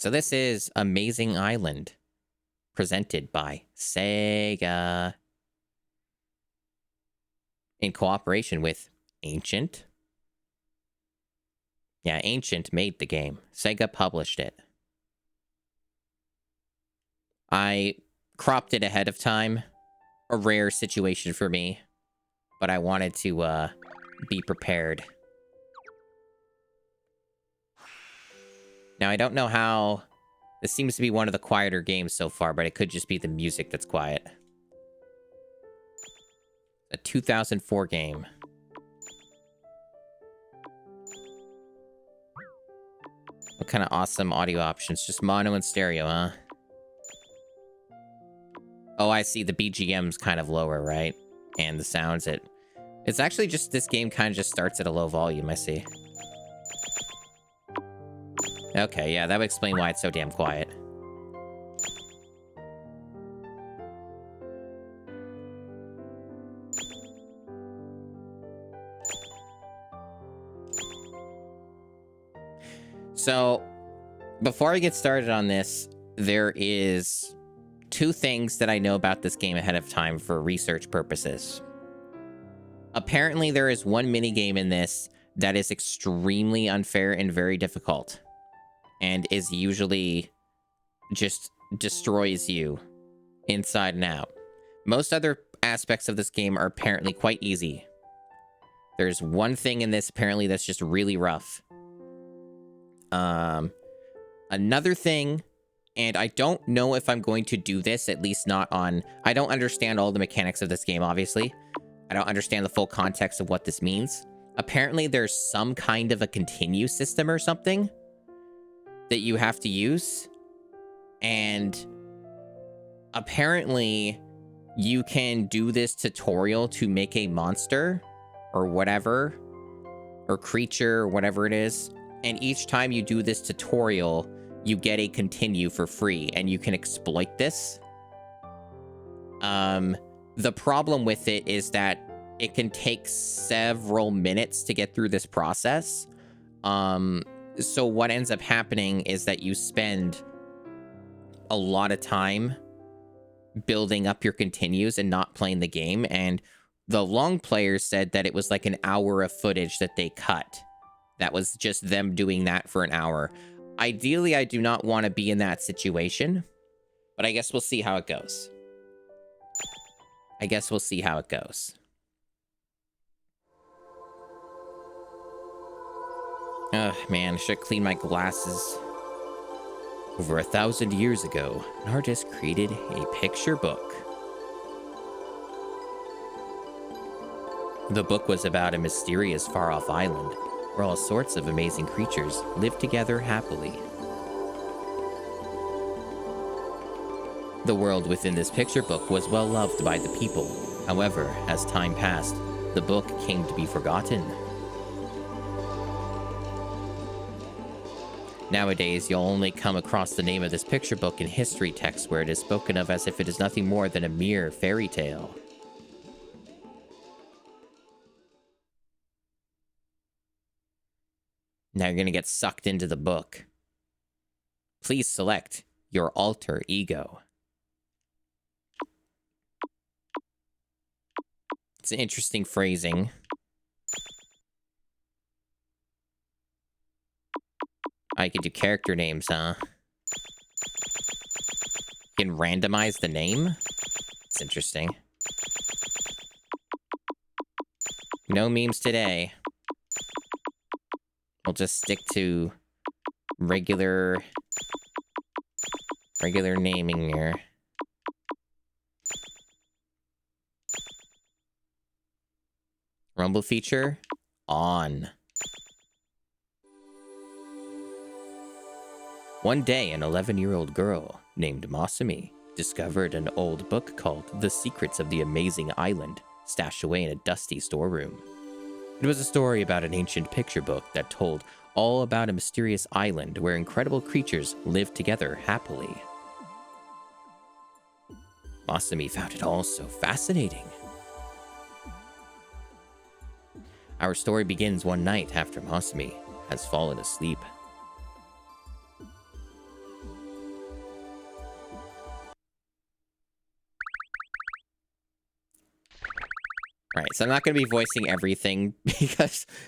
So this is Amazing Island, presented by Sega, in cooperation with Ancient. Yeah, Ancient made the game. Sega published it. I cropped it ahead of time. A rare situation for me. But I wanted to be prepared. Now, I don't know how... This seems to be one of the quieter games so far, but it could just be the music that's quiet. A 2004 game. What kind of awesome audio options? Just mono and stereo, huh? Oh, I see. The BGM's kind of lower, right? And the sounds, it's actually just, this game kind of just starts at a low volume, I see. Okay, yeah, that would explain why it's so damn quiet. So, before I get started on this, there is 2 things that I know about this game ahead of time for research purposes. Apparently, there is one minigame in this that is extremely unfair and very difficult. And is usually just destroys you inside and out. Most other aspects of this game are apparently quite easy. There's one thing in this apparently that's just really rough. Another thing, and I don't know if I'm going to do this, at least not on... I don't understand all the mechanics of this game, obviously. I don't understand the full context of what this means. Apparently, there's some kind of a continue system or something that you have to use. And apparently, you can do this tutorial to make a monster or whatever, or creature or whatever it is. And each time you do this tutorial, you get a continue for free, and you can exploit this. The problem with it is that it can take several minutes to get through this process. So what ends up happening is that you spend a lot of time building up your continues and not playing the game. And the long players said that it was like an hour of footage that they cut. That was just them doing that for an hour. Ideally, I do not want to be in that situation, but I guess we'll see how it goes. Ugh, man, I should clean my glasses. Over 1,000 years ago, an artist created a picture book. The book was about a mysterious far-off island where all sorts of amazing creatures lived together happily. The world within this picture book was well loved by the people. However, as time passed, the book came to be forgotten. Nowadays, you'll only come across the name of this picture book in history texts where it is spoken of as if it is nothing more than a mere fairy tale. Now you're going to get sucked into the book. Please select your alter ego. It's an interesting phrasing. I can do character names, huh? You can randomize the name? It's interesting. No memes today. We'll just stick to regular naming here. Rumble feature on. One day, an 11-year-old girl named Masumi discovered an old book called The Secrets of the Amazing Island, stashed away in a dusty storeroom. It was a story about an ancient picture book that told all about a mysterious island where incredible creatures lived together happily. Masumi found it all so fascinating. Our story begins one night after Masumi has fallen asleep. Right, so I'm not going to be voicing everything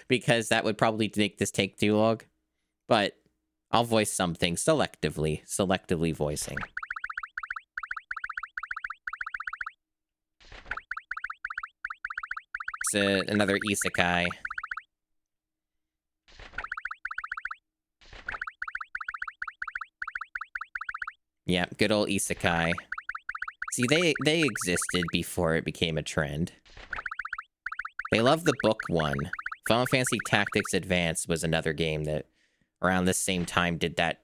because that would probably make this take too long. But I'll voice something selectively voicing. It's another isekai. Yeah, good old isekai. See, they existed before it became a trend. They love the book one. Final Fantasy Tactics Advance was another game that around this same time did that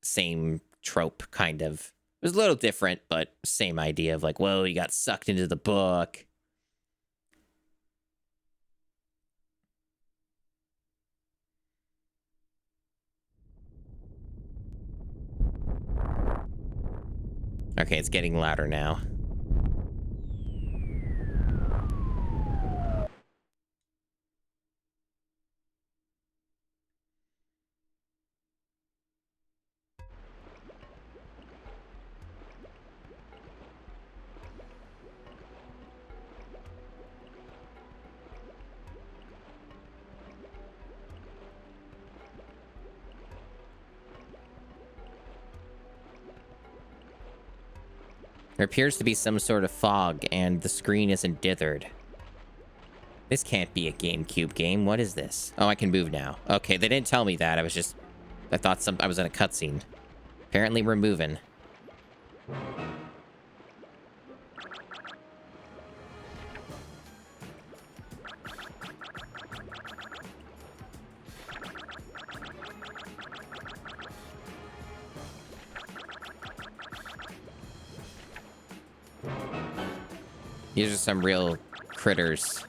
same trope, kind of. It was a little different, but same idea of like, whoa, you got sucked into the book. Okay, it's getting louder now. There appears to be some sort of fog, and the screen isn't dithered. This can't be a GameCube game. What is this? Oh, I can move now. Okay, they didn't tell me that. I thought I was in a cutscene. Apparently we're moving. These are some real critters.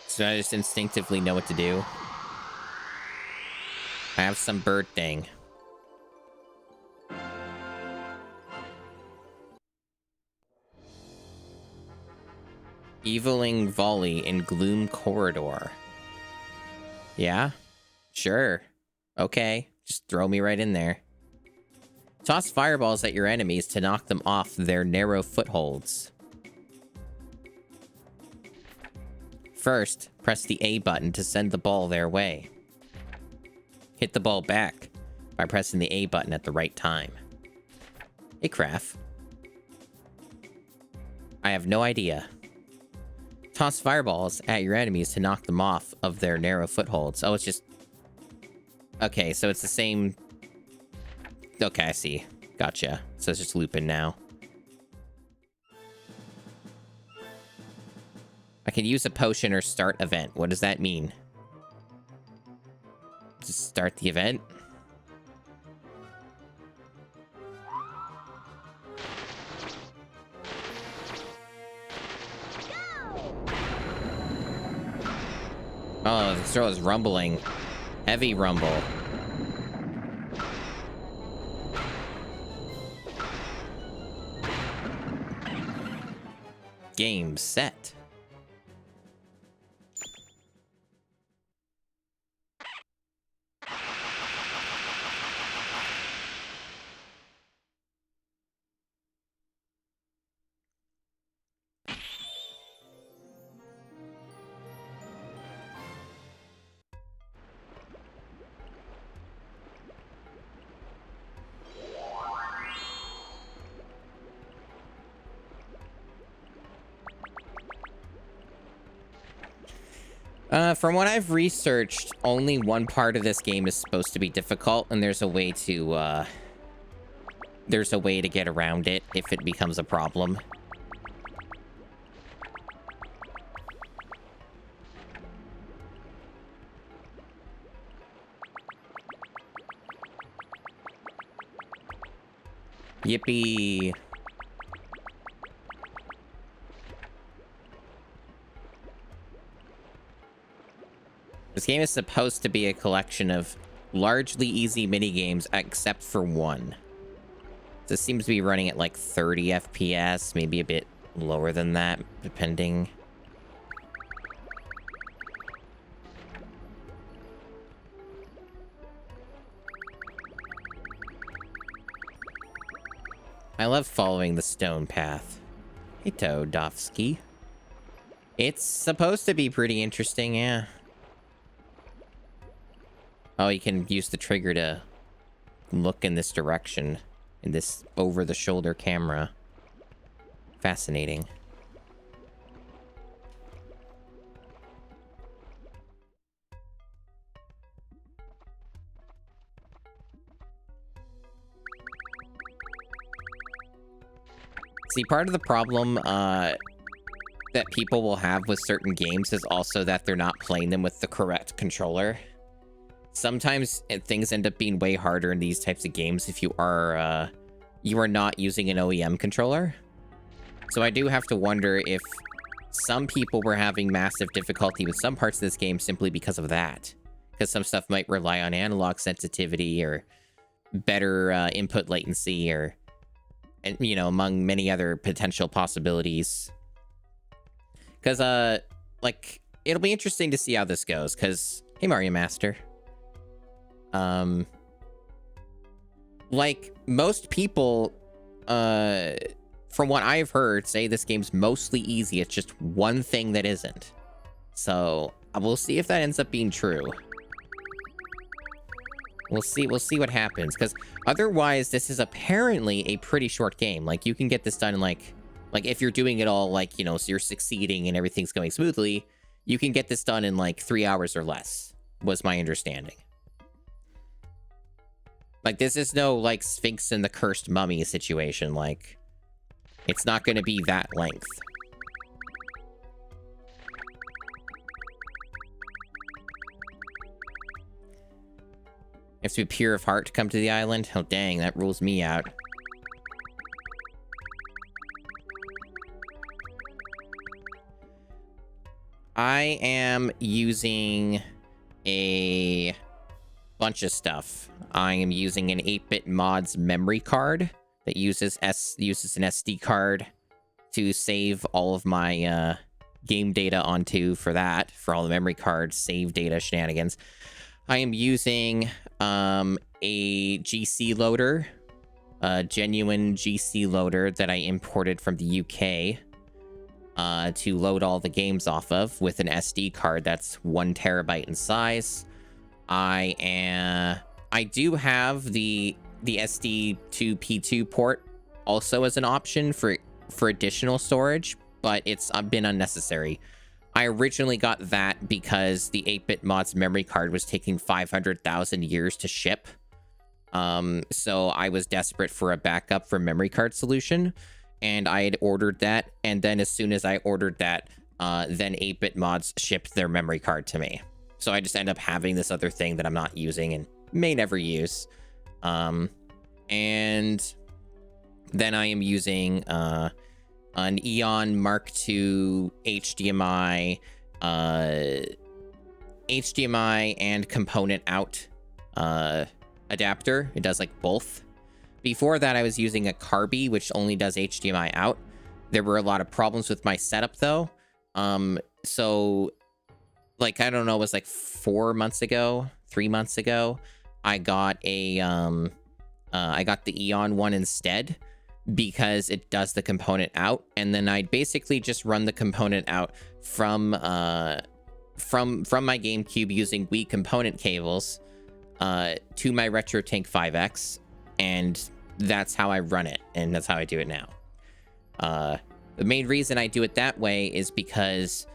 So I just instinctively know what to do. I have some bird thing. Eviling volley in gloom corridor. Yeah? Sure. Okay. Just throw me right in there. Toss fireballs at your enemies to knock them off their narrow footholds. First, press the A button to send the ball their way. Hit the ball back by pressing the A button at the right time. Hey, Craft. I have no idea. Toss fireballs at your enemies to knock them off of their narrow footholds. Oh, it's just... Okay, so it's the same... Okay, I see. Gotcha. So it's just looping now. I can use a potion or start event. What does that mean? Just start the event? Oh, the throw is rumbling. Heavy rumble. Game set. From what I've researched, only one part of this game is supposed to be difficult, and there's a way to get around it if it becomes a problem. Yippee. This game is supposed to be a collection of largely easy minigames, except for one. This seems to be running at like 30 FPS, maybe a bit lower than that, depending. I love following the stone path. Hey, Toadovsky. It's supposed to be pretty interesting, yeah. Oh, you can use the trigger to look in this direction, in this over-the-shoulder camera. Fascinating. See, part of the problem that people will have with certain games is also that they're not playing them with the correct controller. Sometimes things end up being way harder in these types of games if you are not using an OEM controller. So I do have to wonder if some people were having massive difficulty with some parts of this game simply because of that. Because some stuff might rely on analog sensitivity or better input latency or, you know, among many other potential possibilities. Because, like, it'll be interesting to see how this goes. Because, hey, Mario Master. Like, most people, from what I've heard, say this game's mostly easy. It's just one thing that isn't. So, we'll see if that ends up being true. We'll see what happens. Because, otherwise, this is apparently a pretty short game. Like, you can get this done in, like, if you're doing it all, like, you know, so you're succeeding and everything's going smoothly, you can get this done in, like, 3 hours or less, was my understanding. Like, this is no, like, Sphinx and the Cursed Mummy situation. Like, it's not going to be that length. You have to be pure of heart to come to the island? Oh, dang, that rules me out. I am using a bunch of stuff. I am using an 8-bit mods memory card that uses an SD card to save all of my game data onto for all the memory card save data shenanigans. I am using a GC loader, a genuine GC loader that I imported from the UK to load all the games off of with an SD card that's 1 terabyte in size. I do have the SD to P2 port also as an option for additional storage, but it's been unnecessary. I originally got that because the 8-bit mods memory card was taking 500,000 years to ship. So I was desperate for a backup for memory card solution, and I had ordered that. And then as soon as I ordered that, then 8-bit mods shipped their memory card to me. So I just end up having this other thing that I'm not using and may never use. And then I am using an Eon Mark II HDMI and component out adapter. It does like both. Before that, I was using a Carby, which only does HDMI out. There were a lot of problems with my setup though. So like, I don't know, it was like 3 months ago, I got a I got the Eon one instead because it does the component out, and then I'd basically just run the component out from my GameCube using Wii component cables to my RetroTink 5X, and that's how I run it, and that's how I do it now. The main reason I do it that way is because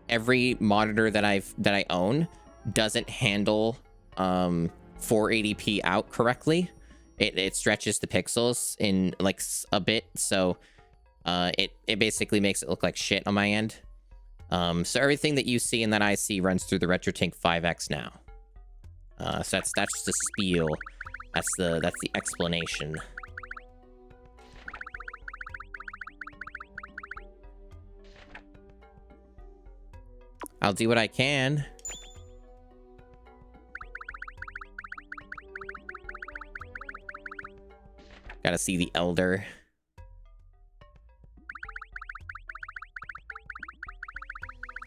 every monitor that I own doesn't handle 480p out correctly. It stretches the pixels in like a bit, so it basically makes it look like shit on my end. So everything that you see and that I see runs through the RetroTink 5X now. So that's just a spiel. That's the explanation. I'll do what I can. Gotta see the Elder.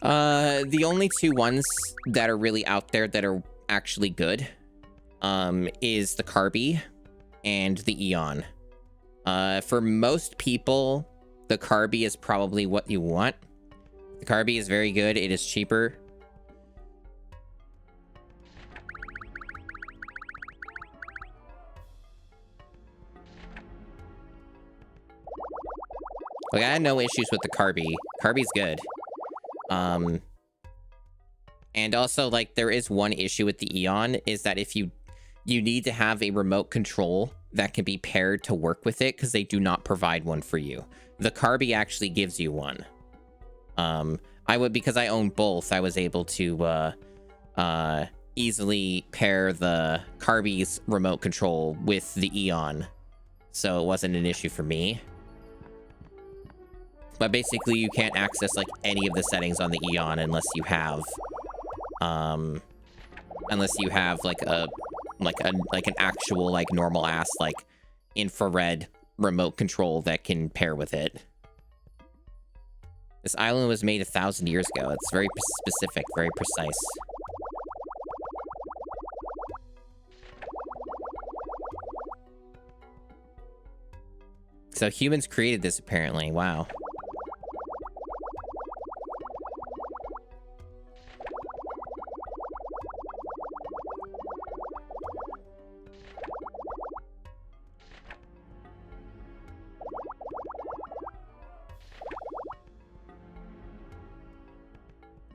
The only two ones that are really out there that are actually good, is the Kirby and the Eon. For most people, the Kirby is probably what you want. The Kirby is very good. It is cheaper. Like, I had no issues with the Kirby. Kirby's good. And also, like, there is one issue with the Eon, is that if you need to have a remote control that can be paired to work with it, because they do not provide one for you. The Kirby actually gives you one. Because I own both, I was able to easily pair the Kirby's remote control with the Eon, so it wasn't an issue for me. But basically, you can't access like any of the settings on the Eon unless you have like an actual like normal ass like infrared remote control that can pair with it. This island was made 1,000 years ago. It's very specific, very precise. So humans created this apparently. Wow.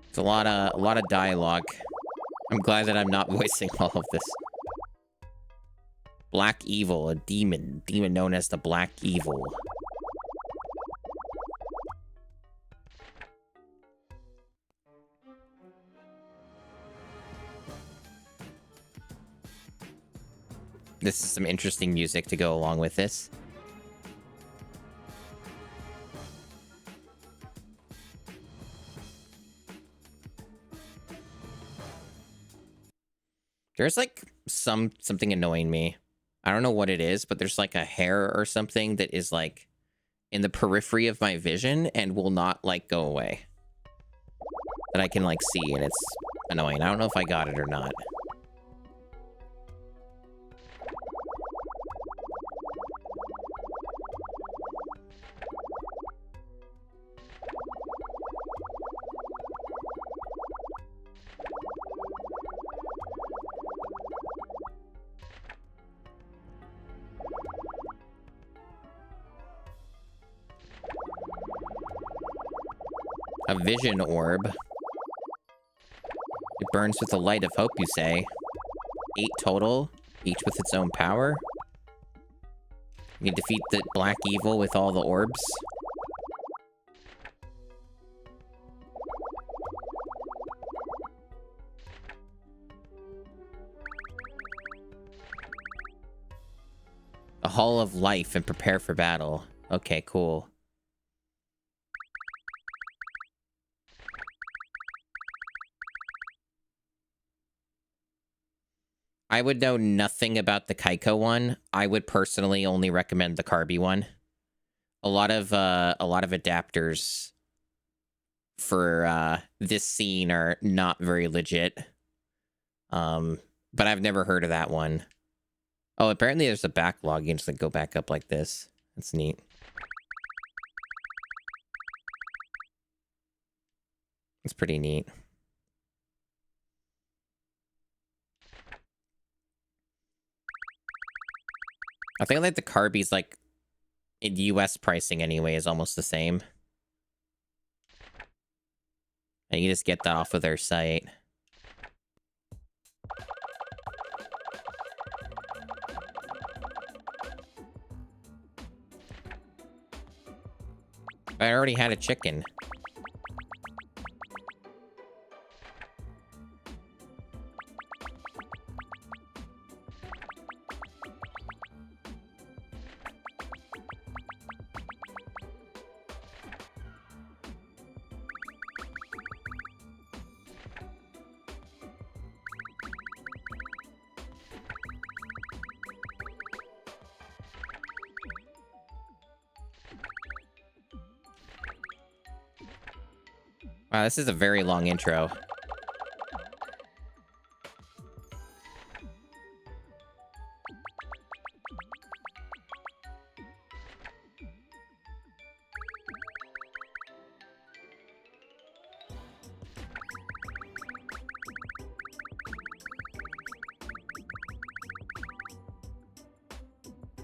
It's a lot of dialogue. I'm glad that I'm not voicing all of this. Black Evil, a demon known as the Black Evil. This is some interesting music to go along with this. There's like something annoying me. I don't know what it is, but there's like a hair or something that is like in the periphery of my vision and will not like go away. That I can like see, and it's annoying. I don't know if I got it or not. A vision orb. It burns with the light of hope, you say. 8 total, each with its own power. You can defeat the Black Evil with all the orbs. A Hall of Life and prepare for battle. Okay, cool. I would know nothing about the Kaiko one. I would personally only recommend the Kirby one. A lot of adapters for this scene are not very legit. But I've never heard of that one. Oh, apparently there's a backlog. You can just like go back up like this. That's neat. It's pretty neat. I think like the Kirby's like in US pricing anyway is almost the same. And you just get that off of their site. I already had a chicken. Wow, this is a very long intro.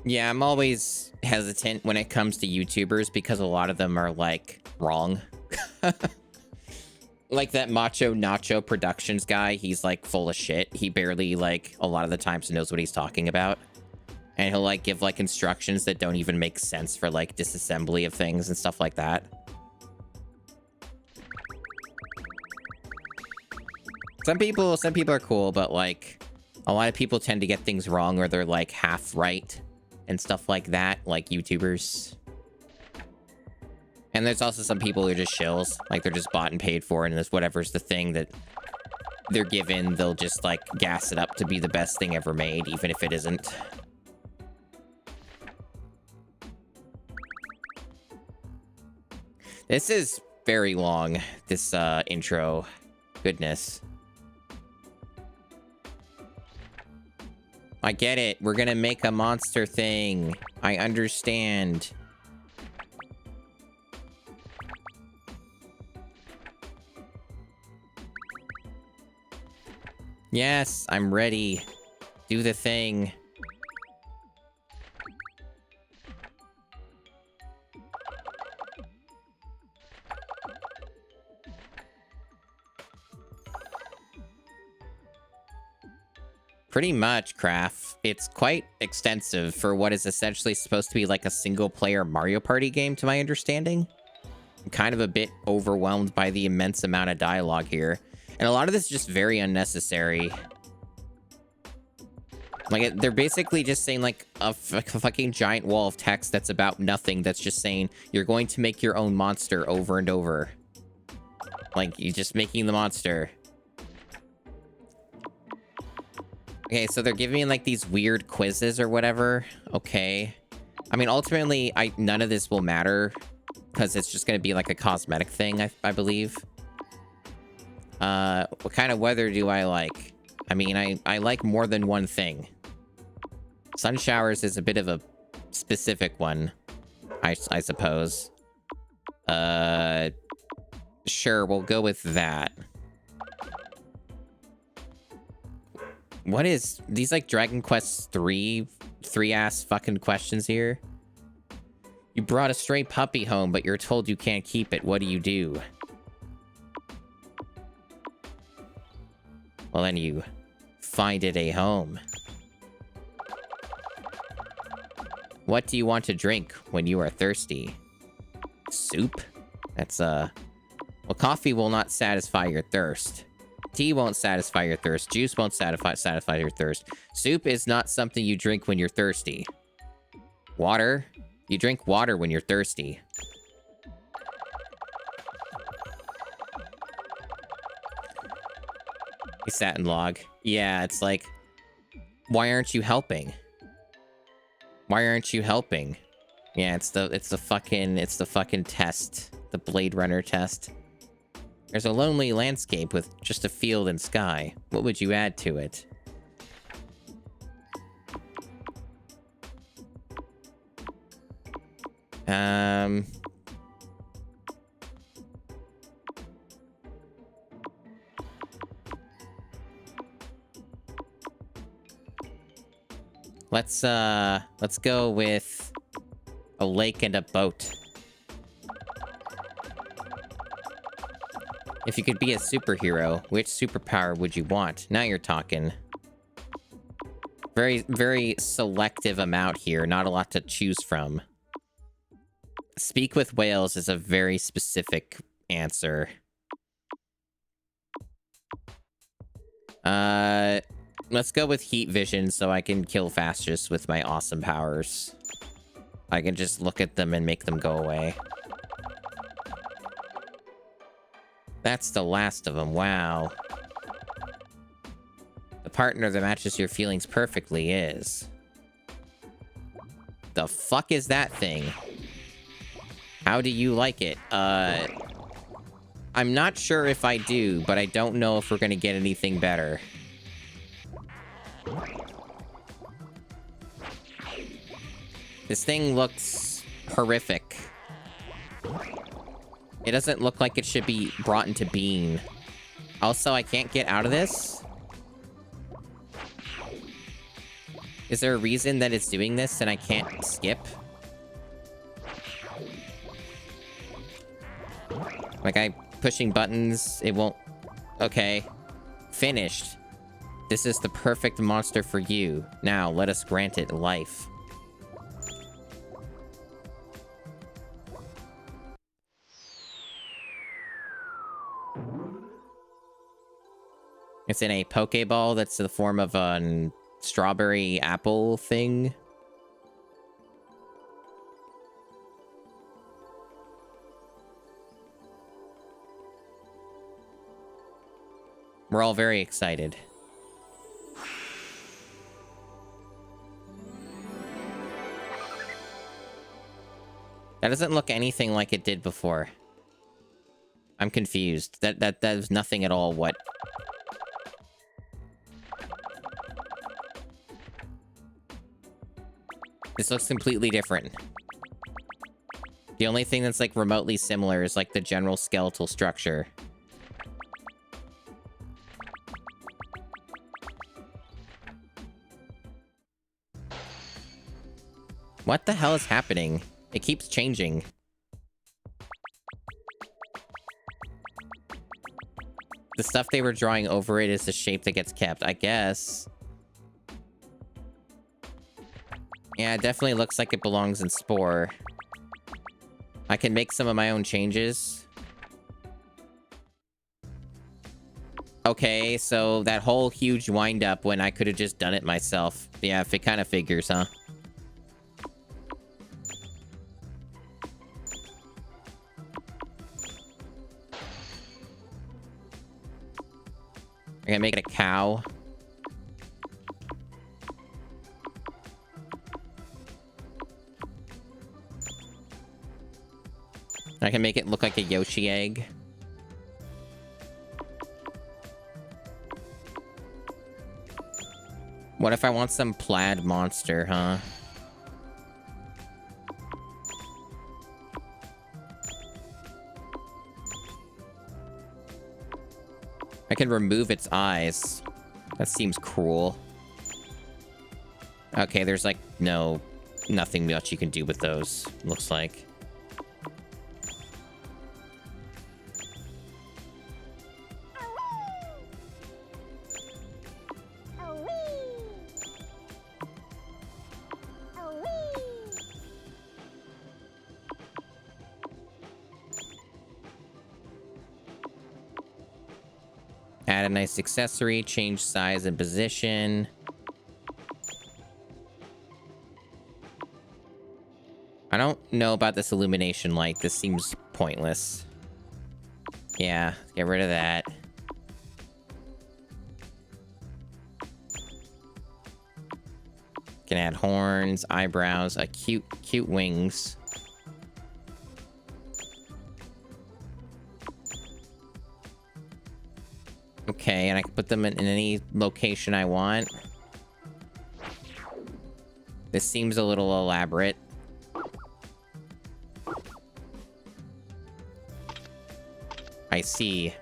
Yeah, I'm always hesitant when it comes to YouTubers because a lot of them are, like, wrong. Like that Macho Nacho Productions guy, he's, like, full of shit. He barely, like, a lot of the times knows what he's talking about. And he'll, like, give, like, instructions that don't even make sense for, like, disassembly of things and stuff like that. Some people are cool, but, like, a lot of people tend to get things wrong or they're, like, half right and stuff like that, like YouTubers. And there's also some people who are just shills, like they're just bought and paid for, and this whatever's the thing that they're given, they'll just like gas it up to be the best thing ever made, even if it isn't. This is very long, this intro. Goodness. I get it. We're gonna make a monster thing. I understand. Yes, I'm ready. Do the thing. Pretty much, Craft. It's quite extensive for what is essentially supposed to be like a single-player Mario Party game, to my understanding. I'm kind of a bit overwhelmed by the immense amount of dialogue here. And a lot of this is just very unnecessary. Like, they're basically just saying, like, a fucking giant wall of text that's about nothing, that's just saying, you're going to make your own monster over and over. Like, you're just making the monster. Okay, so they're giving me, like, these weird quizzes or whatever. Okay. I mean, ultimately, none of this will matter, because it's just going to be, like, a cosmetic thing, I believe. What kind of weather do I like? I mean, I like more than one thing. Sun showers is a bit of a specific one, I suppose. Sure, we'll go with that. What is these, like, Dragon Quest three-ass fucking questions here? You brought a stray puppy home, but you're told you can't keep it. What do you do? Well, then you find it a home. What do you want to drink when you are thirsty? Soup? That's, well, coffee will not satisfy your thirst. Tea won't satisfy your thirst. Juice won't satisfy your thirst. Soup is not something you drink when you're thirsty. Water? You drink water when you're thirsty. A satin log. Yeah, it's like, why aren't you helping? Why aren't you helping? Yeah, it's the fucking test. The Blade Runner test. There's a lonely landscape with just a field and sky. What would you add to it? Let's go with a lake and a boat. If you could be a superhero, which superpower would you want? Now you're talking. Very, very selective amount here. Not a lot to choose from. Speak with whales is a very specific answer. Let's go with heat vision so I can kill fastest with my awesome powers. I can just look at them and make them go away. That's the last of them. Wow. The partner that matches your feelings perfectly is... The fuck is that thing? How do you like it? I'm not sure if I do, but I don't know if we're gonna get anything better. This thing looks horrific. It doesn't look like it should be brought into being. Also, I can't get out of this. Is there a reason that it's doing this and I can't skip? Like, I'm pushing buttons, it won't... Okay. Finished. This is the perfect monster for you. Now, let us grant it life. It's in a Pokeball that's the form of a strawberry apple thing. We're all very excited. That doesn't look anything like it did before. I'm confused. That is nothing at all what... This looks completely different. The only thing that's, like, remotely similar is, like, the general skeletal structure. What the hell is happening? It keeps changing. The stuff they were drawing over it is the shape that gets kept, I guess. Yeah, it definitely looks like it belongs in Spore. I can make some of my own changes. Okay, so that whole huge wind-up when I could have just done it myself. Yeah, it kind of figures, huh? I can make it a cow. I can make it look like a Yoshi egg. What if I want some plaid monster, huh? I can remove its eyes. That seems cruel. Okay, there's like nothing much you can do with those, looks like. Add a nice accessory, change size and position. I don't know about this illumination light. This seems pointless. Yeah, get rid of that. Can add horns, eyebrows, cute wings. Okay, and I can put them in any location I want. This seems a little elaborate. I see.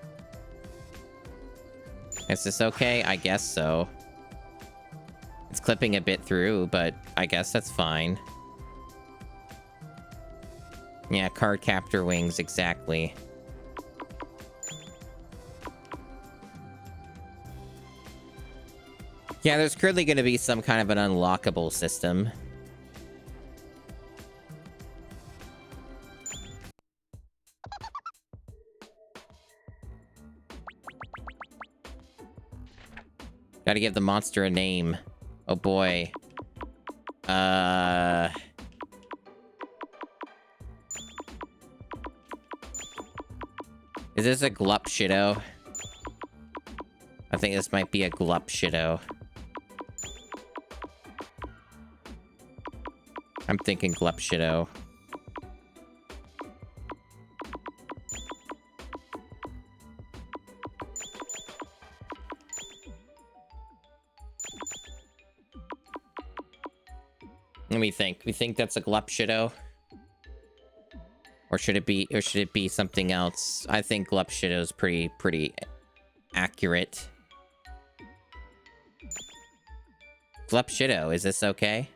Is this okay? I guess so. It's clipping a bit through, but I guess that's fine. Yeah, card captor wings, exactly. Yeah, there's clearly going to be some kind of an unlockable system. Gotta give the monster a name. Oh boy. Is this a Glup Shido? I think this might be a Glup Shido. I'm thinking Glup Shido. Let me think. We think that's a Glupshido? Or should it be something else? I think Glupshido is pretty accurate. Glupshido, is this okay?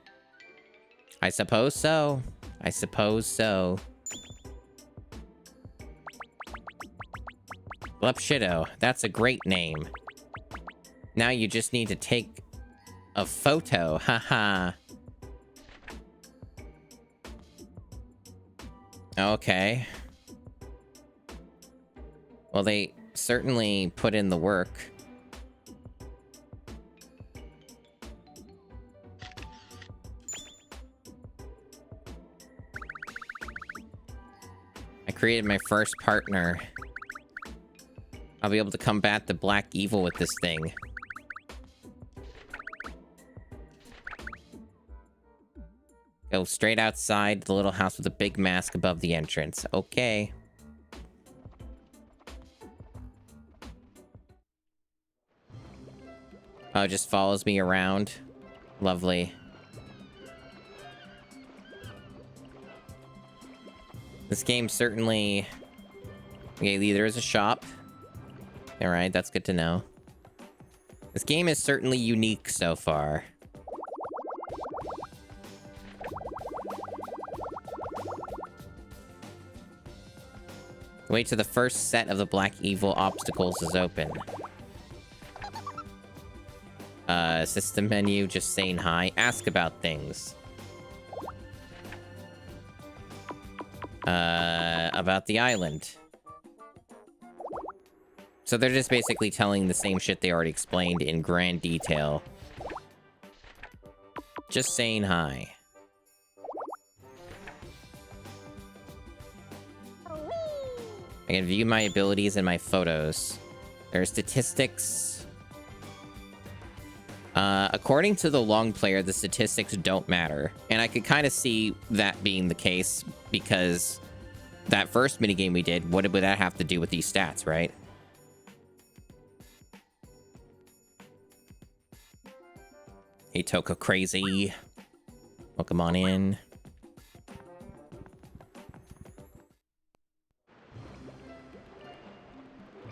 I suppose so. I suppose so. Glupshido, that's a great name. Now you just need to take a photo, haha. Okay. Well, they certainly put in the work. I created my first partner. I'll be able to combat the black evil with this thing. Go straight outside the little house with a big mask above the entrance. Okay. Oh, it just follows me around. Lovely. This game certainly... Okay, there is a shop. Alright, that's good to know. This game is certainly unique so far. Wait till the first set of the Black Evil obstacles is open. System menu, just saying hi. Ask about things. About the island. So they're just basically telling the same shit they already explained in grand detail. Just saying hi. I can view my abilities and my photos. There are statistics. According to the long player, the statistics don't matter. And I could kind of see that being the case, because that first minigame we did, what would that have to do with these stats, right? Hey, Toko Crazy. Welcome on in.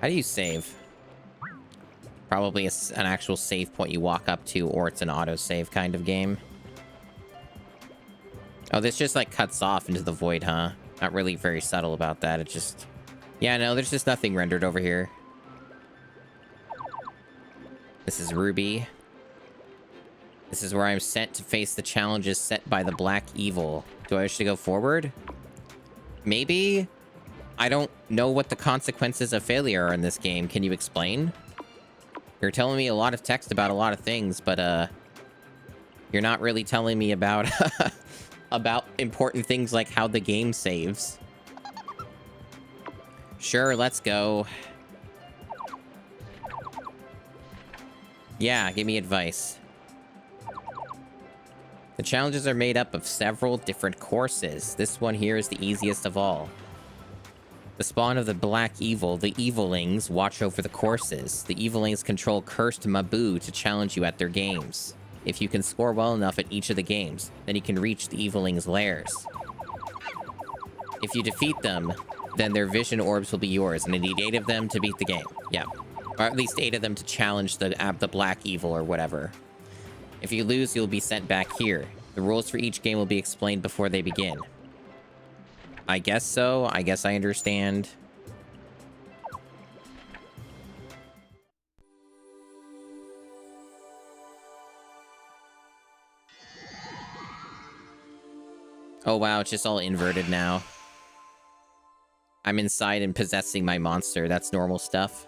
How do you save? Probably an actual save point you walk up to, or it's an autosave kind of game. Oh, this just, like, cuts off into the void, huh? Not really very subtle about that. It just... Yeah, no, there's just nothing rendered over here. This is Ruby. This is where I'm sent to face the challenges set by the Black Evil. Do I wish to go forward? Maybe? I don't know what the consequences of failure are in this game. Can you explain? You're telling me a lot of text about a lot of things, but, you're not really telling me about, about important things like how the game saves. Sure, let's go. Yeah, give me advice. The challenges are made up of several different courses. This one here is the easiest of all. The spawn of the Black Evil, the Evilings, watch over the courses. The Evilings control cursed Mabu to challenge you at their games. If you can score well enough at each of the games, then you can reach the Evilings' lairs. If you defeat them, then their vision orbs will be yours, and you need 8 of them to beat the game. Yeah. Or at least 8 of them to challenge the Black Evil or whatever. If you lose, you'll be sent back here. The rules for each game will be explained before they begin. I guess so. I guess I understand. Oh wow, it's just all inverted now. I'm inside and possessing my monster. That's normal stuff.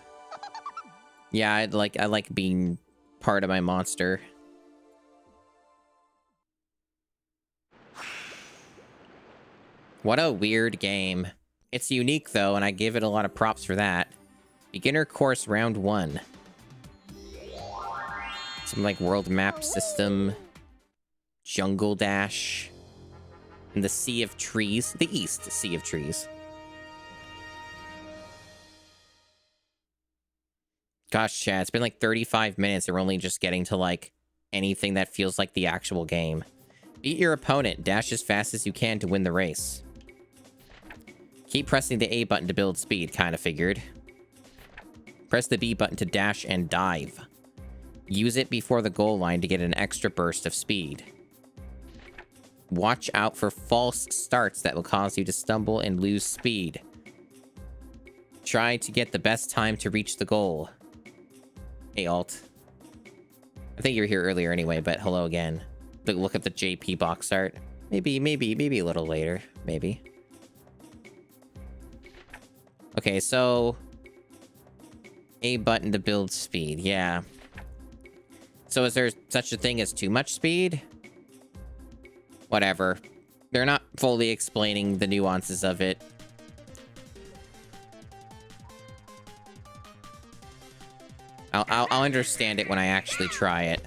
Yeah, I like being part of my monster. What a weird game. It's unique, though, and I give it a lot of props for that. Beginner course round 1. Some, like, world map system. Jungle dash. And the Sea of Trees. The East Sea of Trees. Gosh, chat, it's been like 35 minutes and we're only just getting to, like, anything that feels like the actual game. Beat your opponent. Dash as fast as you can to win the race. Keep pressing the A button to build speed, kind of figured. Press the B button to dash and dive. Use it before the goal line to get an extra burst of speed. Watch out for false starts that will cause you to stumble and lose speed. Try to get the best time to reach the goal. Hey, Alt. I think you were here earlier anyway, but hello again. Look at the JP box art. Maybe a little later. Maybe. Okay, so... A button to build speed. Yeah. So is there such a thing as too much speed? Whatever. They're not fully explaining the nuances of it. I'll understand it when I actually try it.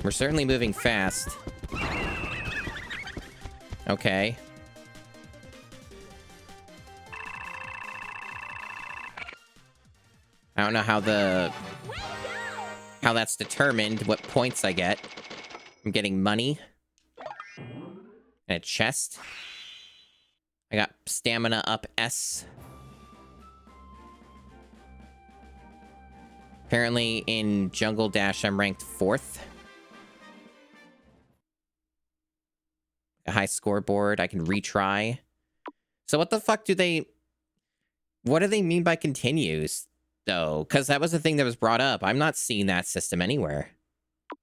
We're certainly moving fast. Okay. I don't know how that's determined, what points I get. I'm getting money. And a chest. I got stamina up S. Apparently in Jungle Dash I'm ranked 4th. A high scoreboard. I can retry. So what the fuck do they... What do they mean by continues, though? Because that was the thing that was brought up. I'm not seeing that system anywhere.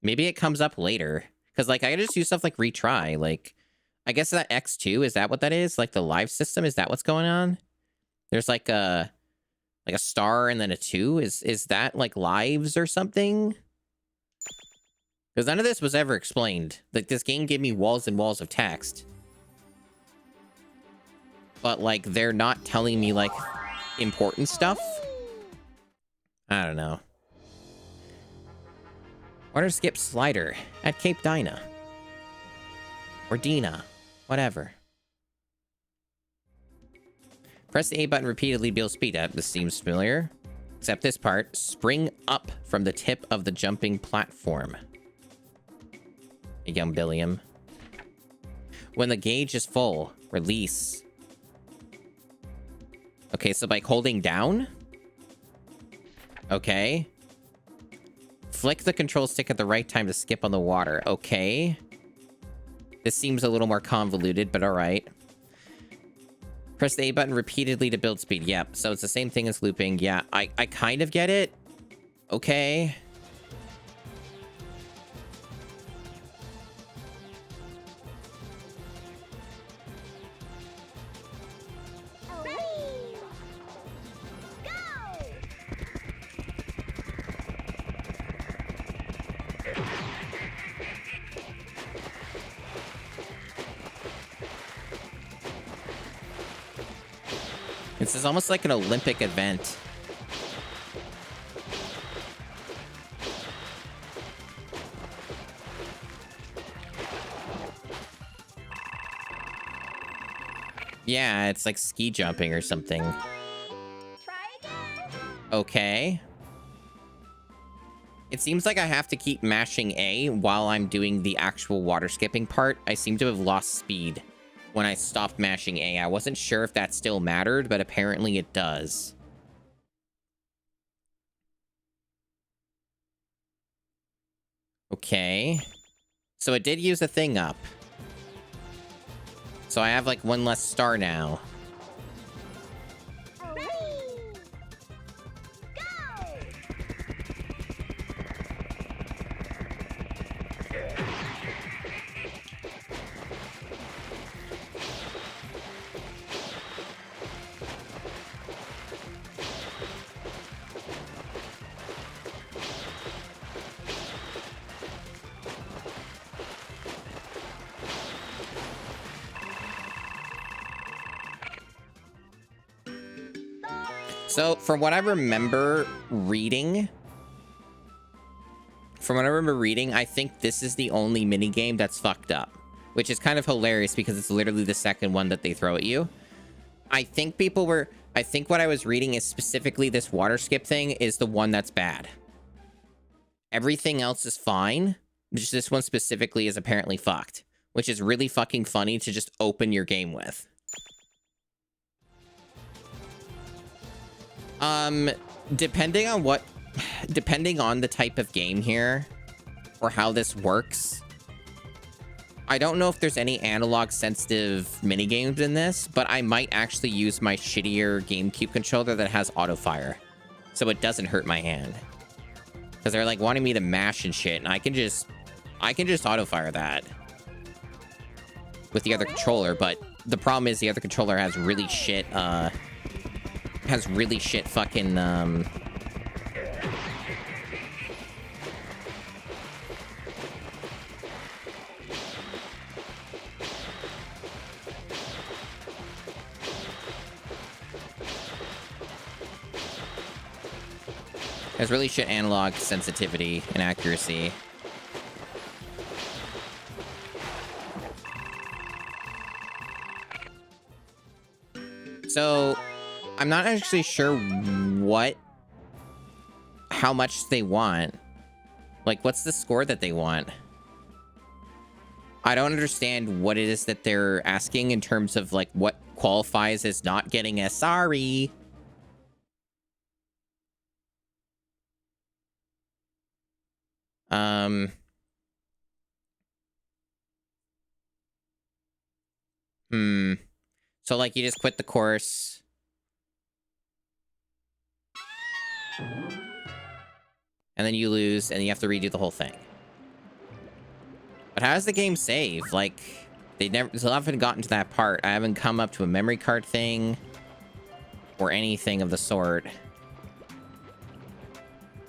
Maybe it comes up later. Because, like, I just do stuff like retry. Like, I guess that X2, is that what that is? Like, the live system? Is that what's going on? There's, like a star and then a 2? Is that, like, lives or something? Because none of this was ever explained. Like, this game gave me walls and walls of text. But, like, they're not telling me, like, important stuff. I don't know. Water skip slider at Cape Dinah. Or Dina. Whatever. Press the A button repeatedly to build speed up. This seems familiar. Except this part. Spring up from the tip of the jumping platform. Young Billiam. When the gauge is full, release. Okay, so by holding down? Okay. Flick the control stick at the right time to skip on the water. Okay. This seems a little more convoluted, but alright. Press the A button repeatedly to build speed. Yep, so it's the same thing as looping. Yeah, I kind of get it. Okay. This is almost like an Olympic event. Yeah, it's like ski jumping or something. Okay. It seems like I have to keep mashing A while I'm doing the actual water skipping part. I seem to have lost speed when I stopped mashing A. I wasn't sure if that still mattered, but apparently it does. Okay. So it did use a thing up. So I have like one less star now. So, from what I remember reading, I think this is the only minigame that's fucked up. Which is kind of hilarious because it's literally the second one that they throw at you. I think what I was reading is specifically this water skip thing is the one that's bad. Everything else is fine. Just this one specifically is apparently fucked, which is really fucking funny to just open your game with. Depending on the type of game here or how this works, I don't know if there's any analog sensitive mini games in this, but I might actually use my shittier GameCube controller that has auto fire, so it doesn't hurt my hand. Because they're like wanting me to mash and shit, and I can just auto fire that with the other controller. But the problem is the other controller has really shit fucking has really shit analog sensitivity and accuracy. So I'm not actually sure how much they want. Like, what's the score that they want? I don't understand what it is that they're asking in terms of, like, what qualifies as not getting a sorry. So, like, you just quit the course. And then you lose, and you have to redo the whole thing. But how does the game save? Like, still haven't gotten to that part. I haven't come up to a memory card thing or anything of the sort.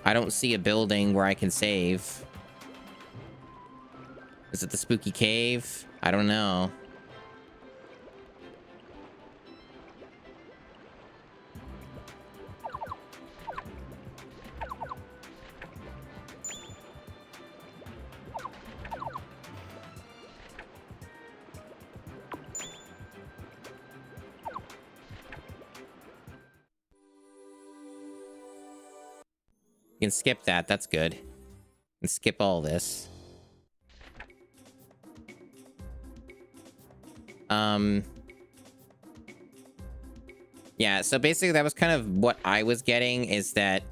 I don't see a building where I can save. Is it the spooky cave? I don't know. You can skip that. That's good. And skip all this. Yeah, so basically that was kind of what I was getting, is that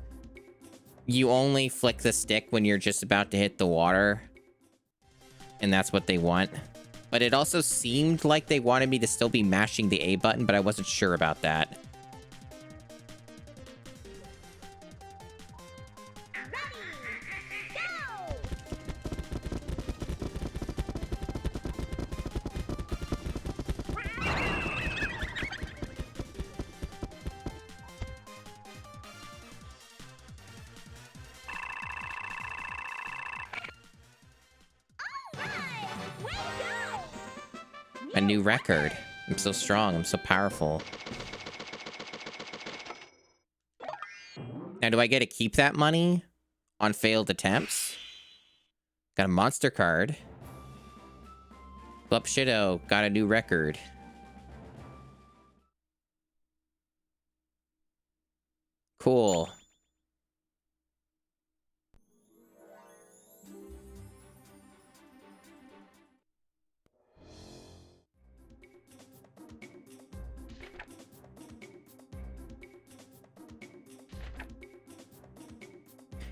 you only flick the stick when you're just about to hit the water. And that's what they want. But it also seemed like they wanted me to still be mashing the A button, but I wasn't sure about that. A new record. I'm so strong. I'm so powerful. Now, do I get to keep that money on failed attempts? Got a monster card. Blup Shido got a new record. Cool.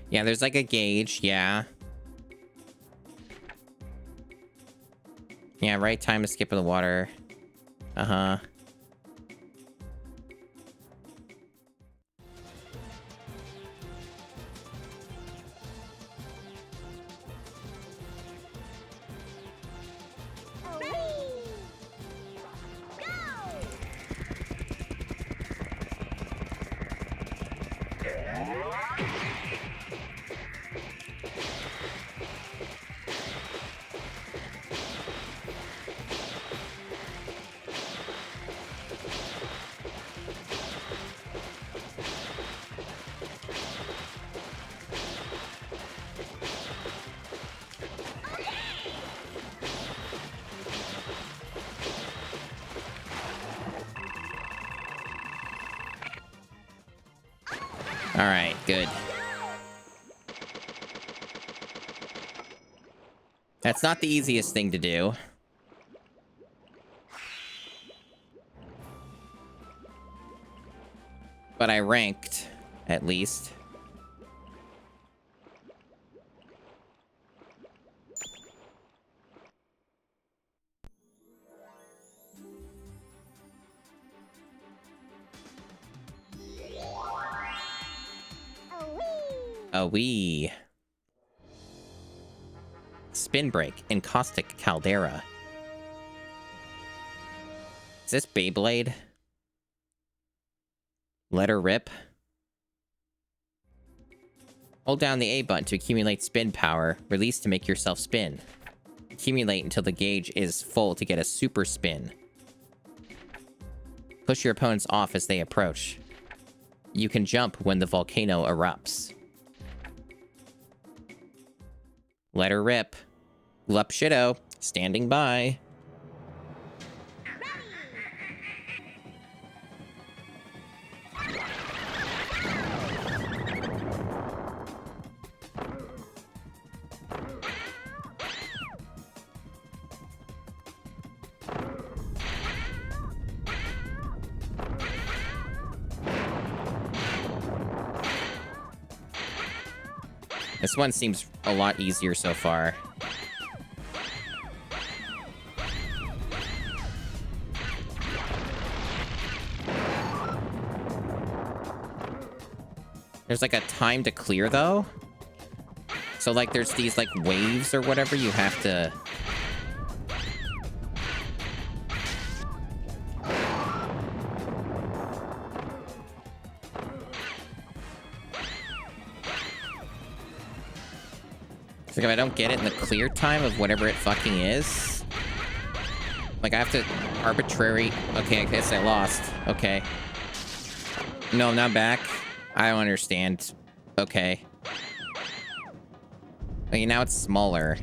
Yeah, there's like a gauge, yeah. Yeah, right time to skip in the water. Uh-huh. All right, good. That's not the easiest thing to do. But I ranked, at least. A wee. Spin break in caustic caldera. Is this Beyblade? Let her rip. Hold down the A button to accumulate spin power. Release to make yourself spin. Accumulate until the gauge is full to get a super spin. Push your opponents off as they approach. You can jump when the volcano erupts. Let her rip. Lup Shido, standing by. This one seems a lot easier so far. There's like a time to clear though. So like there's these like waves or whatever you have to... Like if I don't get it in the clear time of whatever it fucking is, like I have to arbitrary... Okay, I guess I lost. Okay. No, I'm not back. I don't understand. Okay. Okay, now it's smaller.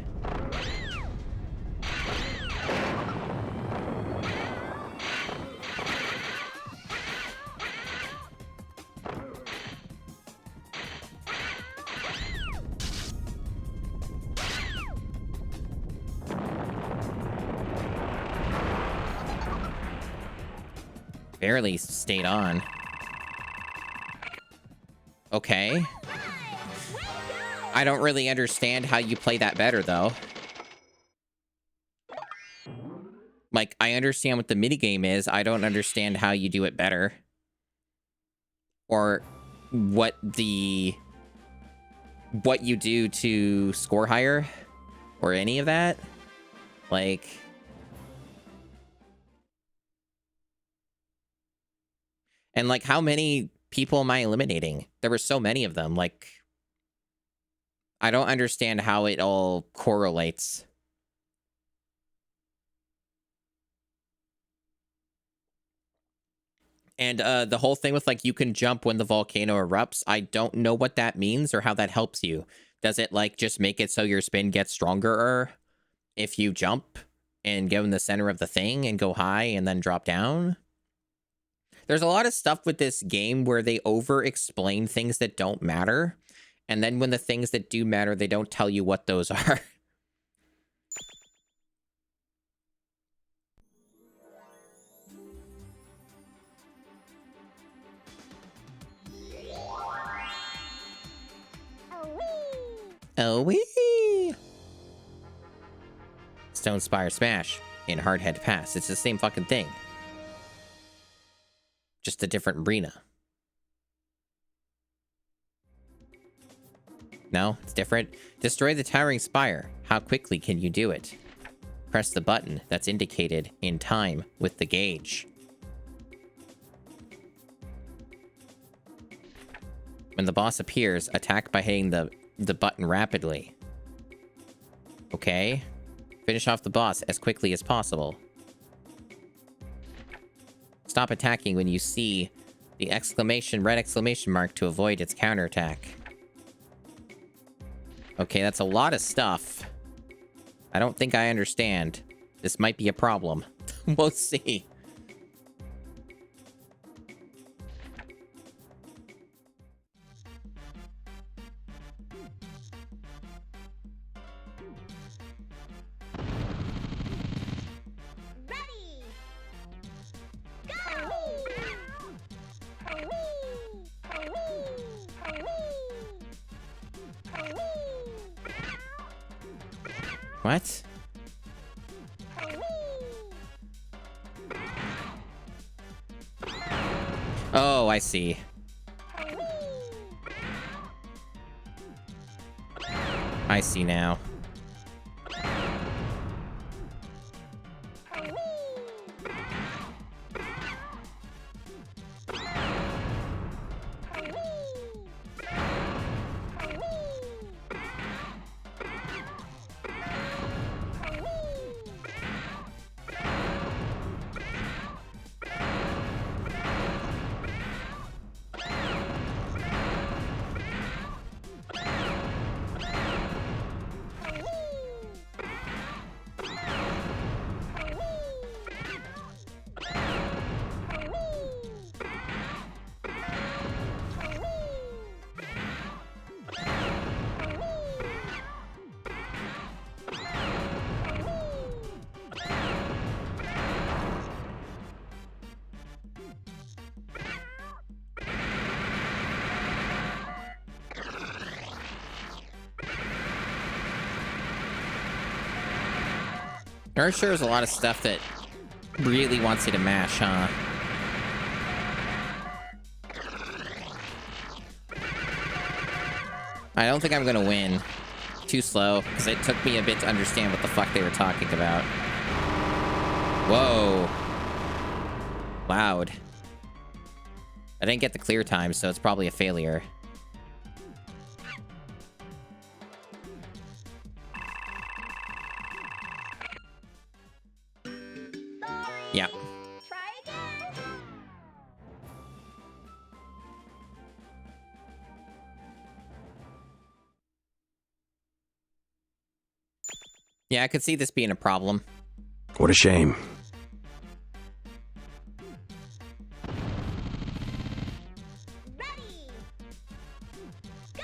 Barely stayed on. Okay. I don't really understand how you play that better, though. Like, I understand what the minigame is. I don't understand how you do it better. Or what you do to score higher. Or any of that. Like... And, like, how many people am I eliminating? There were so many of them. Like, I don't understand how it all correlates. And the whole thing with, like, you can jump when the volcano erupts, I don't know what that means or how that helps you. Does it, like, just make it so your spin gets stronger if you jump and go in the center of the thing and go high and then drop down? There's a lot of stuff with this game where they over-explain things that don't matter. And then when the things that do matter, they don't tell you what those are. Oh wee! Stone Spire Smash in Hardhead Pass. It's the same fucking thing. Just a different arena. No, it's different. Destroy the towering spire. How quickly can you do it? Press the button that's indicated in time with the gauge. When the boss appears, attack by hitting the button rapidly. Okay. Finish off the boss as quickly as possible. Stop attacking when you see the red exclamation mark to avoid its counterattack. Okay, that's a lot of stuff. I don't think I understand. This might be a problem. We'll see. What? Oh, I see. I see now. There sure is a lot of stuff that really wants you to mash, huh? I don't think I'm gonna win. Too slow, because it took me a bit to understand what the fuck they were talking about. Whoa. Loud. I didn't get the clear time, so it's probably a failure. Yeah. Try again. Yeah, I could see this being a problem. What a shame. Ready. Go.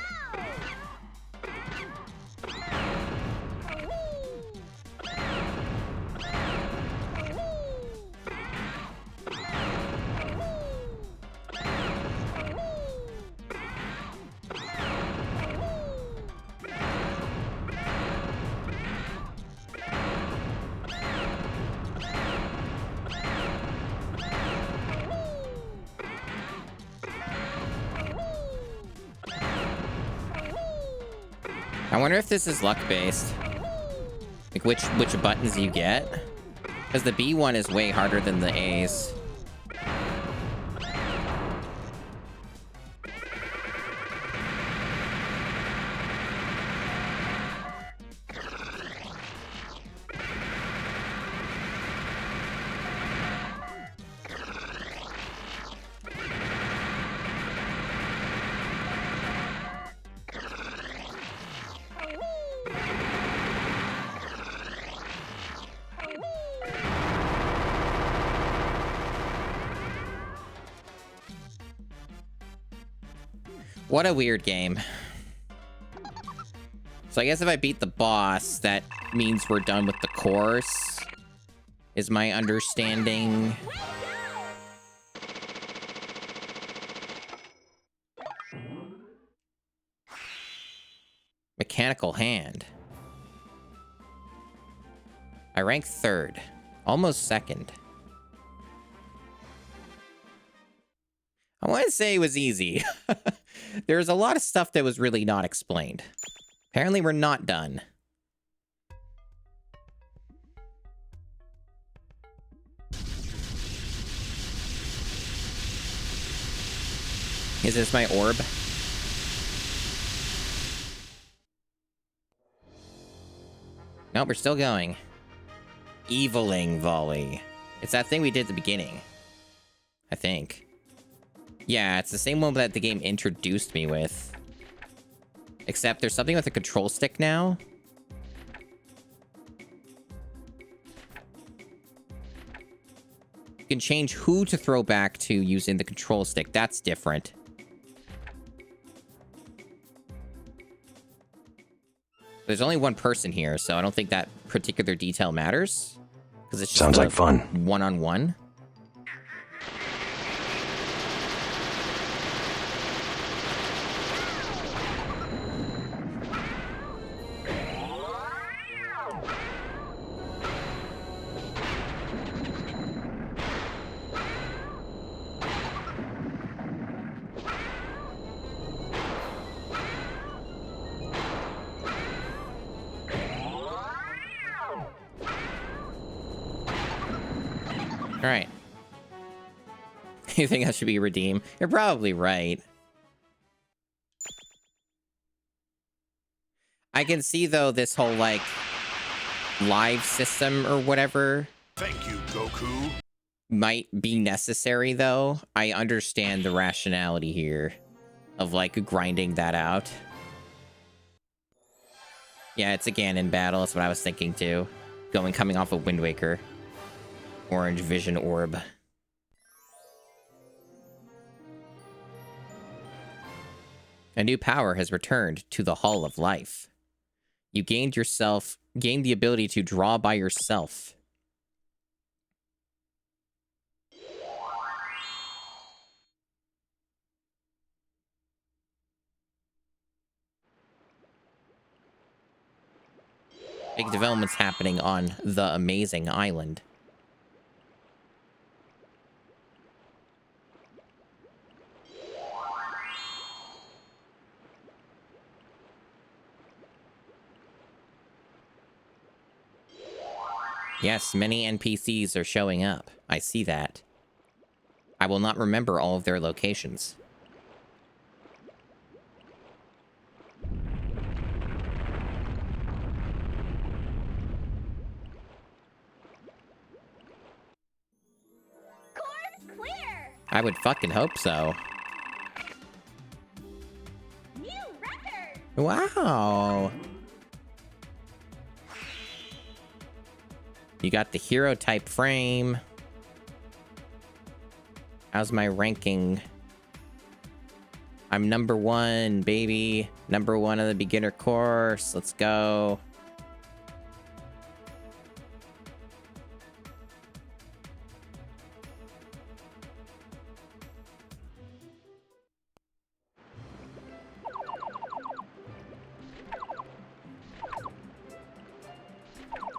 I wonder if this is luck-based. Like, which buttons you get? Because the B one is way harder than the A's. What a weird game. So I guess if I beat the boss, that means we're done with the course, is my understanding. Mechanical hand. I ranked 3rd. Almost 2nd. I want to say it was easy. There's a lot of stuff that was really not explained. Apparently we're not done. Is this my orb? No, we're still going. Eviling volley. It's that thing we did at the beginning. I think. Yeah, it's the same one that the game introduced me with. Except there's something with a control stick now. You can change who to throw back to using the control stick. That's different. There's only one person here, so I don't think that particular detail matters. Because it's just sounds like fun. One-on-one. All right. You think I should be redeemed? You're probably right. I can see, though, this whole, like, live system or whatever. Thank you, Goku. Might be necessary, though. I understand the rationality here of, like, grinding that out. Yeah, it's a Ganon battle. That's what I was thinking, too. Coming off of Wind Waker. Orange Vision Orb. A new power has returned to the Hall of Life. You gained the ability to draw by yourself. Big developments happening on the amazing island. Yes, many NPCs are showing up. I see that. I will not remember all of their locations. Course clear. I would fucking hope so. New record. Wow. You got the hero type frame. How's my ranking? I'm number 1, baby. Number 1 of the beginner course. Let's go.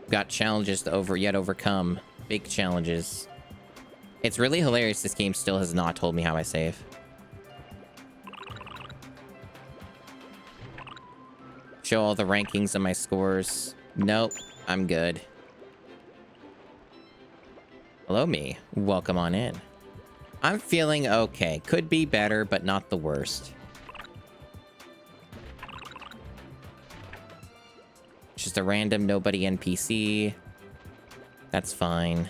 Got challenges to overcome. Big challenges. It's really hilarious this game still has not told me how I save. Show all the rankings of my scores. Nope, I'm good. Hello, me. Welcome on in. I'm feeling okay. Could be better, but not the worst. Just a random nobody NPC. That's fine.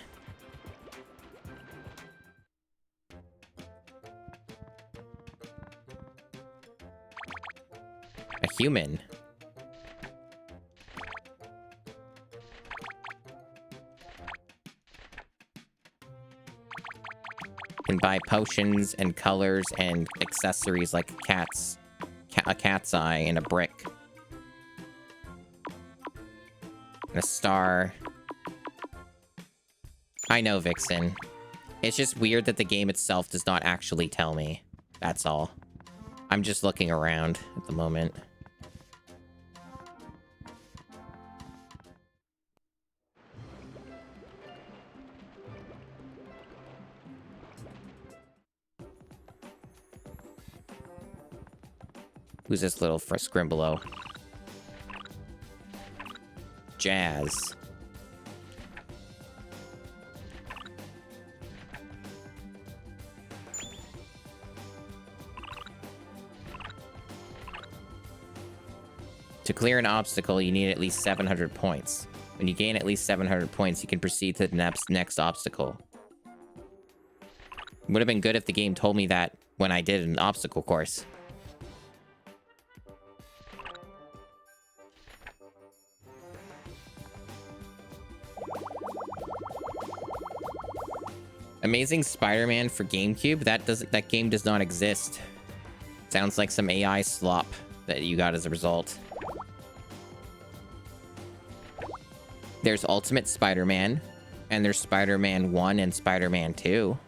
A human. Can buy potions and colors and accessories like a cat's eye and a brick. And a star. I know, Vixen. It's just weird that the game itself does not actually tell me. That's all. I'm just looking around at the moment. Who's this little Scrimblow? Jazz. To clear an obstacle, you need at least 700 points. When you gain at least 700 points, you can proceed to the next obstacle. Would have been good if the game told me that when I did an obstacle course. Amazing Spider-Man for GameCube? That game does not exist. Sounds like some AI slop that you got as a result. There's Ultimate Spider-Man, and there's Spider-Man 1 and Spider-Man 2.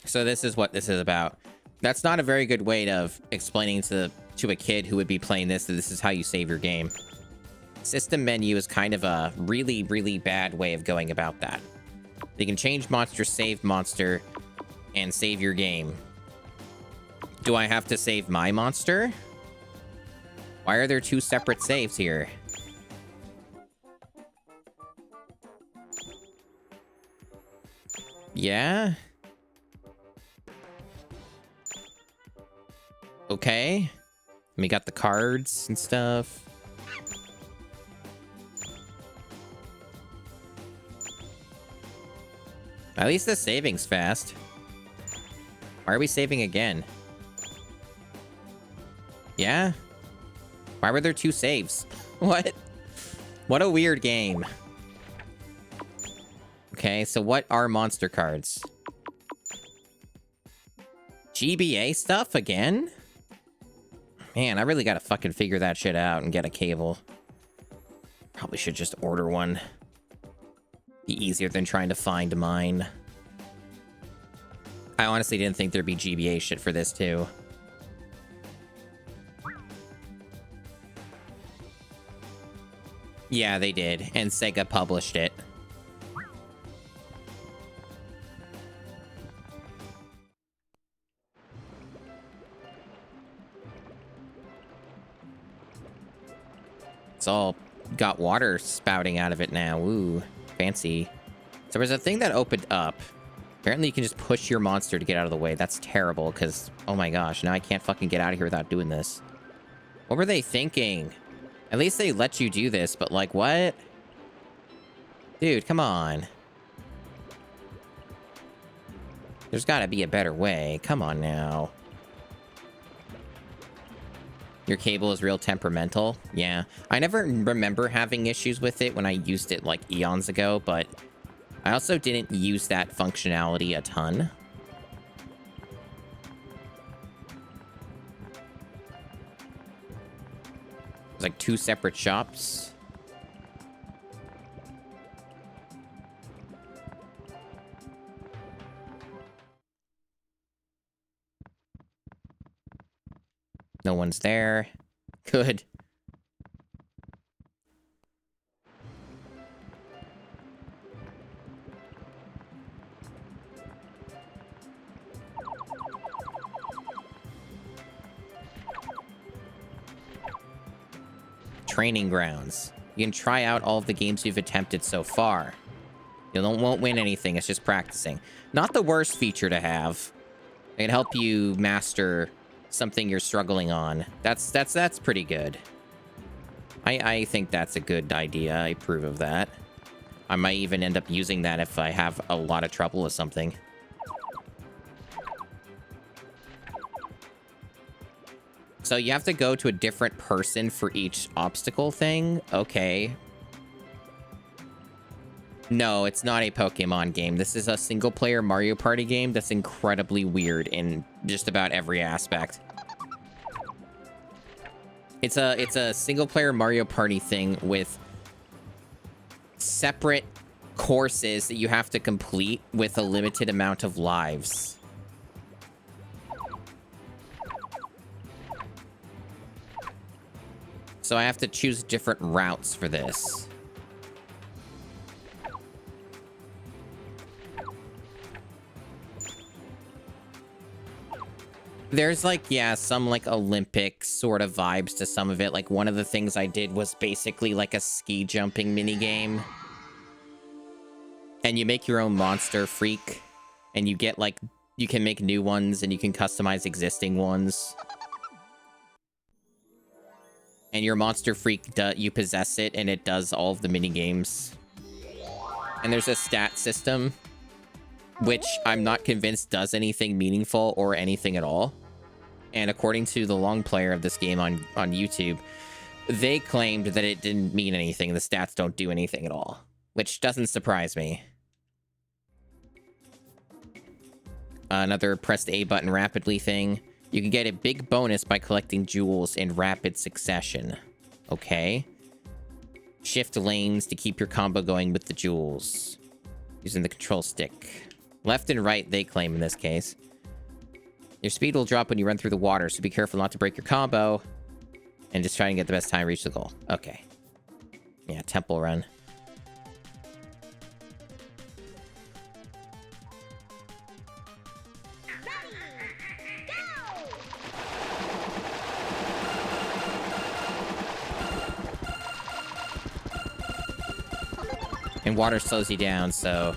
So this is what this is about. That's not a very good way of explaining to a kid who would be playing this that this is how you save your game. System menu is kind of a really, really bad way of going about that. You can change monster, save monster, and save your game. Do I have to save my monster? Why are there two separate saves here? Yeah? Okay. We got the cards and stuff. At least the saving's fast. Why are we saving again? Yeah? Why were there two saves? What? What a weird game. Okay, so what are monster cards? GBA stuff again? Man, I really gotta fucking figure that shit out and get a cable. Probably should just order one. Be easier than trying to find mine. I honestly didn't think there'd be GBA shit for this too. Yeah, they did, and Sega published it. It's all got water spouting out of it now. Ooh, fancy. So there's a thing that opened up. Apparently you can just push your monster to get out of the way. That's terrible, because, oh my gosh, now I can't fucking get out of here without doing this. What were they thinking? At least they let you do this, but like, what? Dude, come on. There's gotta be a better way. Come on now. Your cable is real temperamental. Yeah. I never remember having issues with it when I used it like eons ago, but I also didn't use that functionality a ton. It's like two separate shops. No one's there. Good. Training grounds. You can try out all of the games you've attempted so far. You won't win anything, it's just practicing. Not the worst feature to have. It can help you master something you're struggling on. That's pretty good. I think that's a good idea. I approve of that. I might even end up using that if I have a lot of trouble with something. So you have to go to a different person for each obstacle thing? Okay. No, it's not a Pokemon game. This is a single-player Mario Party game that's incredibly weird in just about every aspect. It's a single-player Mario Party thing with separate courses that you have to complete with a limited amount of lives. So I have to choose different routes for this. There's like, yeah, some like Olympic sort of vibes to some of it. Like one of the things I did was basically like a ski jumping mini game. And you make your own monster freak. And you get like, you can make new ones and you can customize existing ones. And your monster freak, you possess it and it does all of the mini games. And there's a stat system, which I'm not convinced does anything meaningful or anything at all. And according to the long player of this game on YouTube, they claimed that it didn't mean anything. The stats don't do anything at all, which doesn't surprise me. Another press the A button rapidly thing. You can get a big bonus by collecting jewels in rapid succession. Okay. Shift lanes to keep your combo going with the jewels. Using the control stick. Left and right, they claim in this case. Your speed will drop when you run through the water, so be careful not to break your combo. And just try and get the best time to reach the goal. Okay. Yeah, temple run. And water slows you down, so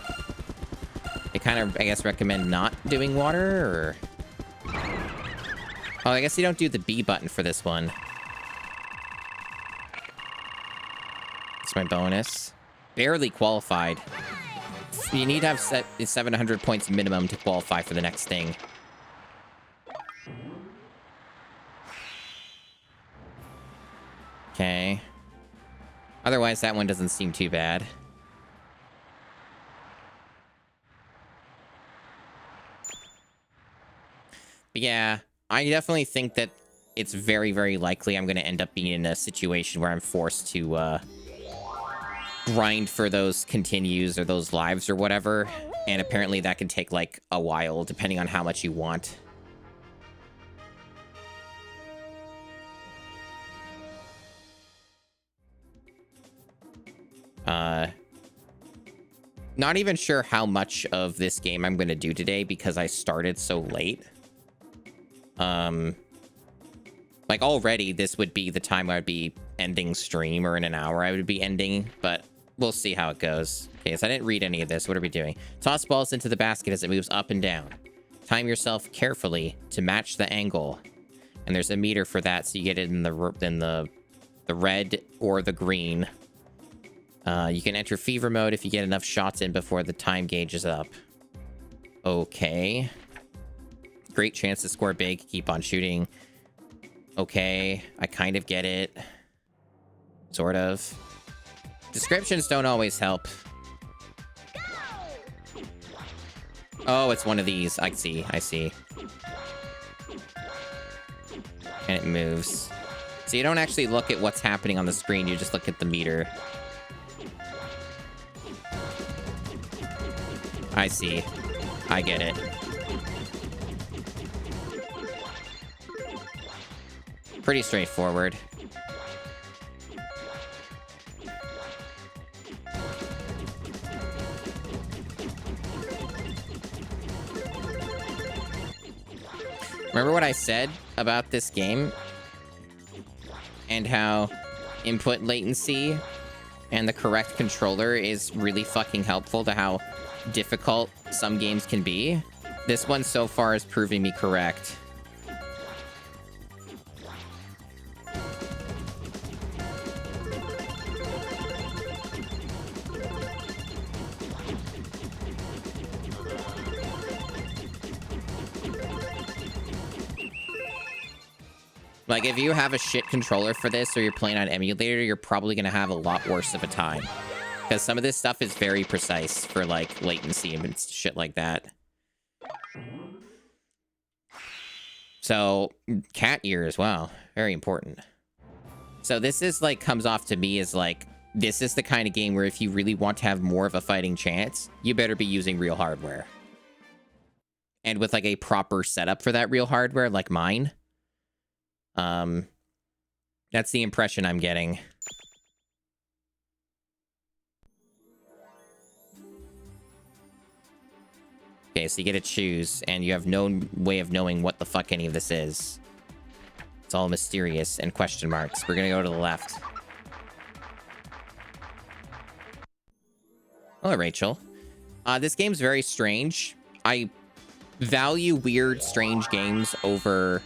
they kind of, I guess, recommend not doing water, or... Oh, I guess you don't do the B button for this one. It's my bonus. Barely qualified. You need to have set 700 points minimum to qualify for the next thing. Okay. Otherwise, that one doesn't seem too bad. But yeah, I definitely think that it's very, very likely I'm going to end up being in a situation where I'm forced to grind for those continues or those lives or whatever. And apparently that can take like a while, depending on how much you want. Not even sure how much of this game I'm going to do today because I started so late. Like already this would be the time I'd be ending stream, or in an hour I would be ending, but we'll see how it goes. Okay, so I didn't read any of this. What are we doing? Toss balls into the basket as it moves up and down. Time yourself carefully to match the angle. And there's a meter for that, so you get it in the red or the green. You can enter fever mode if you get enough shots in before the time gauge is up. Okay. Great chance to score big. Keep on shooting. Okay, I kind of get it. Sort of. Descriptions don't always help. Oh, it's one of these. I see. And it moves. So you don't actually look at what's happening on the screen. You just look at the meter. I see. I get it. Pretty straightforward. Remember what I said about this game? And how input latency and the correct controller is really fucking helpful to how difficult some games can be? This one so far is proving me correct. Like, if you have a shit controller for this, or you're playing on emulator, you're probably going to have a lot worse of a time. Because some of this stuff is very precise for, like, latency and shit like that. So, cat ear as well. Very important. So this is, like, comes off to me as, like, this is the kind of game where if you really want to have more of a fighting chance, you better be using real hardware. And with, like, a proper setup for that real hardware, like mine. That's the impression I'm getting. Okay, so you get to choose, and you have no way of knowing what the fuck any of this is. It's all mysterious and question marks. We're gonna go to the left. Hello, Rachel. This game's very strange. I value weird, strange games over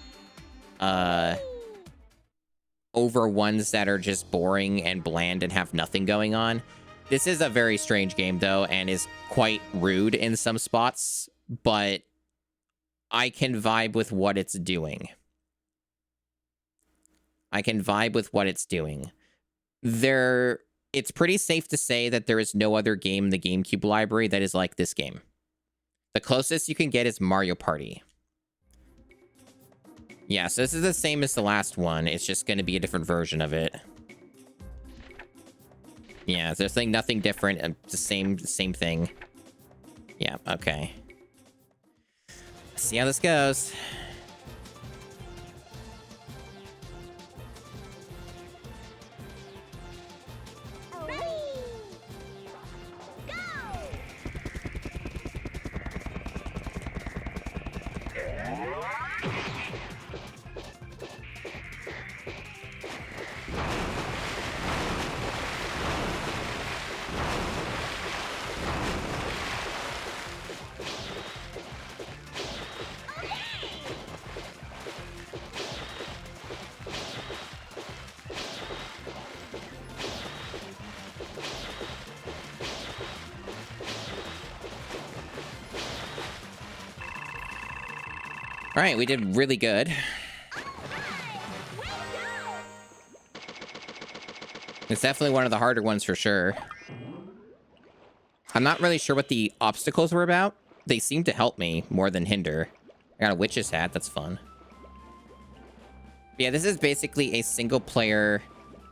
ones that are just boring and bland and have nothing going on. This is a very strange game, though, and is quite rude in some spots, but I can vibe with what it's doing. It's pretty safe to say that there is no other game in the GameCube library that is like this game. The closest you can get is Mario Party. Yeah, so this is the same as the last one. It's just going to be a different version of it. Yeah, there's like nothing different. The same thing. Yeah, okay. Let's see how this goes. All right, we did really good. It's definitely one of the harder ones for sure. I'm not really sure what the obstacles were about. They seem to help me more than hinder. I got a witch's hat. That's fun. Yeah, this is basically a single-player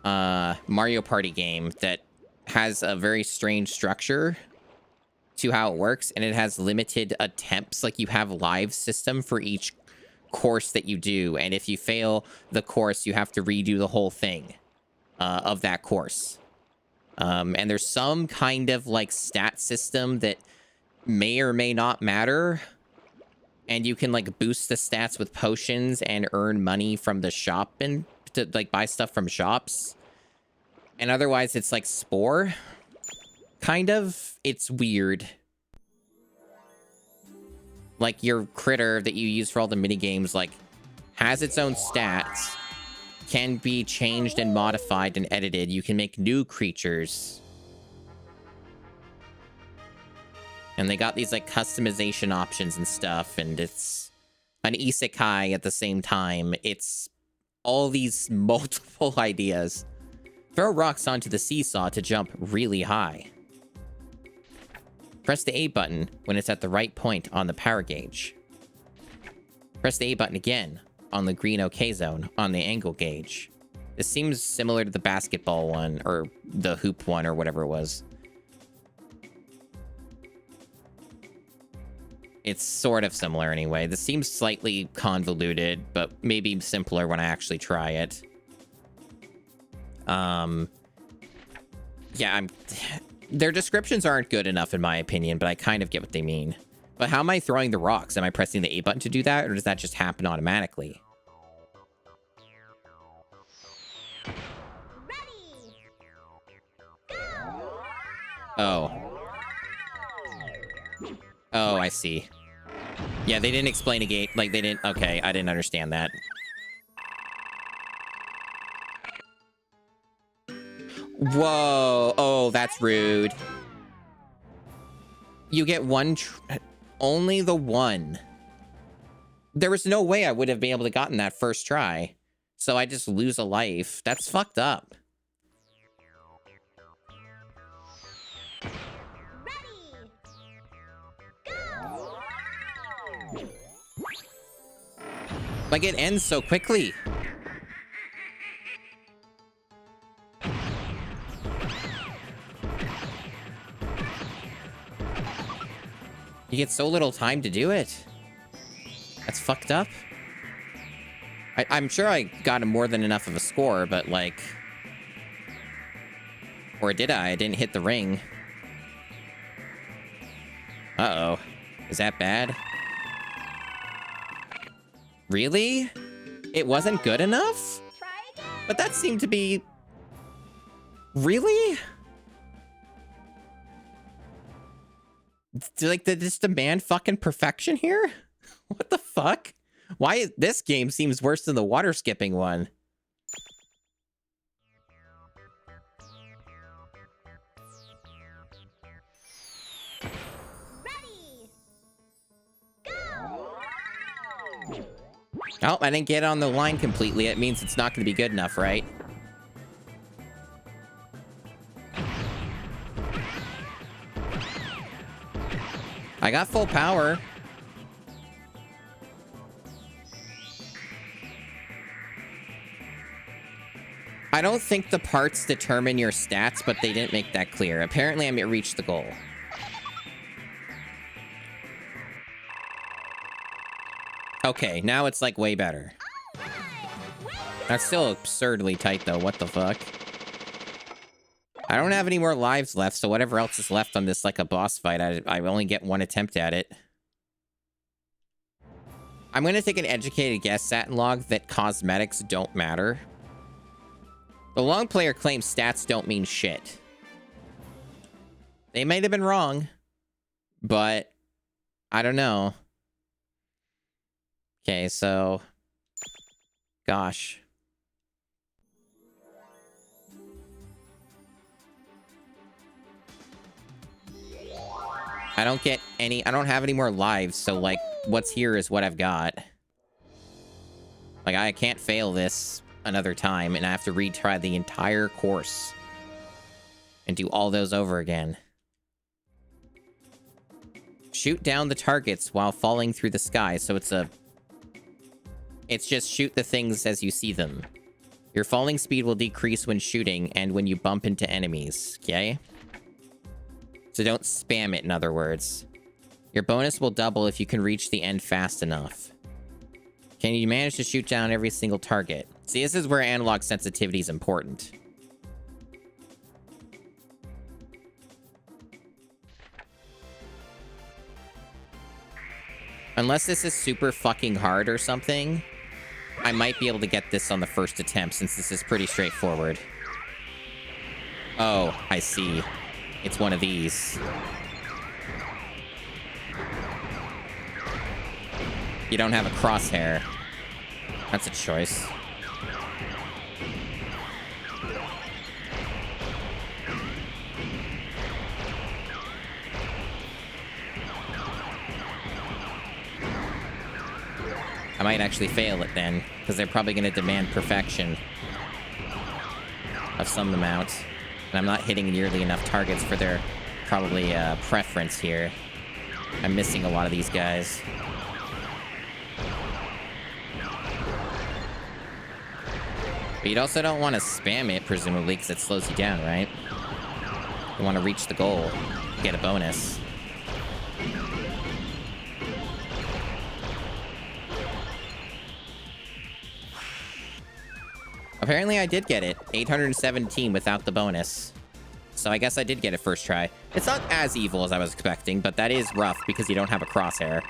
Mario Party game that has a very strange structure to how it works, and it has limited attempts. Like, you have live system for each course that you do, and if you fail the course, you have to redo the whole thing of that course. And there's some kind of like stat system that may or may not matter, and you can like boost the stats with potions and earn money from the shop and to like buy stuff from shops. And otherwise it's like Spore, kind of. It's weird. Like, your critter that you use for all the mini games like has its own stats, can be changed and modified and edited. You can make new creatures. And they got these like customization options and stuff, and it's an isekai at the same time. It's all these multiple ideas. Throw rocks onto the seesaw to jump really high. Press the A button when it's at the right point on the power gauge. Press the A button again on the green OK zone on the angle gauge. This seems similar to the basketball one, or the hoop one, or whatever it was. It's sort of similar anyway. This seems slightly convoluted, but maybe simpler when I actually try it. Yeah, their descriptions aren't good enough in my opinion, but I kind of get what they mean. But how am I throwing the rocks? Am I pressing the A button to do that, or does that just happen automatically? Ready. Go. Oh. Oh, I see. Yeah, they didn't explain a gate. Like, they didn't... Okay, I didn't understand that. Whoa. Oh, that's rude. You get one... Only the one. There was no way I would have been able to gotten that first try. So I just lose a life. That's fucked up. Ready. Go. Like, it ends so quickly. You get so little time to do it. That's fucked up. I'm sure I got more than enough of a score, but like... Or did I? I didn't hit the ring. Uh-oh. Is that bad? Really? It wasn't good enough? Try again. But that seemed to be... Really? Like, did this demand fucking perfection here? What the fuck? Why is this game seems worse than the water skipping one? Ready. Go. Oh, I didn't get on the line completely. It means it's not going to be good enough, right? I got full power. I don't think the parts determine your stats, but they didn't make that clear. Apparently, I reached the goal. Okay, now it's like way better. That's still absurdly tight though. What the fuck? I don't have any more lives left, so whatever else is left on this like a boss fight, I only get one attempt at it. I'm going to take an educated guess, Satin Log, that cosmetics don't matter. The long player claims stats don't mean shit. They might have been wrong, but I don't know. Okay, so... Gosh. I don't get any... I don't have any more lives, so, like, what's here is what I've got. Like, I can't fail this another time, and I have to retry the entire course. And do all those over again. Shoot down the targets while falling through the sky, so it's just shoot the things as you see them. Your falling speed will decrease when shooting and when you bump into enemies, okay? So don't spam it, in other words. Your bonus will double if you can reach the end fast enough. Can you manage to shoot down every single target? See, this is where analog sensitivity is important. Unless this is super fucking hard or something, I might be able to get this on the first attempt since this is pretty straightforward. Oh, I see. It's one of these. You don't have a crosshair. That's a choice. I might actually fail it then, because they're probably going to demand perfection of some amount. And I'm not hitting nearly enough targets for their probably preference here. I'm missing a lot of these guys. But you also don't want to spam it, presumably, because it slows you down, right? You want to reach the goal, get a bonus. Apparently I did get it. 817 without the bonus. So I guess I did get it first try. It's not as evil as I was expecting, but that is rough because you don't have a crosshair.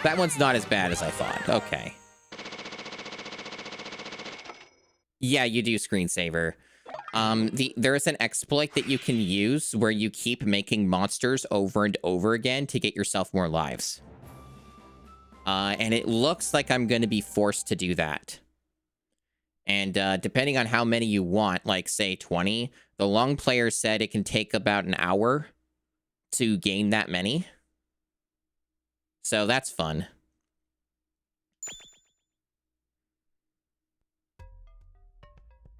That one's not as bad as I thought. Okay. Yeah, you do screensaver. There is an exploit that you can use where you keep making monsters over and over again to get yourself more lives. And it looks like I'm going to be forced to do that. And depending on how many you want, like say 20, the long player said it can take about an hour to gain that many. So that's fun.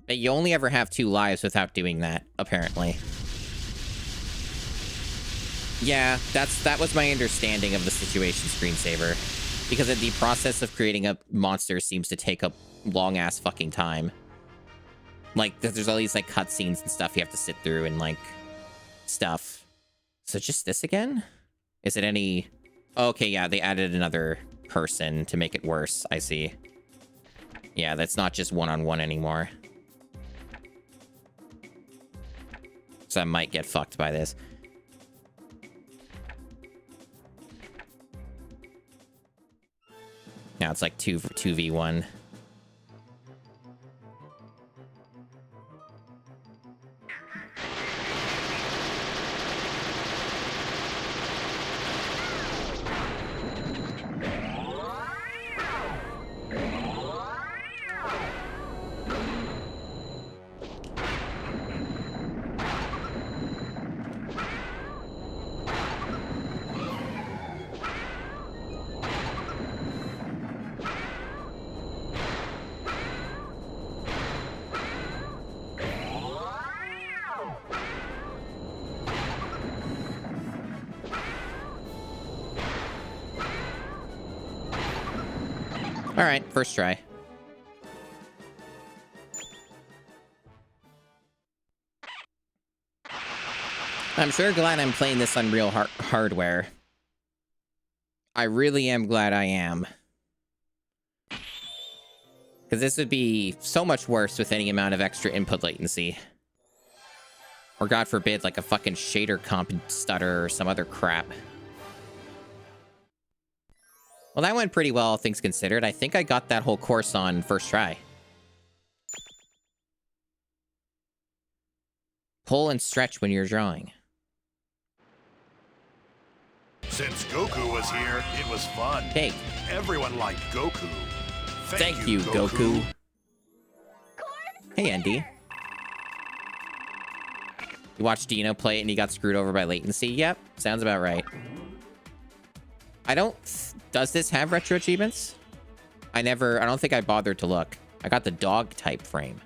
But you only ever have 2 lives without doing that, apparently. Yeah, that was my understanding of the situation screensaver. Because the process of creating a monster seems to take a long-ass fucking time. Like, there's all these, like, cutscenes and stuff you have to sit through and, like, stuff. So just this again? Is it any... Okay, yeah, they added another person to make it worse. I see. Yeah, that's not just one-on-one anymore. So I might get fucked by this. Now it's like 2v1. All right, first try. I'm sure glad I'm playing this on real hardware. I really am glad I am. Because this would be so much worse with any amount of extra input latency. Or God forbid, like a fucking shader comp stutter or some other crap. Well, that went pretty well, all things considered. I think I got that whole course on first try. Pull and stretch when you're drawing. Since Goku was here, it was fun. Cake. Everyone liked Goku. Thank you, Goku. Hey, Andy. You watched Dino play it and he got screwed over by latency? Yep, sounds about right. I don't... Does this have retro achievements? I don't think I bothered to look. I got the dog type frame.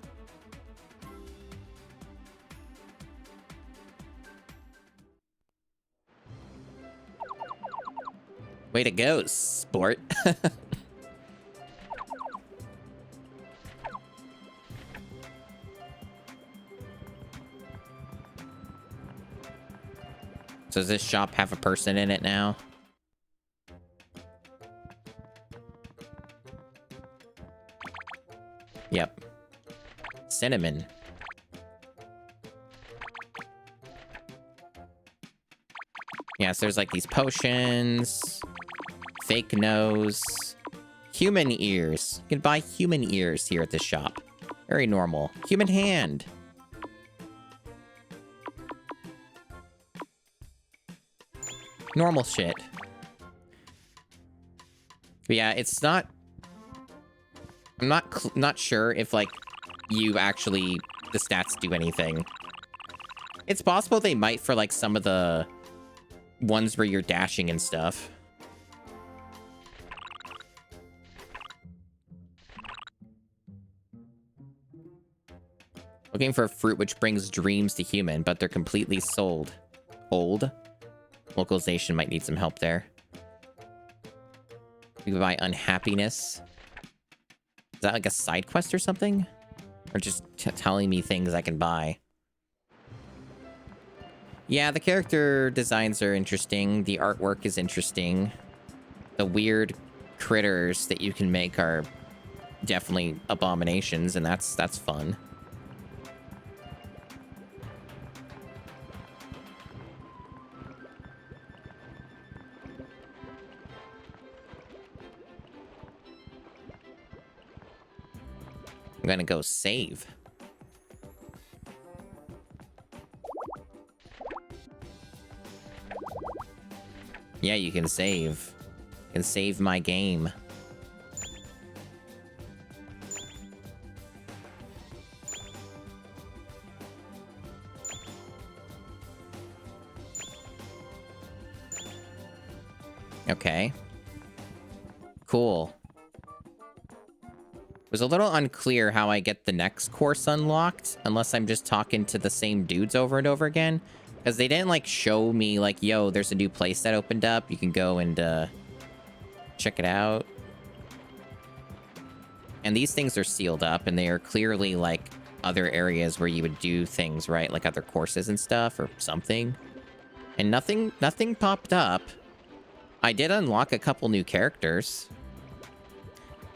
Way to go, sport. So does this shop have a person in it now? Yep. Cinnamon. Yeah, so there's like these potions, fake nose, human ears. You can buy human ears here at this shop. Very normal. Human hand. Normal shit. But yeah, it's not... I'm not sure if, like, you actually... the stats do anything. It's possible they might for, like, some of the ones where you're dashing and stuff. Looking for a fruit which brings dreams to human, but they're completely sold. Old. Localization might need some help there. We can buy unhappiness. Is that like a side quest or something? Or just telling me things I can buy? Yeah, the character designs are interesting. The artwork is interesting. The weird critters that you can make are definitely abominations, and that's fun. I'm gonna go save. Yeah, you can save. You can save my game. Okay. Cool. It was a little unclear how I get the next course unlocked, unless I'm just talking to the same dudes over and over again. Because they didn't, like, show me, like, yo, there's a new place that opened up. You can go and, check it out. And these things are sealed up, and they are clearly, like, other areas where you would do things, right? Like other courses and stuff, or something. And nothing popped up. I did unlock a couple new characters.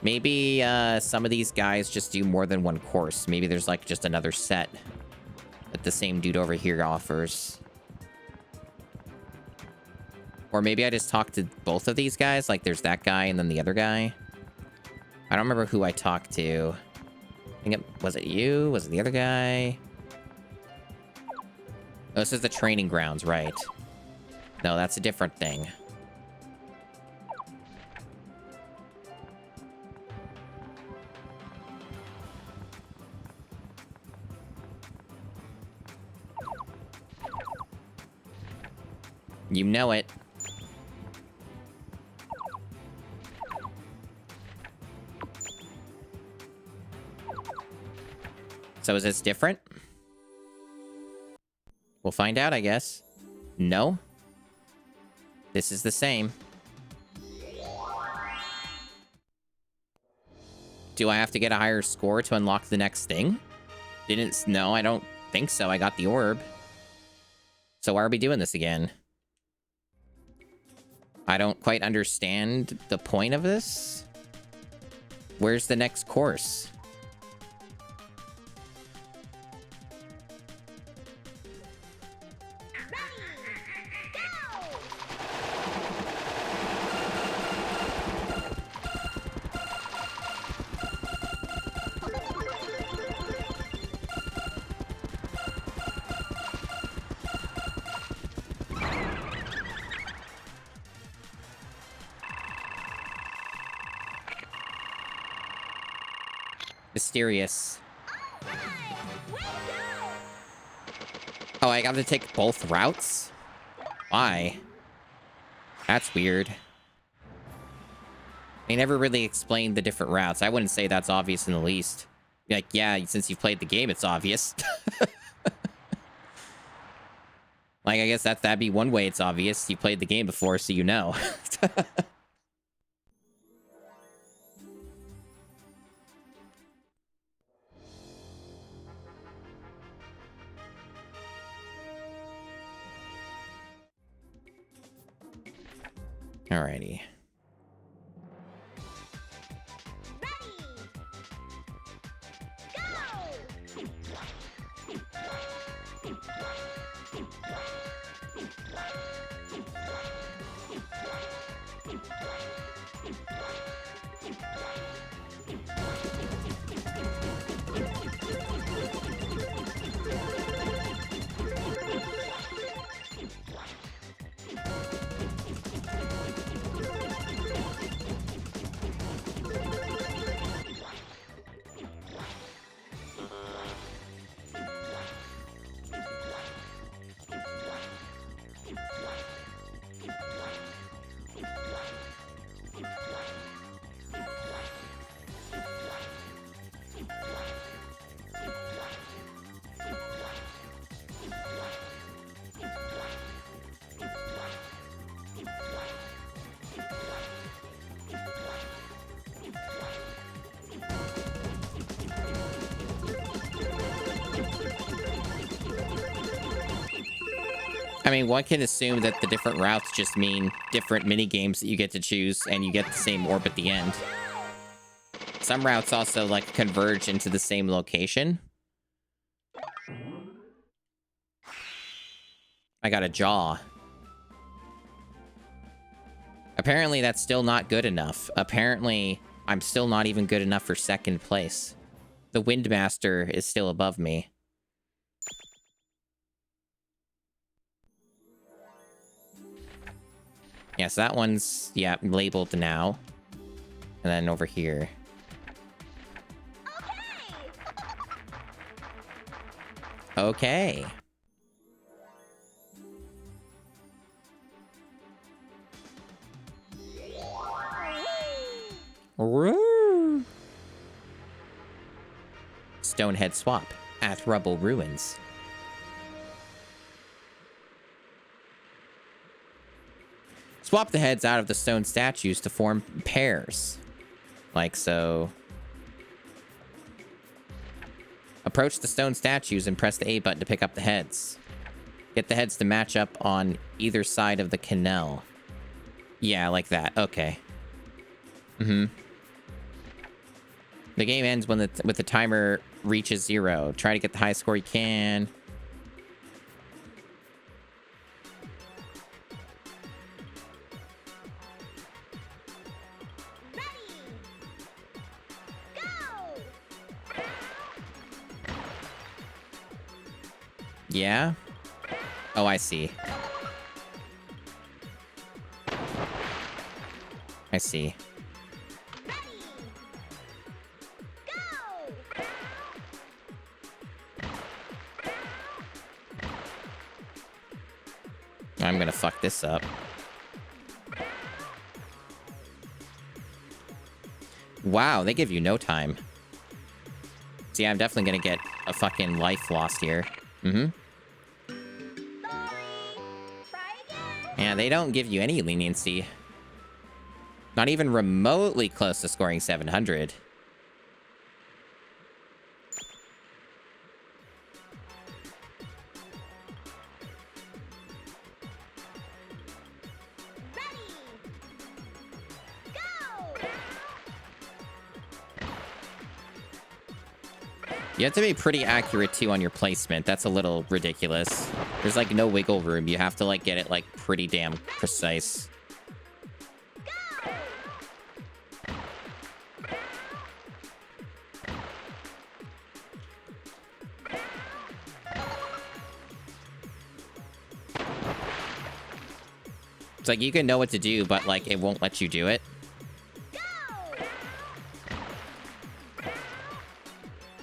Maybe some of these guys just do more than one course. Maybe there's like just another set that the same dude over here offers. Or maybe I just talked to both of these guys. Like there's that guy and then the other guy. I don't remember who I talked to. I think was it you? Was it the other guy? Oh, this is the training grounds, right? No, that's a different thing. You know it. So is this different? We'll find out, I guess. No. This is the same. Do I have to get a higher score to unlock the next thing? No, I don't think so. I got the orb. So why are we doing this again? I don't quite understand the point of this. Where's the next course? Mysterious. Oh, I got to take both routes? Why? That's weird. They never really explained the different routes. I wouldn't say that's obvious in the least. Like, yeah, since you've played the game, it's obvious. Like, I guess that'd be one way it's obvious. You played the game before, so you know. Alrighty. I mean, one can assume that the different routes just mean different mini games that you get to choose, and you get the same orb at the end. Some routes also, like, converge into the same location. I got a jaw. Apparently, that's still not good enough. Apparently, I'm still not even good enough for second place. The Windmaster is still above me. Yes, that one's, yeah, labeled now. And then over here. Okay. Woo. Stonehead swap at Rubble Ruins. Swap the heads out of the stone statues to form pairs. Like so. Approach the stone statues and press the A button to pick up the heads. Get the heads to match up on either side of the canal. Yeah, like that. Okay. The game ends when with the timer reaches 0. Try to get the highest score you can. Yeah? Oh, I see. I see. I'm gonna fuck this up. Wow, they give you no time. See, I'm definitely gonna get a fucking life lost here. Yeah, they don't give you any leniency. Not even remotely close to scoring 700. You have to be pretty accurate, too, on your placement. That's a little ridiculous. There's, like, no wiggle room. You have to, like, get it, like, pretty damn precise. It's like, you can know what to do, but, like, it won't let you do it.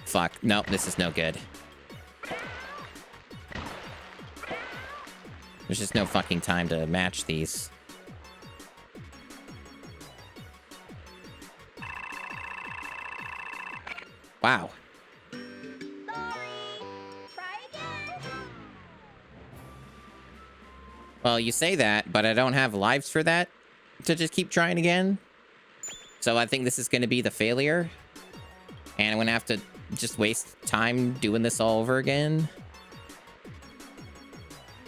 Fuck. Nope, this is no good. There's just no fucking time to match these. Wow. Sorry. Try again. Well, you say that, but I don't have lives for that to just keep trying again. So I think this is going to be the failure. And I'm going to have to just waste time doing this all over again.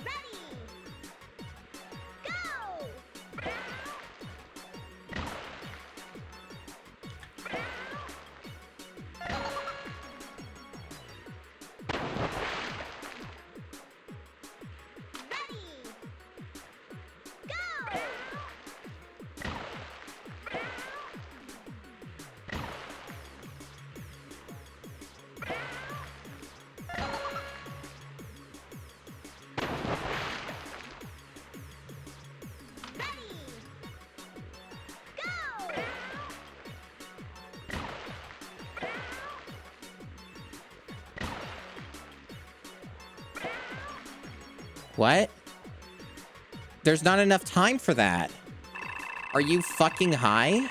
Ready. Go. Ready. Go. Ready. Go. What? There's not enough time for that. Are you fucking high?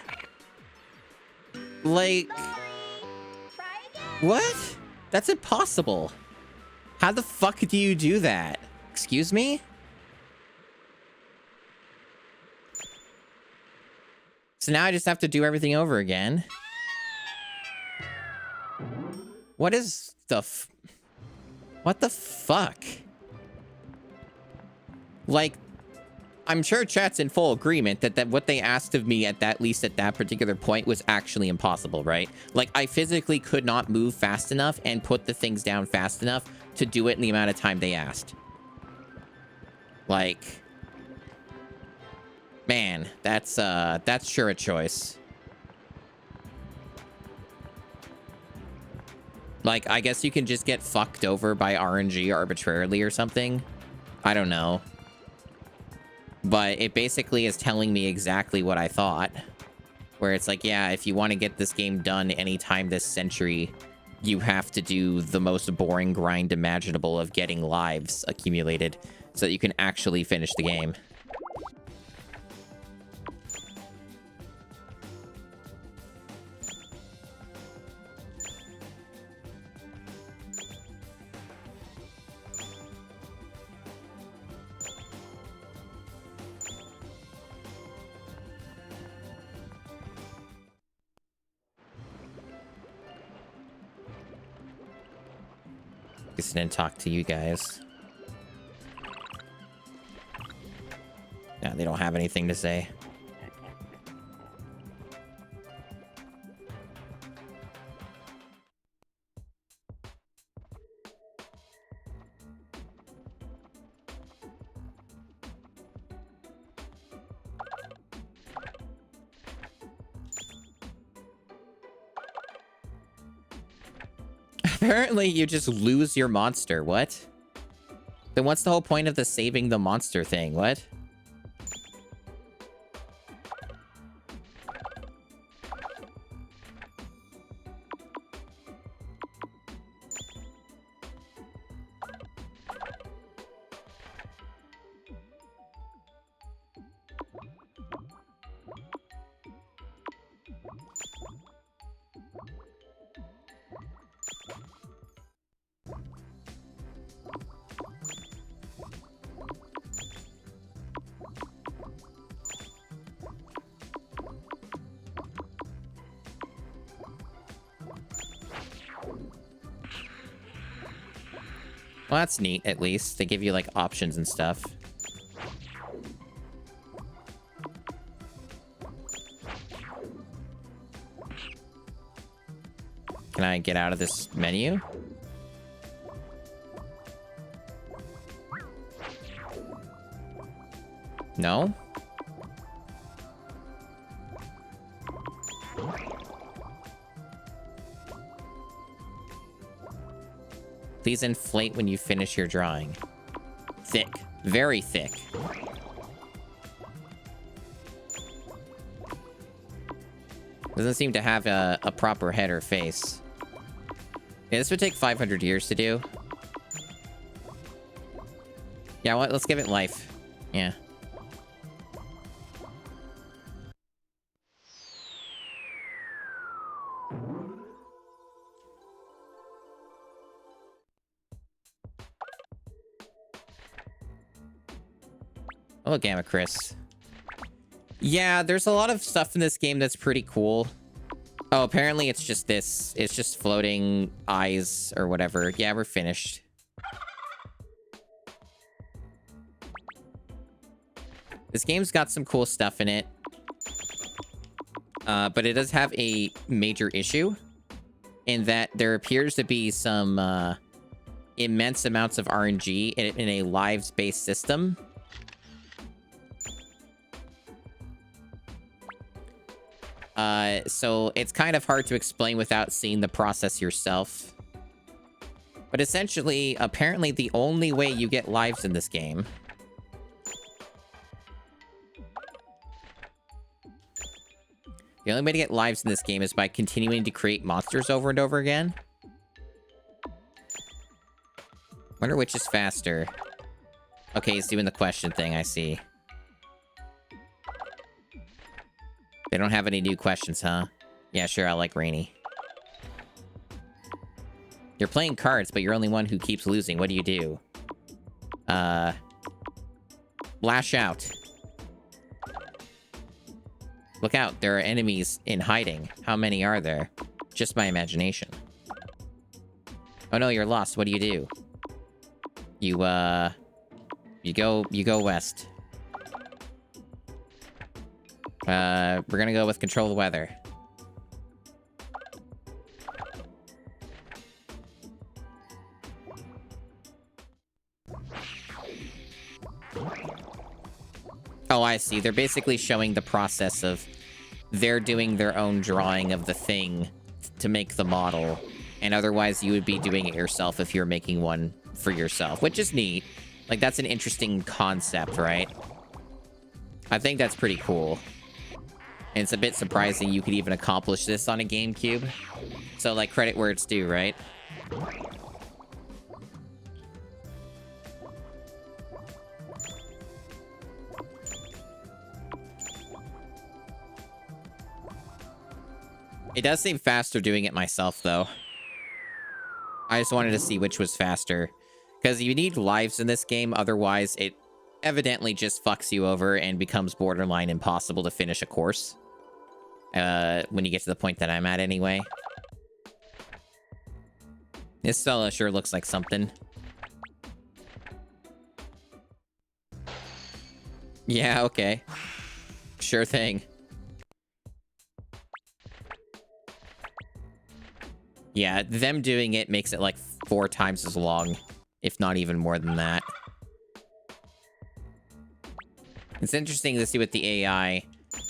Like, Try again. what? That's impossible. How the fuck do you do that? Excuse me? So now I just have to do everything over again. What is the what the fuck? Like, I'm sure chat's in full agreement that what they asked of me at least at that particular point was actually impossible, right? Like, I physically could not move fast enough and put the things down fast enough to do it in the amount of time they asked. Like, man, that's sure a choice. Like, I guess you can just get fucked over by RNG arbitrarily or something. I don't know. But it basically is telling me exactly what I thought. Where it's like, yeah, if you want to get this game done anytime this century, you have to do the most boring grind imaginable of getting lives accumulated so that you can actually finish the game. Guess I didn't talk to you guys. Yeah, they don't have anything to say. Apparently, you just lose your monster. What? Then what's the whole point of the saving the monster thing? What? Well, that's neat, at least. They give you, like, options and stuff. Can I get out of this menu? No? Please inflate when you finish your drawing. Thick. Very thick. Doesn't seem to have a proper head or face. Yeah, this would take 500 years to do. Yeah, what? Let's give it life. Yeah. Oh, Gamma Chris. Yeah, there's a lot of stuff in this game that's pretty cool. Oh, apparently it's just this. It's just floating eyes or whatever. Yeah, we're finished. This game's got some cool stuff in it. But it does have a major issue in that there appears to be some immense amounts of RNG in a lives-based system. So it's kind of hard to explain without seeing the process yourself. But essentially, apparently the only way you get lives in this game the only way to get lives in this game is by continuing to create monsters over and over again. Wonder which is faster. Okay, he's doing the question thing, I see. They don't have any new questions, huh? Yeah, sure, I like Rainy. You're playing cards, but you're only one who keeps losing. What do you do? Lash out. Look out, there are enemies in hiding. How many are there? Just my imagination. Oh no, you're lost. What do? You go west. We're gonna go with control the weather. Oh, I see. They're basically showing the process of they're doing their own drawing of the thing to make the model. And otherwise, you would be doing it yourself if you're making one for yourself, which is neat. Like, that's an interesting concept, right? I think that's pretty cool. And it's a bit surprising you could even accomplish this on a GameCube. So, like, credit where it's due, right? It does seem faster doing it myself, though. I just wanted to see which was faster. Because you need lives in this game, otherwise it evidently just fucks you over and becomes borderline impossible to finish a course. When you get to the point that I'm at, anyway. This fella sure looks like something. Yeah, okay. Sure thing. Yeah, them doing it makes it like 4 times as long, if not even more than that. It's interesting to see what the AI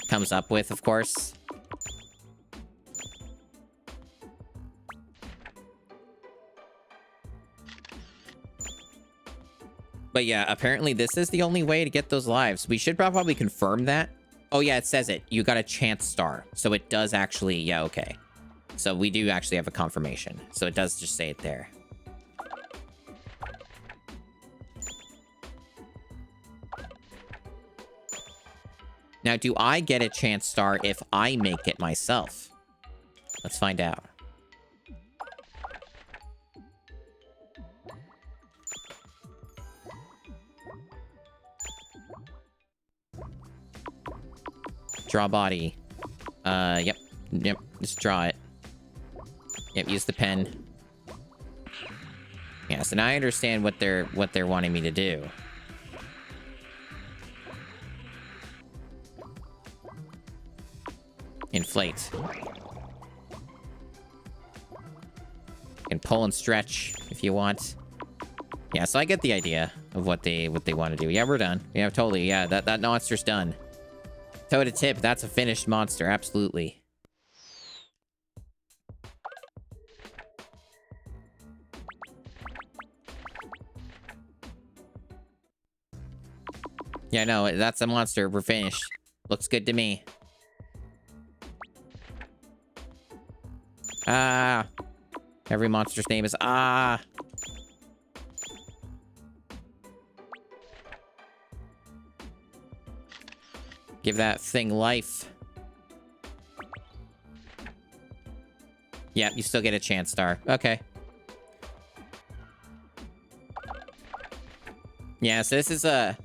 comes up with, of course. But yeah, apparently this is the only way to get those lives. We should probably confirm that. Oh yeah, it says it. You got a chance star. So it does actually... Yeah, okay. So we do actually have a confirmation. So it does just say it there. Now, do I get a chance star if I make it myself? Let's find out. Draw body. Yep. Yep, just draw it. Yep, use the pen. Yeah, so now I understand what they're wanting me to do. Inflate. And pull and stretch if you want. Yeah, so I get the idea of what they want to do. Yeah, we're done. Yeah, totally. Yeah, that monster's done. Toe to tip, that's a finished monster, absolutely. Yeah, no, that's a monster. We're finished. Looks good to me. Ah. Every monster's name is Ah. Give that thing life. Yeah, you still get a chance star. Okay. Yeah, so this is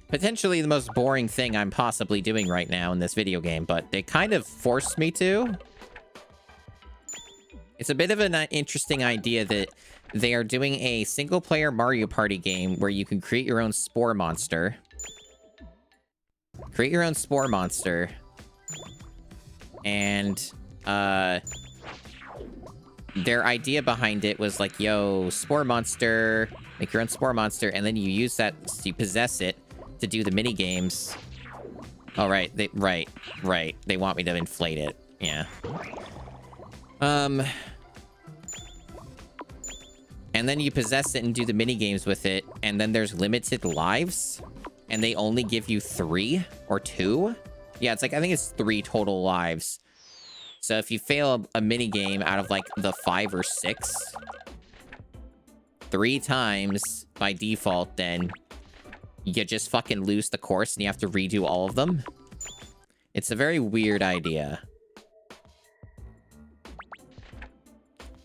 potentially the most boring thing I'm possibly doing right now in this video game, but they kind of forced me to. It's a bit of an interesting idea that they are doing a single-player Mario Party game where you can create your own spore monster. Create your own spore monster. And, their idea behind it was like, yo, spore monster, make your own spore monster, and then you use that, you possess it to do the mini games. Oh, right. Right. They want me to inflate it. Yeah. And then you possess it and do the mini games with it, and then there's limited lives, and they only give you 3 or 2. Yeah, it's like, I think it's 3 total lives. So if you fail a mini game out of like the 5 or 6, 3 times by default, then you just fucking lose the course and you have to redo all of them. It's a very weird idea.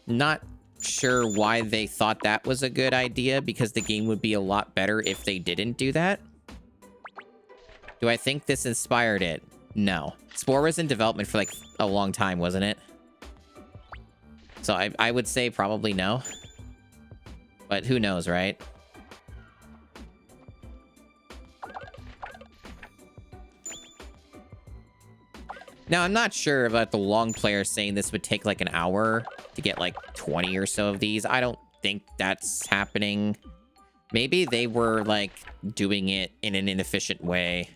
Not sure why they thought that was a good idea, because the game would be a lot better if they didn't do that. Do I think this inspired it? No. Spore was in development for like a long time, wasn't it? So I would say probably no. But who knows, right? Now, I'm not sure about the long player saying this would take like an hour to get like 20 or so of these. I don't think that's happening. Maybe they were like doing it in an inefficient way.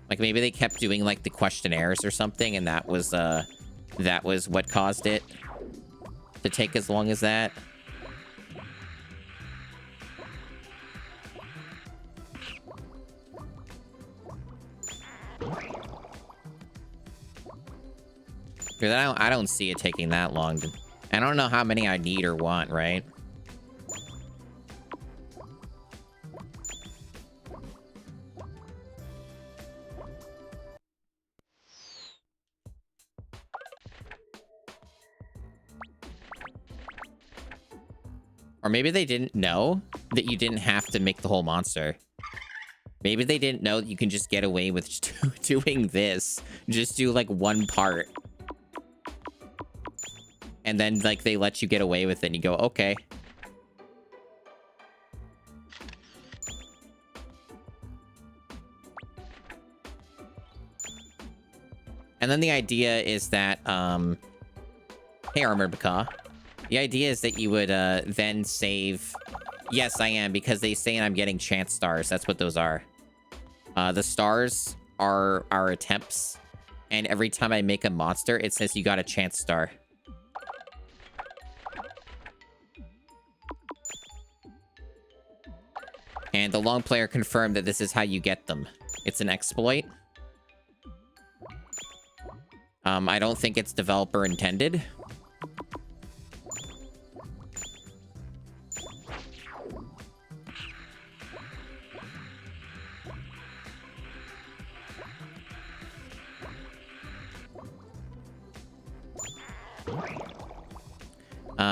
Like maybe they kept doing like the questionnaires or something, and that was what caused it to take as long as that. Because I don't see it taking that long. I don't know how many I need or want, right? Or maybe they didn't know that you didn't have to make the whole monster. Maybe they didn't know that you can just get away with doing this. Just do like one part. And then like they let you get away with it and you go, okay. And then the idea is that, hey, Armored Macaw. The idea is that you would then save... Yes, I am, because they say I'm getting chance stars. That's what those are. The stars are our attempts. And every time I make a monster, it says you got a chance star. And the long player confirmed that this is how you get them. It's an exploit. I don't think it's developer intended.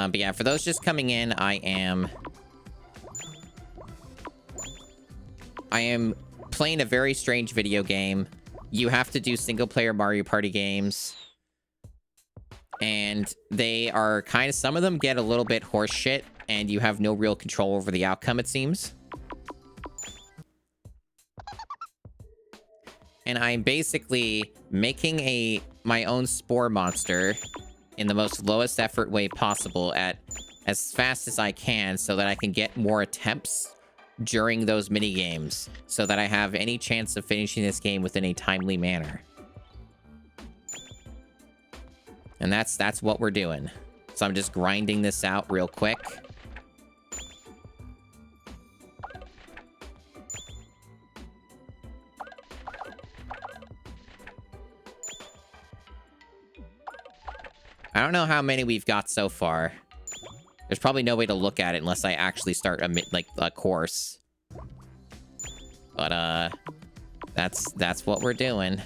But yeah, for those just coming in, I am playing a very strange video game. You have to do single-player Mario Party games. And they are kind of... Some of them get a little bit horseshit, and you have no real control over the outcome, it seems. And I'm basically making my own spore monster in the most lowest effort way possible at as fast as I can, so that I can get more attempts during those mini games, so that I have any chance of finishing this game within a timely manner. And that's what we're doing. So I'm just grinding this out real quick. I don't know how many we've got so far. There's probably no way to look at it unless I actually start a course. But that's what we're doing.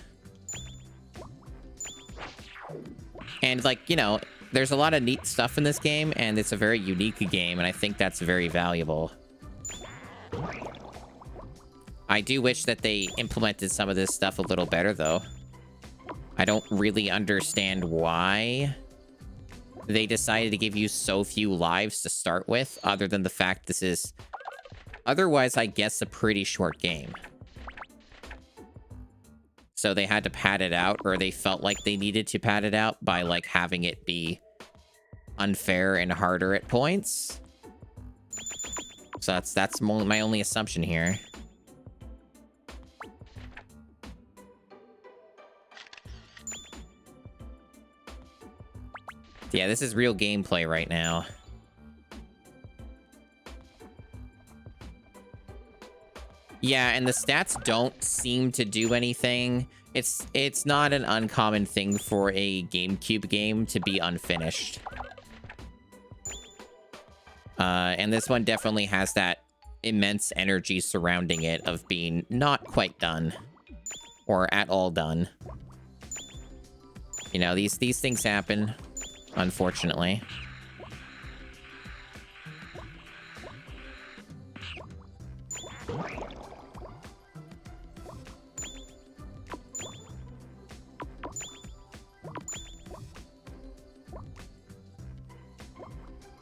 And like, you know, there's a lot of neat stuff in this game, and it's a very unique game, and I think that's very valuable. I do wish that they implemented some of this stuff a little better, though. I don't really understand why they decided to give you so few lives to start with, other than the fact this is otherwise, I guess, a pretty short game. So they had to pad it out, or they felt like they needed to pad it out by, like, having it be unfair and harder at points. So that's my only assumption here. Yeah, this is real gameplay right now. Yeah, and the stats don't seem to do anything. It's not an uncommon thing for a GameCube game to be unfinished. And this one definitely has that immense energy surrounding it of being not quite done. Or at all done. You know, these things happen, unfortunately.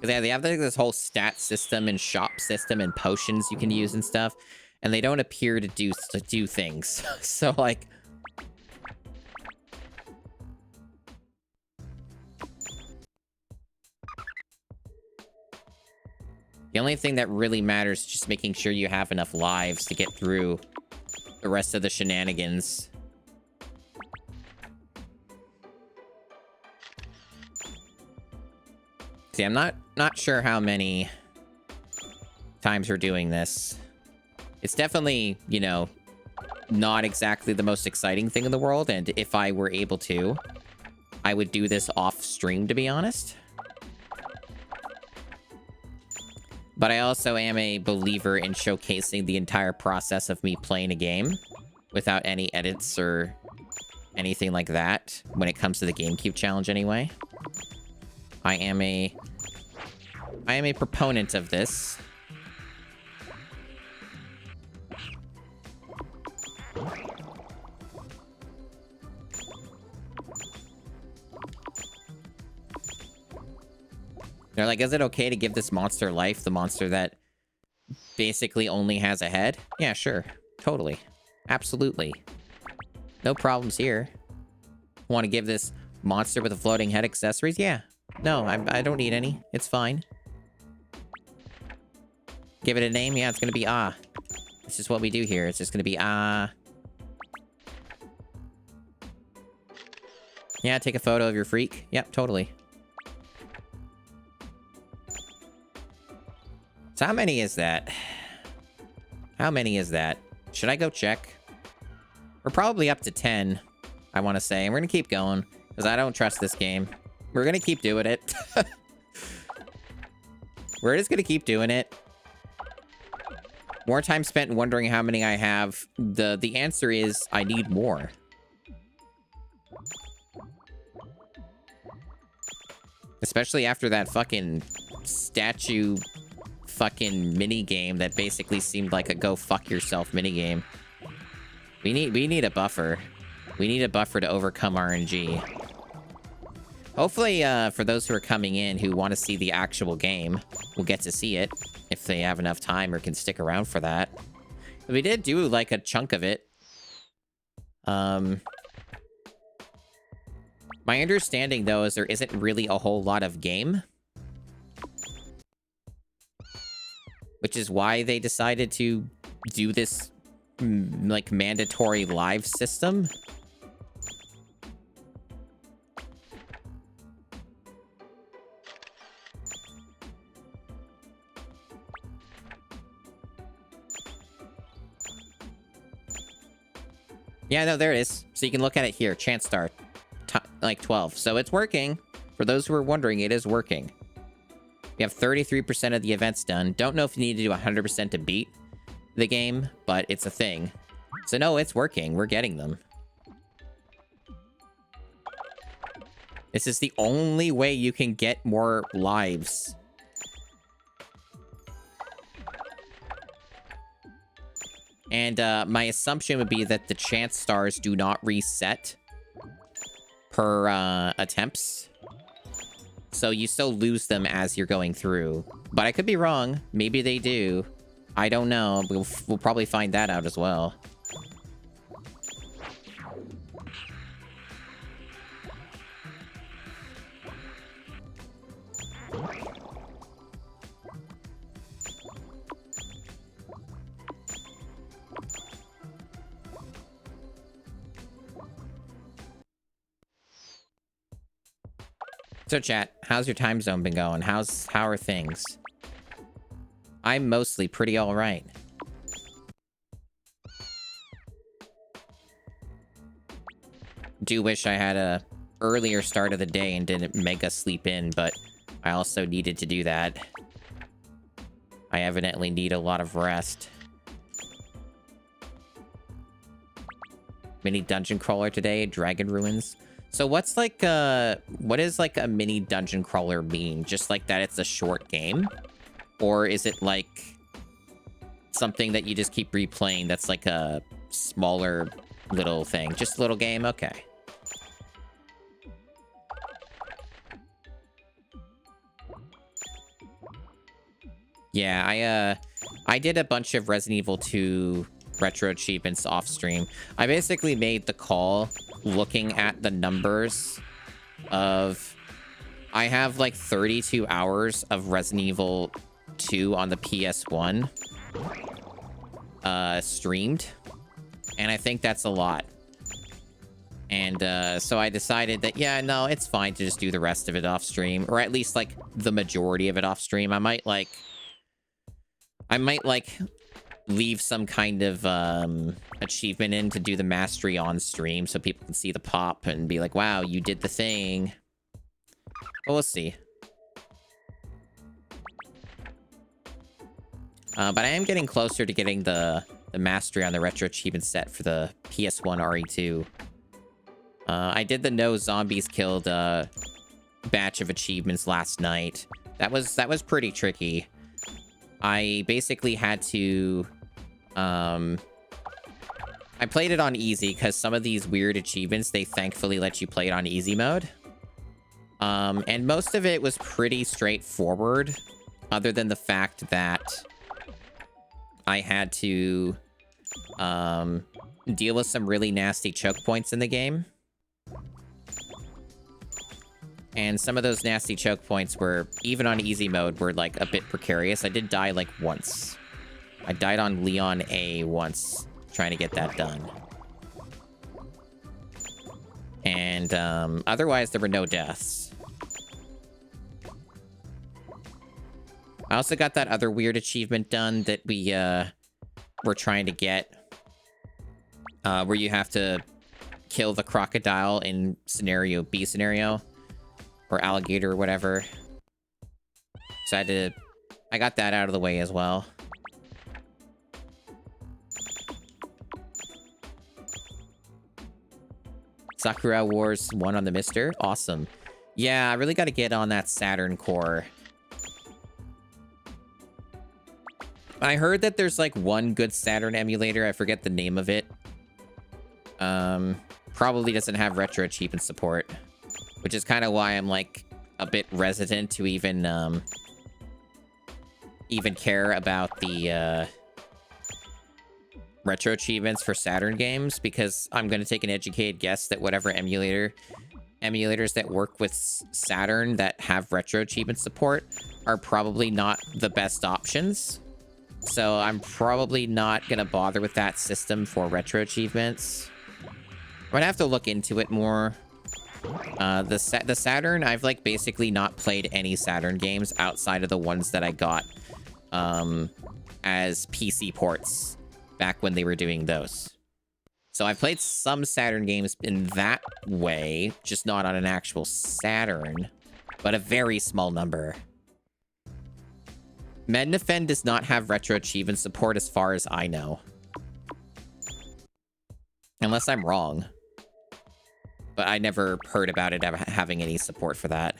They have like this whole stat system and shop system and potions you can use and stuff, and they don't appear to do things. So like, the only thing that really matters is just making sure you have enough lives to get through the rest of the shenanigans. See, I'm not sure how many times we're doing this. It's definitely, you know, not exactly the most exciting thing in the world, and if I were able to, I would do this off stream, to be honest. But I also am a believer in showcasing the entire process of me playing a game without any edits or anything like that when it comes to the GameCube challenge anyway. I am a proponent of this. They're like, is it okay to give this monster life, the monster that basically only has a head? Yeah, sure. Totally. Absolutely. No problems here. Want to give this monster with a floating head accessories? Yeah. No, I don't need any. It's fine. Give it a name? Yeah, it's gonna be Ah. It's just what we do here. It's just gonna be Ah. Yeah, take a photo of your freak. Yep, totally. So how many is that? How many is that? Should I go check? We're probably up to 10, I want to say. And we're going to keep going, because I don't trust this game. We're going to keep doing it. We're just going to keep doing it. More time spent wondering how many I have. The answer is I need more. Especially after that fucking statue fucking mini game that basically seemed like a go fuck yourself mini game. We need a buffer. We need a buffer to overcome RNG. Hopefully, for those who are coming in who want to see the actual game, will get to see it if they have enough time or can stick around for that. But we did do like a chunk of it. My understanding though is there isn't really a whole lot of game. Which is why they decided to do this, like, mandatory live system. Yeah, no, there it is. So you can look at it here. Chance star, like 12. So it's working. For those who are wondering, it is working. We have 33% of the events done. Don't know if you need to do 100% to beat the game, but it's a thing. So no, it's working. We're getting them. This is the only way you can get more lives. And my assumption would be that the chance stars do not reset per attempts. So you still lose them as you're going through. But I could be wrong. Maybe they do. I don't know. We'll probably find that out as well. So chat, how's your time zone been going? How are things? I'm mostly pretty all right. Do wish I had a earlier start of the day and didn't make us sleep in, but I also needed to do that. I evidently need a lot of rest. Mini dungeon crawler today, Dragon Ruins. So what's like what is like a mini dungeon crawler mean? Just like that it's a short game? Or is it like something that you just keep replaying that's like a smaller little thing? Just a little game? Okay. Yeah, I did a bunch of Resident Evil 2 retro achievements off stream. I basically made the call looking at the numbers of... I have like 32 hours of Resident Evil 2 on the PS1 streamed. And I think that's a lot. And so I decided that, yeah, no, it's fine to just do the rest of it off stream. Or at least like the majority of it off stream. I might like leave some kind of achievement in to do the mastery on stream so people can see the pop and be like, wow, you did the thing. Well, we'll see. But I am getting closer to getting the mastery on the retro achievement set for the PS1 RE2. I did the no zombies killed batch of achievements last night. That was pretty tricky. I basically had to... I played it on easy because some of these weird achievements, they thankfully let you play it on easy mode. And most of it was pretty straightforward, other than the fact that I had to deal with some really nasty choke points in the game. And some of those nasty choke points were, even on easy mode, were like a bit precarious. I did die like once. I died on Leon A once, trying to get that done. And otherwise, there were no deaths. I also got that other weird achievement done that we were trying to get. Where you have to kill the crocodile in scenario B scenario. Or alligator or whatever. So I got that out of the way as well. Sakura Wars 1 on the Mister. Awesome. Yeah, I really got to get on that Saturn core. I heard that there's like one good Saturn emulator. I forget the name of it. Probably doesn't have retro achievement support. Which is kind of why I'm like a bit hesitant to even care about the retro achievements for Saturn games, because I'm going to take an educated guess that whatever emulators that work with Saturn that have retro achievement support are probably not the best options. So I'm probably not going to bother with that system for retro achievements. I'm going to have to look into it more. The Saturn, I've like basically not played any Saturn games outside of the ones that I got as PC ports back when they were doing those. So I played some Saturn games in that way, just not on an actual Saturn, but a very small number. Mednafend does not have retro achievement support as far as I know. Unless I'm wrong. But I never heard about it having any support for that.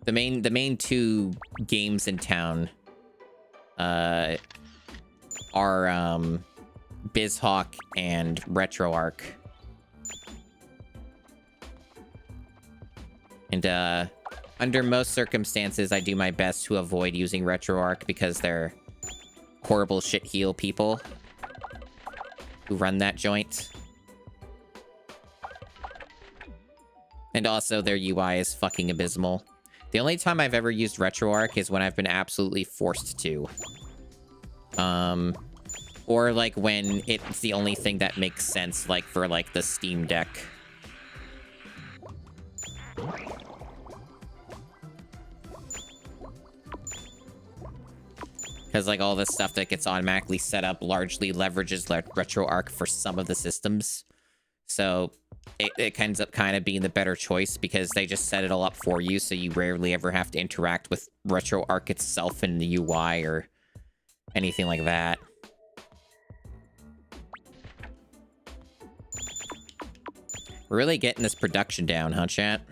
The main two games in town are BizHawk and RetroArch. And under most circumstances, I do my best to avoid using RetroArch because they're horrible shit heel people who run that joint. And also, their UI is fucking abysmal. The only time I've ever used RetroArch is when I've been absolutely forced to. Or, like, when it's the only thing that makes sense, like, for, like, the Steam Deck. Because, like, all the stuff that gets automatically set up largely leverages RetroArch for some of the systems. So it ends up kind of being the better choice because they just set it all up for you, so you rarely ever have to interact with RetroArch itself in the UI or anything like that. We're really getting this production down, huh, chat?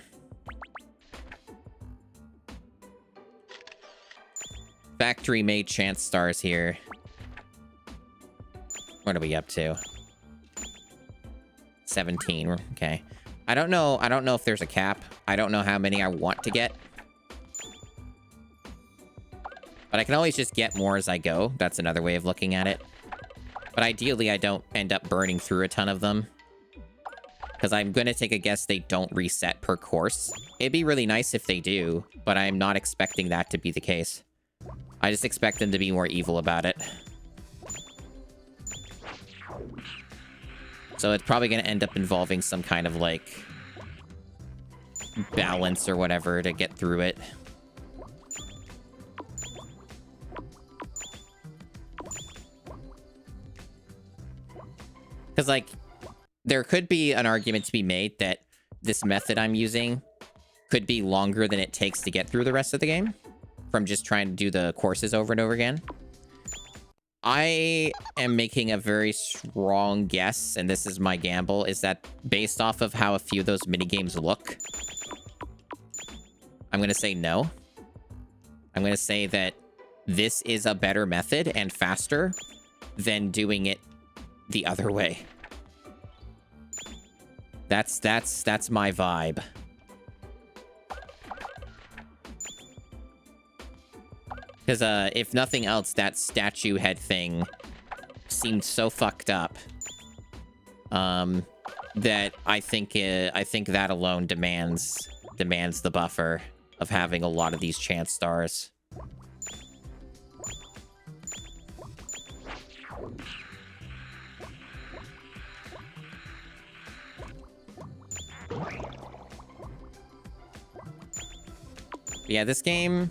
Factory-made chance stars here. What are we up to? 17. Okay. I don't know if there's a cap. I don't know how many I want to get. But I can always just get more as I go. That's another way of looking at it. But ideally, I don't end up burning through a ton of them. Because I'm going to take a guess they don't reset per course. It'd be really nice if they do, but I'm not expecting that to be the case. I just expect them to be more evil about it. So it's probably going to end up involving some kind of, like, balance or whatever to get through it. Because, like, there could be an argument to be made that this method I'm using could be longer than it takes to get through the rest of the game from just trying to do the courses over and over again. I am making a very strong guess, and this is my gamble, is that based off of how a few of those minigames look, I'm going to say no. I'm going to say that this is a better method and faster than doing it the other way. That's my vibe. Because if nothing else, that statue head thing seemed so fucked up that I think that alone demands the buffer of having a lot of these chance stars. Yeah, this game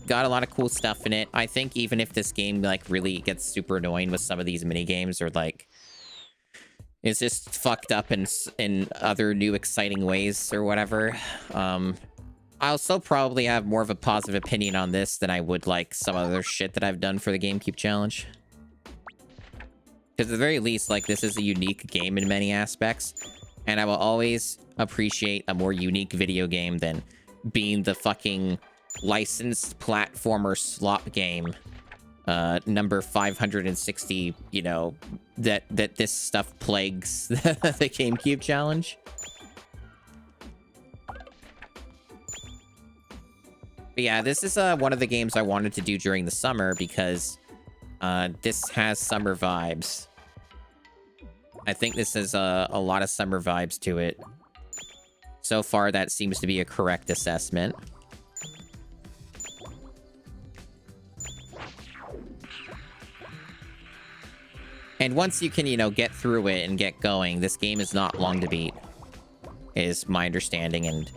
got a lot of cool stuff in it. I think even if this game, like, really gets super annoying with some of these mini games, or, like, it's just fucked up in other new exciting ways or whatever, I'll still probably have more of a positive opinion on this than I would, like, some other shit that I've done for the GameCube challenge. Because at the very least, like, this is a unique game in many aspects, and I will always appreciate a more unique video game than being the fucking licensed platformer slop game number 560, you know, that this stuff plagues the GameCube challenge. But yeah, this is one of the games I wanted to do during the summer because this has summer vibes. I think this has a lot of summer vibes to it. So far, that seems to be a correct assessment. And once you can, you know, get through it and get going, this game is not long to beat, is my understanding. And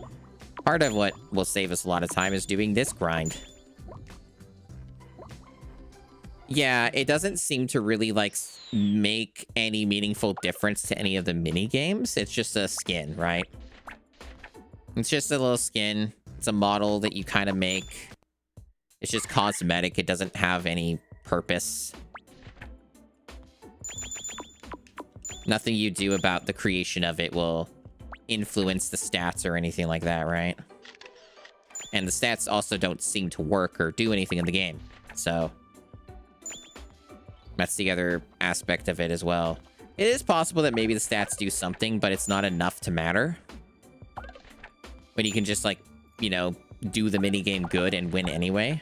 part of what will save us a lot of time is doing this grind. Yeah, it doesn't seem to really, like, make any meaningful difference to any of the mini games. It's just a skin, right? It's just a little skin. It's a model that you kind of make. It's just cosmetic. It doesn't have any purpose. Nothing you do about the creation of it will influence the stats or anything like that, right? And the stats also don't seem to work or do anything in the game. So that's the other aspect of it as well. It is possible that maybe the stats do something, but it's not enough to matter. But you can just, like, you know, do the minigame good and win anyway.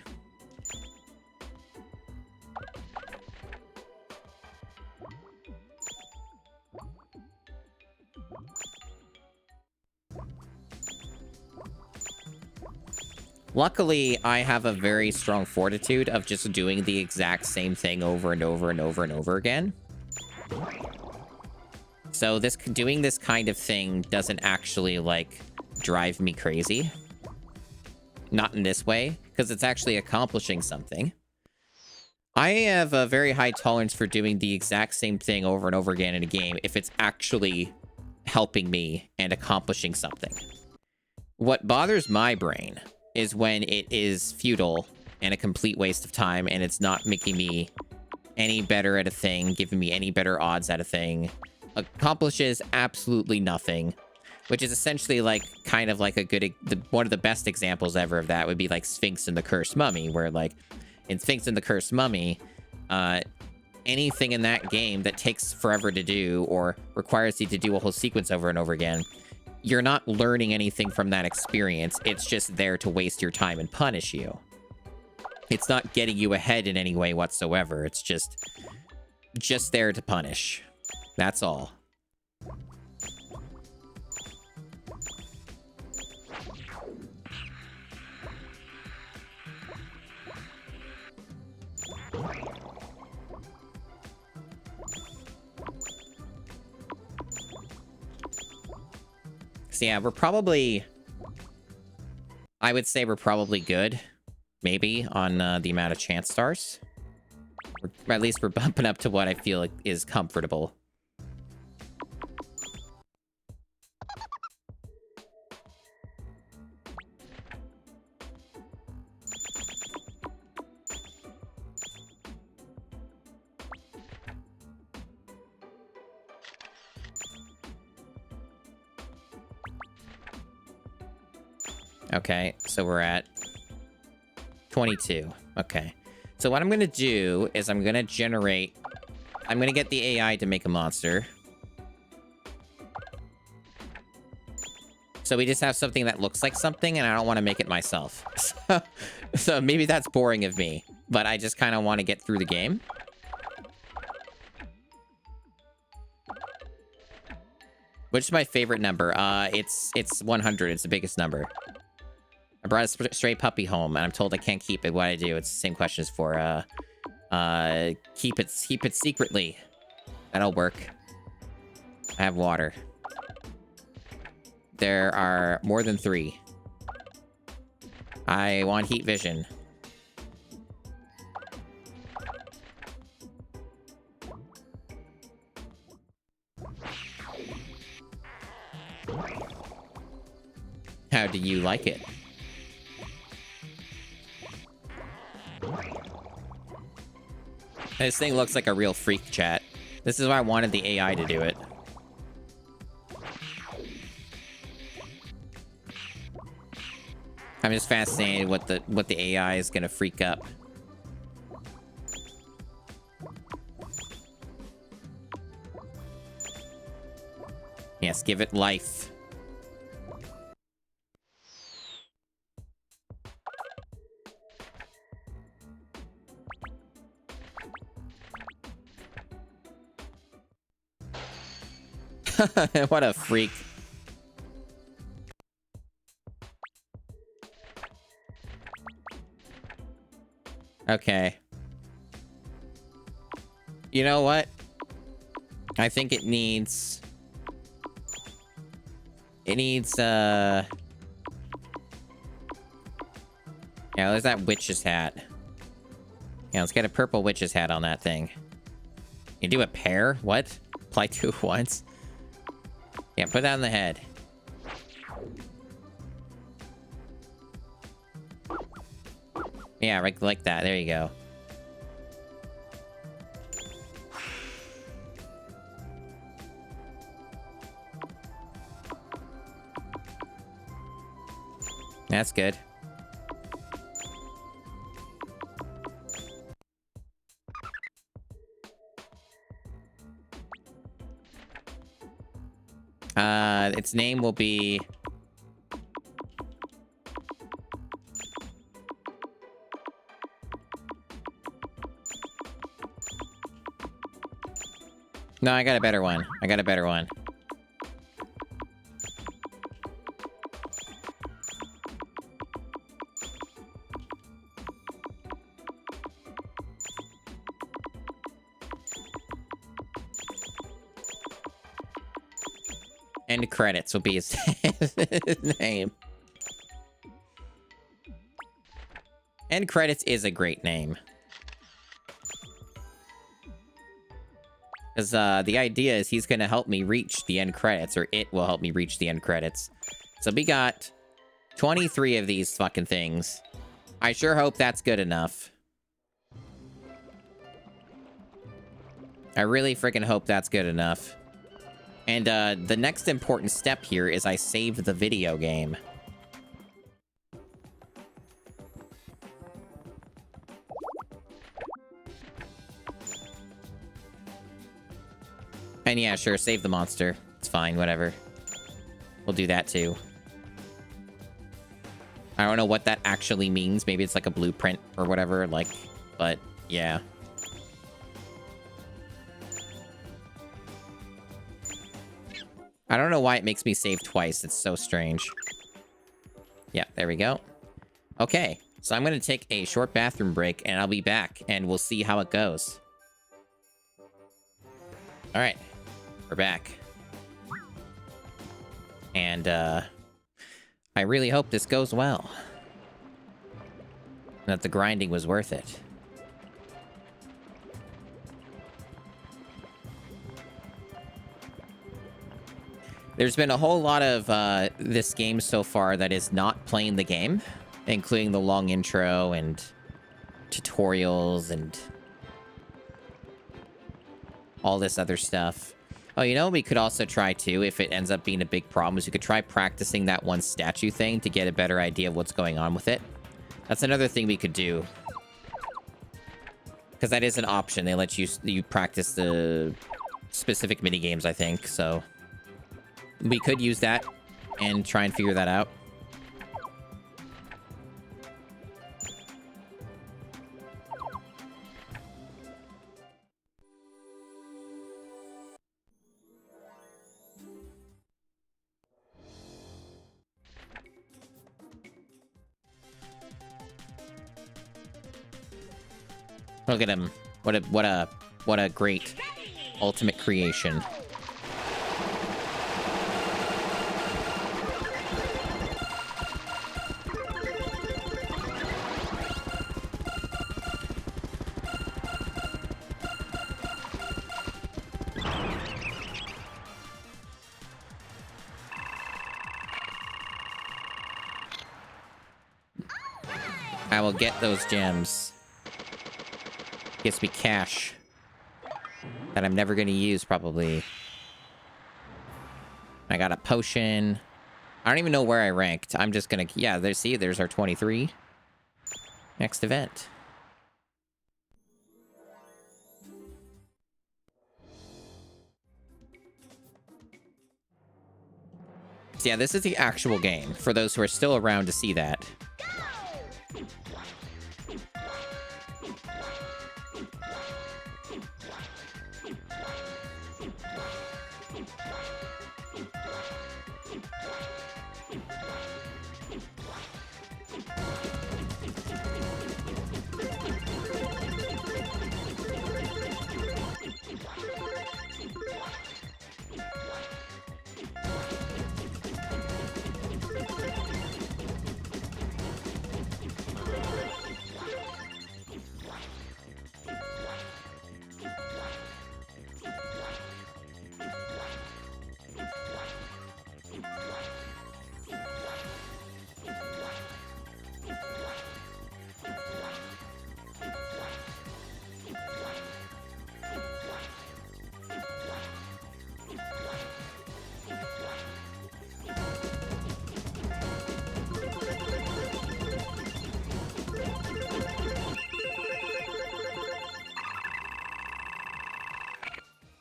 Luckily, I have a very strong fortitude of just doing the exact same thing over and over and over and over again. So doing this kind of thing doesn't actually, like, drive me crazy. Not in this way, because it's actually accomplishing something. I have a very high tolerance for doing the exact same thing over and over again in a game if it's actually helping me and accomplishing something. What bothers my brain is when it is futile and a complete waste of time and it's not making me any better at a thing, giving me any better odds at a thing, accomplishes absolutely nothing, which is essentially like kind of like one of the best examples ever of that would be like Sphinx and the Cursed Mummy, where like in Sphinx and the Cursed Mummy, anything in that game that takes forever to do or requires you to do a whole sequence over and over again, you're not learning anything from that experience. It's just there to waste your time and punish you. It's not getting you ahead in any way whatsoever. It's just there to punish. That's all. So yeah, I would say we're probably good, maybe, on the amount of chance stars. Or at least we're bumping up to what I feel like is comfortable. Okay, so we're at 22. Okay. So what I'm going to do is I'm going to get the AI to make a monster. So we just have something that looks like something, and I don't want to make it myself. So maybe that's boring of me, but I just kind of want to get through the game. Which is my favorite number? It's 100. It's the biggest number. I brought a stray puppy home, and I'm told I can't keep it. What I do? It's the same question as for, keep it secretly. That'll work. I have water. There are more than 3. I want heat vision. How do you like it? This thing looks like a real freak, chat. This is why I wanted the AI to do it. I'm just fascinated what the AI is gonna freak up. Yes, give it life. What a freak. Okay. You know what? I think it needs... Yeah, there's that witch's hat. Yeah, let's get a purple witch's hat on that thing. You do a pair? What? Apply 2 at once? Yeah, put that on the head. Yeah, right, like that. There you go. That's good. Its name will be... No, I got a better one. I got a better one. End credits will be his name. End credits is a great name. Because the idea is he's going to help me reach the end credits, or it will help me reach the end credits. So we got 23 of these fucking things. I sure hope that's good enough. I really freaking hope that's good enough. And the next important step here is I save the video game. And yeah, sure, save the monster. It's fine, whatever. We'll do that too. I don't know what that actually means. Maybe it's like a blueprint or whatever, like, but yeah. I don't know why it makes me save twice. It's so strange. Yeah, there we go. Okay, so I'm going to take a short bathroom break, and I'll be back, and we'll see how it goes. All right, we're back. And, I really hope this goes well. And that the grinding was worth it. There's been a whole lot of this game so far that is not playing the game, including the long intro and tutorials and all this other stuff. Oh, you know what we could also try too, if it ends up being a big problem, is we could try practicing that one statue thing to get a better idea of what's going on with it. That's another thing we could do. Because that is an option. They let you practice the specific minigames, I think, so... We could use that and try and figure that out. Look at him. What a great ultimate creation. I will get those gems. Gets me cash that I'm never going to use, probably. I got a potion. I don't even know where I ranked. I'm just going to... Yeah, there's our 23. Next event. So yeah, this is the actual game, for those who are still around to see that.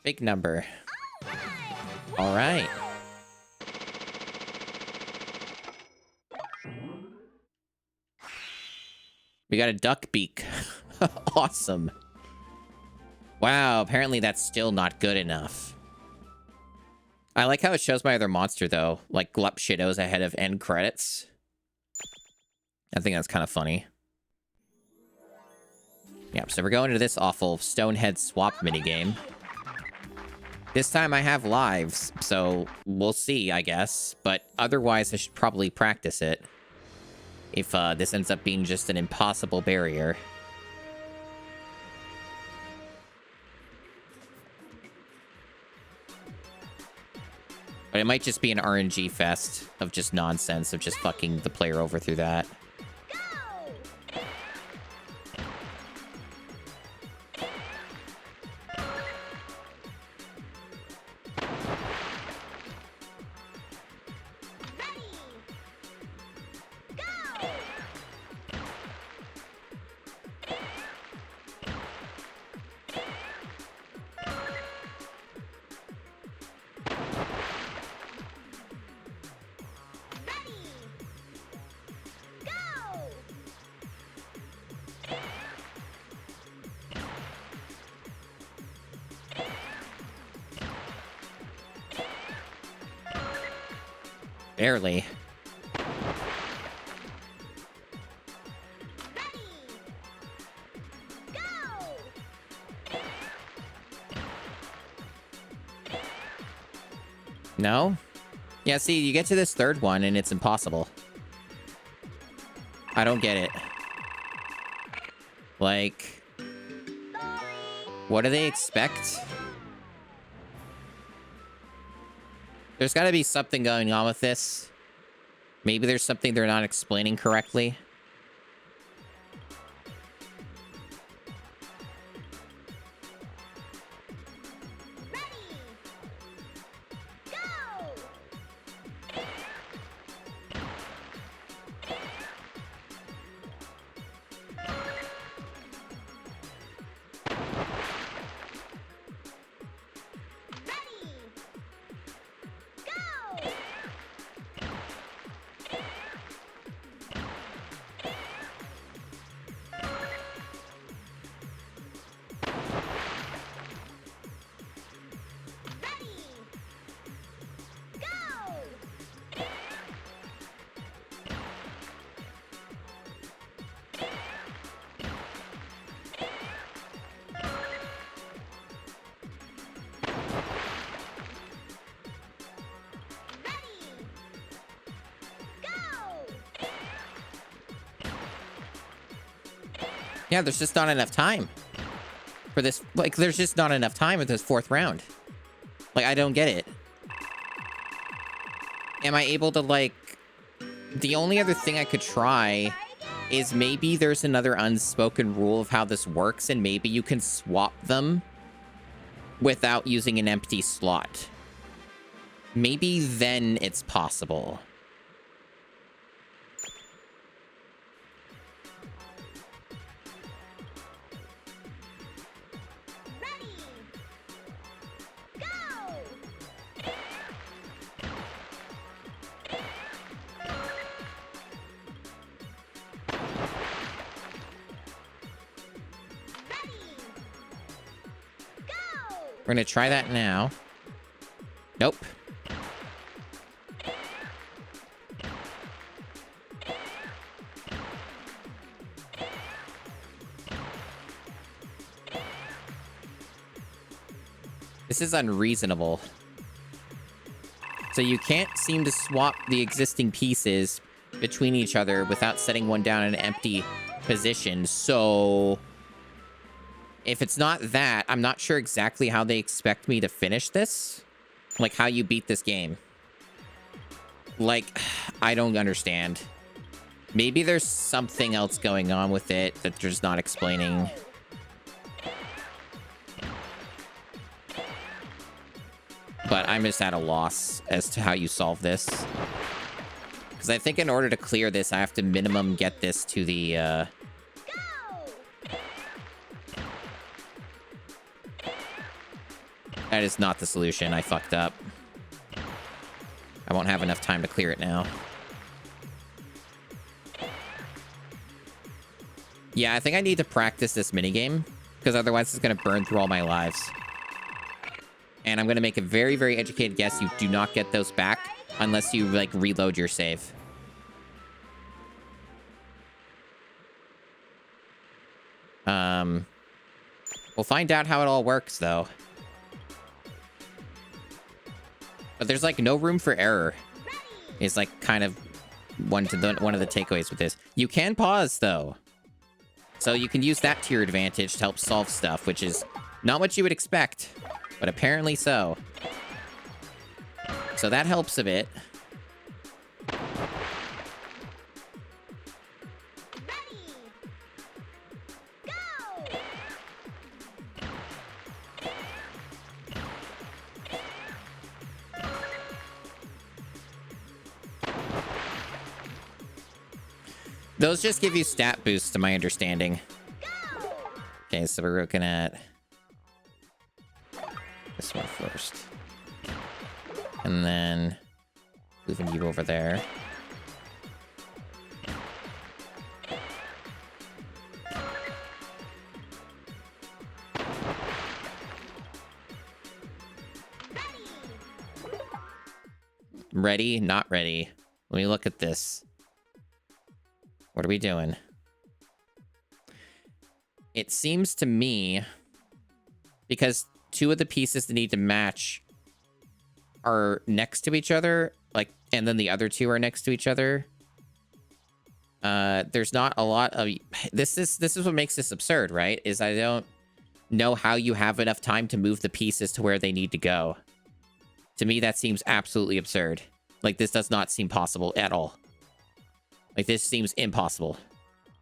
Big number. All right. We got a duck beak. Awesome. Wow, apparently that's still not good enough. I like how it shows my other monster, though. Like, Glup Shidows ahead of end credits. I think that's kind of funny. Yep, so we're going to this awful Stonehead swap minigame. This time I have lives, so we'll see, I guess. But otherwise, I should probably practice it. If this ends up being just an impossible barrier. But it might just be an RNG fest of just nonsense, of just fucking the player over through that. Barely. No? Yeah, see, you get to this third one and it's impossible. I don't get it. Like, what do they expect? There's got to be something going on with this. Maybe there's something they're not explaining correctly. Yeah, there's just not enough time for this. Like, there's just not enough time in this fourth round. Like, I don't get it. Am I able to, like... The only other thing I could try is maybe there's another unspoken rule of how this works, and maybe you can swap them without using an empty slot. Maybe then it's possible. We're gonna try that now. Nope. This is unreasonable. So you can't seem to swap the existing pieces between each other without setting one down in an empty position. So... if it's not that, I'm not sure exactly how they expect me to finish this. Like, how you beat this game. Like, I don't understand. Maybe there's something else going on with it that they're just not explaining. But I'm just at a loss as to how you solve this. Because I think in order to clear this, I have to minimum get this to the, That is not the solution. I fucked up. I won't have enough time to clear it now. Yeah, I think I need to practice this minigame, because otherwise it's going to burn through all my lives. And I'm going to make a very, very educated guess. You do not get those back unless you, like, reload your save. We'll find out how it all works, though. But there's, like, no room for error. It's, like, kind of one of the takeaways with this. You can pause, though. So you can use that to your advantage to help solve stuff, which is not what you would expect, but apparently so. So that helps a bit. Those just give you stat boosts, to my understanding. Okay, so we're looking at this one first. And then moving you over there. Ready? Not ready. Let me look at this. What are we doing? It seems to me, because two of the pieces that need to match are next to each other, like, and then the other two are next to each other. There's not a lot of this is what makes this absurd, right? Is I don't know how you have enough time to move the pieces to where they need to go. To me, that seems absolutely absurd. Like, this does not seem possible at all. Like, this seems impossible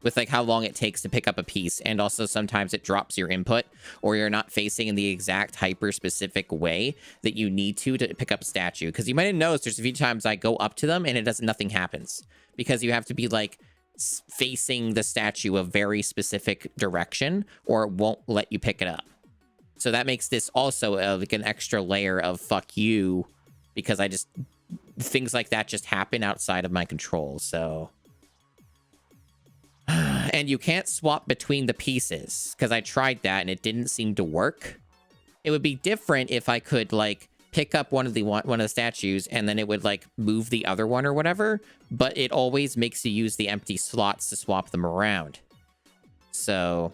with, like, how long it takes to pick up a piece. And also sometimes it drops your input, or you're not facing in the exact hyper-specific way that you need to pick up a statue. Because you might have noticed there's a few times I go up to them and nothing happens. Because you have to be, like, facing the statue a very specific direction, or it won't let you pick it up. So that makes this also like an extra layer of fuck you, because things like that just happen outside of my control, so... And you can't swap between the pieces, because I tried that and it didn't seem to work. It would be different if I could, like, pick up one of the statues and then it would, like, move the other one or whatever, but it always makes you use the empty slots to swap them around. So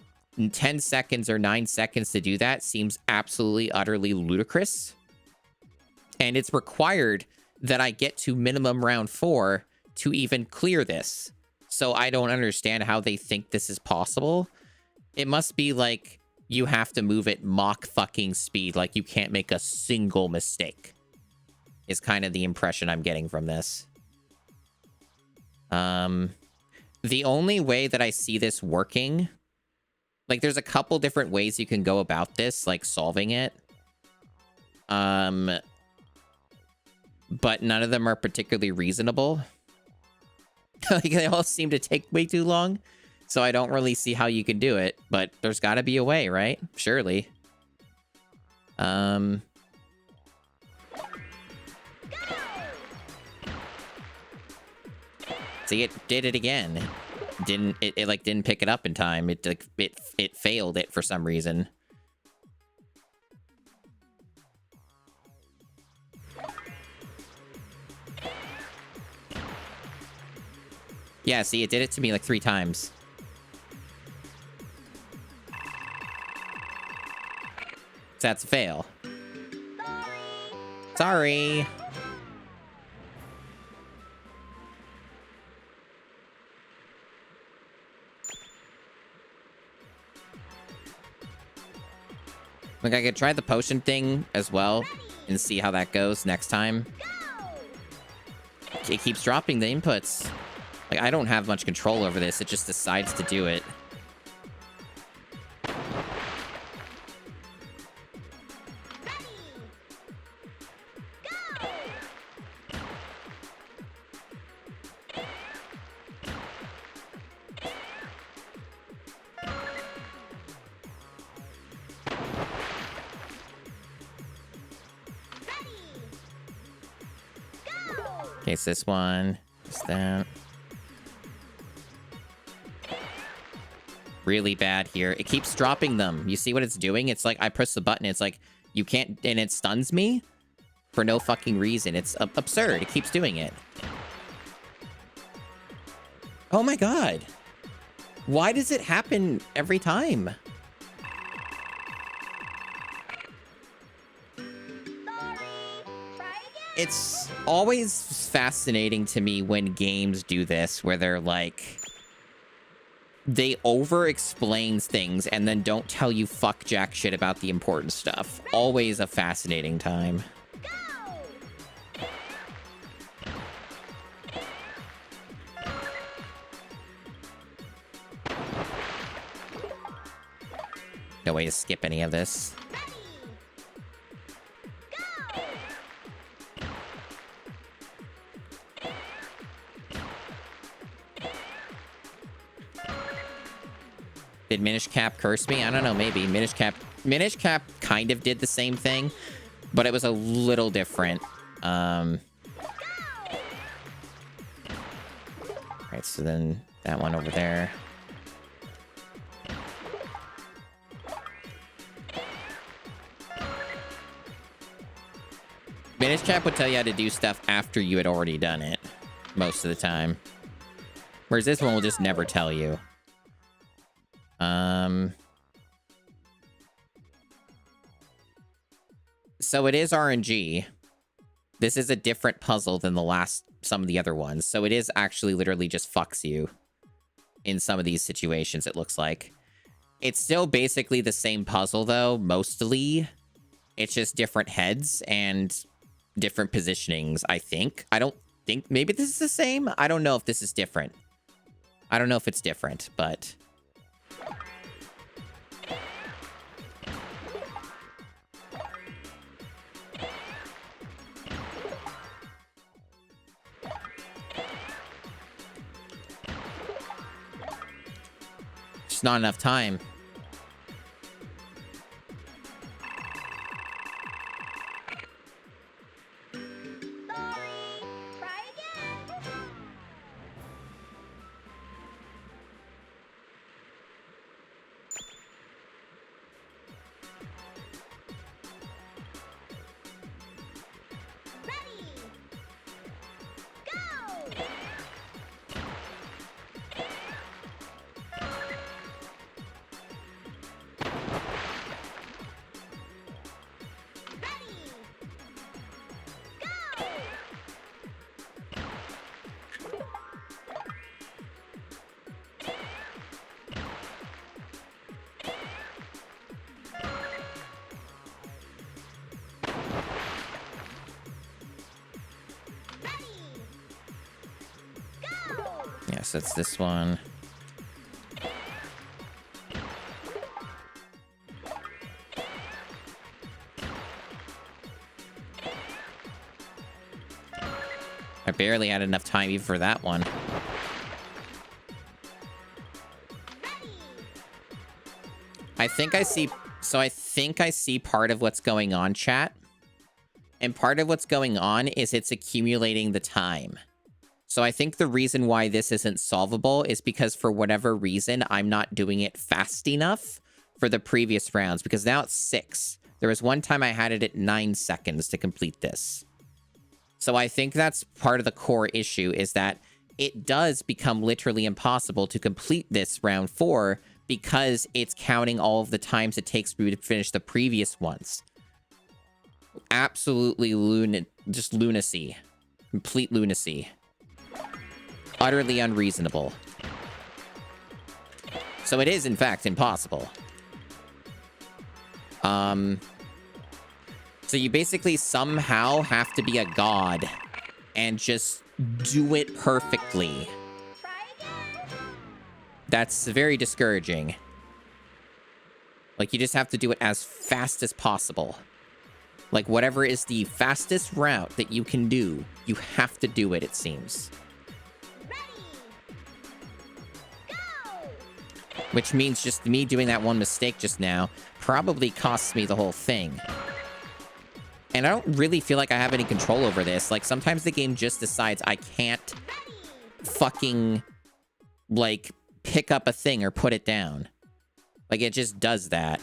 10 seconds or 9 seconds to do that seems absolutely, utterly ludicrous. And it's required that I get to minimum round 4 to even clear this. So I don't understand how they think this is possible. It must be like you have to move at Mach fucking speed. Like you can't make a single mistake. Is kind of the impression I'm getting from this. The only way that I see this working... Like, there's a couple different ways you can go about this, like solving it. But none of them are particularly reasonable. Like, they all seem to take way too long. So I don't really see how you can do it. But there's got to be a way, right? Surely. See, it did it again. It like didn't pick it up in time. It failed it for some reason. Yeah, see, it did it to me like 3 times. So that's a fail. Sorry. Like, I could try the potion thing as well and see how that goes next time. It keeps dropping the inputs. Like, I don't have much control over this. It just decides to do it. Okay, it's this one. It's that. Really bad here. It keeps dropping them. You see what it's doing? It's like I press the button. It's like you can't, and it stuns me for no fucking reason. It's absurd. It keeps doing it. Oh my god. Why does it happen every time? It's always fascinating to me when games do this, where they're like, they over-explain things and then don't tell you fuck jack shit about the important stuff. Always a fascinating time. No way to skip any of this. Did Minish Cap curse me? I don't know, maybe. Minish Cap kind of did the same thing, but it was a little different. Right, so then that one over there. Minish Cap would tell you how to do stuff after you had already done it, most of the time. Whereas this one will just never tell you. So it is RNG. This is a different puzzle than some of the other ones. So it is actually literally just fucks you in some of these situations, it looks like. It's still basically the same puzzle, though, mostly. It's just different heads and different positionings, I think. I don't think... Maybe this is the same? I don't know if this is different. I don't know if it's different, but... Just not enough time. Yes, it's this one. I barely had enough time even for that one. I think I see... So I think I see part of what's going on, chat. And part of what's going on is it's accumulating the time. So I think the reason why this isn't solvable is because for whatever reason, I'm not doing it fast enough for the previous rounds. Because now it's 6. There was one time I had it at 9 seconds to complete this. So I think that's part of the core issue, is that it does become literally impossible to complete this round 4 because it's counting all of the times it takes for you to finish the previous ones. Absolutely just lunacy. Complete lunacy. Utterly unreasonable. So it is, in fact, impossible. So you basically somehow have to be a god and just do it perfectly. That's very discouraging. Like, you just have to do it as fast as possible. Like, whatever is the fastest route that you can do, you have to do it, it seems. Which means just me doing that one mistake just now probably costs me the whole thing. And I don't really feel like I have any control over this. Like, sometimes the game just decides I can't fucking, like, pick up a thing or put it down. Like, it just does that.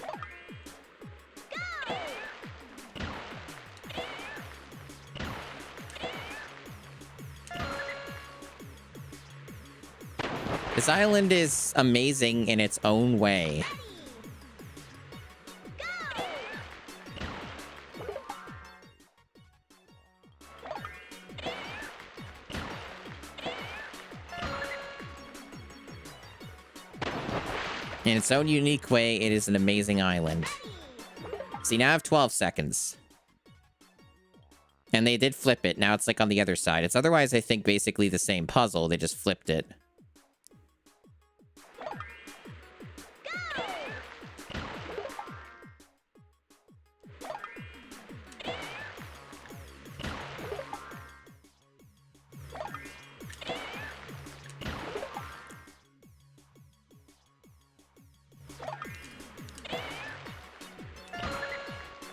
This island is amazing in its own way. In its own unique way, it is an amazing island. See, now I have 12 seconds. And they did flip it. Now it's like on the other side. It's otherwise, I think, basically the same puzzle. They just flipped it.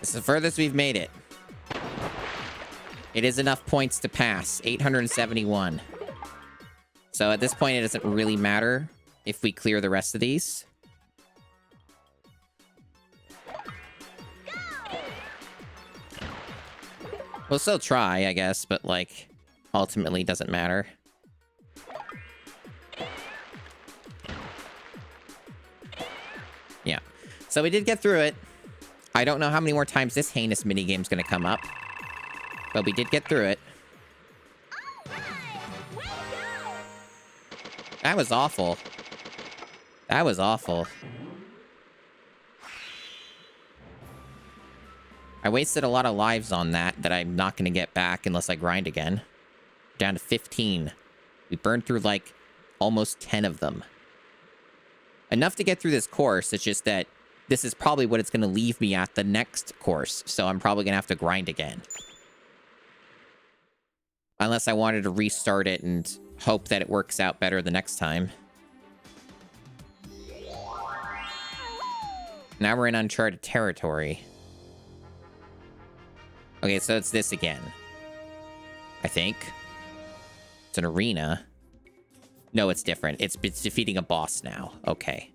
This is the furthest we've made it. It is enough points to pass. 871. So at this point, it doesn't really matter if we clear the rest of these. We'll still try, I guess, but, like, ultimately doesn't matter. Yeah. So we did get through it. I don't know how many more times this heinous minigame's gonna come up. But we did get through it. That was awful. That was awful. I wasted a lot of lives on that I'm not gonna get back unless I grind again. Down to 15. We burned through, like, almost 10 of them. Enough to get through this course, it's just that this is probably what it's going to leave me at the next course, so I'm probably going to have to grind again. Unless I wanted to restart it and hope that it works out better the next time. Now we're in uncharted territory. Okay, so it's this again. I think. It's an arena. No, it's different. It's defeating a boss now. Okay.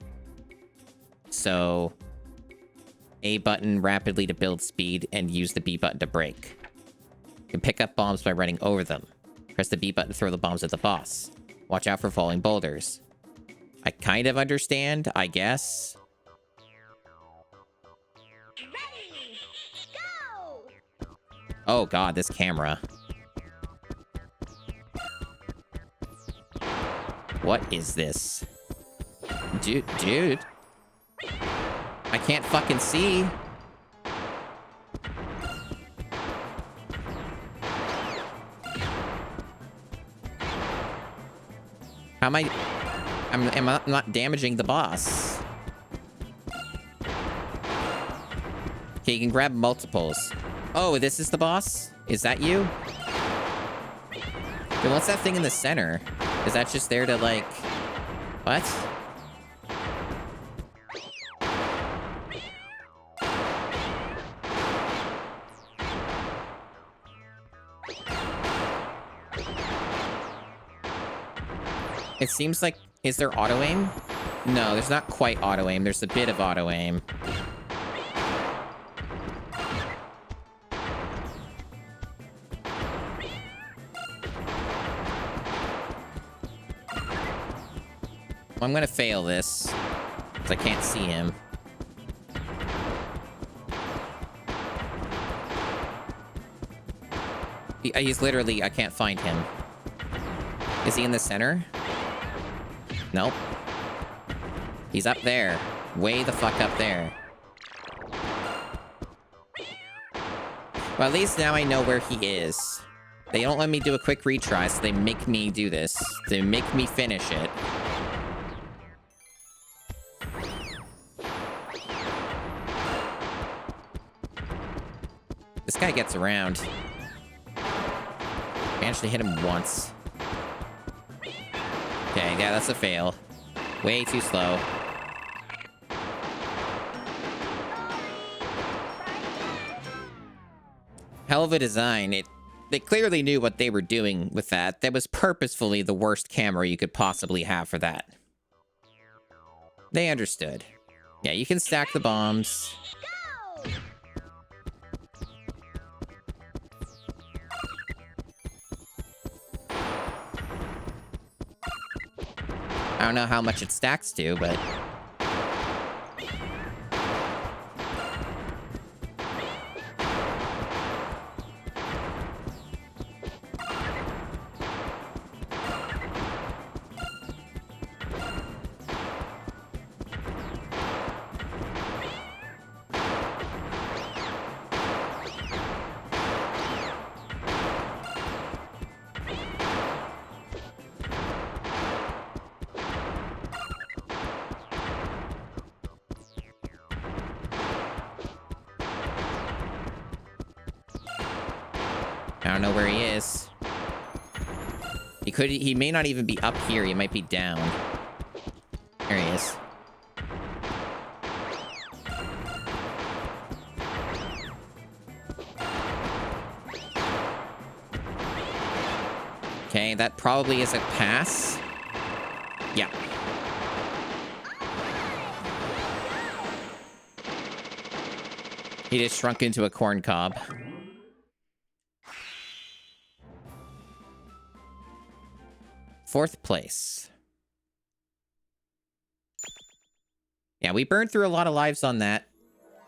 So, A button rapidly to build speed and use the B button to brake. You can pick up bombs by running over them. Press the B button to throw the bombs at the boss. Watch out for falling boulders. I kind of understand, I guess. Ready, go! Oh god, this camera. What is this? Dude. I can't fucking see. How am I... am I not damaging the boss? Okay, you can grab multiples. Oh, this is the boss? Is that you? Then what's that thing in the center? Is that just there to, like... What? It seems like... Is there auto-aim? No, there's not quite auto-aim. There's a bit of auto-aim. I'm gonna fail this, because I can't see him. He's literally... I can't find him. Is he in the center? Nope. He's up there. Way the fuck up there. Well, at least now I know where he is. They don't let me do a quick retry, so they make me do this. They make me finish it. This guy gets around. Managed to hit him once. Okay, yeah, that's a fail. Way too slow. Hell of a design. They clearly knew what they were doing with that. That was purposefully the worst camera you could possibly have for that. They understood. Yeah, you can stack the bombs. Go! I don't know how much it stacks to, but... I don't know where he is. He may not even be up here. He might be down. There he is. Okay, that probably is a pass. Yeah. He just shrunk into a corn cob. Fourth place. Yeah, we burned through a lot of lives on that.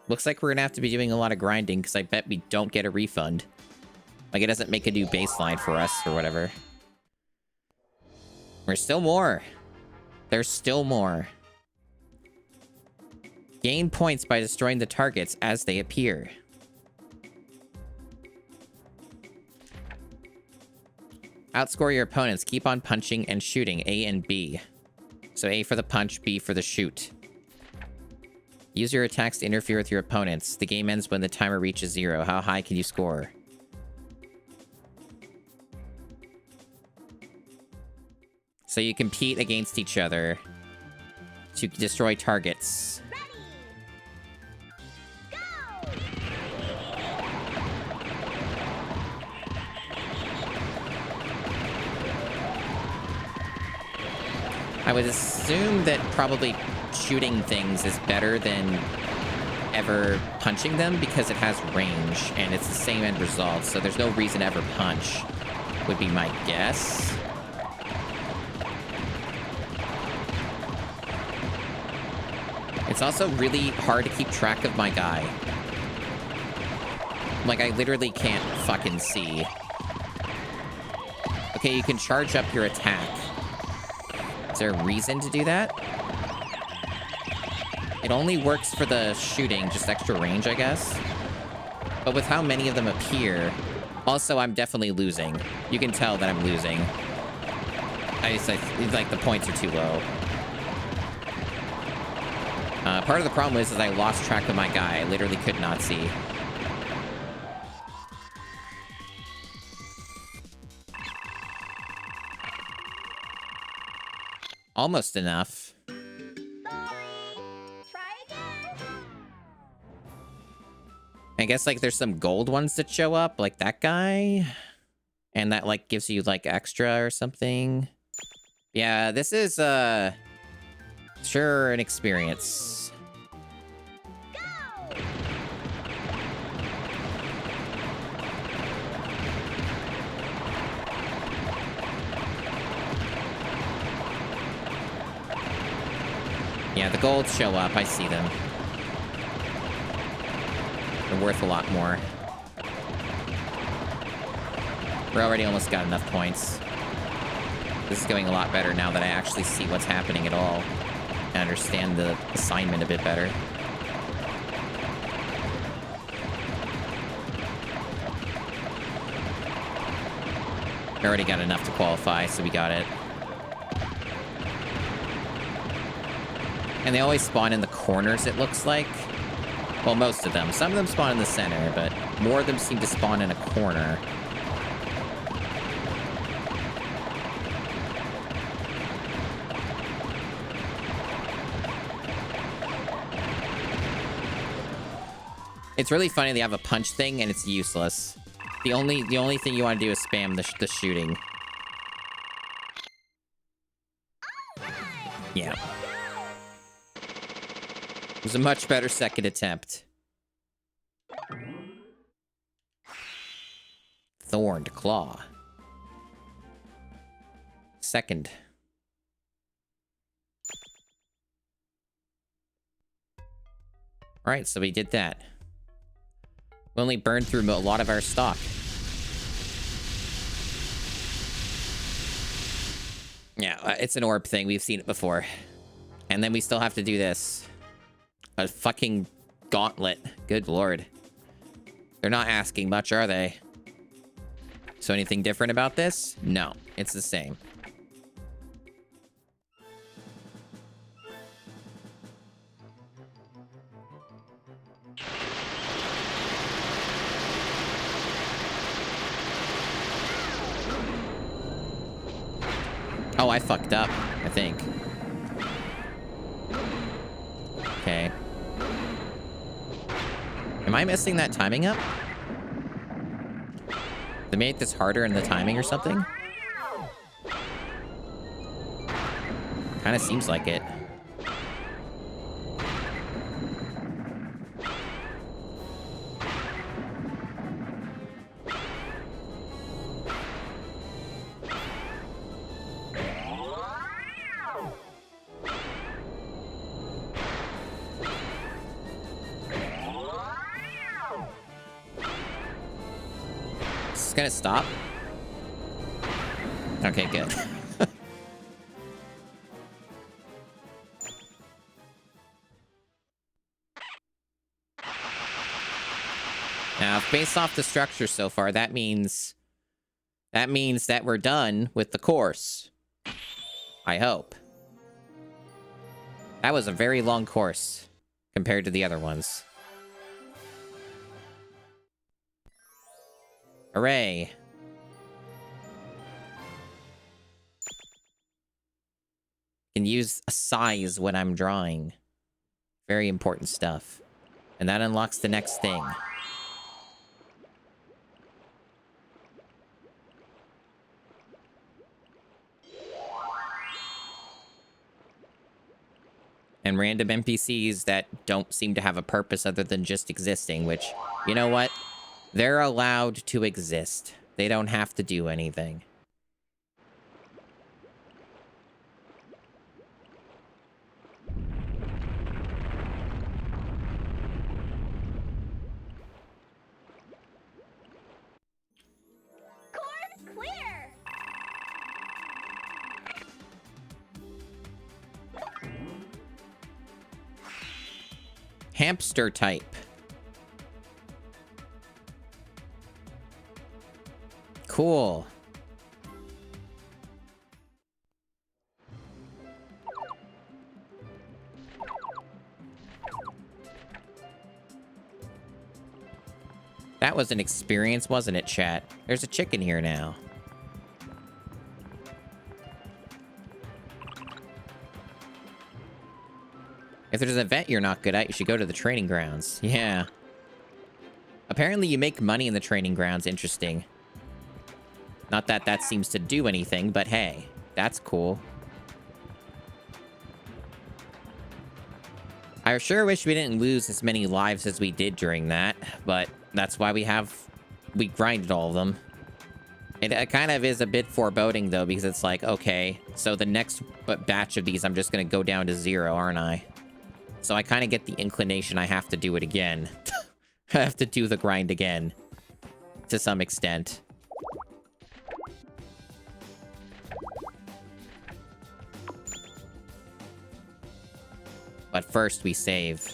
Looks like we're gonna have to be doing a lot of grinding because I bet we don't get a refund. Like, it doesn't make a new baseline for us or whatever. There's still more. There's still more. Gain points by destroying the targets as they appear. Outscore your opponents. Keep on punching and shooting. A and B. So A for the punch, B for the shoot. Use your attacks to interfere with your opponents. The game ends when the timer reaches 0. How high can you score? So you compete against each other to destroy targets. I would assume that probably shooting things is better than ever punching them because it has range and it's the same end result, so there's no reason to ever punch, would be my guess. It's also really hard to keep track of my guy. Like, I literally can't fucking see. Okay, you can charge up your attack. Is there a reason to do that? It only works for the shooting, just extra range, I guess. But with how many of them appear... Also, I'm definitely losing. You can tell that I'm losing. Like, the points are too low. Part of the problem is I lost track of my guy. I literally could not see. Almost enough. Sorry. Try again. I guess, like, there's some gold ones that show up, like that guy. And that, like, gives you, like, extra or something. Yeah, this is, sure an experience. Go! Yeah, the golds show up. I see them. They're worth a lot more. We're already almost got enough points. This is going a lot better now that I actually see what's happening at all. And understand the assignment a bit better. We already got enough to qualify, so we got it. And they always spawn in the corners, it looks like. Well, most of them. Some of them spawn in the center, but more of them seem to spawn in a corner. It's really funny they have a punch thing and it's useless. The only thing you want to do is spam the shooting. Yeah. It was a much better second attempt. Thorned Claw. Second. Alright, so we did that. We only burned through a lot of our stock. Yeah, it's an orb thing. We've seen it before. And then we still have to do this. A fucking gauntlet. Good lord. They're not asking much, are they? So anything different about this? No, it's the same. Oh, I fucked up, I think. Okay. Am I messing that timing up? They made this harder in the timing or something? Kind of seems like it. Gonna stop? Okay, good. Now, based off the structure so far, that means that we're done with the course. I hope. That was a very long course compared to the other ones. Hooray. Can use a size when I'm drawing. Very important stuff. And that unlocks the next thing. And random NPCs that don't seem to have a purpose other than just existing, which, you know what? They're allowed to exist. They don't have to do anything. Course clear. Hamster type. Cool. That was an experience, wasn't it, chat? There's a chicken here now. If there's an event you're not good at, you should go to the training grounds. Yeah. Apparently you make money in the training grounds. Interesting. Not that that seems to do anything, but hey, that's cool. I sure wish we didn't lose as many lives as we did during that, but that's why we grinded all of them. It kind of is a bit foreboding, though, because it's like, okay, so the next batch of these, I'm just going to go down to 0, aren't I? So I kind of get the inclination I have to do it again. I have to do the grind again, to some extent. But first, we save.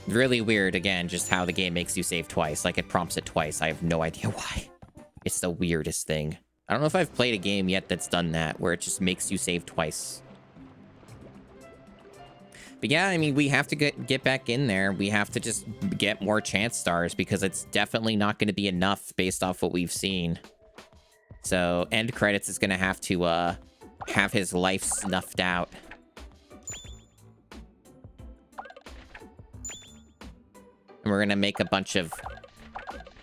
Really weird, again, just how the game makes you save twice. Like, it prompts it twice. I have no idea why. It's the weirdest thing. I don't know if I've played a game yet that's done that, where it just makes you save twice. But yeah, I mean, we have to get back in there. We have to just get more chance stars, because it's definitely not going to be enough based off what we've seen. So, end credits is going to have his life snuffed out. we're gonna make a bunch of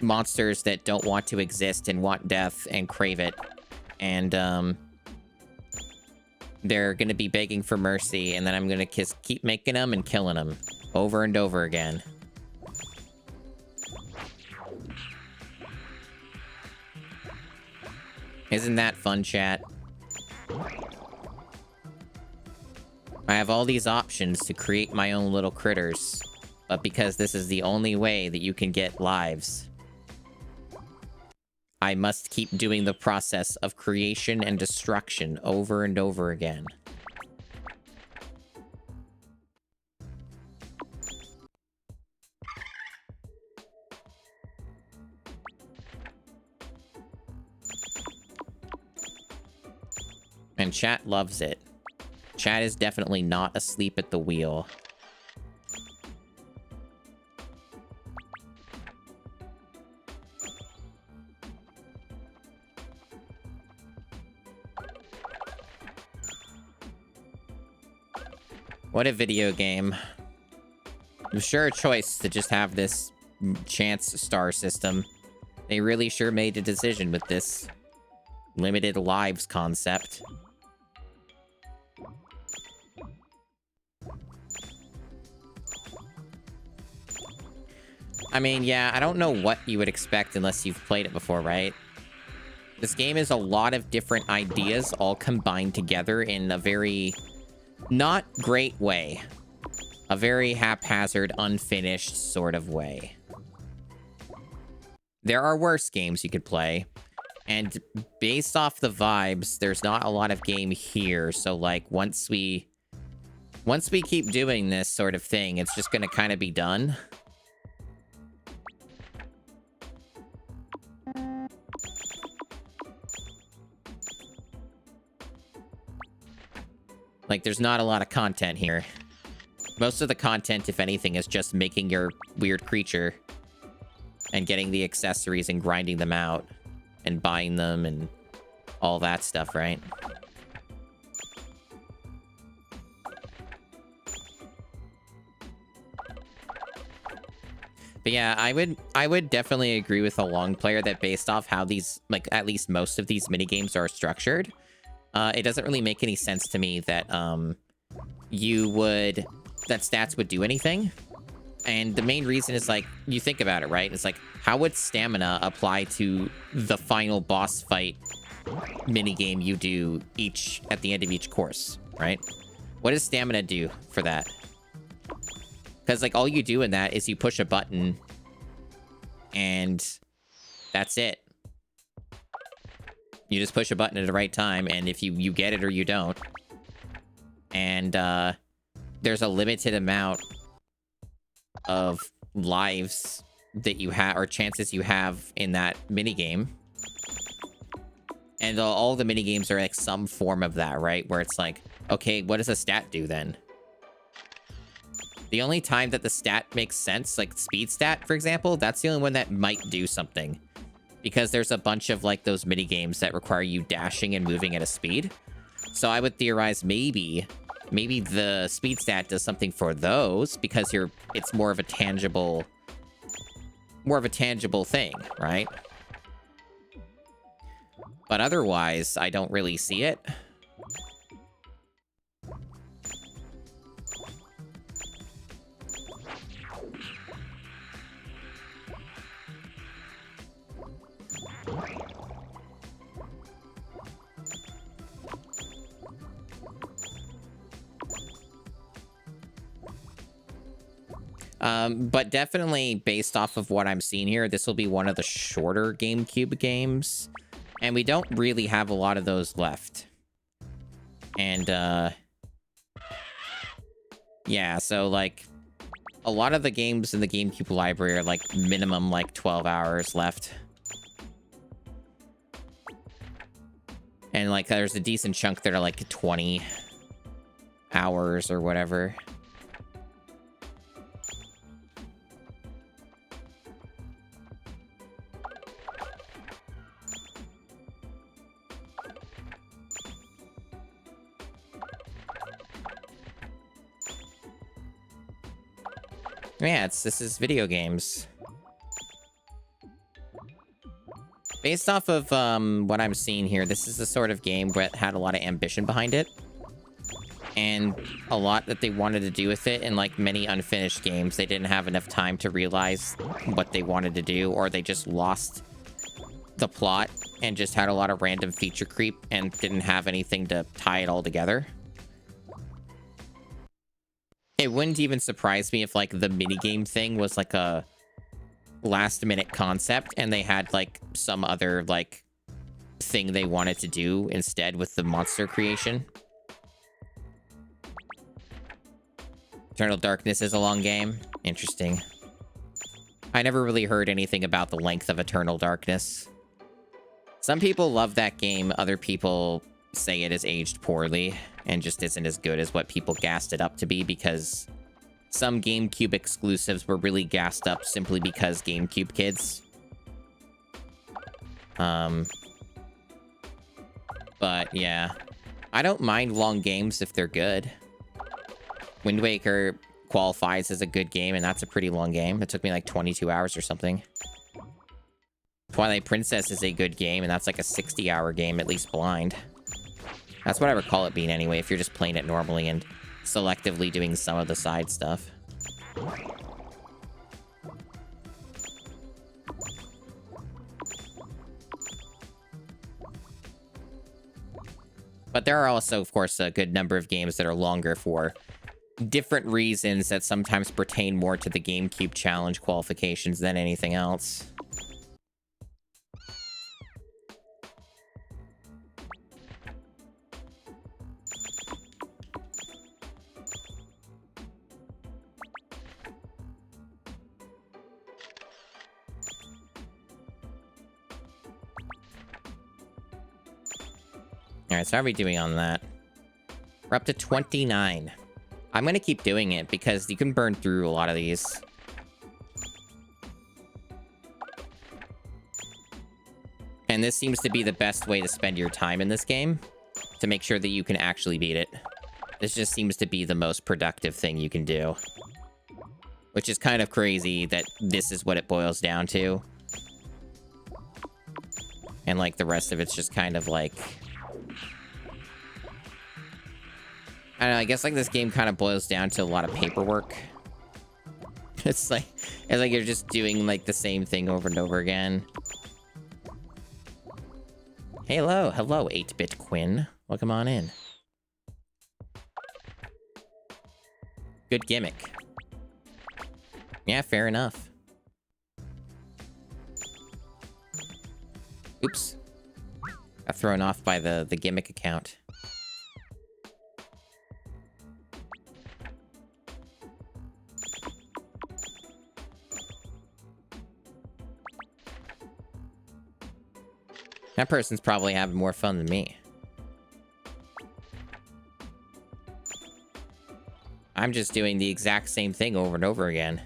monsters that don't want to exist and want death and crave it. And, they're gonna be begging for mercy, and then I'm gonna keep making them and killing them over and over again. Isn't that fun, chat? I have all these options to create my own little critters, but because this is the only way that you can get lives, I must keep doing the process of creation and destruction over and over again. And chat loves it. Chat is definitely not asleep at the wheel. What a video game. It was sure a choice to just have this chance star system. They really sure made a decision with this limited lives concept. I mean, yeah, I don't know what you would expect unless you've played it before, right? This game is a lot of different ideas all combined together in a very not great way. A very haphazard, unfinished sort of way. There are worse games you could play. And based off the vibes, there's not a lot of game here. So, like, once we keep doing this sort of thing, it's just gonna kind of be done. Like, there's not a lot of content here. Most of the content, if anything, is just making your weird creature and getting the accessories and grinding them out and buying them and all that stuff, right? But yeah, I would definitely agree with a long player that based off how these, like, at least most of these minigames are structured, it doesn't really make any sense to me that that stats would do anything. And the main reason is, like, you think about it, right? It's like, how would stamina apply to the final boss fight minigame you do at the end of each course, right? What does stamina do for that? Because, like, all you do in that is you push a button and that's it. You just push a button at the right time, and if you get it or you don't. And there's a limited amount of lives that you have, or chances you have in that minigame. And all the minigames are like some form of that, right? Where it's like, okay, what does a stat do then? The only time that the stat makes sense, like speed stat, for example, that's the only one that might do something. Because there's a bunch of, like, those minigames that require you dashing and moving at a speed. So I would theorize maybe the speed stat does something for those, because it's more of a tangible thing, right? But otherwise, I don't really see it. But definitely based off of what I'm seeing here, this will be one of the shorter GameCube games. And we don't really have a lot of those left. And, yeah, so, like, a lot of the games in the GameCube library are, like, minimum, like, 12 hours left. And, like, there's a decent chunk that are, like, 20 hours or whatever. Yeah, this is video games. Based off of what I'm seeing here, this is the sort of game that had a lot of ambition behind it. And a lot that they wanted to do with it. And like many unfinished games, they didn't have enough time to realize what they wanted to do. Or they just lost the plot and just had a lot of random feature creep and didn't have anything to tie it all together. It wouldn't even surprise me if like the minigame thing was like a last minute concept and they had like some other like thing they wanted to do instead with the monster creation. Eternal Darkness is a long game. Interesting. I never really heard anything about the length of Eternal Darkness. Some people love that game. Other people say it is aged poorly and just isn't as good as what people gassed it up to be, because some GameCube exclusives were really gassed up simply because GameCube kids. But yeah, I don't mind long games if they're good. Wind Waker qualifies as a good game, and that's a pretty long game. It took me like 22 hours or something. Twilight Princess is a good game, and that's like a 60-hour game, at least blind. That's what I recall it being anyway, if you're just playing it normally and selectively doing some of the side stuff. But there are also, of course, a good number of games that are longer for different reasons that sometimes pertain more to the GameCube challenge qualifications than anything else. Alright, so how are we doing on that? We're up to 29. I'm gonna keep doing it because you can burn through a lot of these. And this seems to be the best way to spend your time in this game, to make sure that you can actually beat it. This just seems to be the most productive thing you can do. Which is kind of crazy that this is what it boils down to. And like the rest of it's just kind of like... I don't know, I guess like this game kind of boils down to a lot of paperwork. It's like you're just doing like the same thing over and over again. Hello, 8-bit Quinn. Welcome on in. Good gimmick. Yeah, fair enough. Oops. Got thrown off by the gimmick account. That person's probably having more fun than me. I'm just doing the exact same thing over and over again.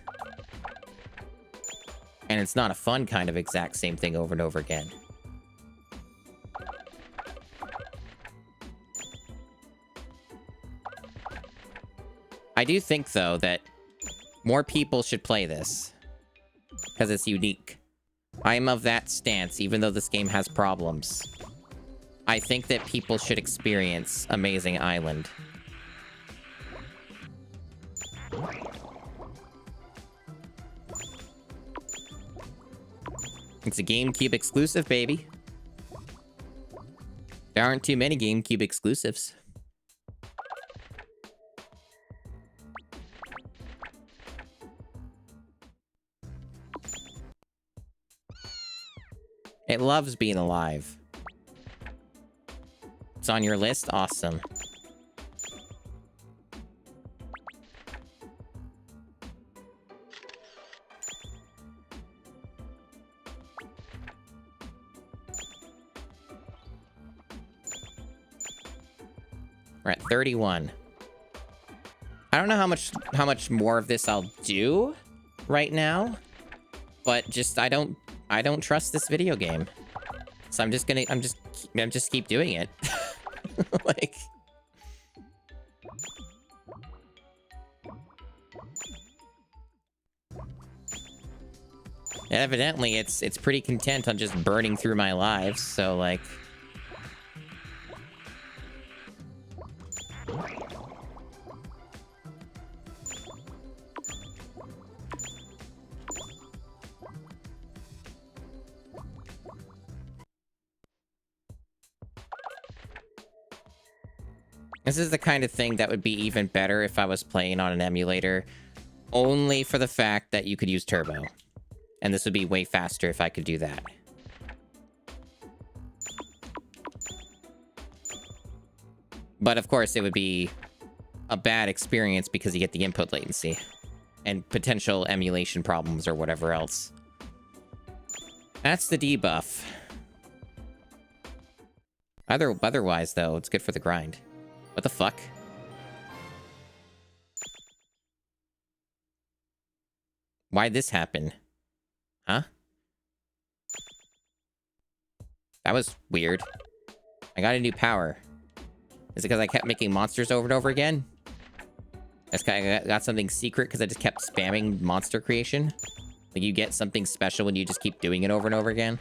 And it's not a fun kind of exact same thing over and over again. I do think, though, that more people should play this. Because it's unique. I am of that stance, even though this game has problems. I think that people should experience Amazing Island. It's a GameCube exclusive, baby. There aren't too many GameCube exclusives. It loves being alive. It's on your list? Awesome. We're at 31. I don't know how much more of this I'll do right now, but just I don't trust this video game. So I'm just keep doing it. Like, Evidently, it's pretty content on just burning through my lives, so, like... This is the kind of thing that would be even better if I was playing on an emulator, only for the fact that you could use turbo. And this would be way faster if I could do that. But of course, it would be a bad experience because you get the input latency and potential emulation problems or whatever else. That's the debuff. Otherwise, though, it's good for the grind. What the fuck? Why'd this happen? Huh? That was weird. I got a new power. Is it because I kept making monsters over and over again? I got something secret because I just kept spamming monster creation? Like you get something special when you just keep doing it over and over again?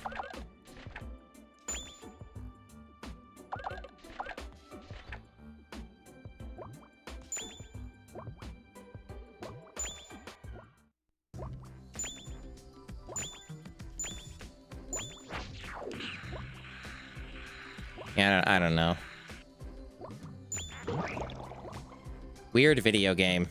Yeah, I don't know. Weird video game.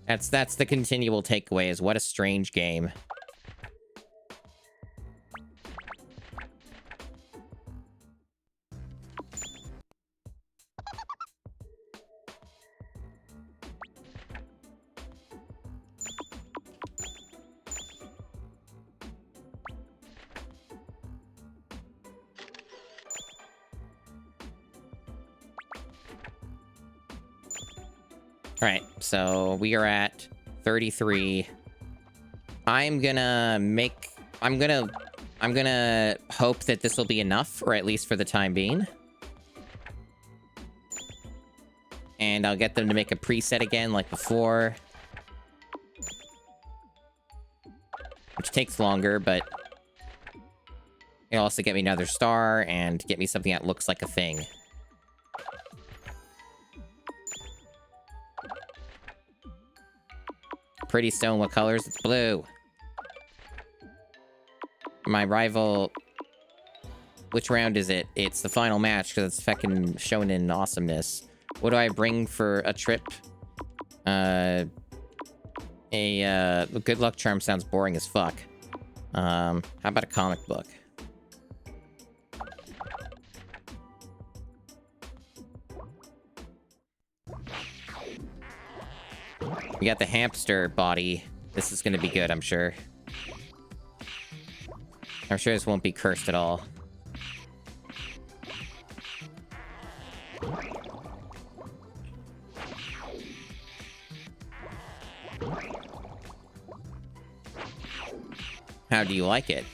That's the continual takeaway, is what a strange game. Alright, so we are at 33. I'm gonna hope that this will be enough, or at least for the time being. And I'll get them to make a preset again, like before. Which takes longer, but it'll also get me another star, and get me something that looks like a thing. Pretty stone, what colors? It's blue. My rival... Which round is it? It's the final match, because it's fucking shonen awesomeness. What do I bring for a trip? Good luck charm sounds boring as fuck. How about a comic book? We got the hamster body. This is gonna be good, I'm sure. I'm sure this won't be cursed at all. How do you like it?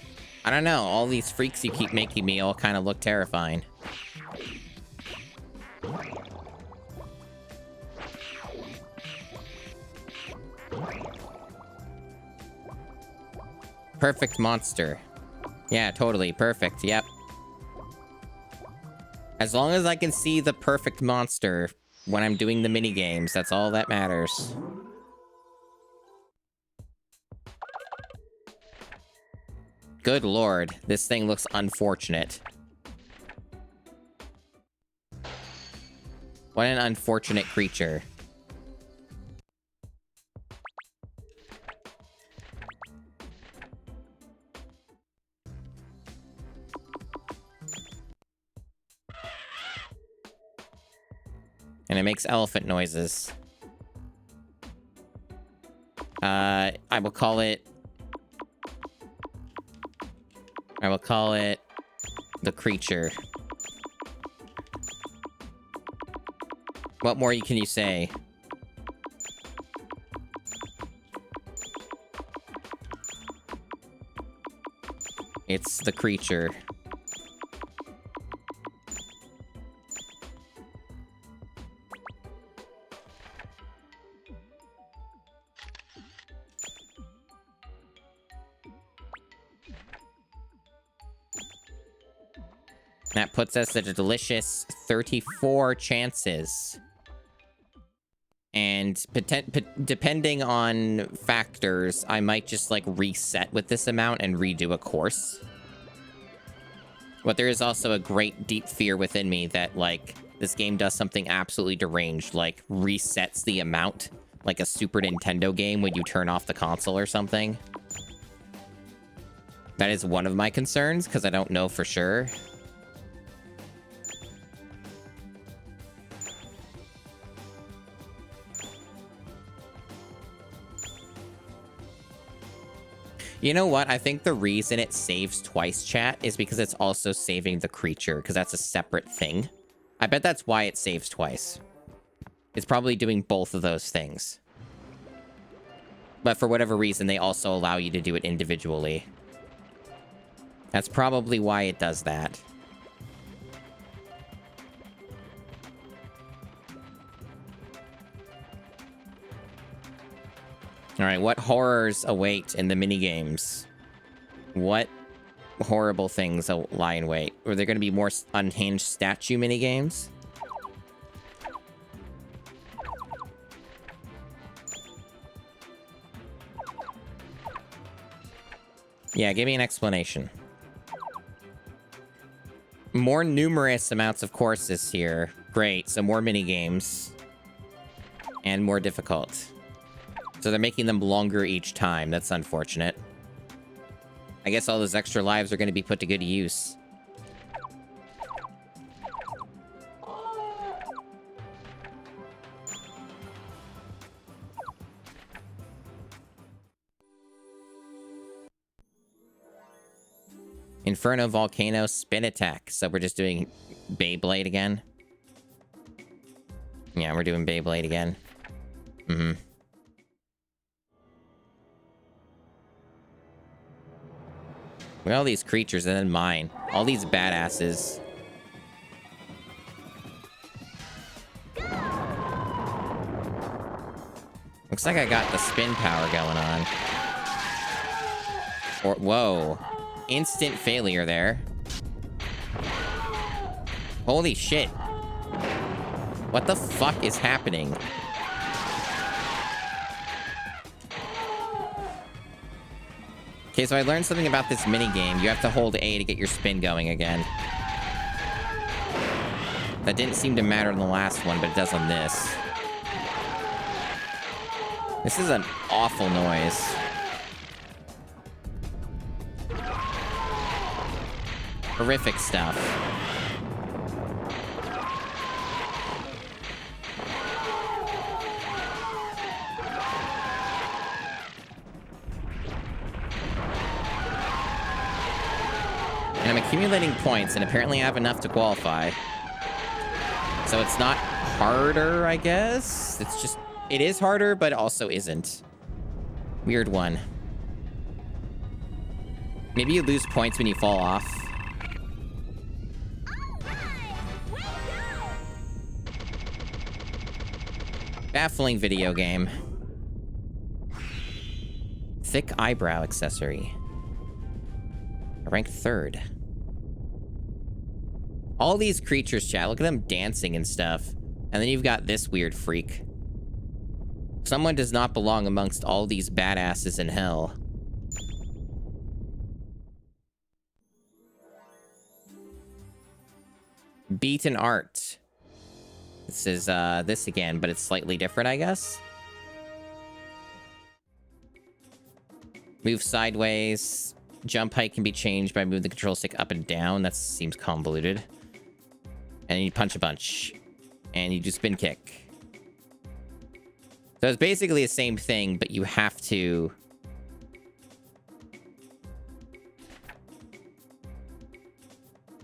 I don't know. All these freaks you keep making me all kind of look terrifying. Perfect monster. Yeah, totally. Perfect. Yep. As long as I can see the perfect monster when I'm doing the mini games, that's all that matters. Good lord, this thing looks unfortunate. What an unfortunate creature. And it makes elephant noises. I will call it the creature. What more can you say? It's the creature. That puts us at a delicious 34 chances. And depending on factors, I might just, like, reset with this amount and redo a course. But there is also a great deep fear within me that, like, this game does something absolutely deranged, like resets the amount, like a Super Nintendo game when you turn off the console or something. That is one of my concerns, because I don't know for sure. You know what? I think the reason it saves twice, chat, is because it's also saving the creature, because that's a separate thing. I bet that's why it saves twice. It's probably doing both of those things. But for whatever reason, they also allow you to do it individually. That's probably why it does that. Alright, what horrors await in the minigames? What horrible things lie in wait? Are there going to be more unhinged statue minigames? Yeah, give me an explanation. More numerous amounts of courses here. Great, so more minigames. And more difficult. So they're making them longer each time. That's unfortunate. I guess all those extra lives are going to be put to good use. Inferno Volcano Spin Attack. So we're just doing Beyblade again? Yeah, we're doing Beyblade again. Mm-hmm. Look at all these creatures, and then mine. All these badasses. Looks like I got the spin power going on. Or, whoa. Instant failure there. Holy shit. What the fuck is happening? Okay, so I learned something about this minigame. You have to hold A to get your spin going again. That didn't seem to matter in the last one, but it does on this. This is an awful noise. Horrific stuff. And I'm accumulating points, and apparently I have enough to qualify. So it's not harder, I guess? It's just... It is harder, but also isn't. Weird one. Maybe you lose points when you fall off. Baffling video game. Thick eyebrow accessory. Ranked 3rd. All these creatures, chat. Look at them dancing and stuff. And then you've got this weird freak. Someone does not belong amongst all these badasses in hell. Beaten art. This is, this again, but it's slightly different, I guess. Move sideways. Jump height can be changed by moving the control stick up and down. That seems convoluted. And you punch a bunch. And you do spin kick. So it's basically the same thing, but you have to...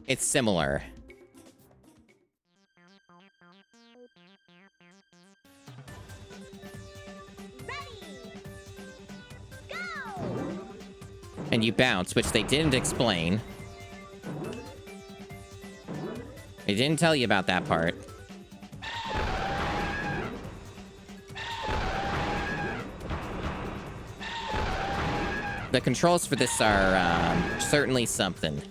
It's similar. And you bounce, which they didn't explain. They didn't tell you about that part. The controls for this are certainly something.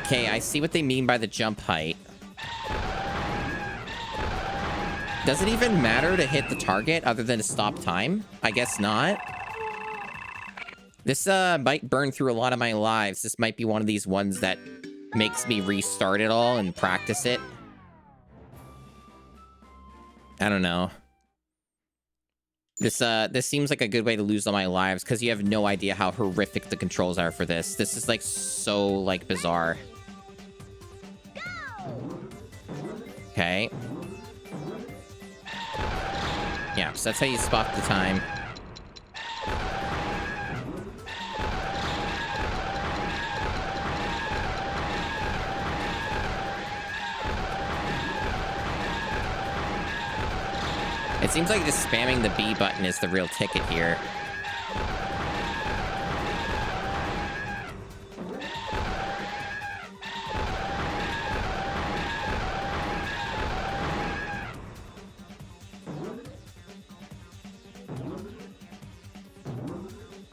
Okay, I see what they mean by the jump height. Does it even matter to hit the target other than to stop time? I guess not. This might burn through a lot of my lives. This might be one of these ones that makes me restart it all and practice it. I don't know. This seems like a good way to lose all my lives because you have no idea how horrific the controls are for this. This is like so like bizarre. Okay. Yeah, so that's how you spot the time. It seems like just spamming the B button is the real ticket here.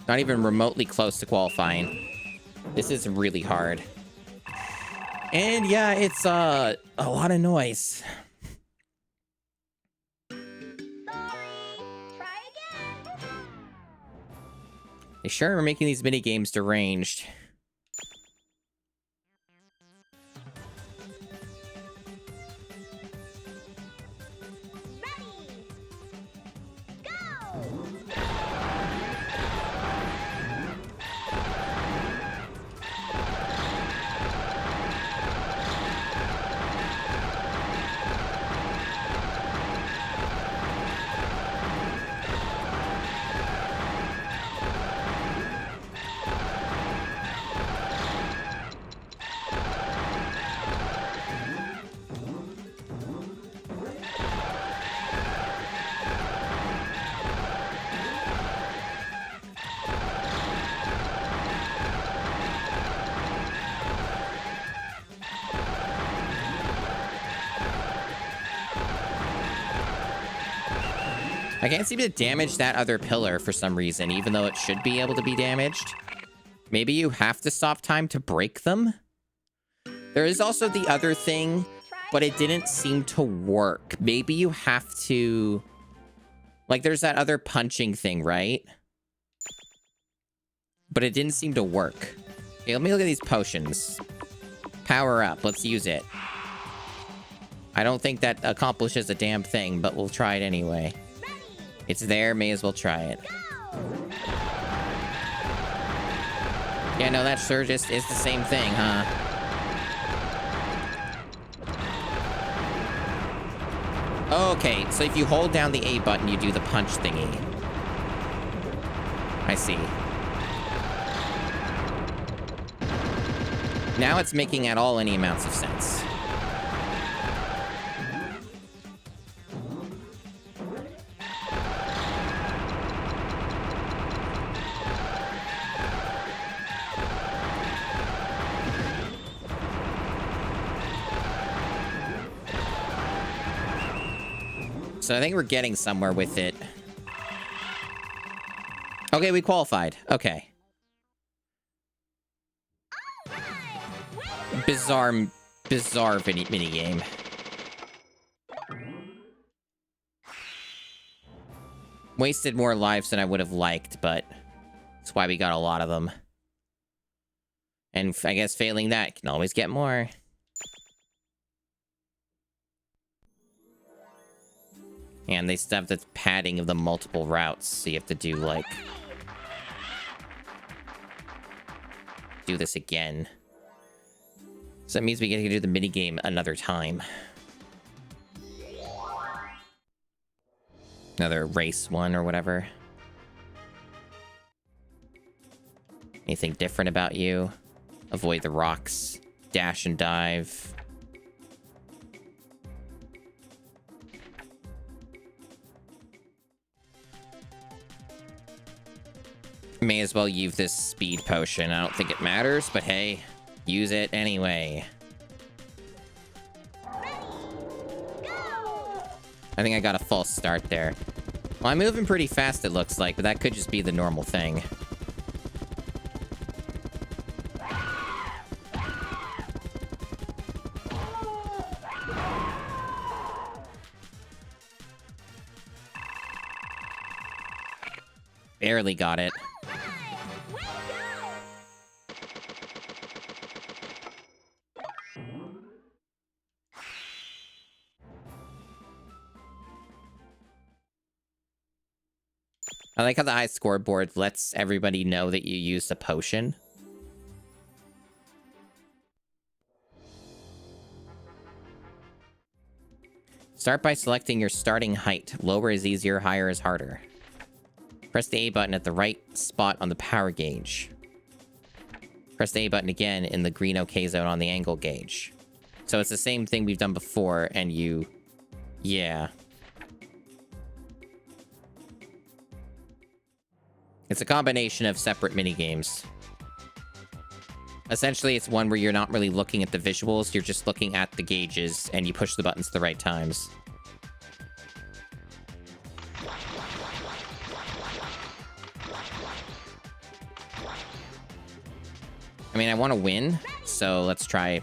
Not even remotely close to qualifying. This is really hard. And yeah, it's a lot of noise. They sure are making these mini games deranged. I can't seem to damage that other pillar for some reason, even though it should be able to be damaged. Maybe you have to stop time to break them? There is also the other thing, but it didn't seem to work. Maybe you have to... Like, there's that other punching thing, right? But it didn't seem to work. Okay, let me look at these potions. Power up. Let's use it. I don't think that accomplishes a damn thing, but we'll try it anyway. It's there, may as well try it. Yeah, no, that sure just is the same thing, huh? Okay, so if you hold down the A button, you do the punch thingy. I see. Now it's making at all any amounts of sense. So I think we're getting somewhere with it. Okay, we qualified. Okay. Bizarre mini game. Wasted more lives than I would have liked, but that's why we got a lot of them. And I guess failing that, can always get more. And they still have the padding of the multiple routes, so you have to do, like... do this again. So that means we get to do the minigame another time. Another race one or whatever. Anything different about you? Avoid the rocks. Dash and dive. May as well use this speed potion. I don't think it matters, but hey, use it anyway. I think I got a false start there. Well, I'm moving pretty fast, it looks like, but that could just be the normal thing. Barely got it. Alright, way to go! I like how the high scoreboard lets everybody know that you used a potion. Start by selecting your starting height. Lower is easier, higher is harder. Press the A button at the right spot on the power gauge. Press the A button again in the green OK zone on the angle gauge. So it's the same thing we've done before, and you... Yeah. It's a combination of separate minigames. Essentially, it's one where you're not really looking at the visuals, you're just looking at the gauges, and you push the buttons at the right times. I mean, I want to win, so let's try.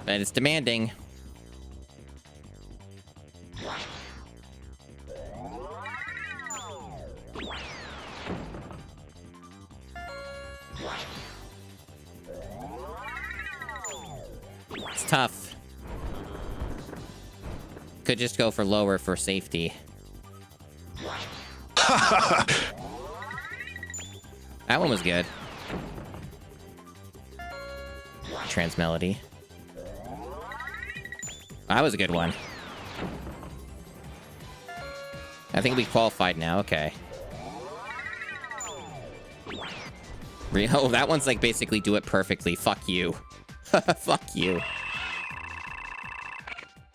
But it's demanding. It's tough. Could just go for lower for safety. That one was good. Trans melody. That was a good one. I think we qualified now. Okay. Oh, that one's like basically do it perfectly. Fuck you. Fuck you.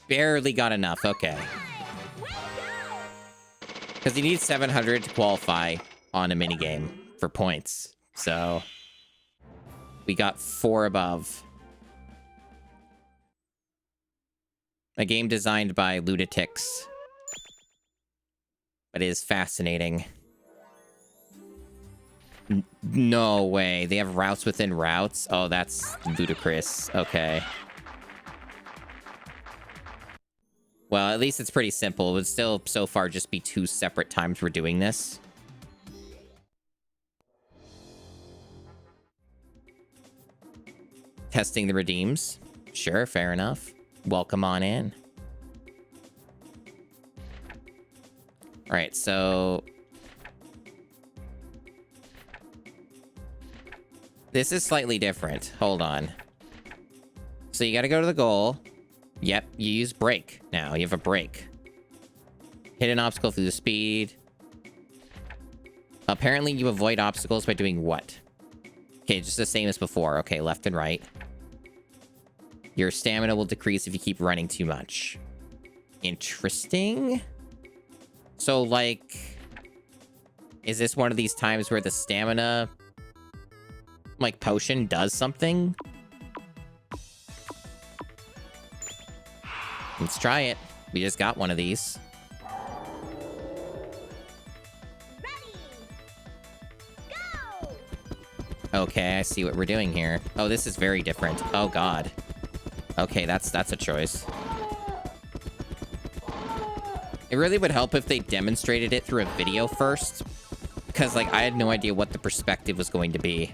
Barely got enough. Okay. Because you need 700 to qualify on a minigame for points. So we got 4 above. A game designed by lunatics. But it is fascinating. No way. They have routes within routes? Oh, that's ludicrous. Okay. Well, at least it's pretty simple. It would still, so far, just be 2 separate times we're doing this. Testing the redeems. Sure, fair enough. Welcome on in. Alright, so... this is slightly different. Hold on. So you gotta go to the goal. Yep, you use brake now. You have a brake. Hit an obstacle through the speed. Apparently you avoid obstacles by doing what? Okay, just the same as before. Okay, left and right. Your stamina will decrease if you keep running too much. Interesting. So, like... is this one of these times where the stamina... like, potion does something? Let's try it. We just got one of these. Ready! Go! Okay, I see what we're doing here. Oh, this is very different. Oh, God. Okay, that's a choice. It really would help if they demonstrated it through a video first. Because, like, I had no idea what the perspective was going to be.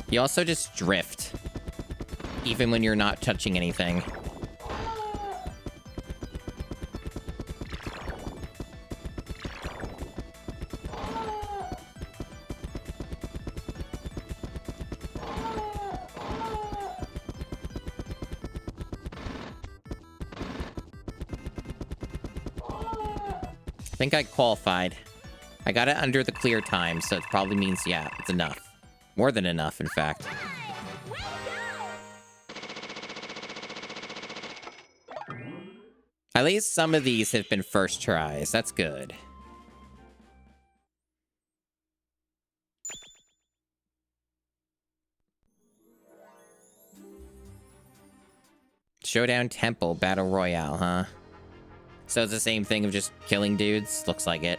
You also just drift. Even when you're not touching anything. I think I qualified. I got it under the clear time, so it probably means, yeah, it's enough. More than enough, in fact. At least some of these have been first tries. That's good. Showdown Temple Battle Royale, huh? So it's the same thing of just killing dudes? Looks like it.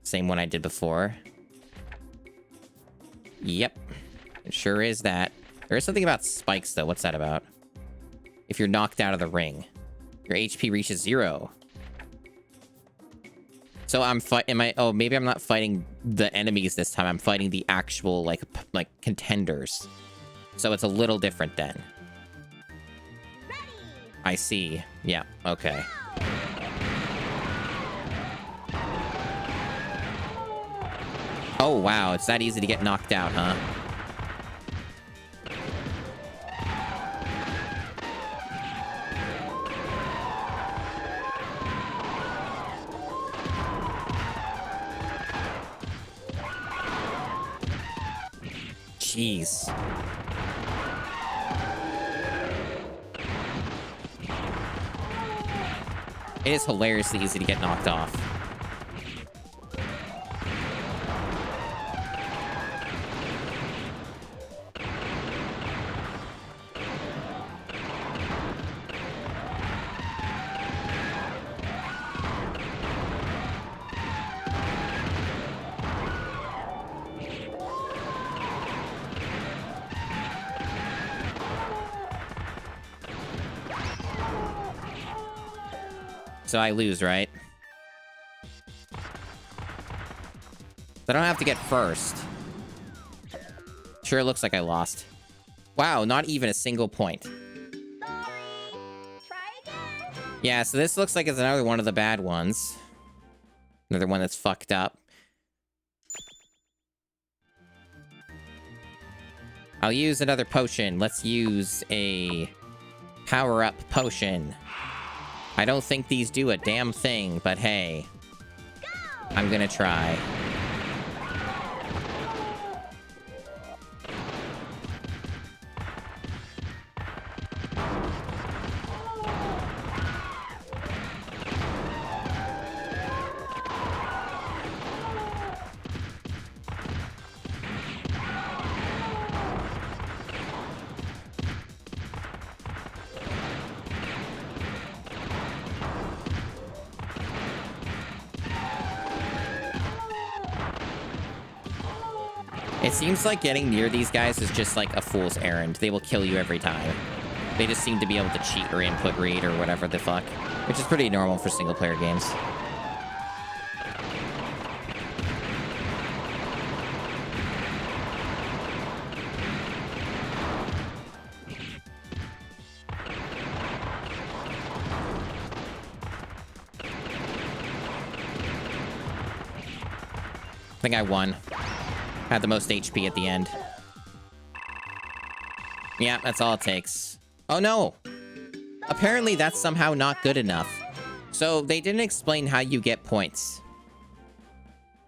Same one I did before. Yep. It sure is that. There is something about spikes, though. What's that about? If you're knocked out of the ring, your HP reaches 0. So I'm oh, maybe I'm not fighting the enemies this time. I'm fighting the actual, like contenders. So it's a little different then. I see. Yeah, okay. Oh, wow. It's that easy to get knocked out, huh? Jeez. It is hilariously easy to get knocked off. So I lose, right? I don't have to get first. Sure looks like I lost. Wow, not even a single point. Sorry. Try again. Yeah, so this looks like it's another one of the bad ones. Another one that's fucked up. I'll use another potion. Let's use a power-up potion. I don't think these do a damn thing, but hey. I'm gonna try. It seems like getting near these guys is just like a fool's errand. They will kill you every time. They just seem to be able to cheat or input read or whatever the fuck. Which is pretty normal for single-player games. I think I won. Had the most HP at the end. Yeah, that's all it takes. Oh no! Apparently that's somehow not good enough. So they didn't explain how you get points.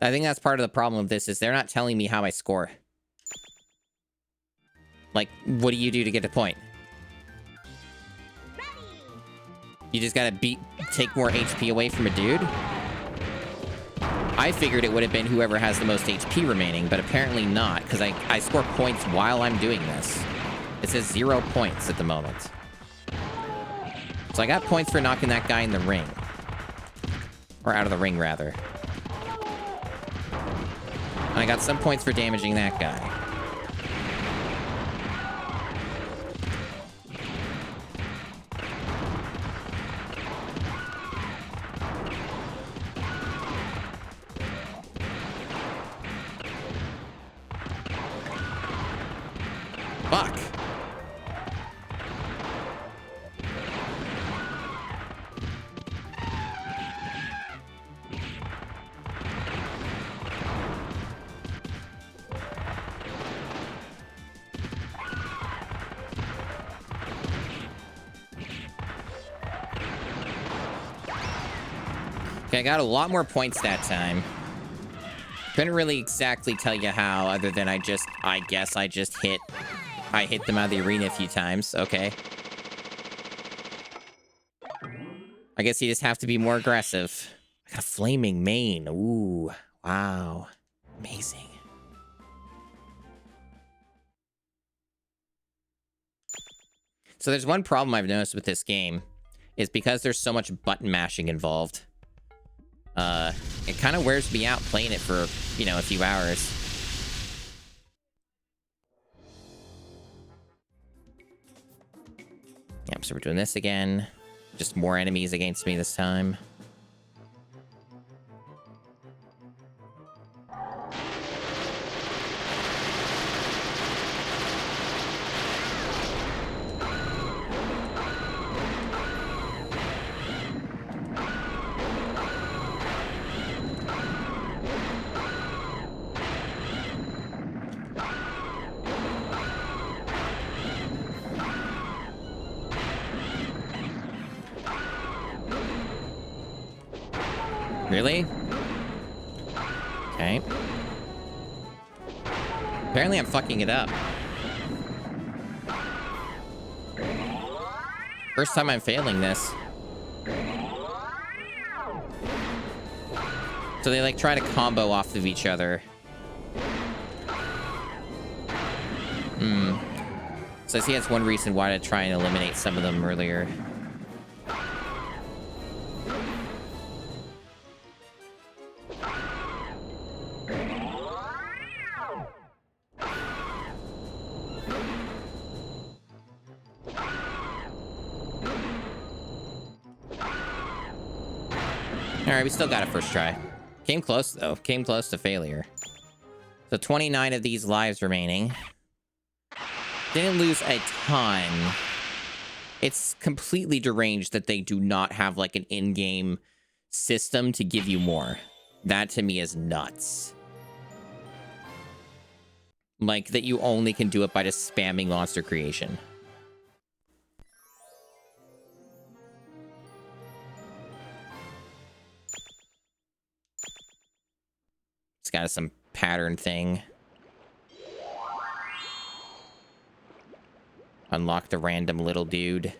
I think that's part of the problem of this, is they're not telling me how I score. Like, what do you do to get a point? You just gotta take more HP away from a dude? I figured it would have been whoever has the most HP remaining, but apparently not, because I score points while I'm doing this. It says 0 points at the moment. So I got points for knocking that guy in the ring. Or out of the ring, rather. And I got some points for damaging that guy. Fuck. Okay, I got a lot more points that time. Couldn't really exactly tell you how, other than I guess I just hit them out of the arena a few times. Okay. I guess you just have to be more aggressive. I got a flaming mane. Ooh. Wow. Amazing. So there's one problem I've noticed with this game, is because there's so much button mashing involved. It kind of wears me out playing it for, you know, a few hours. Yep, so we're doing this again. Just more enemies against me this time. Really? Okay. Apparently I'm fucking it up. First time I'm failing this. So they like try to combo off of each other. So I see that's one reason why to try and eliminate some of them earlier. Alright, we still got it first try. Came close, though. Came close to failure. So 29 of these lives remaining. Didn't lose a ton. It's completely deranged that they do not have, like, an in-game system to give you more. That, to me, is nuts. Like, that you only can do it by just spamming monster creation. It's got some pattern thing. Unlock the random little dude.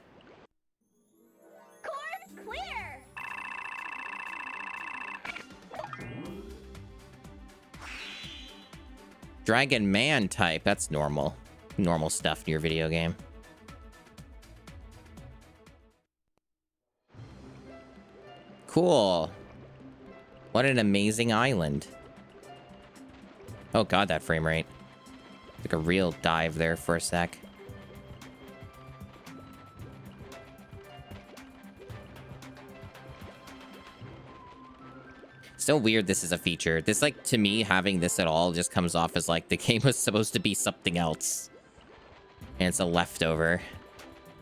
Course clear. Dragon Man type. That's normal. Normal stuff in your video game. Cool. What an amazing island. Oh god, that frame rate. Took a real dive there for a sec. Still weird this is a feature. This, like, to me, having this at all just comes off as, like, the game was supposed to be something else. And it's a leftover.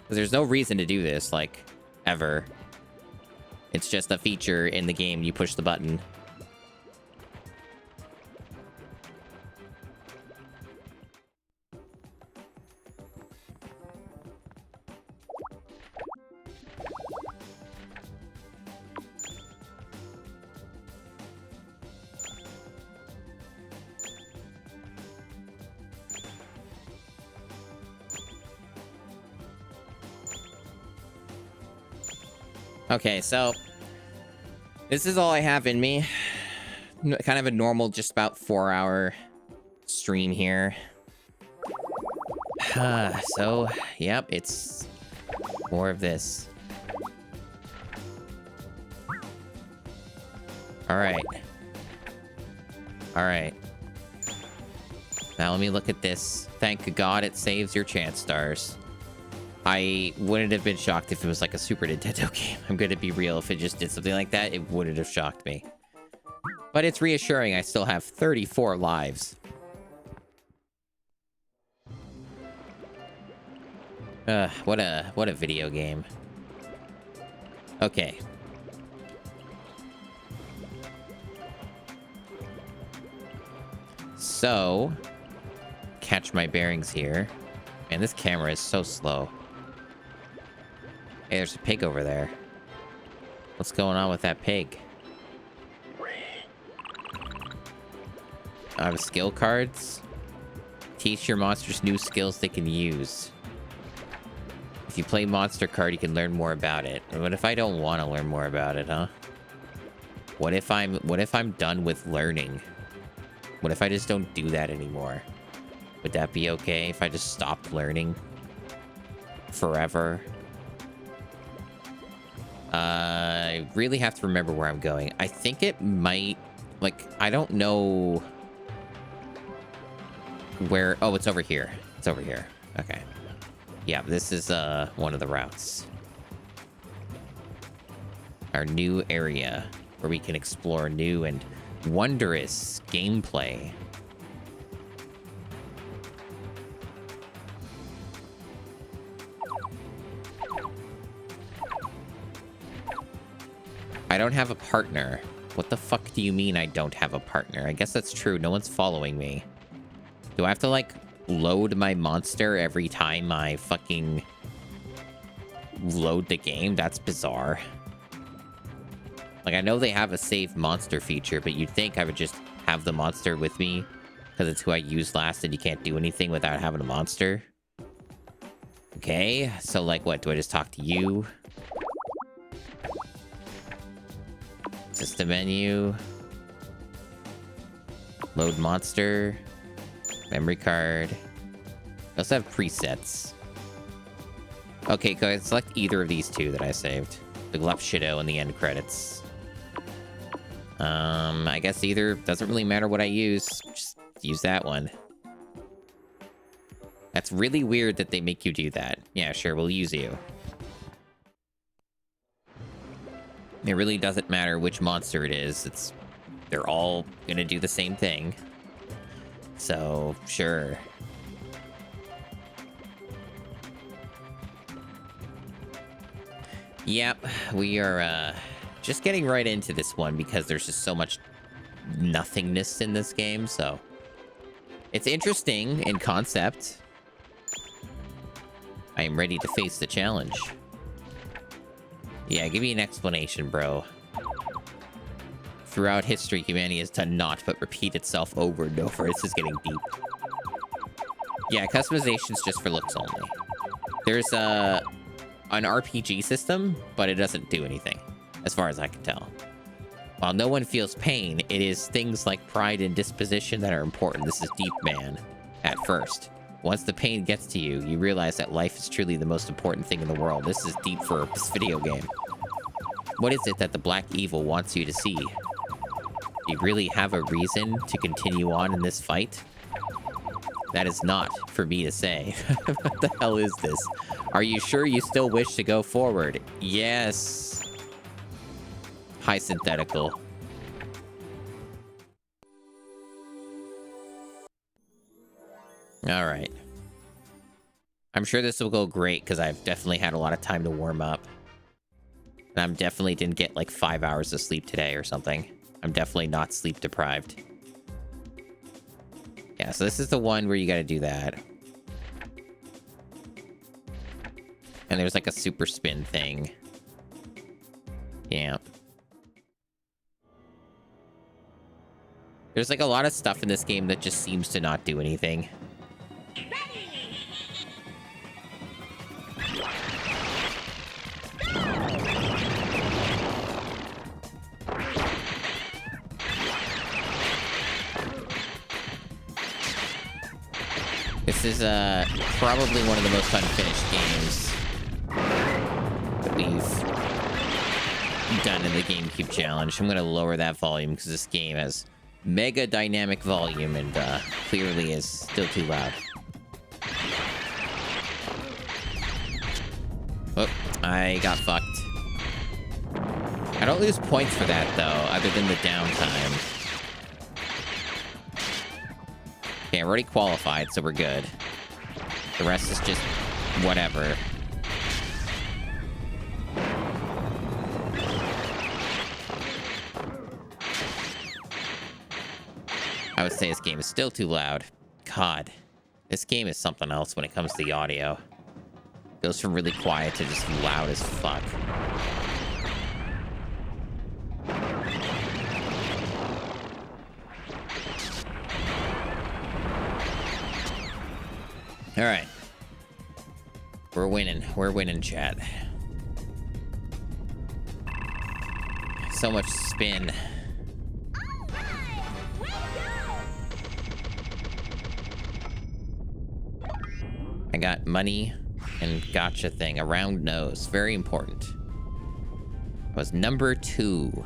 Because there's no reason to do this, like, ever. It's just a feature in the game. You push the button. Okay, so this is all I have in me. Kind of a normal, just about 4-hour stream here. So, yep, it's more of this. Alright. Alright. Now let me look at this. Thank God it saves your chance stars. I wouldn't have been shocked if it was like a Super Nintendo game. I'm gonna be real. If it just did something like that, it wouldn't have shocked me. But it's reassuring I still have 34 lives. What a video game. Okay. So, catch my bearings here. Man, this camera is so slow. Hey, there's a pig over there. What's going on with that pig? I have skill cards. Teach your monsters new skills they can use. If you play Monster Card, you can learn more about it. What if I don't want to learn more about it, huh? What if I'm done with learning? What if I just don't do that anymore? Would that be okay if I just stopped learning? forever. I really have to remember where I'm going. I think it might... Like, I don't know... where... Oh, it's over here. It's over here. Okay. Yeah, this is one of the routes. Our new area where we can explore new and wondrous gameplay. I don't have a partner. What the fuck do you mean I don't have a partner? I guess that's true. No one's following me. Do I have to, like, load my monster every time I fucking load the game? That's bizarre. Like, I know they have a save monster feature, but you'd think I would just have the monster with me because it's who I used last and you can't do anything without having a monster. Okay, so, like, what? Do I just talk to you? System menu. Load monster. Memory card. I also have presets. Okay, go ahead and select either of these two that I saved. The Glup Shido and the end credits. I guess either. Doesn't really matter what I use. Just use that one. That's really weird that they make you do that. Yeah, sure, we'll use you. It really doesn't matter which monster it is. They're all gonna do the same thing. So, sure. Yep, we are just getting right into this one because there's just so much nothingness in this game, so... It's interesting in concept. I am ready to face the challenge. Yeah, give me an explanation, bro. Throughout history, humanity has done naught but repeat itself over and over. This is getting deep. Yeah, customization's just for looks only. There's an RPG system, but it doesn't do anything, as far as I can tell. While no one feels pain, it is things like pride and disposition that are important. This is deep, man, at first. Once the pain gets to you, you realize that life is truly the most important thing in the world. This is deep for this video game. What is it that the Black Evil wants you to see? Do you really have a reason to continue on in this fight? That is not for me to say. What the hell is this? Are you sure you still wish to go forward? Yes. High synthetical. All right. I'm sure this will go great because I've definitely had a lot of time to warm up. And I'm definitely didn't get like 5 hours of sleep today or something. I'm definitely not sleep deprived. Yeah, so this is the one where you got to do that. And there's like a super spin thing. Yeah. There's like a lot of stuff in this game that just seems to not do anything. This is probably one of the most unfinished games that we've done in the GameCube challenge. I'm going to lower that volume because this game has mega dynamic volume and clearly is still too loud. Oh, I got fucked. I don't lose points for that, though, other than the downtime. Okay, I'm already qualified, so we're good. The rest is just whatever. I would say this game is still too loud. God, this game is something else when it comes to the audio. It goes from really quiet to just loud as fuck. All right. We're winning. We're winning, chat. So much spin. I got money. And gotcha thing. A round nose. Very important. That was number 2.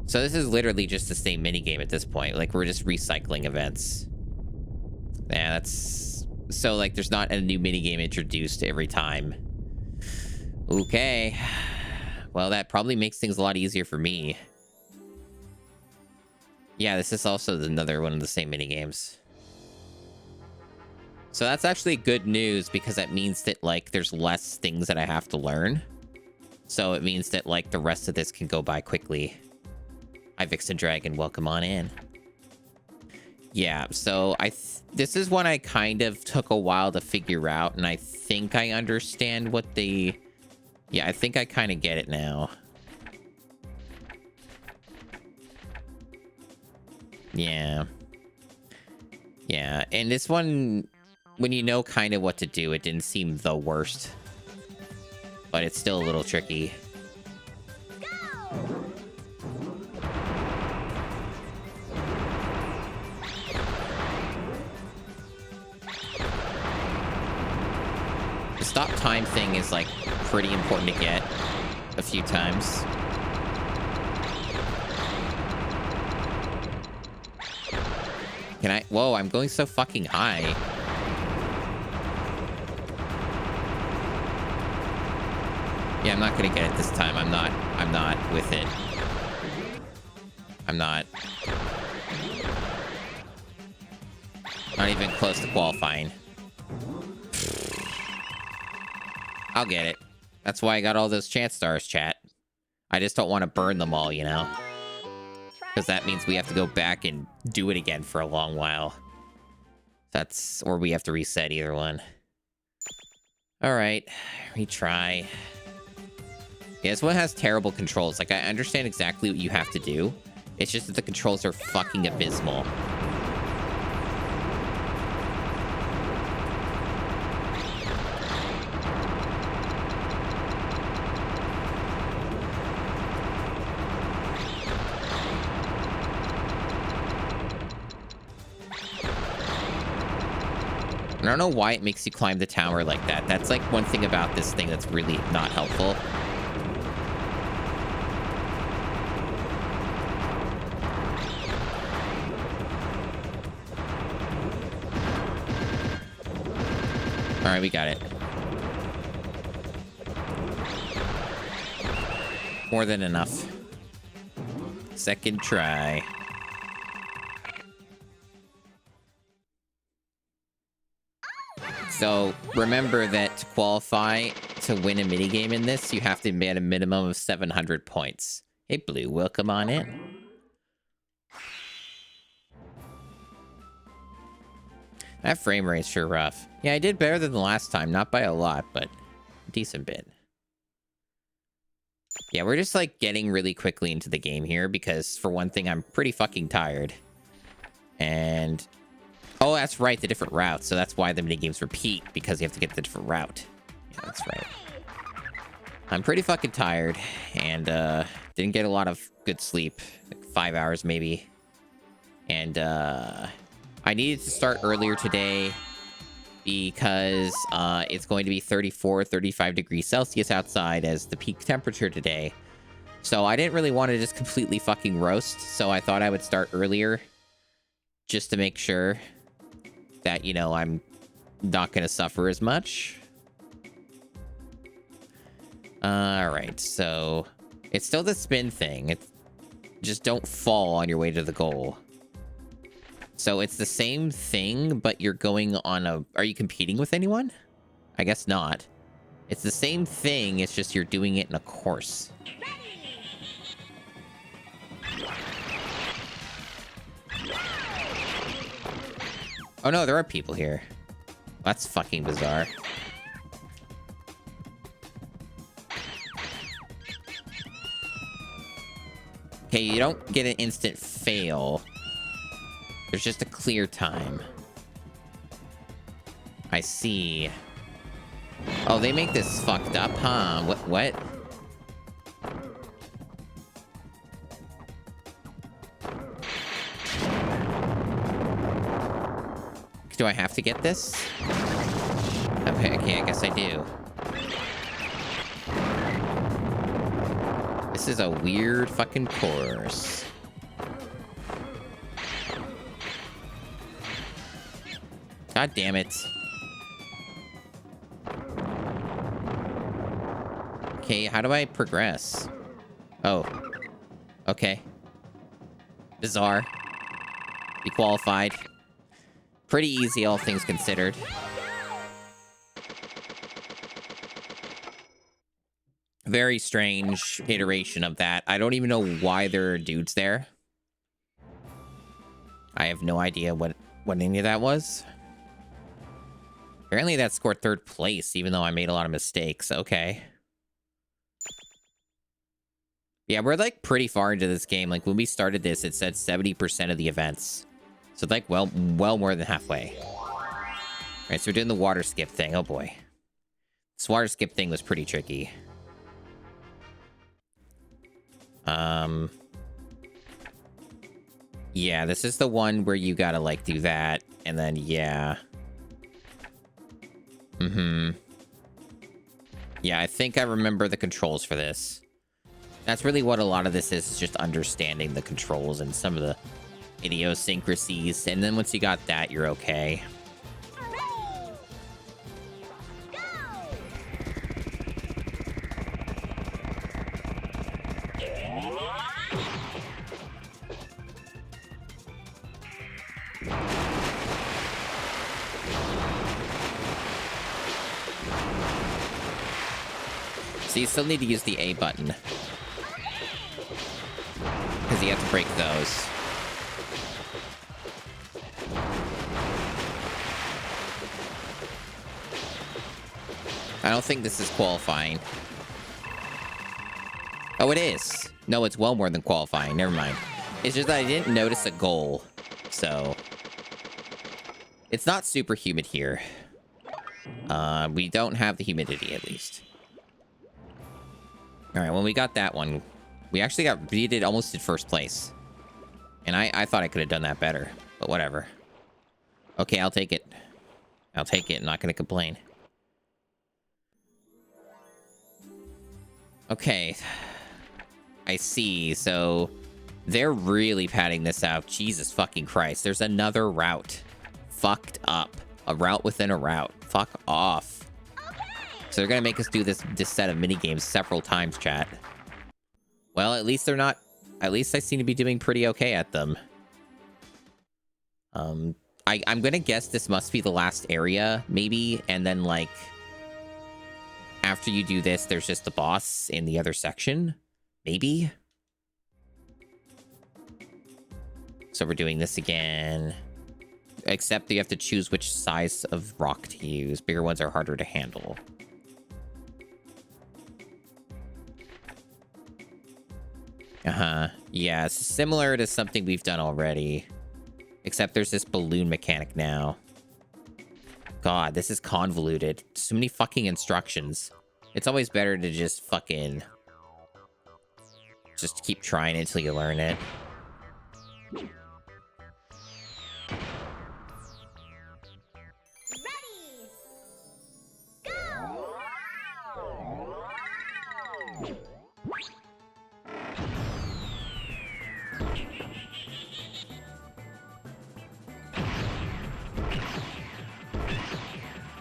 So this is literally just the same minigame at this point. Like, we're just recycling events. Yeah, that's... So, like, there's not a new minigame introduced every time. Okay. Well, that probably makes things a lot easier for me. Yeah, this is also another one of the same minigames. So that's actually good news because that means that, like, there's less things that I have to learn. So it means that, like, the rest of this can go by quickly. Hi, Vixen Dragon. Welcome on in. Yeah, so this is one I kind of took a while to figure out, and I think I understand what the... Yeah, I think I kind of get it now. Yeah. Yeah, and this one, when you know kind of what to do, it didn't seem the worst. But it's still a little tricky. Go! The stop time thing is, like, pretty important to get a few times. Can I? Whoa, I'm going so fucking high. Yeah, I'm not gonna get it this time. I'm not with it. I'm not even close to qualifying. I'll get it. That's why I got all those chance stars, chat. I just don't want to burn them all, you know? Because that means we have to go back and do it again for a long while. That's... Or we have to reset, either one. Alright. Retry. Yeah, this one has terrible controls. Like, I understand exactly what you have to do. It's just that the controls are fucking abysmal. I don't know why it makes you climb the tower like that. That's like one thing about this thing that's really not helpful. All right, we got it. More than enough. Second try. So remember that to qualify to win a minigame in this, you have to be at a minimum of 700 points. Hey, Blue, welcome on in. That frame rate's sure rough. Yeah, I did better than the last time. Not by a lot, but a decent bit. Yeah, we're just, like, getting really quickly into the game here because, for one thing, I'm pretty fucking tired. And... Oh, that's right, the different routes. So that's why the minigames repeat, because you have to get the different route. Yeah, that's right. I'm pretty fucking tired, and didn't get a lot of good sleep. Like 5 hours, maybe. And I needed to start earlier today because it's going to be 34, 35 degrees Celsius outside as the peak temperature today. So I didn't really want to just completely fucking roast, so I thought I would start earlier just to make sure that, you know, I'm not going to suffer as much. Alright, so it's still the spin thing. It's just don't fall on your way to the goal. So it's the same thing, but you're going on a... Are you competing with anyone? I guess not. It's the same thing, it's just you're doing it in a course. Oh no, there are people here. That's fucking bizarre. Okay, you don't get an instant fail. There's just a clear time. I see. Oh, they make this fucked up, huh? What? Do I have to get this? Okay, I guess I do. This is a weird fucking course. God damn it. Okay, how do I progress? Oh. Okay. Bizarre. Be qualified. Pretty easy, all things considered. Very strange iteration of that. I don't even know why there are dudes there. I have no idea what any of that was. Apparently that scored 3rd place, even though I made a lot of mistakes. Okay. Yeah, we're like pretty far into this game. Like when we started this, it said 70% of the events. So like well more than halfway. All right, so we're doing the water skip thing. Oh boy. This water skip thing was pretty tricky. Yeah, this is the one where you gotta like do that, and then yeah. Yeah, I think I remember the controls for this. That's really what a lot of this is just understanding the controls and some of the idiosyncrasies, and then once you got that, you're okay. So you still need to use the A button. Because you have to break those. I don't think this is qualifying. Oh, it is. No, it's well more than qualifying. Never mind. It's just that I didn't notice a goal. So it's not super humid here. We don't have the humidity, at least. All right, when we got that one, we did almost did 1st place. And I thought I could have done that better, but whatever. Okay, I'll take it. I'll take it. I'm not going to complain. Okay. I see. So they're really padding this out. Jesus fucking Christ. There's another route. Fucked up. A route within a route. Fuck off. So they're going to make us do this set of minigames several times, chat. Well, at least they're not... At least I seem to be doing pretty okay at them. I'm going to guess this must be the last area, maybe. And then, like... After you do this, there's just the boss in the other section. Maybe? So we're doing this again. Except you have to choose which size of rock to use. Bigger ones are harder to handle. Yeah, it's similar to something we've done already. Except there's this balloon mechanic now. God, this is convoluted. So many fucking instructions. It's always better to just fucking... just keep trying until you learn it.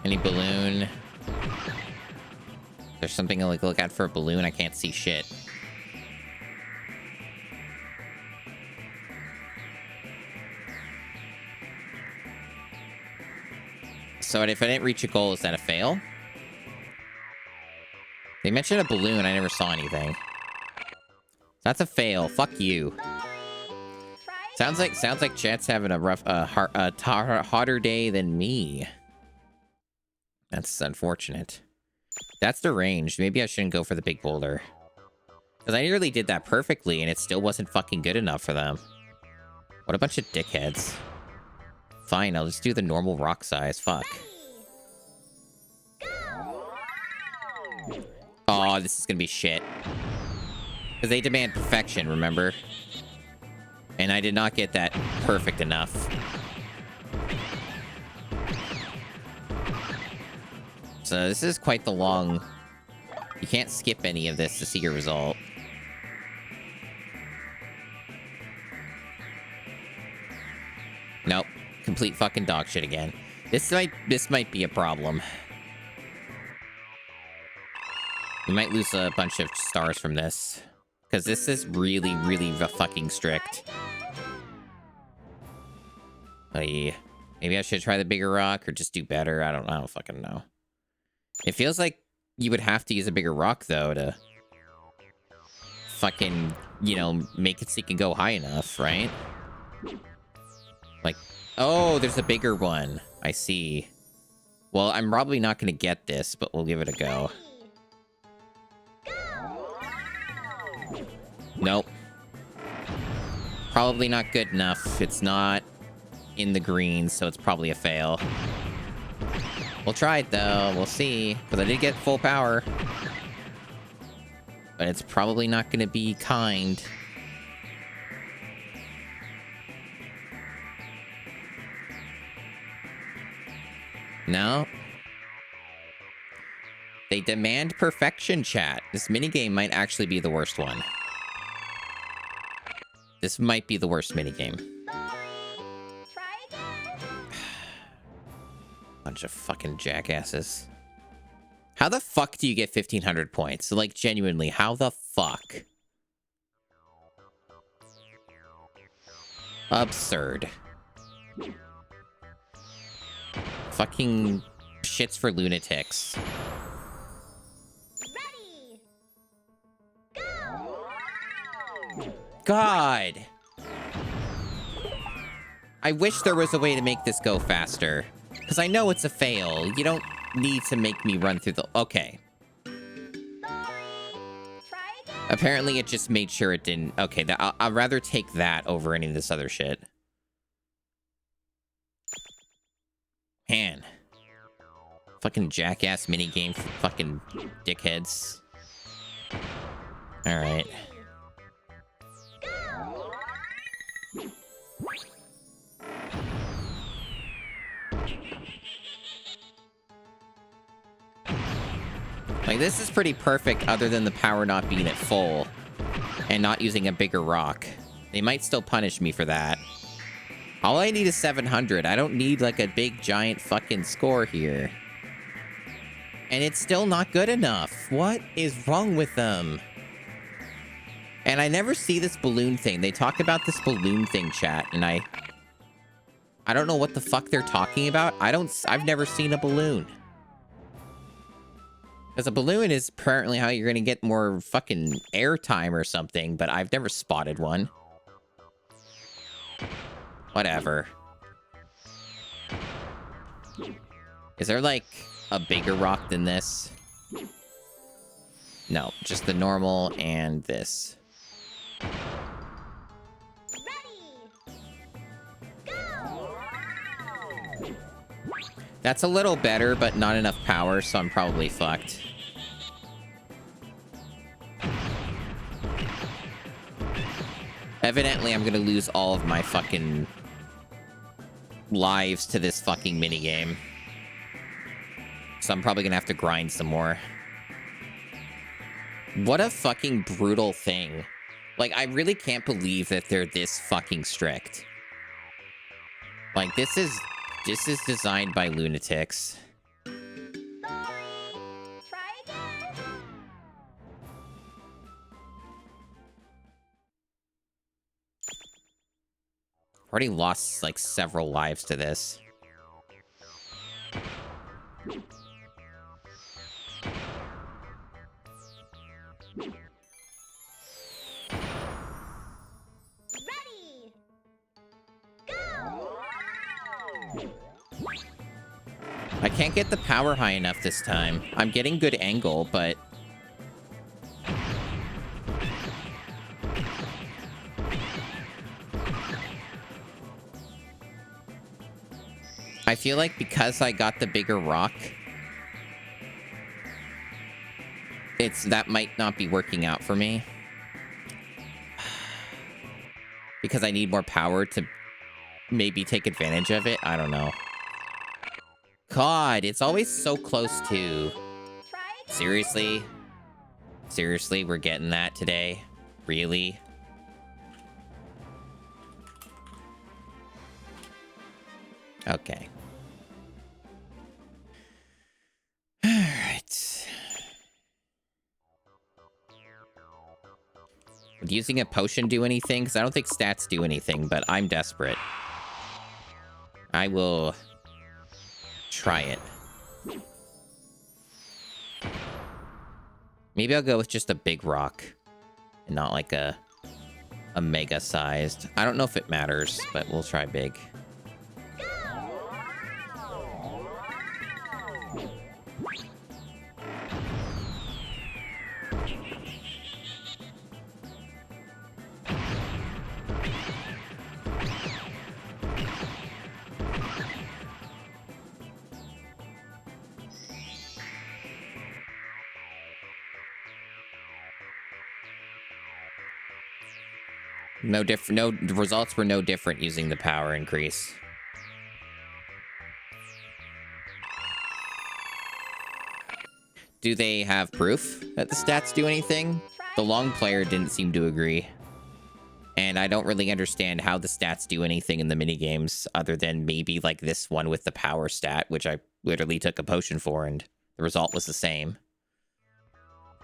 Any balloon? There's something to like look at for a balloon. I can't see shit. So if I didn't reach a goal, is that a fail? They mentioned a balloon. I never saw anything. That's a fail. Fuck you. Sounds like chat's having a rough, hotter day than me. That's unfortunate. That's the range. Maybe I shouldn't go for the big boulder. Because I nearly did that perfectly, and it still wasn't fucking good enough for them. What a bunch of dickheads. Fine, I'll just do the normal rock size. Fuck. Oh, this is gonna be shit. Because they demand perfection, remember? And I did not get that perfect enough. So this is quite the long... You can't skip any of this to see your result. Nope. Complete fucking dog shit again. This might be a problem. We might lose a bunch of stars from this. Because this is really, really fucking strict. Maybe I should try the bigger rock or just do better. I don't fucking know. It feels like you would have to use a bigger rock, though, to fucking, you know, make it so you can go high enough, right? Like, oh, there's a bigger one. I see. Well, I'm probably not going to get this, but we'll give it a go. Nope. Probably not good enough. It's not in the green, so it's probably a fail. We'll try it, though. We'll see. Because I did get full power. But it's probably not going to be kind. No. They demand perfection, chat. This minigame might actually be the worst one. This might be the worst minigame. Bunch of fucking jackasses. How the fuck do you get 1,500 points? Like, genuinely, how the fuck? Absurd. Fucking shits for lunatics. Ready. Go. God! I wish there was a way to make this go faster. Because I know it's a fail. You don't need to make me run through the... Okay. Apparently it just made sure it didn't... Okay, I'd rather take that over any of this other shit. Man. Fucking jackass minigame for fucking dickheads. Alright. Like, this is pretty perfect other than the power not being at full and not using a bigger rock. They might still punish me for that. All I need is 700. I don't need, like, a big, giant fucking score here. And it's still not good enough. What is wrong with them? And I never see this balloon thing. They talk about this balloon thing, chat, and I don't know what the fuck they're talking about. I've never seen a balloon. Because a balloon is apparently how you're going to get more fucking airtime or something, but I've never spotted one. Whatever. Is there, like, a bigger rock than this? No, just the normal and this. That's a little better, but not enough power, so I'm probably fucked. Evidently, I'm gonna lose all of my fucking lives to this fucking minigame. So I'm probably gonna have to grind some more. What a fucking brutal thing. Like, I really can't believe that they're this fucking strict. Like, this is designed by lunatics. Already lost, like, several lives to this. Ready. Go. I can't get the power high enough this time. I'm getting good angle, but... I feel like because I got the bigger rock, that might not be working out for me. Because I need more power to maybe take advantage of it. I don't know. God, it's always so close to... Try again. Seriously? Seriously, we're getting that today? Really? Okay. Alright. Would using a potion do anything? Because I don't think stats do anything, but I'm desperate. I will try it. Maybe I'll go with just a big rock and not like a mega sized. I don't know if it matters, but we'll try big. No different. No, the results were no different using the power increase. Do they have proof that the stats do anything? The long player didn't seem to agree. And I don't really understand how the stats do anything in the minigames other than maybe like this one with the power stat, which I literally took a potion for and the result was the same.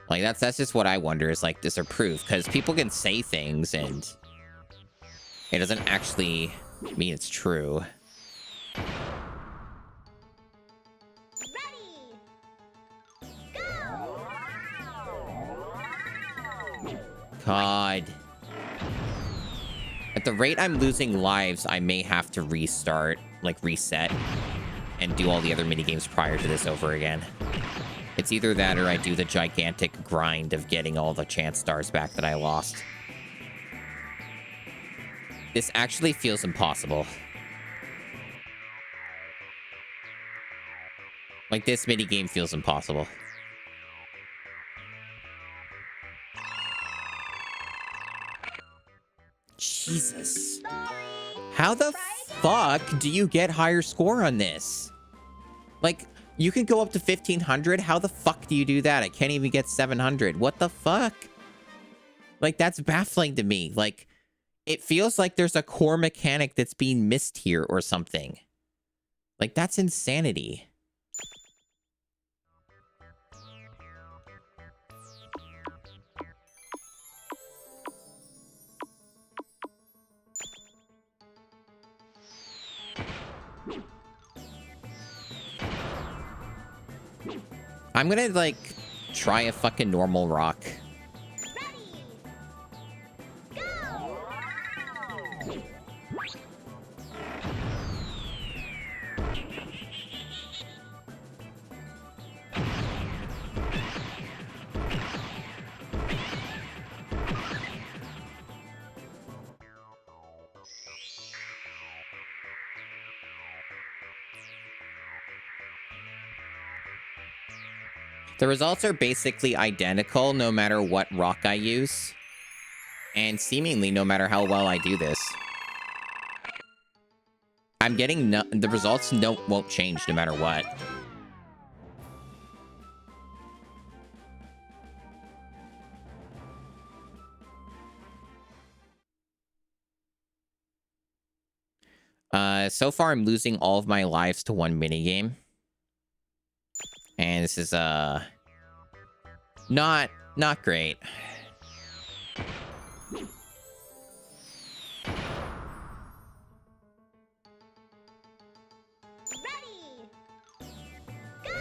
Like that's just what I wonder is like, is there proof? Because people can say things and it doesn't actually mean it's true. Ready. Go. God. At the rate I'm losing lives, I may have to restart, like reset, and do all the other minigames prior to this over again. It's either that or I do the gigantic grind of getting all the chance stars back that I lost. This actually feels impossible. Like, this minigame feels impossible. Jesus. How the fuck do you get higher score on this? Like, you can go up to 1500. How the fuck do you do that? I can't even get 700. What the fuck? Like, that's baffling to me. Like, it feels like there's a core mechanic that's being missed here or something. Like, that's insanity. I'm gonna, like, try a fucking normal rock. The results are basically identical no matter what rock I use. And seemingly no matter how well I do this. I'm getting the results won't change no matter what. So far I'm losing all of my lives to one minigame. And this is not great. Ready. Go.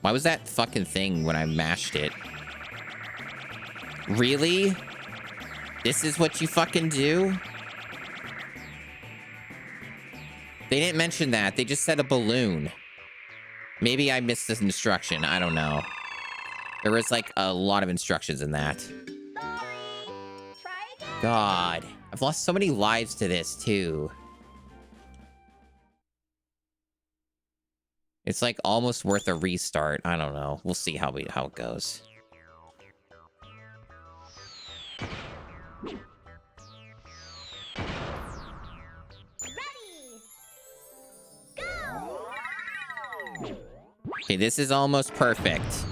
Why was that fucking thing when I mashed it? Really? This is what you fucking do? They didn't mention that. They just said a balloon. Maybe I missed this instruction. I don't know. There was like a lot of instructions in that. Sorry. Try again. God. I've lost so many lives to this too. It's like almost worth a restart. I don't know. We'll see how it goes. Ready. Go. Okay, this is almost perfect.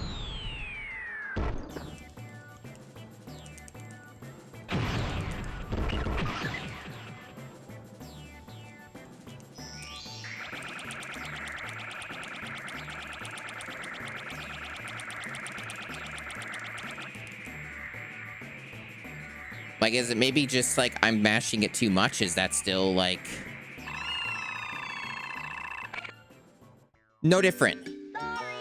Like, is it maybe just like I'm mashing it too much? Is that still like no different?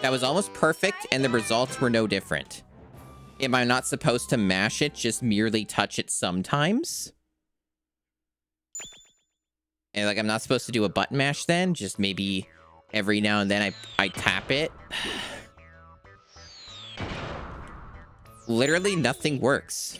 That was almost perfect, and the results were no different. Am I not supposed to mash it, just merely touch it sometimes? And like, I'm not supposed to do a button mash then? Just maybe every now and then I tap it? Literally nothing works.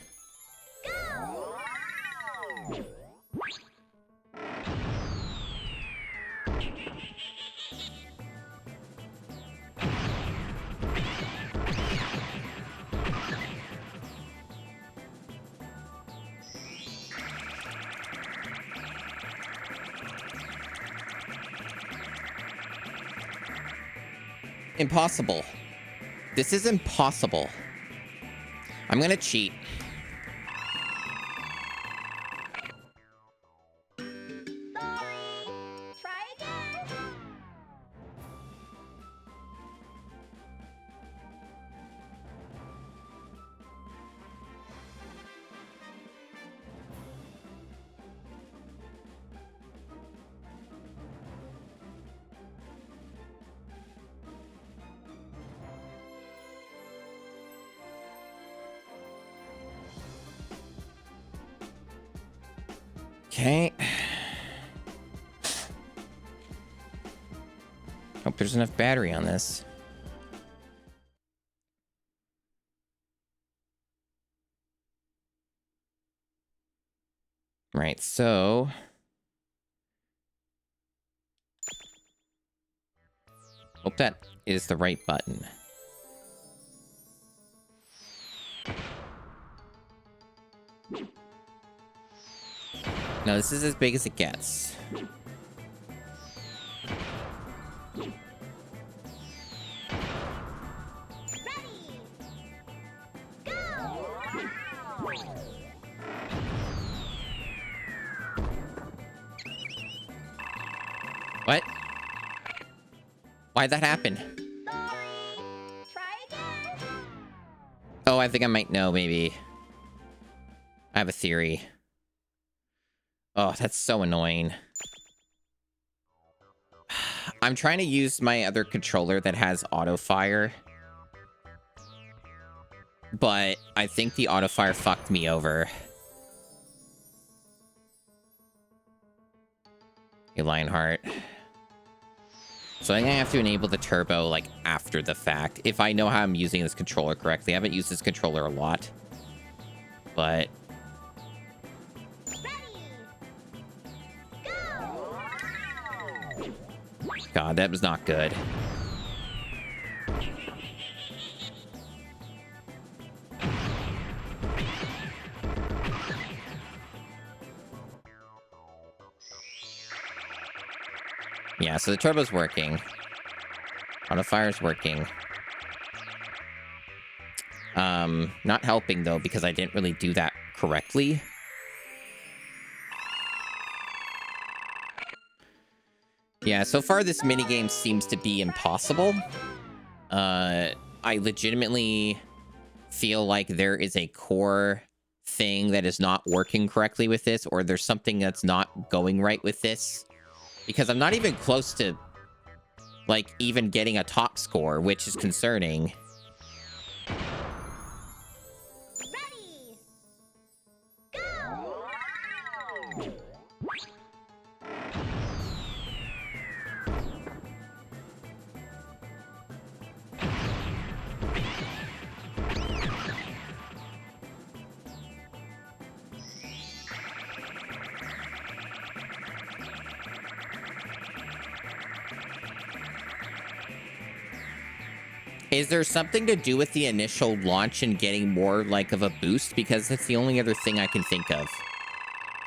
Impossible. This is impossible. I'm gonna cheat. Try again. Okay. Hope there's enough battery on this. Right, so hope that is the right button. No, this is as big as it gets. Ready. Go. What? Why'd that happen? Try again. Oh, I think I might know, maybe. I have a theory. Oh, that's so annoying. I'm trying to use my other controller that has auto fire. But I think the auto fire fucked me over. Hey, Lionheart. So I'm gonna have to enable the turbo, like, after the fact. If I know how I'm using this controller correctly. I haven't used this controller a lot. But God, that was not good. Yeah, so the turbo's working. Auto fire's working. Not helping though, because I didn't really do that correctly. Yeah, so far this minigame seems to be impossible. I legitimately feel like there is a core thing that is not working correctly with this, or there's something that's not going right with this. Because I'm not even close to, like, even getting a top score, which is concerning. Ready. Go. Is there something to do with the initial launch and getting more like of a boost? Because that's the only other thing I can think of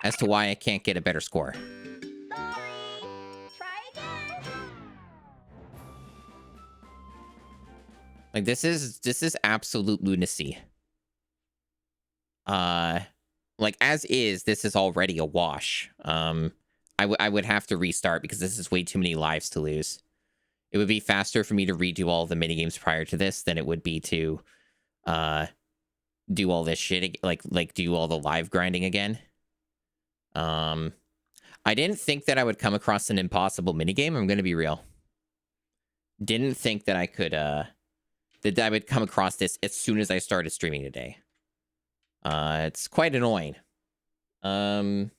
as to why I can't get a better score. Sorry. Try again. Like this is absolute lunacy. Like as is, this is already a wash. I would have to restart because this is way too many lives to lose. It would be faster for me to redo all the minigames prior to this than it would be to do all this shit, like do all the live grinding again. I didn't think that I would come across an impossible minigame. I'm gonna be real. Didn't think that I could that I would come across this as soon as I started streaming today. It's quite annoying. Where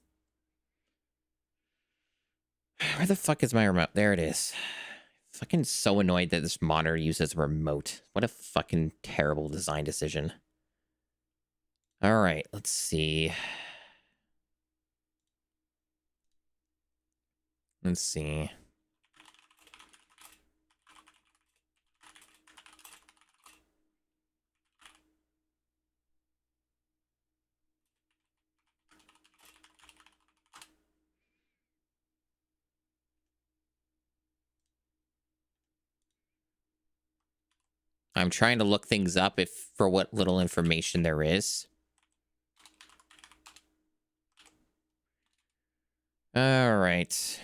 the fuck is my remote? There it is. Fucking so annoyed that this monitor uses a remote. What a fucking terrible design decision. All right, let's see. Let's see. I'm trying to look things up if for what little information there is. All right.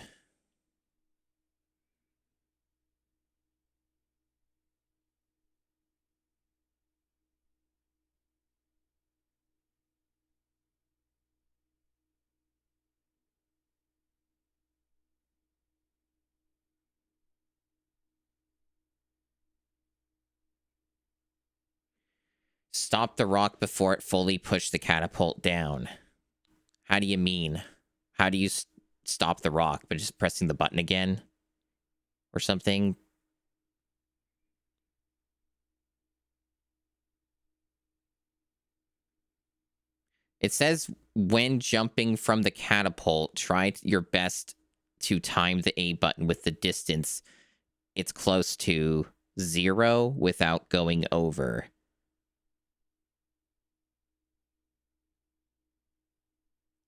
Stop the rock before it fully pushed the catapult down. How do you mean? How do you stop the rock? By just pressing the button again? Or something? It says when jumping from the catapult, try your best to time the A button with the distance it's close to 0 without going over.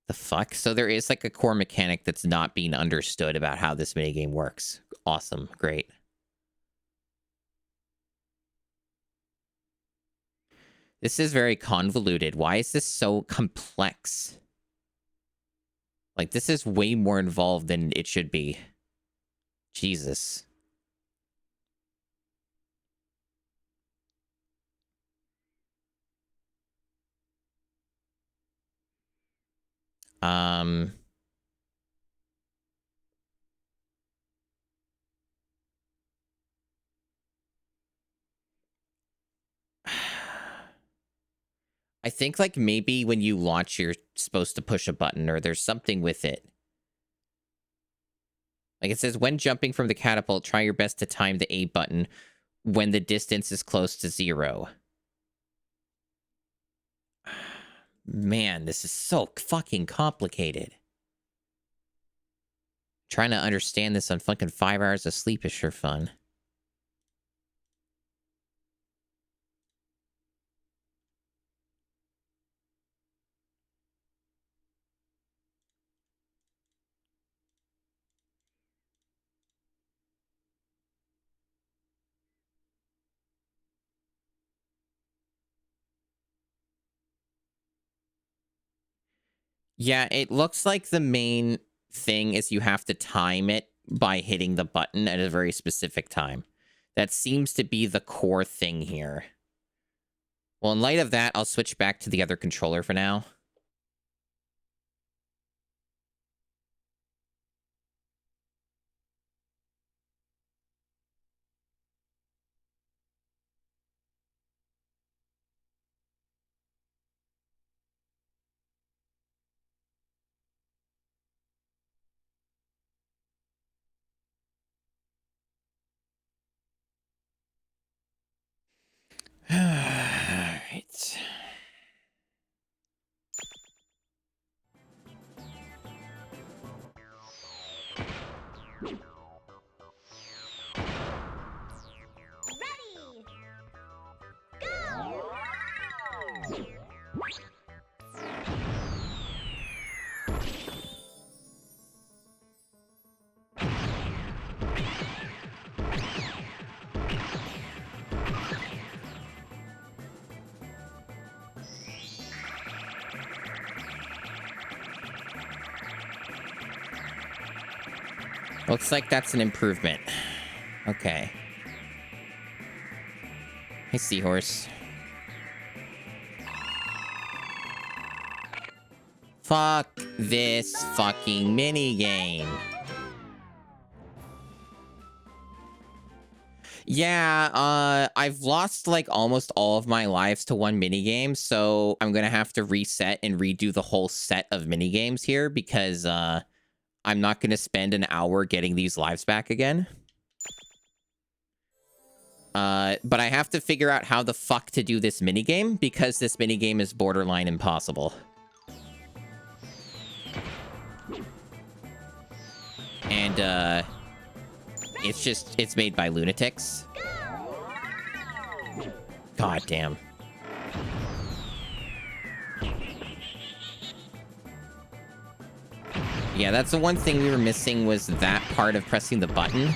The fuck? So there is like a core mechanic that's not being understood about how this minigame works. Awesome. Great. This is very convoluted. Why is this so complex? Like, this is way more involved than it should be. Jesus. Um... I think, like, maybe when you launch, you're supposed to push a button, or there's something with it. Like, it says, when jumping from the catapult, try your best to time the A button when the distance is close to 0. Man, this is so fucking complicated. Trying to understand this on fucking 5 hours of sleep is sure fun. Yeah, it looks like the main thing is you have to time it by hitting the button at a very specific time. That seems to be the core thing here. Well, in light of that, I'll switch back to the other controller for now. All right. Looks like that's an improvement. Okay. Hey, seahorse. Fuck this fucking minigame. Yeah, I've lost like almost all of my lives to one minigame, so I'm gonna have to reset and redo the whole set of minigames here because I'm not gonna spend an hour getting these lives back again. But I have to figure out how the fuck to do this minigame because this minigame is borderline impossible. And it's made by lunatics. God damn. Yeah, that's the one thing we were missing was that part of pressing the button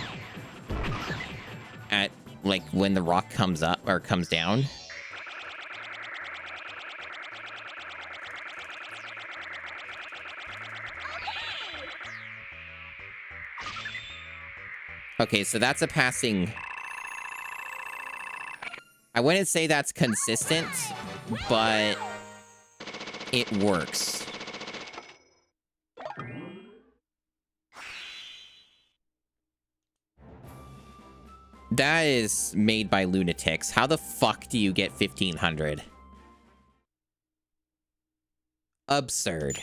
at like when the rock comes up or comes down. Okay, so that's a passing. I wouldn't say that's consistent, but it works. That is made by lunatics. How the fuck do you get 1500? Absurd.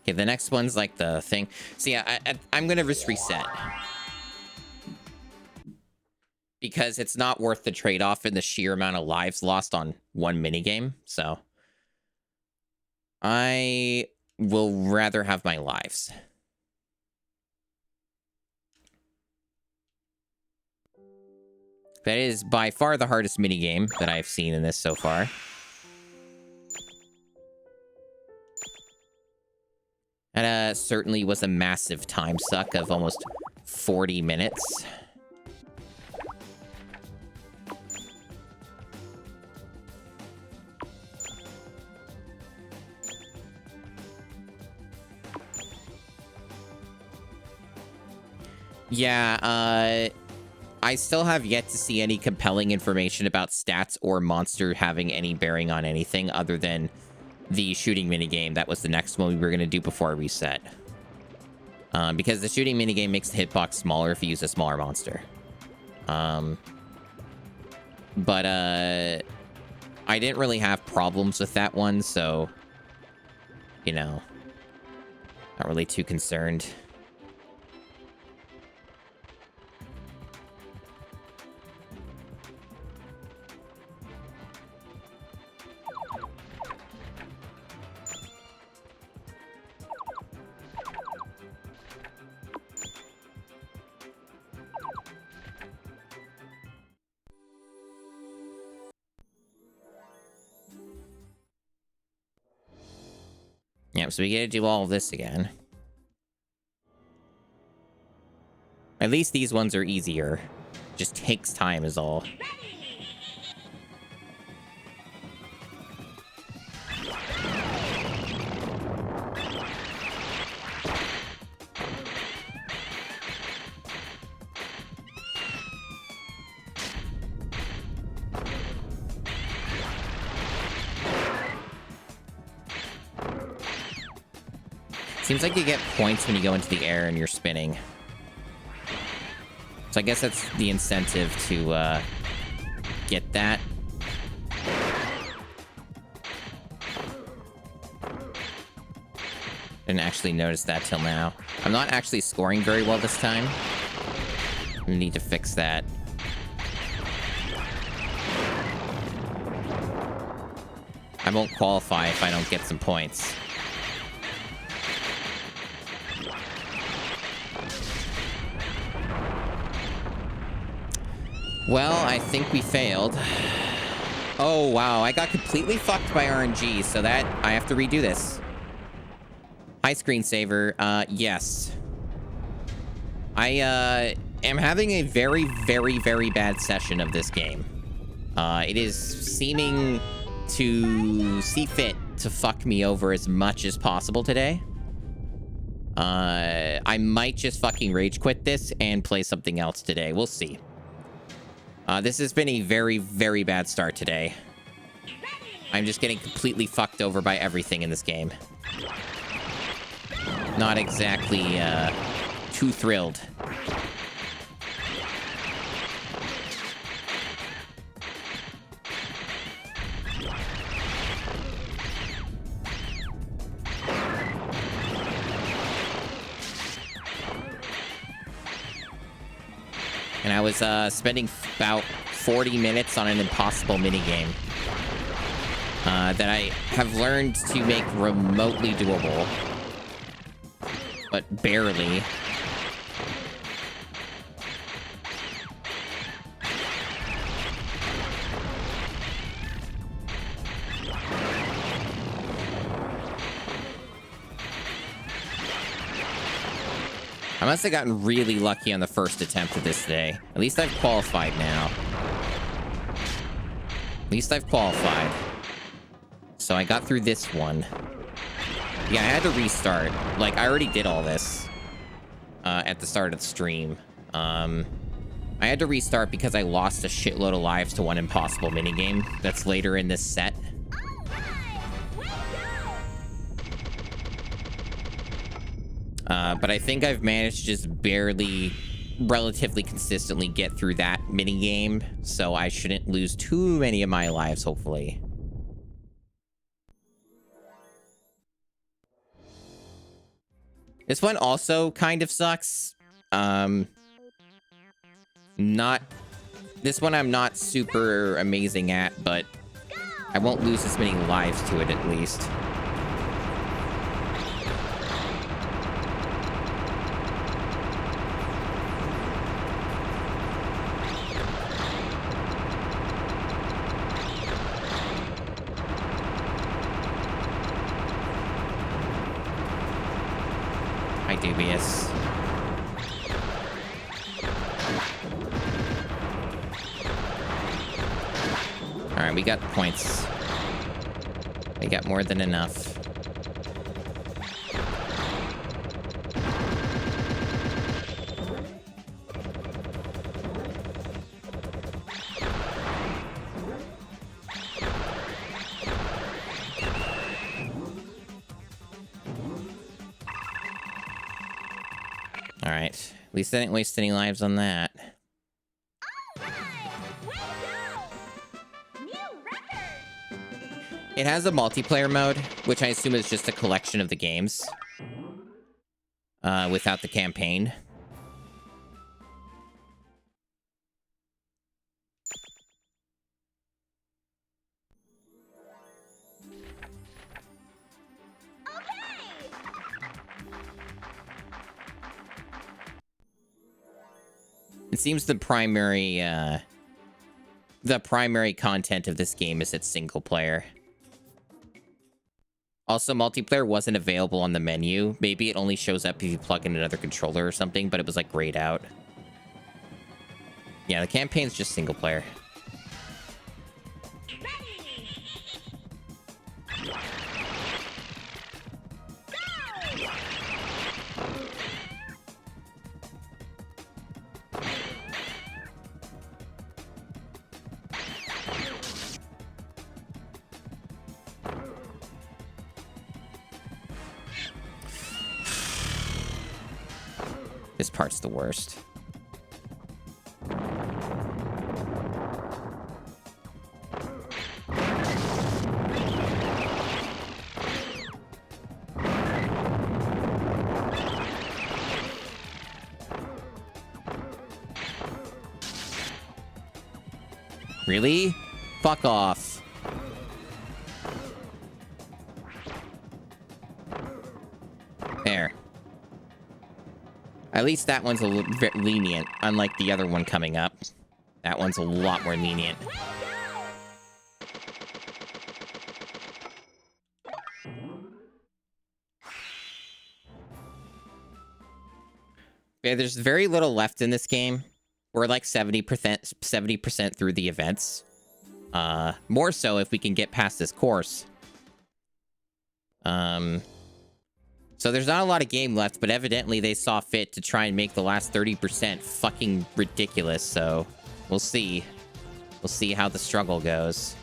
Okay, the next one's like the thing. So yeah, I'm gonna just reset. Because it's not worth the trade-off in the sheer amount of lives lost on one minigame, so. I will rather have my lives. That is by far the hardest minigame that I've seen in this so far. That certainly was a massive time suck of almost 40 minutes. Yeah, I still have yet to see any compelling information about stats or monster having any bearing on anything other than the shooting minigame. That was the next one we were going to do before I reset. Because the shooting minigame makes the hitbox smaller if you use a smaller monster. But I didn't really have problems with that one, so, you know, not really too concerned. Yeah, so we get to do all of this again. At least these ones are easier. Just takes time is all. Seems like you get points when you go into the air and you're spinning. So I guess that's the incentive to get that. Didn't actually notice that till now. I'm not actually scoring very well this time. I need to fix that. I won't qualify if I don't get some points. Well, I think we failed. Oh, wow. I got completely fucked by RNG, so that I have to redo this. Hi, screensaver. Yes. I am having a very, very, very bad session of this game. It is seeming to see fit to fuck me over as much as possible today. I might just fucking rage quit this and play something else today. We'll see. This has been a very, very bad start today. I'm just getting completely fucked over by everything in this game. Not exactly, too thrilled. And I was spending about 40 minutes on an impossible minigame that I have learned to make remotely doable, but barely. I must have gotten really lucky on the first attempt of this today. At least I've qualified now. At least I've qualified. So I got through this one. Yeah, I had to restart. Like, I already did all this at the start of the stream. I had to restart because I lost a shitload of lives to one impossible minigame that's later in this set. But I think I've managed to just barely, relatively consistently get through that minigame, so I shouldn't lose too many of my lives, hopefully. This one also kind of sucks. This one I'm not super amazing at, but I won't lose as many lives to it at least. Dubious. All right, we got the points. We got more than enough. All right. At least I didn't waste any lives on that. It has a multiplayer mode, which I assume is just a collection of the games. Without the campaign. It seems the primary content of this game is its single player. Also, multiplayer wasn't available on the menu. Maybe it only shows up if you plug in another controller or something, but it was like grayed out. Yeah, the campaign's just single player. This part's the worst. Really? Fuck off. There. At least that one's a little bit lenient, unlike the other one coming up. That one's a lot more lenient. Yeah, there's very little left in this game. We're like 70% through the events. More so if we can get past this course. So there's not a lot of game left, but evidently they saw fit to try and make the last 30% fucking ridiculous, so we'll see. We'll see how the struggle goes.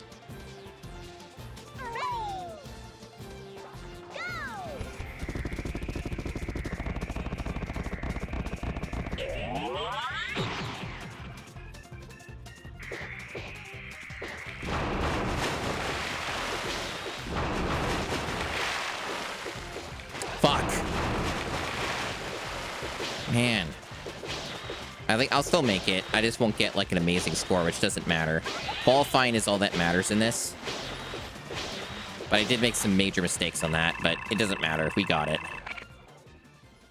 Fuck. Man. I think I'll still make it. I just won't get like an amazing score, which doesn't matter. Qualifying is all that matters in this. But I did make some major mistakes on that, but it doesn't matter. We got it.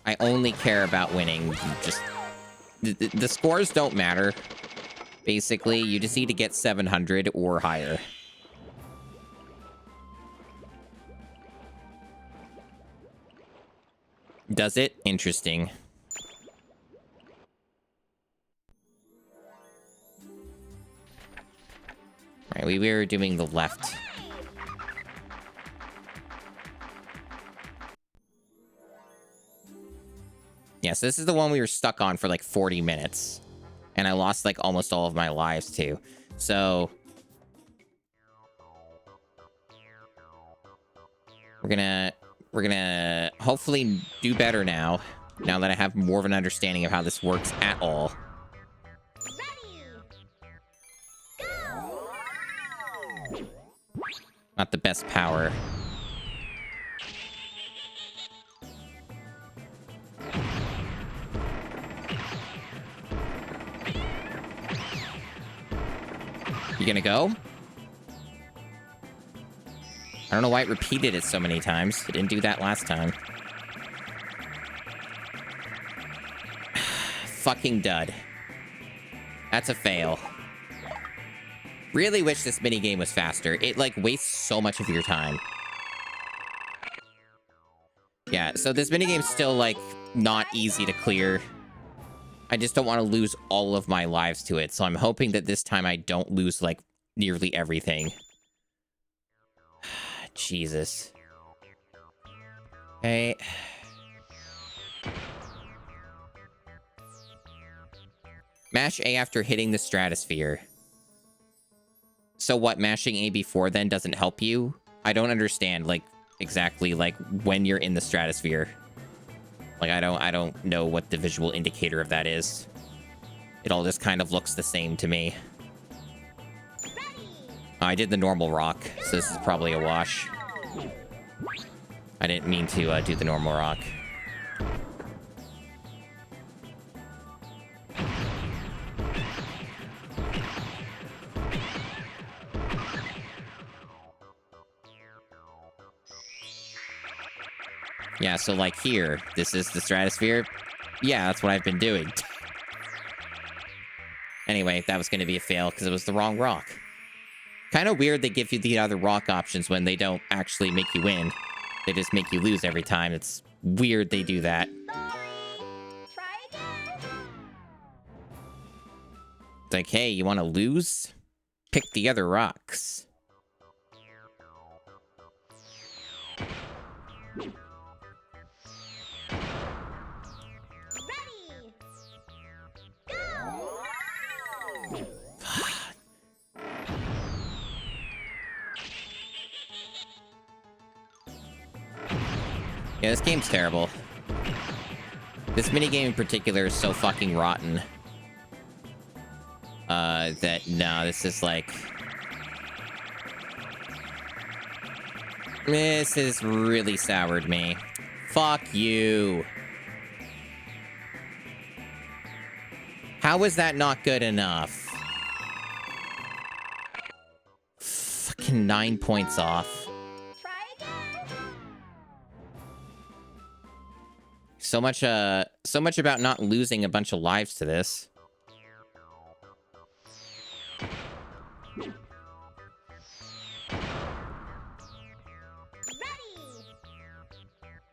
I only care about winning. Just the scores don't matter. Basically, you just need to get 700 or higher. Does it? Interesting. Right, we were doing the left. Yes, this is the one we were stuck on for like 40 minutes. And I lost like almost all of my lives too. So we're gonna hopefully do better now that I have more of an understanding of how this works at all. Not the best power. You gonna go? I don't know why it repeated it so many times. It didn't do that last time. Fucking dud. That's a fail. Really wish this minigame was faster. It, like, wastes so much of your time. Yeah, so this minigame's still, like, not easy to clear. I just don't want to lose all of my lives to it, so I'm hoping that this time I don't lose, like, nearly everything. Jesus. Okay. Mash A after hitting the stratosphere. So what, mashing A before then doesn't help you? I don't understand, like, exactly, like, when you're in the stratosphere. Like, I don't know what the visual indicator of that is. It all just kind of looks the same to me. Oh, I did the normal rock, so this is probably a wash. I didn't mean to do the normal rock. Yeah, so like here, this is the stratosphere. Yeah, that's what I've been doing. Anyway, that was going to be a fail because it was the wrong rock. Kind of weird they give you the other rock options when they don't actually make you win. They just make you lose every time. It's weird they do that. Try again. It's like, hey, you want to lose? Pick the other rocks. Ready. Go. Yeah, this game's terrible. This minigame in particular is so fucking rotten. No, this is like... This has really soured me. Fuck you. How is that not good enough? Fucking 9 points off. Try again. So much about not losing a bunch of lives to this. Ready.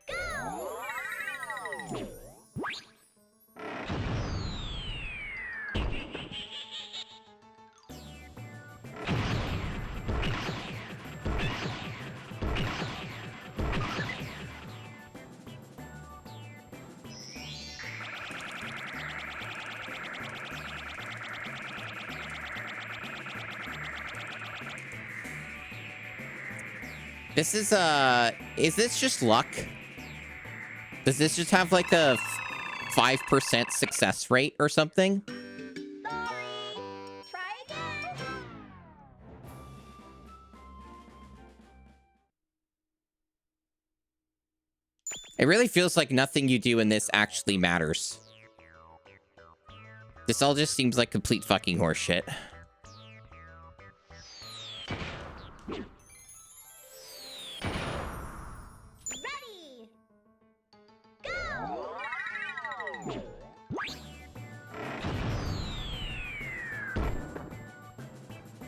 Go. This is this just luck? Does this just have like a 5% success rate or something? Sorry. Try again. It really feels like nothing you do in this actually matters. This all just seems like complete fucking horseshit. Ready. Go.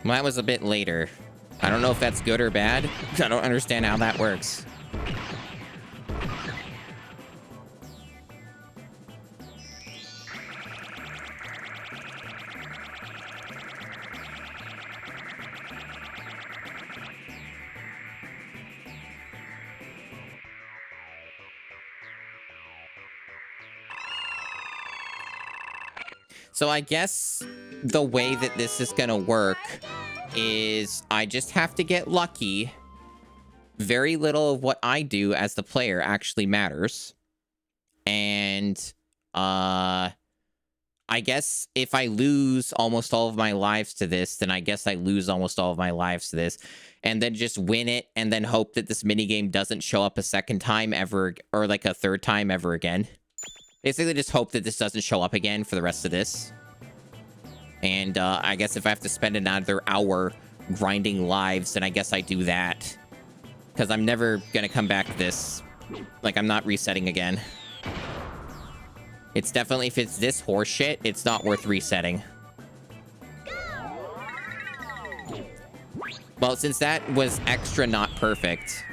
Well, that was a bit later. I don't know if that's good or bad. I don't understand how that works. So I guess the way that this is gonna work is I just have to get lucky. Very little of what I do as the player actually matters. And I guess if I lose almost all of my lives to this, then I guess I lose almost all of my lives to this. And then just win it and then hope that this minigame doesn't show up a second time ever, or like a third time ever again. Basically just hope that this doesn't show up again for the rest of this. And I guess if I have to spend another hour grinding lives, then I guess I do that. Because I'm never going to come back to this. Like, I'm not resetting again. It's definitely, if it's this horseshit, it's not worth resetting. Well, since that was extra not perfect...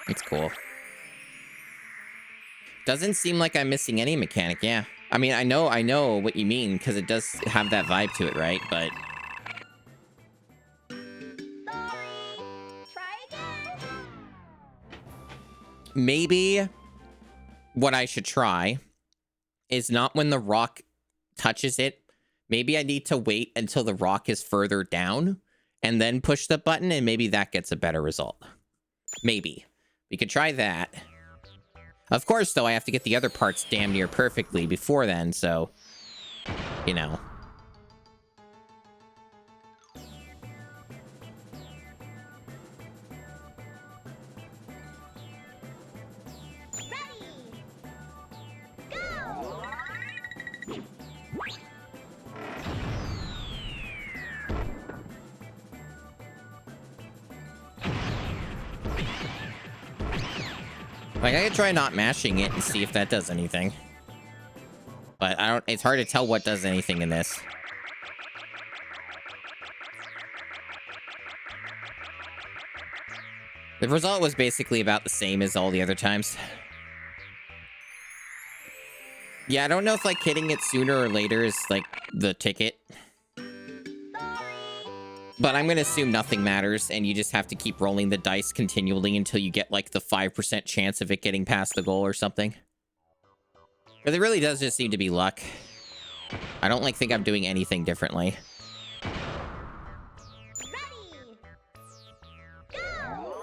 It's cool. Doesn't seem like I'm missing any mechanic, yeah. I mean, I know what you mean, because it does have that vibe to it, right? But... Sorry. Try again. maybe what I should try is not when the rock touches it. Maybe I need to wait until the rock is further down and then push the button, and maybe that gets a better result. Maybe. We could try that. Of course, though, I have to get the other parts damn near perfectly before then, so... you know. Ready. Go. Like, I could try not mashing it and see if that does anything. But I don't... it's hard to tell what does anything in this. The result was basically about the same as all the other times. Yeah, I don't know if, like, hitting it sooner or later is, like, the ticket. But I'm going to assume nothing matters, and you just have to keep rolling the dice continually until you get, like, the 5% chance of it getting past the goal or something. But it really does just seem to be luck. I don't, like, think I'm doing anything differently. Ready. Go.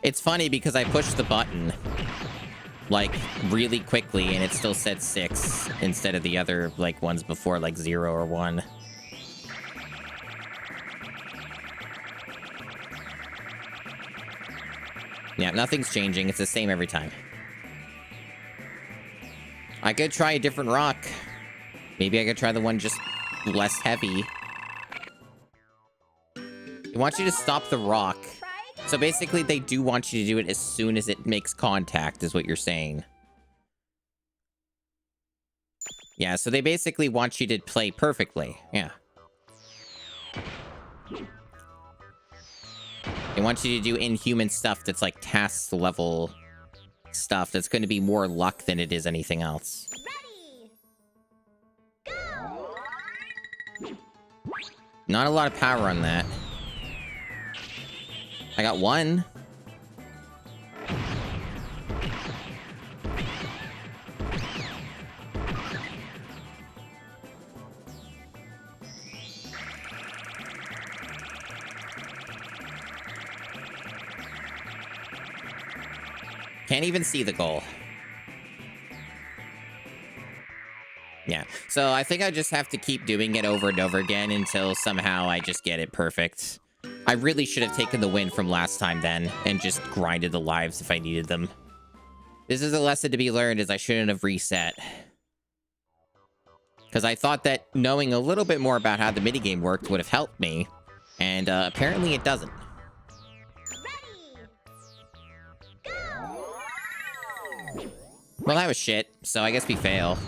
It's funny because I pushed the button, like, really quickly, and it still said 6 instead of the other, like, ones before, like, 0 or 1. Yeah, nothing's changing. It's the same every time. I could try a different rock. Maybe I could try the one just less heavy. They want you to stop the rock. So basically, they do want you to do it as soon as it makes contact, is what you're saying. Yeah, so they basically want you to play perfectly. Yeah. They want you to do inhuman stuff that's like task level stuff that's going to be more luck than it is anything else. Ready. Go. Not a lot of power on that. I got one. Can't even see the goal. Yeah, so I think I just have to keep doing it over and over again until somehow I just get it perfect. I really should have taken the win from last time then and just grinded the lives if I needed them. This is a lesson to be learned, is I shouldn't have reset. Because I thought that knowing a little bit more about how the minigame worked would have helped me, and apparently it doesn't. Well, that was shit, so I guess we fail.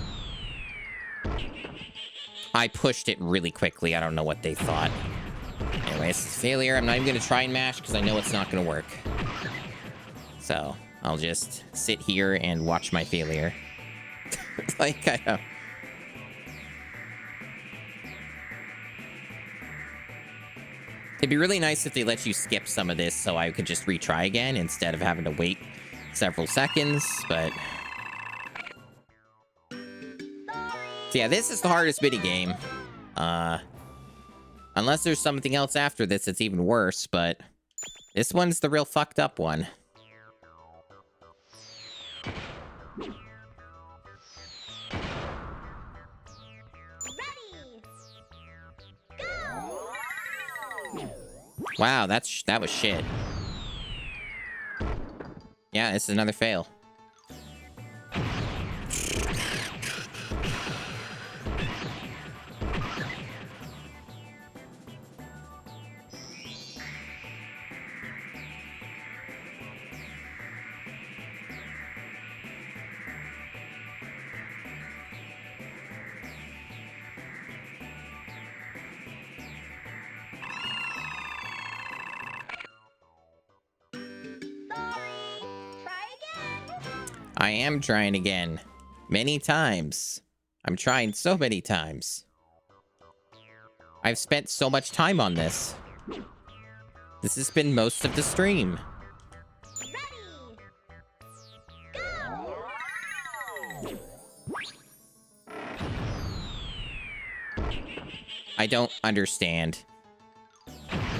I pushed it really quickly. I don't know what they thought. Anyways, failure. I'm not even going to try and mash because I know it's not going to work. So, I'll just sit here and watch my failure. Like, I know. It'd be really nice if they let you skip some of this so I could just retry again instead of having to wait several seconds, but... So yeah, this is the hardest minigame. Unless there's something else after this that's even worse, but this one's the real fucked up one. Wow, that was shit. Yeah, this is another fail. I am trying again. Many times. I'm trying so many times. I've spent so much time on this. This has been most of the stream. I don't understand.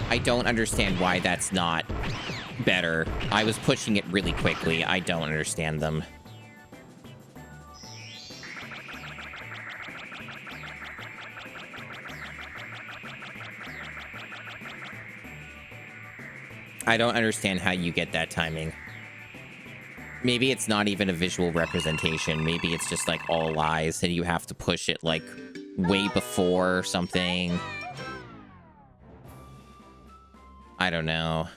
I don't understand why that's not better. I was pushing it really quickly. I don't understand them. I don't understand how you get that timing. Maybe it's not even a visual representation. Maybe it's just like all lies and you have to push it like way before or something. I don't know.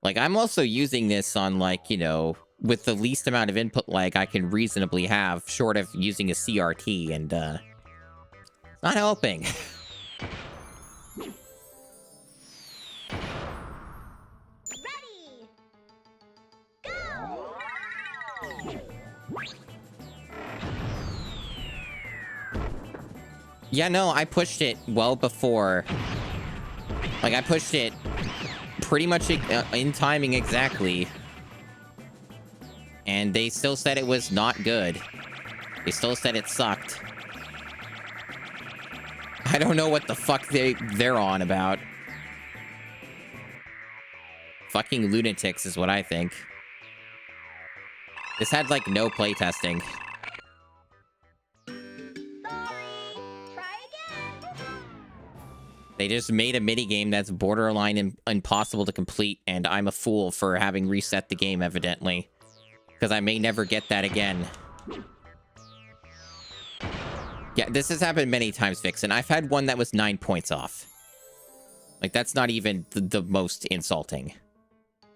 Like, I'm also using this on, like, you know, with the least amount of input lag I can reasonably have, short of using a CRT, and, it's not helping. Ready. Go. Yeah, no, I pushed it well before. Like, I pushed it pretty much in timing exactly. And they still said it was not good. They still said it sucked. I don't know what the fuck they're on about. Fucking lunatics is what I think. This had, like, no playtesting. They just made a minigame that's borderline impossible to complete, and I'm a fool for having reset the game, evidently. Because I may never get that again. Yeah, this has happened many times, Vixen. I've had one that was 9 points off. Like, that's not even the most insulting.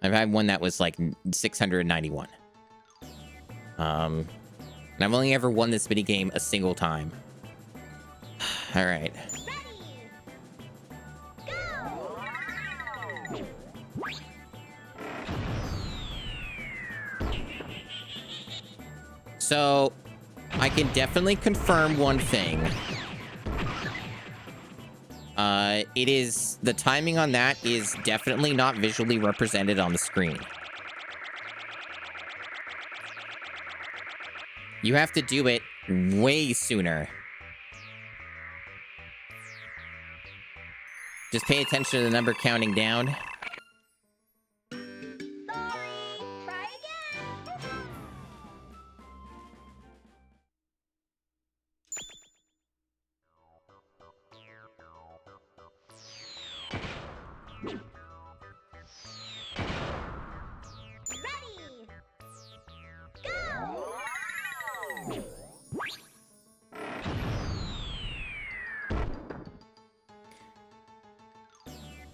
I've had one that was, like, 691. And I've only ever won this minigame a single time. Alright. So, I can definitely confirm one thing. The timing on that is definitely not visually represented on the screen. You have to do it way sooner. Just pay attention to the number counting down. Sorry. Try again. Ready. Go.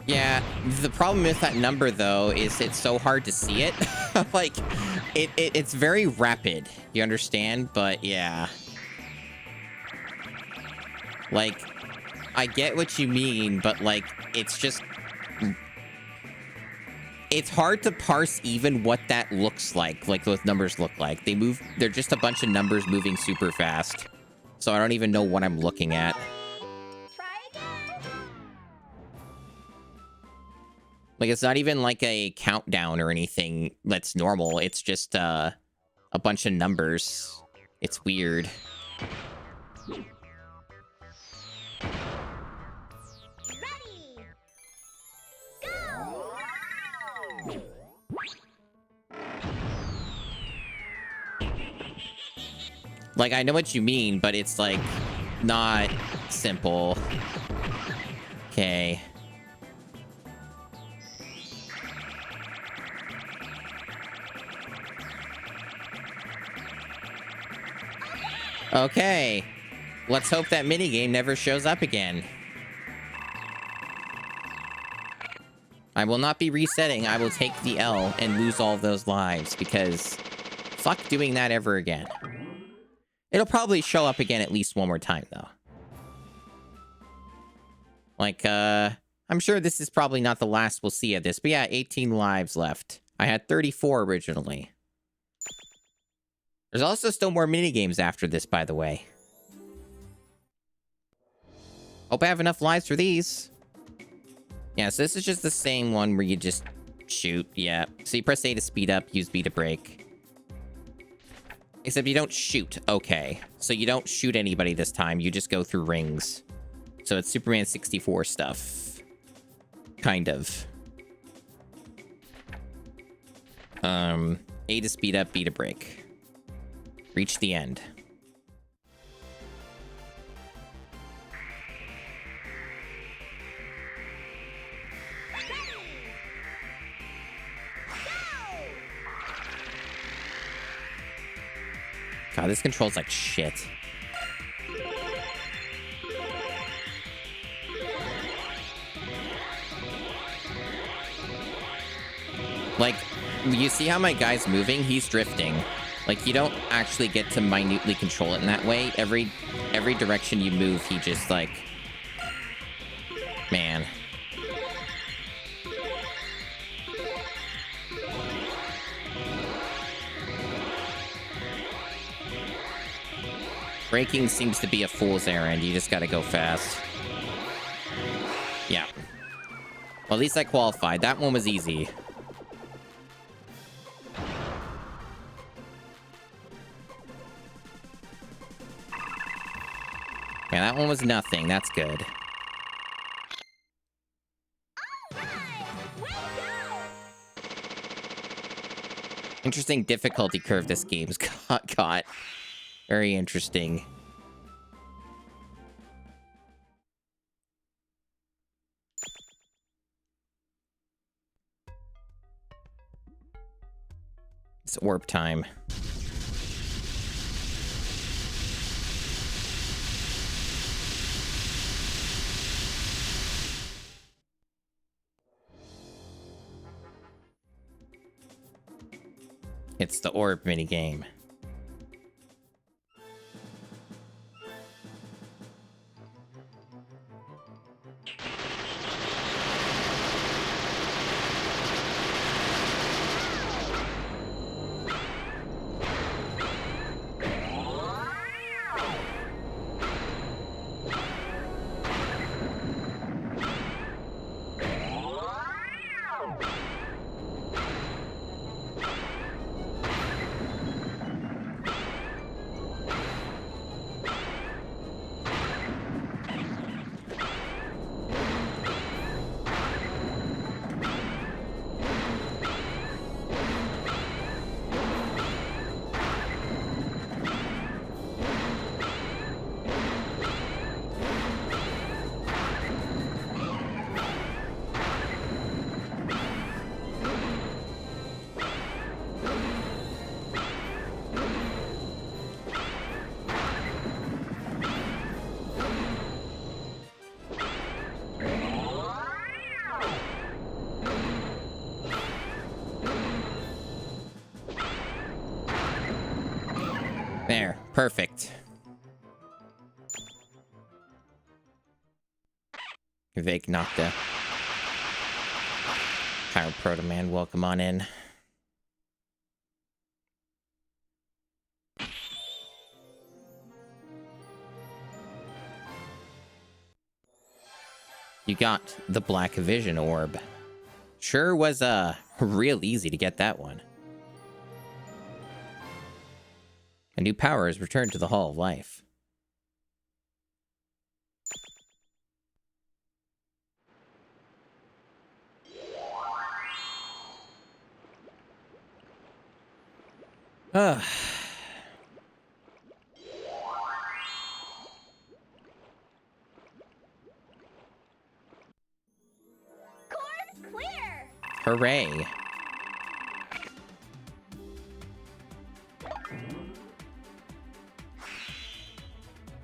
Yeah, the problem with that number, though, is it's so hard to see it. Like, it's very rapid, you understand? But, yeah. Like, I get what you mean, but, like, it's just... It's hard to parse even what that looks like those numbers look like. They're just a bunch of numbers moving super fast. So I don't even know what I'm looking at. Try again. Like, it's not even like a countdown or anything that's normal. It's just a bunch of numbers. It's weird. Ready. Go. Like, I know what you mean, but it's, like, not simple. Okay. Okay. Let's hope that minigame never shows up again. I will not be resetting. I will take the L and lose all of those lives, because fuck doing that ever again. It'll probably show up again at least one more time, though. Like, I'm sure this is probably not the last we'll see of this, but yeah, 18 lives left. I had 34 originally. There's also still more minigames after this, by the way. Hope I have enough lives for these. Yeah, so this is just the same one where you just shoot, yeah. So you press A to speed up, use B to brake. Except you don't shoot. Okay. So you don't shoot anybody this time. You just go through rings. So it's Superman 64 stuff. Kind of. A to speed up, B to brake. Reach the end. God, this controls like shit. Like, you see how my guy's moving? He's drifting. Like, you don't actually get to minutely control it in that way. Every direction you move, he just, like... Man. Braking seems to be a fool's errand. You just gotta go fast. Yeah. Well, at least I qualified. That one was easy. Yeah, that one was nothing. That's good. Interesting difficulty curve this game's got. Very interesting. It's orb time. It's the orb minigame. Perfect. Vake Nocta. Pyro Proto Man, welcome on in. You got the Black Vision Orb. Sure was real easy to get that one. A new power is returned to the Hall of Life. Ugh. Course clear. Hooray.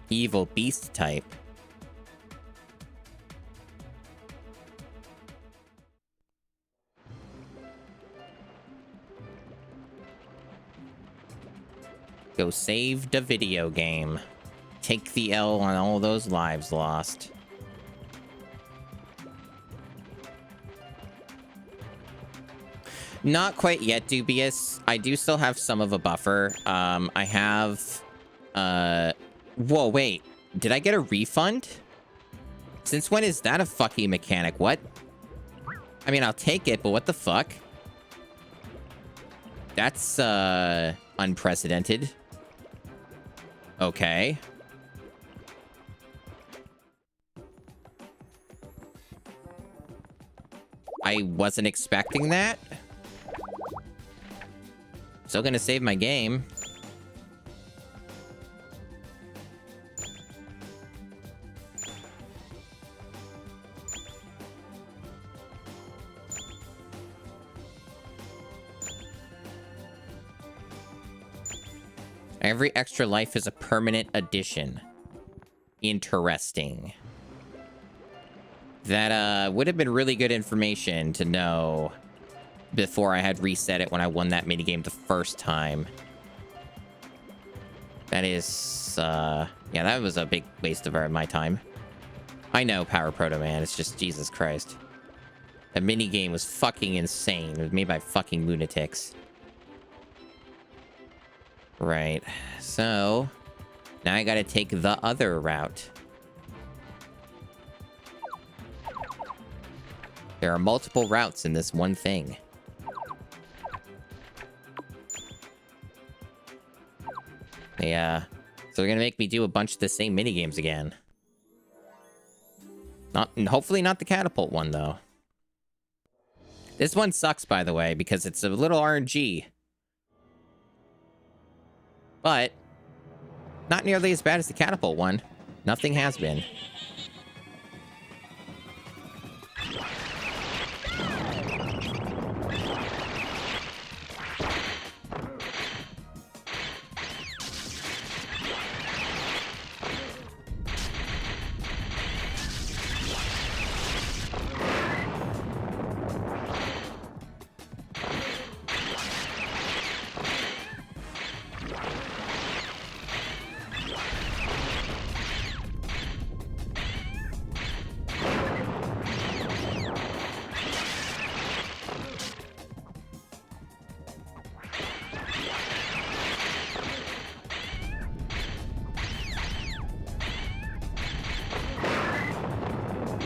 Evil beast type. Go save the video game. Take the L on all those lives lost. Not quite yet, Dubious. I do still have some of a buffer. I have... Whoa, wait. Did I get a refund? Since when is that a fucking mechanic? What? I mean, I'll take it, but what the fuck? That's, unprecedented. Okay. I wasn't expecting that. Still gonna save my game. Every extra life is a permanent addition. Interesting. That would have been really good information to know before I had reset it when I won that minigame the first time. That is, yeah, that was a big waste of my time. I know, Power Proto Man, it's just Jesus Christ. That minigame was fucking insane. It was made by fucking lunatics. Right, so now I gotta take the other route. There are multiple routes in this one thing. Yeah, so they're gonna make me do a bunch of the same minigames again. Hopefully not the catapult one, though. This one sucks, by the way, because it's a little RNG. But not nearly as bad as the catapult one. Nothing has been.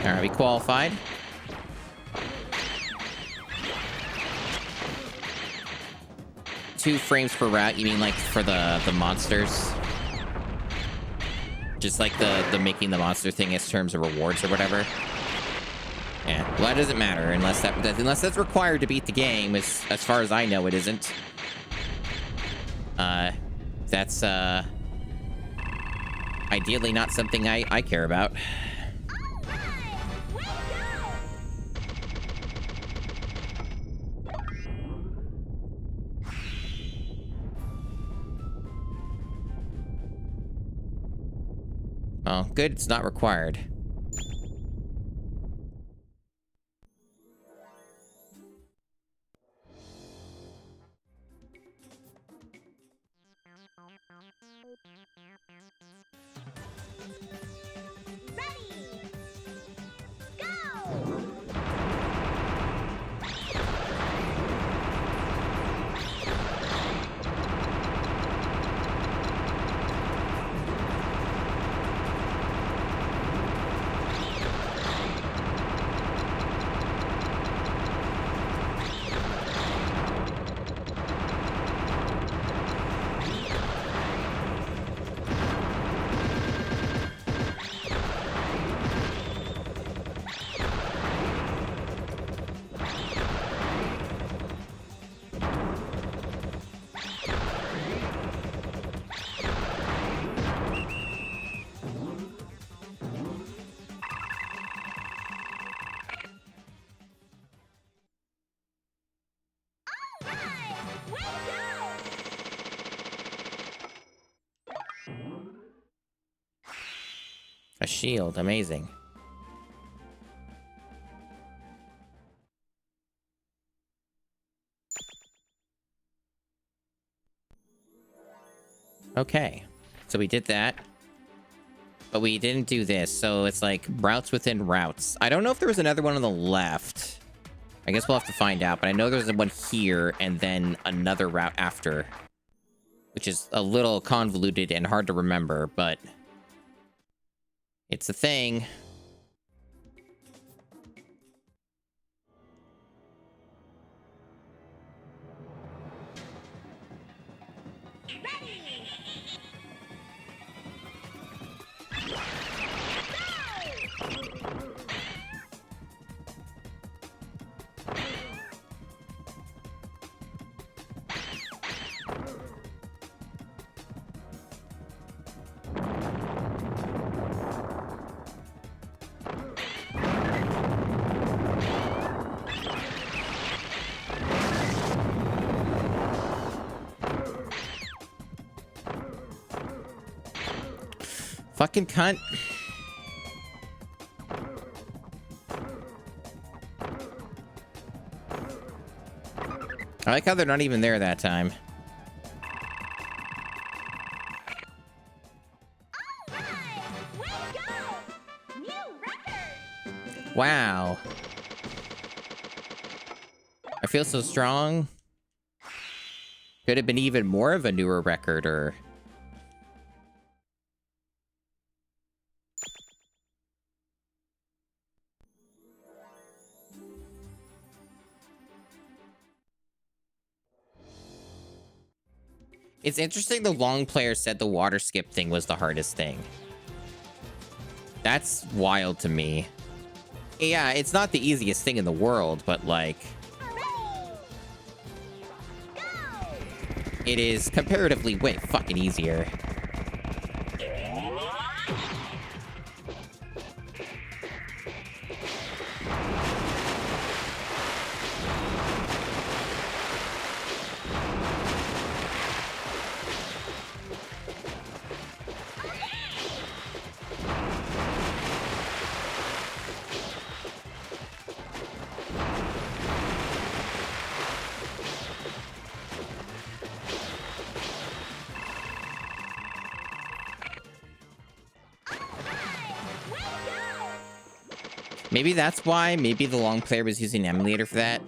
Alright, we qualified. Two frames per route, you mean like for the monsters? Just like the making the monster thing as terms of rewards or whatever? Yeah, well, that doesn't matter unless that's required to beat the game. As far as I know, it isn't. That's ideally not something I care about. Oh, good, it's not required. A shield, amazing. Okay, so we did that. But we didn't do this, so it's like routes within routes. I don't know if there was another one on the left. I guess we'll have to find out, but I know there's one here and then another route after. Which is a little convoluted and hard to remember, but it's a thing. Fucking cunt. I like how they're not even there that time. Wow. I feel so strong. Could have been even more of a newer record, or... It's interesting the long player said the water skip thing was the hardest thing. That's wild to me. Yeah, it's not the easiest thing in the world, but like... It is comparatively way fucking easier. Maybe that's why. Maybe the long player was using an emulator for that.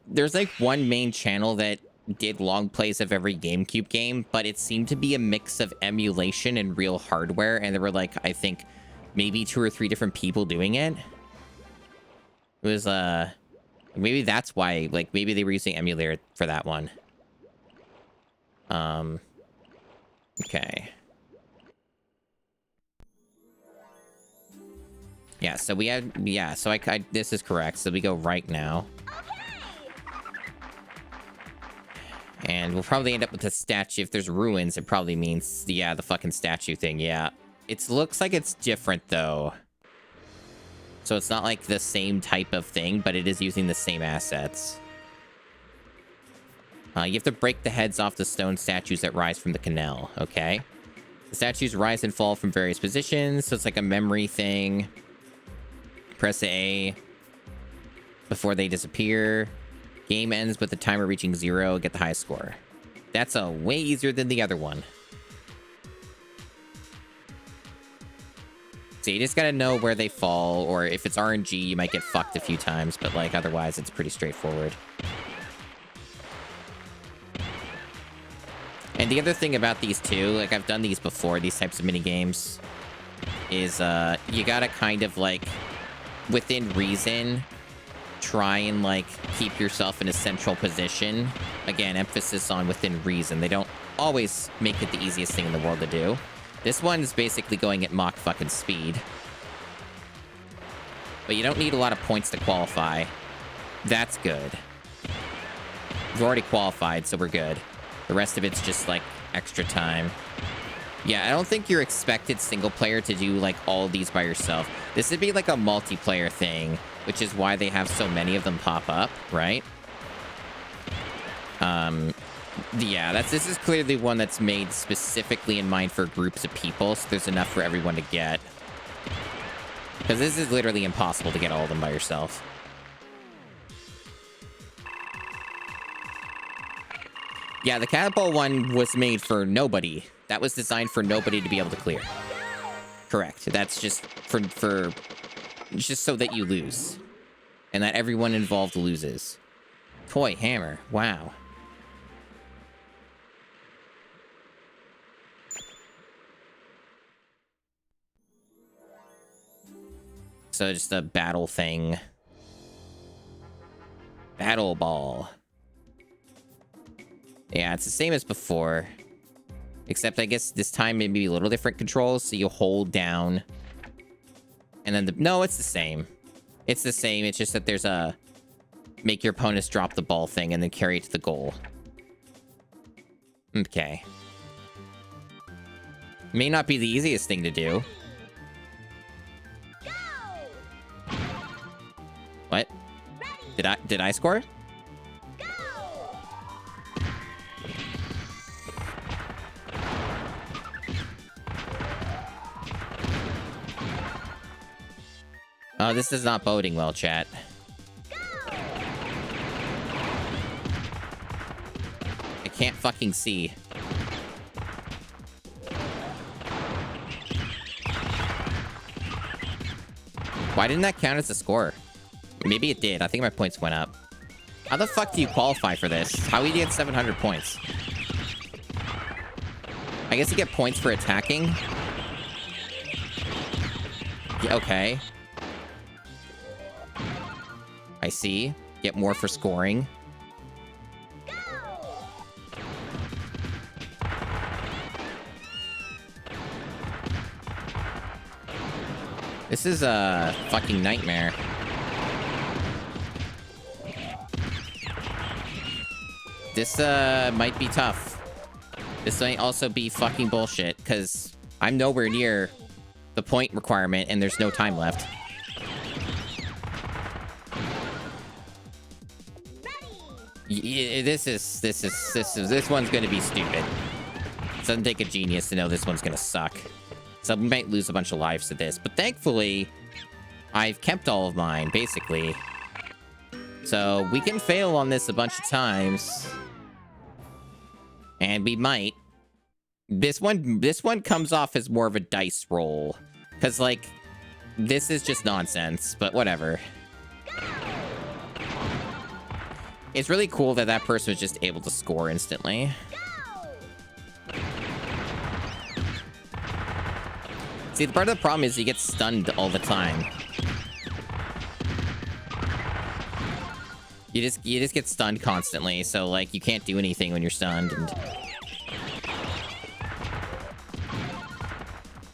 There's like one main channel that did long plays of every GameCube game, but it seemed to be a mix of emulation and real hardware. And there were like, I think, maybe 2 or 3 different people doing it. It was, maybe that's why, like, maybe they were using emulator for that one. Okay. Yeah, so we had, yeah, so I this is correct. So we go right now. And we'll probably end up with a statue. If there's ruins, it probably means, yeah, the fucking statue thing, yeah. It looks like it's different, though. So it's not like the same type of thing, but it is using the same assets. You have to break the heads off the stone statues that rise from the canal, okay? The statues rise and fall from various positions, so it's like a memory thing. Press A before they disappear. Game ends with the timer reaching 0. Get the high score. That's way easier than the other one. So you just gotta know where they fall, or if it's RNG, you might get fucked a few times, but like otherwise, it's pretty straightforward. And the other thing about these two, like I've done these before, these types of mini games, is you gotta kind of like, within reason, try and like keep yourself in a central position. Again, emphasis on within reason. They don't always make it the easiest thing in the world to do. This one is basically going at Mach fucking speed. But you don't need a lot of points to qualify. That's good. We've already qualified, so we're good. The rest of it's just like extra time. Yeah, I don't think you're expected single player to do like all these by yourself. This would be like a multiplayer thing, which is why they have so many of them pop up, right? Yeah, this is clearly one that's made specifically in mind for groups of people, so there's enough for everyone to get. Because this is literally impossible to get all of them by yourself. Yeah, the catapult one was made for nobody. That was designed for nobody to be able to clear. Correct. That's just for just so that you lose. And that everyone involved loses. Toy hammer. Wow. So just a battle thing. Battle ball. Yeah, it's the same as before. Except I guess this time maybe a little different controls. So you hold down. And then no, it's the same. It's the same. It's just that there's a make your opponents drop the ball thing and then carry it to the goal. Okay. May not be the easiest thing to do. What? Did I score? Oh, this is not boding well, chat. I can't fucking see. Why didn't that count as a score? Maybe it did. I think my points went up. How the fuck do you qualify for this? How do you get 700 points? I guess you get points for attacking. Yeah, okay. I see. Get more for scoring. This is a fucking nightmare. This might be tough. This might also be fucking bullshit, because I'm nowhere near the point requirement and there's no time left. This one's gonna be stupid. It doesn't take a genius to know this one's gonna suck. So we might lose a bunch of lives to this, but thankfully, I've kept all of mine, basically. So we can fail on this a bunch of times. And we might. This one comes off as more of a dice roll. Because, like, this is just nonsense, but whatever. It's really cool that that person was just able to score instantly. See, the part of the problem is you get stunned all the time. You just get stunned constantly, so like you can't do anything when you're stunned. And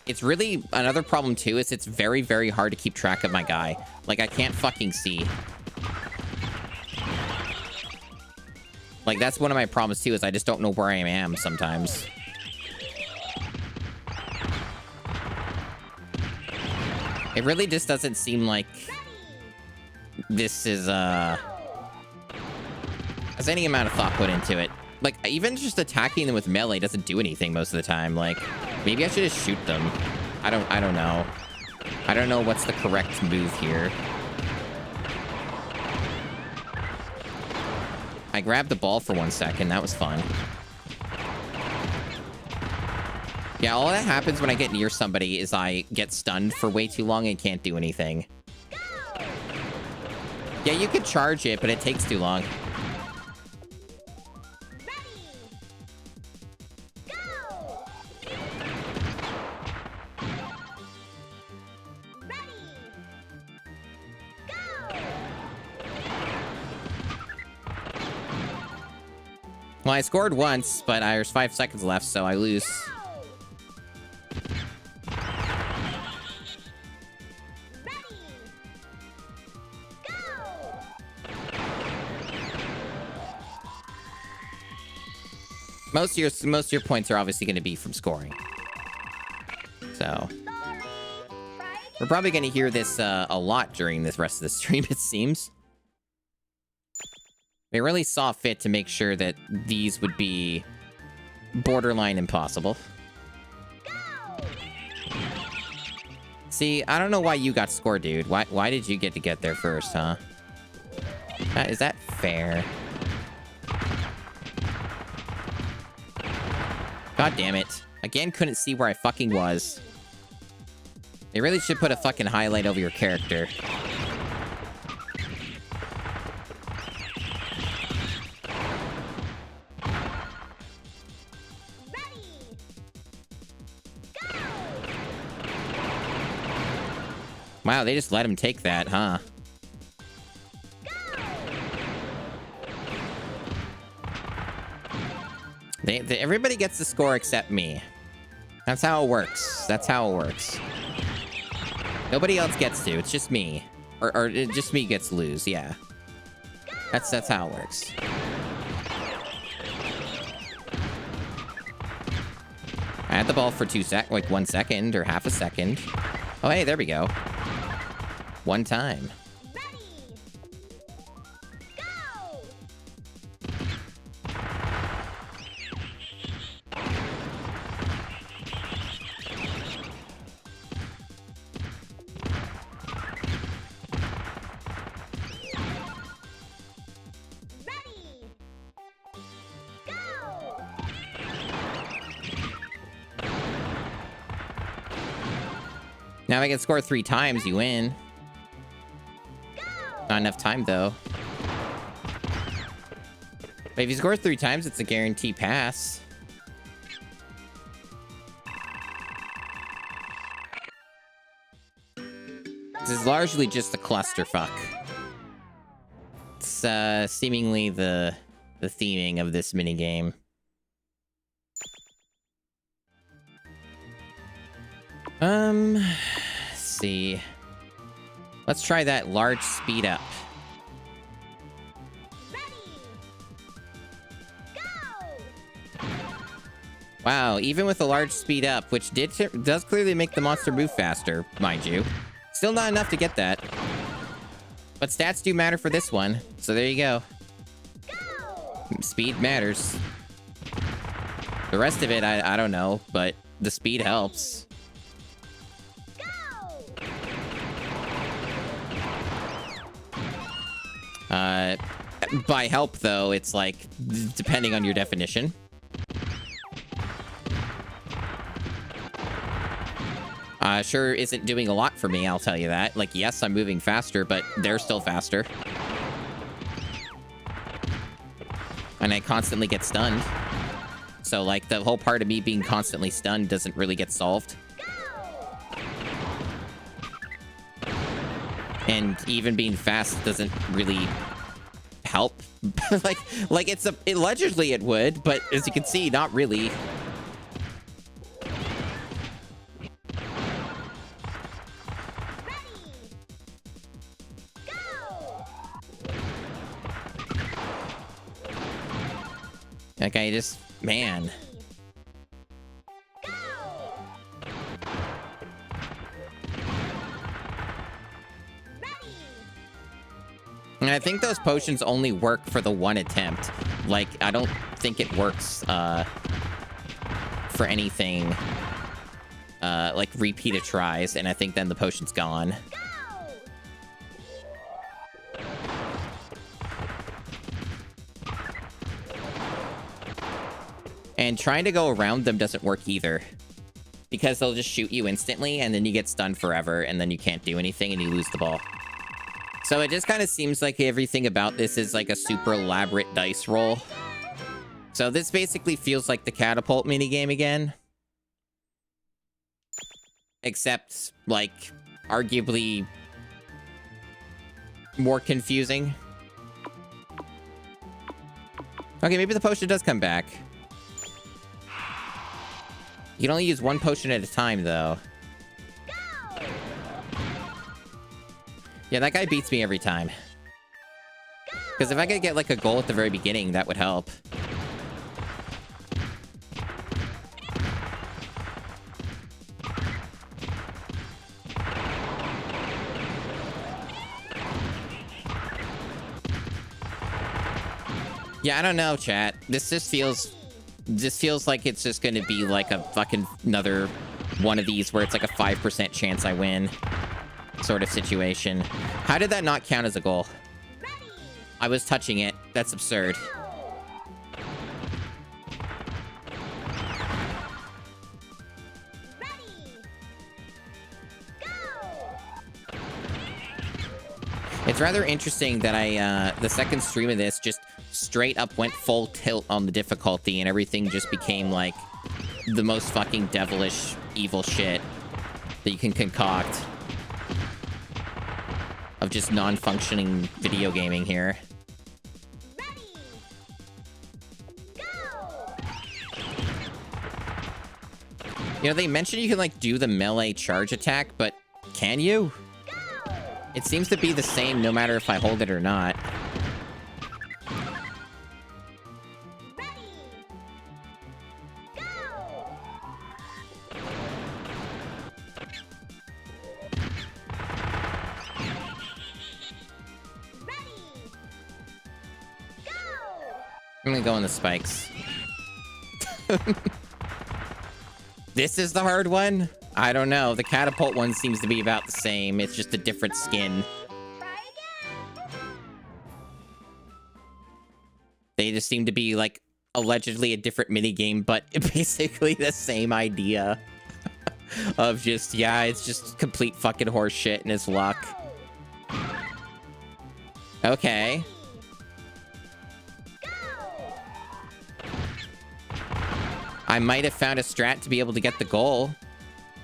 it's really another problem too. Is it's very, very hard to keep track of my guy. Like I can't fucking see. Like that's one of my problems too. Is I just don't know where I am sometimes. It really just doesn't seem like this is has any amount of thought put into it. Like even just attacking them with melee doesn't do anything most of the time. Like maybe I should just shoot them. I don't know. I don't know what's the correct move here. I grabbed the ball for 1 second. That was fun. Yeah, all that happens when I get near somebody is I get stunned for way too long and can't do anything. Yeah, you could charge it, but it takes too long. Well, I scored once, but there's 5 seconds left, so I lose. Most of your points are obviously going to be from scoring. So we're probably going to hear this a lot during this rest of the stream, it seems. They really saw fit to make sure that these would be borderline impossible. See, I don't know why you got scored, dude. Why did you get there first, huh? Is that fair? God damn it. Again, couldn't see where I fucking was. They really should put a fucking highlight over your character. Wow, they just let him take that, huh? Everybody gets the score except me. That's how it works. That's how it works. Nobody else gets to. It's just me. Or just me gets to lose, yeah. That's how it works. I had the ball for 1 second or half a second. Oh, hey, there we go. One time. Now I can score 3 times, you win. Not enough time, though. But if you score 3 times, it's a guaranteed pass. This is largely just a clusterfuck. It's seemingly the theming of this minigame. Let's see. Let's try that large speed up. Wow, even with a large speed up, which does clearly make the monster move faster, mind you. Still not enough to get that. But stats do matter for this one, so there you go. Speed matters. The rest of it, I don't know, but the speed helps. By help, though, it's like, depending on your definition. Sure isn't doing a lot for me, I'll tell you that. Like, yes, I'm moving faster, but they're still faster. And I constantly get stunned. So, like, the whole part of me being constantly stunned doesn't really get solved. And even being fast doesn't really help. like allegedly it would, but as you can see, not really. Like, I just, man. And I think those potions only work for the one attempt. Like, I don't think it works for anything like repeated tries, and I think then the potion's gone. And trying to go around them doesn't work either. Because they'll just shoot you instantly, and then you get stunned forever, and then you can't do anything, and you lose the ball. So it just kind of seems like everything about this is like a super elaborate dice roll. So this basically feels like the catapult minigame again. Except, like, arguably more confusing. Okay, maybe the potion does come back. You can only use 1 potion at a time, though. Yeah, that guy beats me every time. Because if I could get, like, a goal at the very beginning, that would help. Yeah, I don't know, chat. This feels like it's just gonna be like a fucking another one of these where it's like a 5% chance I win sort of situation. How did that not count as a goal? I was touching it. That's absurd. It's rather interesting that I, the second stream of this just straight up went full tilt on the difficulty and everything just became like the most fucking devilish, evil shit that you can concoct of just non-functioning video gaming here. You know, they mentioned you can, like, do the melee charge attack, but can you? It seems to be the same no matter if I hold it or not. I'm gonna go on the spikes. This is the hard one? I don't know. The catapult one seems to be about the same. It's just a different skin. They just seem to be, like, allegedly a different minigame, but basically the same idea. Of just, yeah, it's just complete fucking horse shit and it's luck. Okay. I might have found a strat to be able to get the goal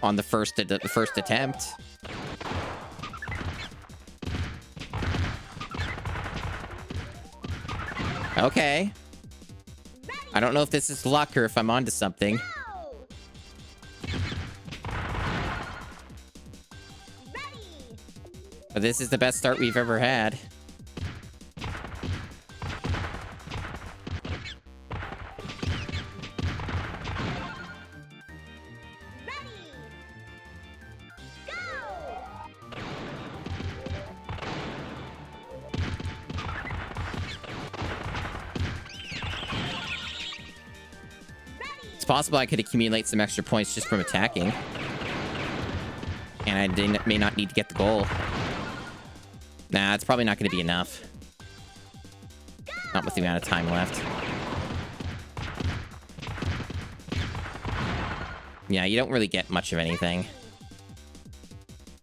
on the first attempt. Okay. I don't know if this is luck or if I'm onto something. But this is the best start we've ever had. Possible I could accumulate some extra points just from attacking. And I may not need to get the goal. Nah, it's probably not going to be enough. Not with the amount of time left. Yeah, you don't really get much of anything.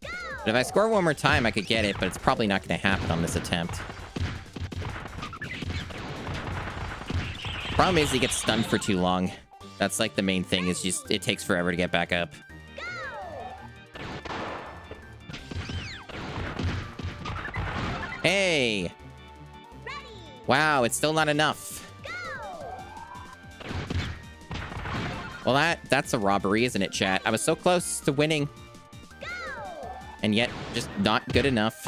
But if I score one more time, I could get it, but it's probably not going to happen on this attempt. Problem is he gets stunned for too long. That's like the main thing, is just it takes forever to get back up. Hey! Wow, it's still not enough. Well, that's a robbery, isn't it, chat? I was so close to winning. And yet, just not good enough.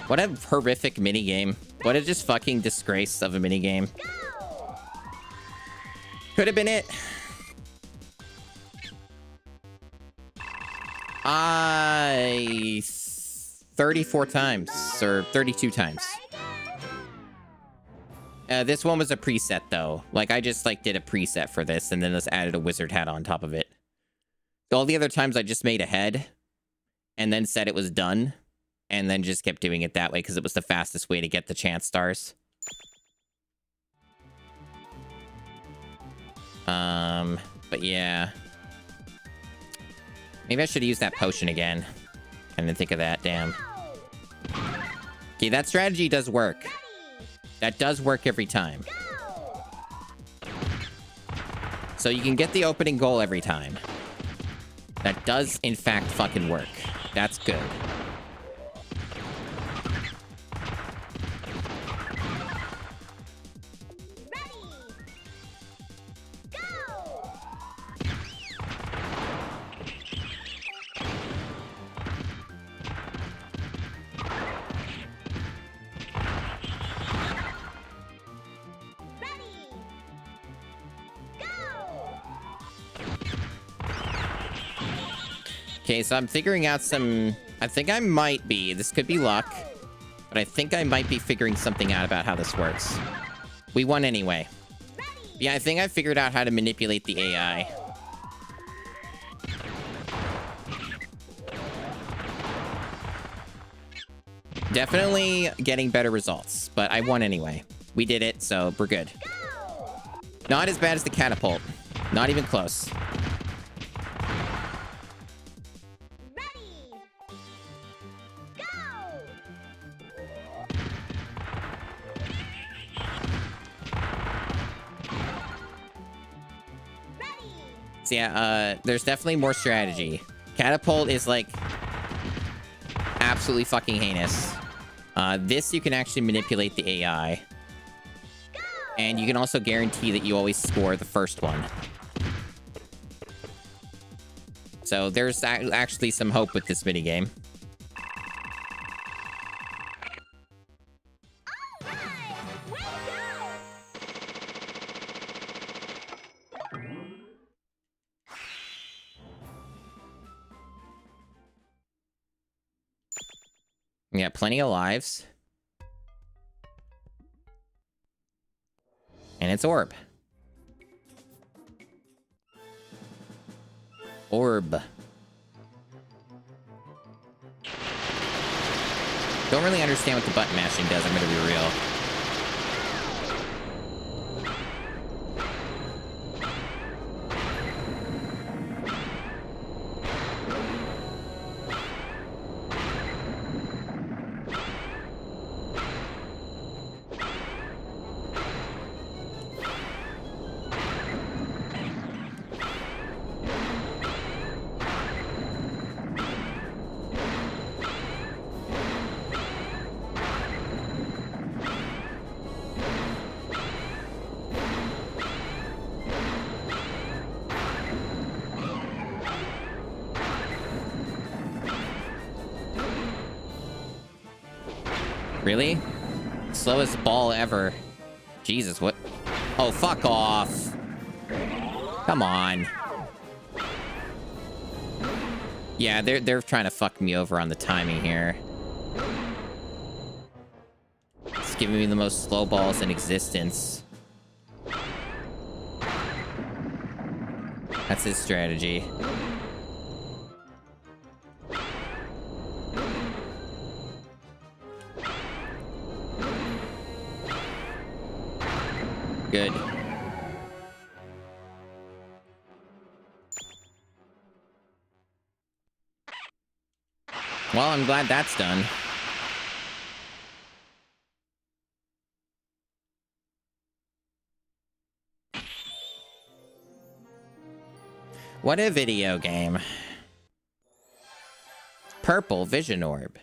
What a horrific minigame. What a just fucking disgrace of a minigame. Could have been it. 34 times, or 32 times. This one was a preset, though. Like, I just, like, did a preset for this, and then just added a wizard hat on top of it. All the other times I just made a head, and then said it was done, and then just kept doing it that way, because it was the fastest way to get the chance stars. But yeah. Maybe I should use that potion again. I didn't think of that, damn. Okay, that strategy does work. That does work every time. So you can get the opening goal every time. That does, in fact, fucking work. That's good. Okay, so I'm figuring out some... I think I might be... This could be luck. But I think I might be figuring something out about how this works. We won anyway. Yeah, I think I figured out how to manipulate the AI. Definitely getting better results, but I won anyway. We did it, so we're good. Not as bad as the catapult. Not even close. Ready. Go. Ready. So yeah, there's definitely more strategy. Catapult is like absolutely fucking heinous. This you can actually manipulate the AI. And you can also guarantee that you always score the first one. So there's actually some hope with this minigame. All right. Way to go. We got plenty of lives. And it's orb. Orb. Don't really understand what the button mashing does, I'm gonna be real. Really? Slowest ball ever. Jesus, what? Oh, fuck off. Come on. Yeah, they're trying to fuck me over on the timing here. It's giving me the most slow balls in existence. That's his strategy. Good. Well, I'm glad that's done. What a video game. Purple vision orb.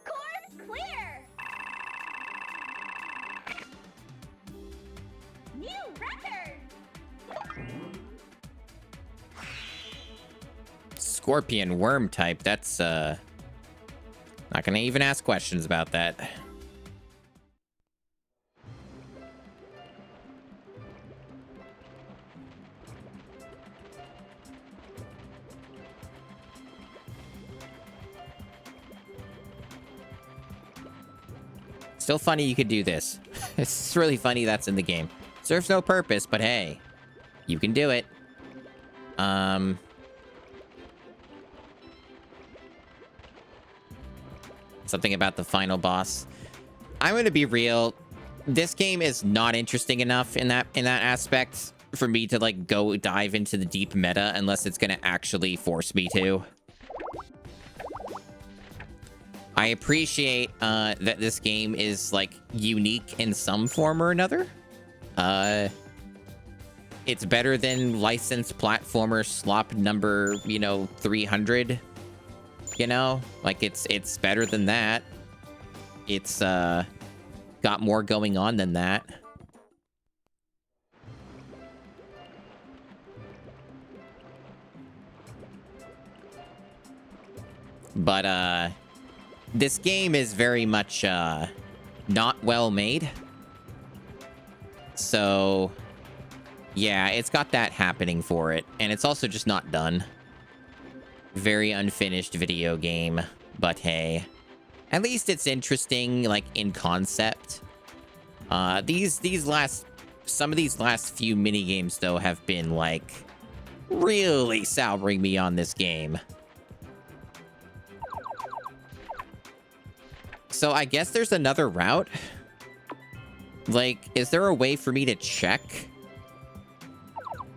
Course clear. New record. Scorpion worm type. That's not gonna even ask questions about that. Still funny you could do this. It's really funny that's in the game. Serves no purpose, but hey, you can do it. Something about the final boss. I'm gonna be real. This game is not interesting enough in that aspect for me to like go dive into the deep meta unless it's gonna actually force me to. I appreciate that this game is like unique in some form or another. It's better than licensed platformer slop number, 300. Like it's better than that. It's got more going on than that. But this game is very much not well made. So yeah, it's got that happening for it, and it's also just not done. Very unfinished video game, but hey, at least it's interesting, like in concept. These last Some of these last few mini games, though, have been, like, really souring me on this game. So I guess there's another route. Like, is there a way for me to check?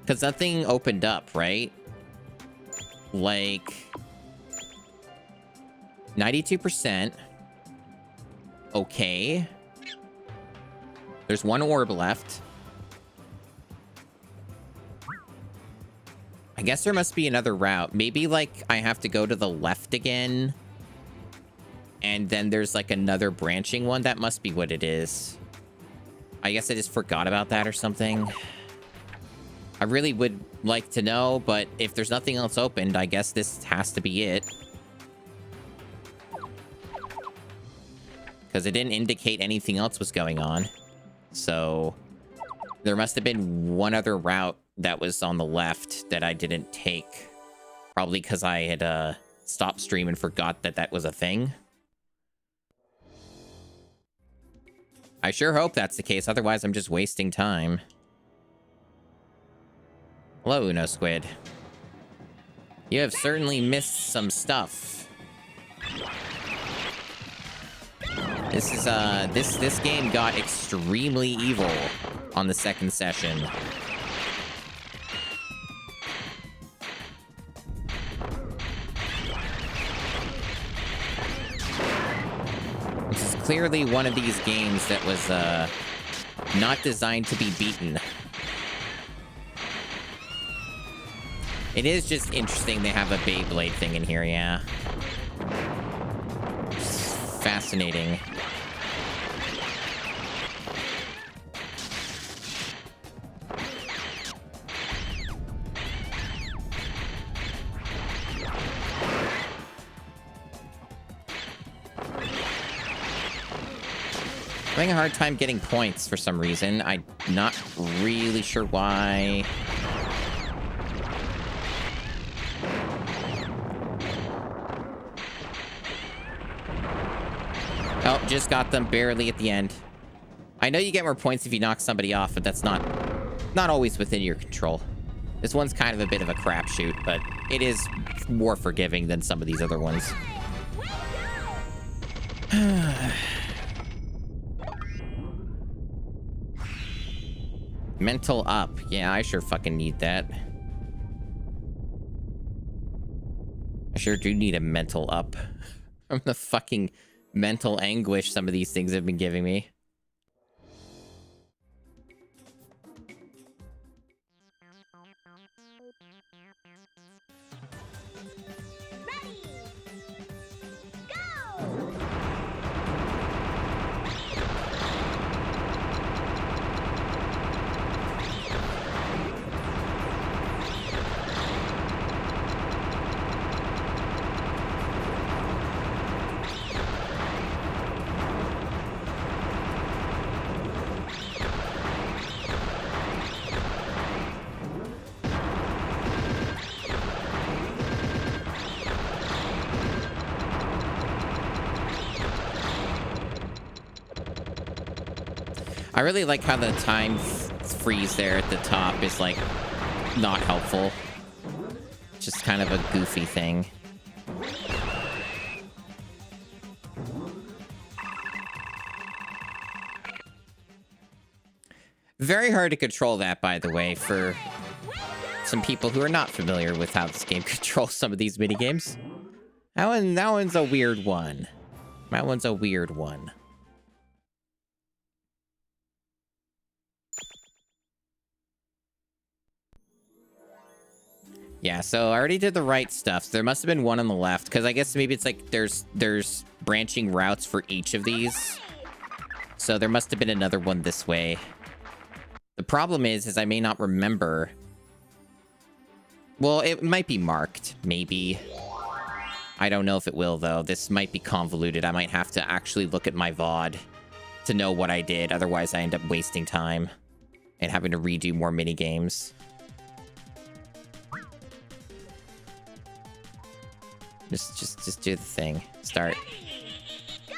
Because nothing opened up, right? Like, 92%. Okay. There's one orb left. I guess there must be another route. Maybe, like, I have to go to the left again. And then there's, like, another branching one. That must be what it is. I guess I just forgot about that or something. I really would like to know, but if there's nothing else opened, I guess this has to be it. Because it didn't indicate anything else was going on. So there must have been one other route that was on the left that I didn't take. Probably because I had stopped stream and forgot that that was a thing. I sure hope that's the case, otherwise I'm just wasting time. Hello, Uno Squid. You have certainly missed some stuff. This is, this game got extremely evil on the second session. This is clearly one of these games that was, not designed to be beaten. It is just interesting they have a Beyblade thing in here, yeah. It's fascinating. I'm having a hard time getting points for some reason. I'm not really sure why. Oh, just got them barely at the end. I know you get more points if you knock somebody off, but that's not always within your control. This one's kind of a bit of a crapshoot, but it is more forgiving than some of these other ones. Mental up. Yeah, I sure fucking need that. I sure do need a mental up. From the fucking mental anguish some of these things have been giving me. Ready! Go! I really like how the time freeze there at the top is, like, not helpful. Just kind of a goofy thing. Very hard to control that, by the way, for some people who are not familiar with how this game controls some of these minigames. That one's a weird one. That one's a weird one. Yeah, so I already did the right stuff. So there must have been one on the left, because I guess maybe it's like there's branching routes for each of these. So there must have been another one this way. The problem is I may not remember. Well, it might be marked, maybe. I don't know if it will, though. This might be convoluted. I might have to actually look at my VOD to know what I did. Otherwise, I end up wasting time and having to redo more mini games. Just do the thing. Start. Go!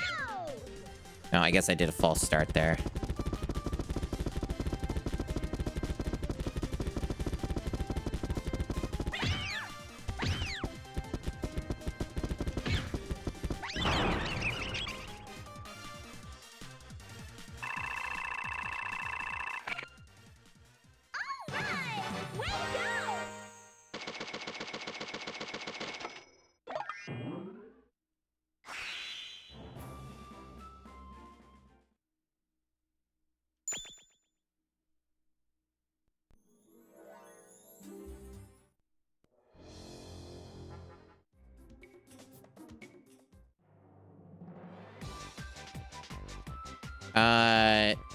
No, I guess I did a false start there.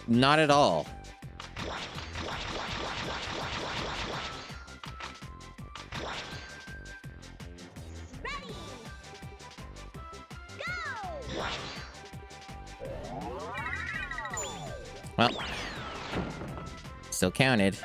Not at all. Ready. Go. Well, still counted.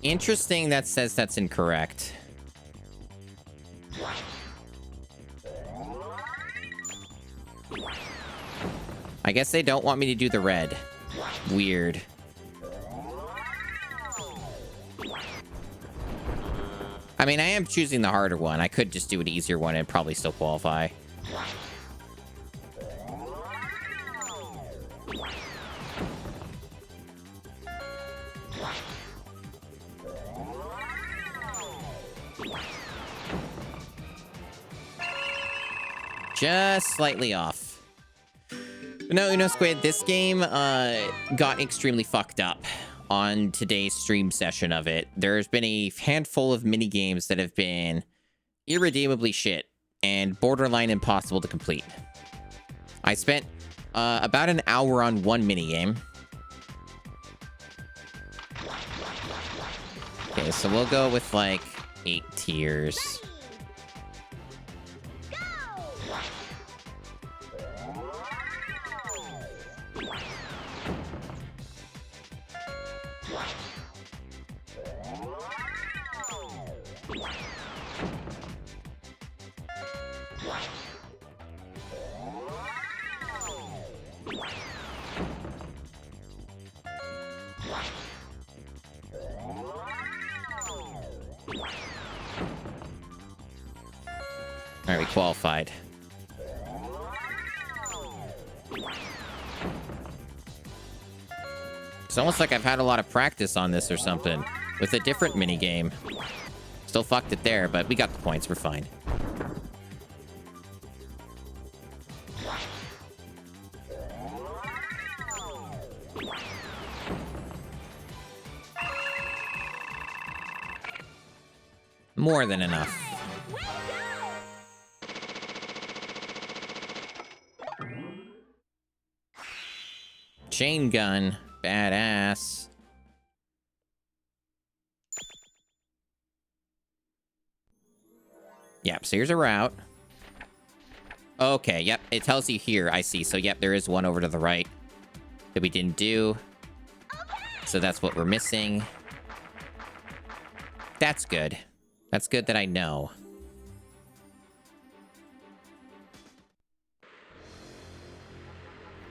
Interesting, that says that's incorrect. I guess they don't want me to do the red. Weird. I mean, I am choosing the harder one. I could just do an easier one and probably still qualify. Just slightly off. No, Squid, this game got extremely fucked up on today's stream session of it. There's been a handful of mini games that have been irredeemably shit and borderline impossible to complete. I spent about an hour on one mini game. Okay, so we'll go with like 8 tiers. All right, we qualified. It's almost like I've had a lot of practice on this or something with a different mini game. Still fucked it there, but we got the points. We're fine. More than enough. Chain gun. Badass. Yep, so here's a route. Okay, yep, it tells you here. I see. So, yep, there is one over to the right that we didn't do. So that's what we're missing. That's good. That's good that I know.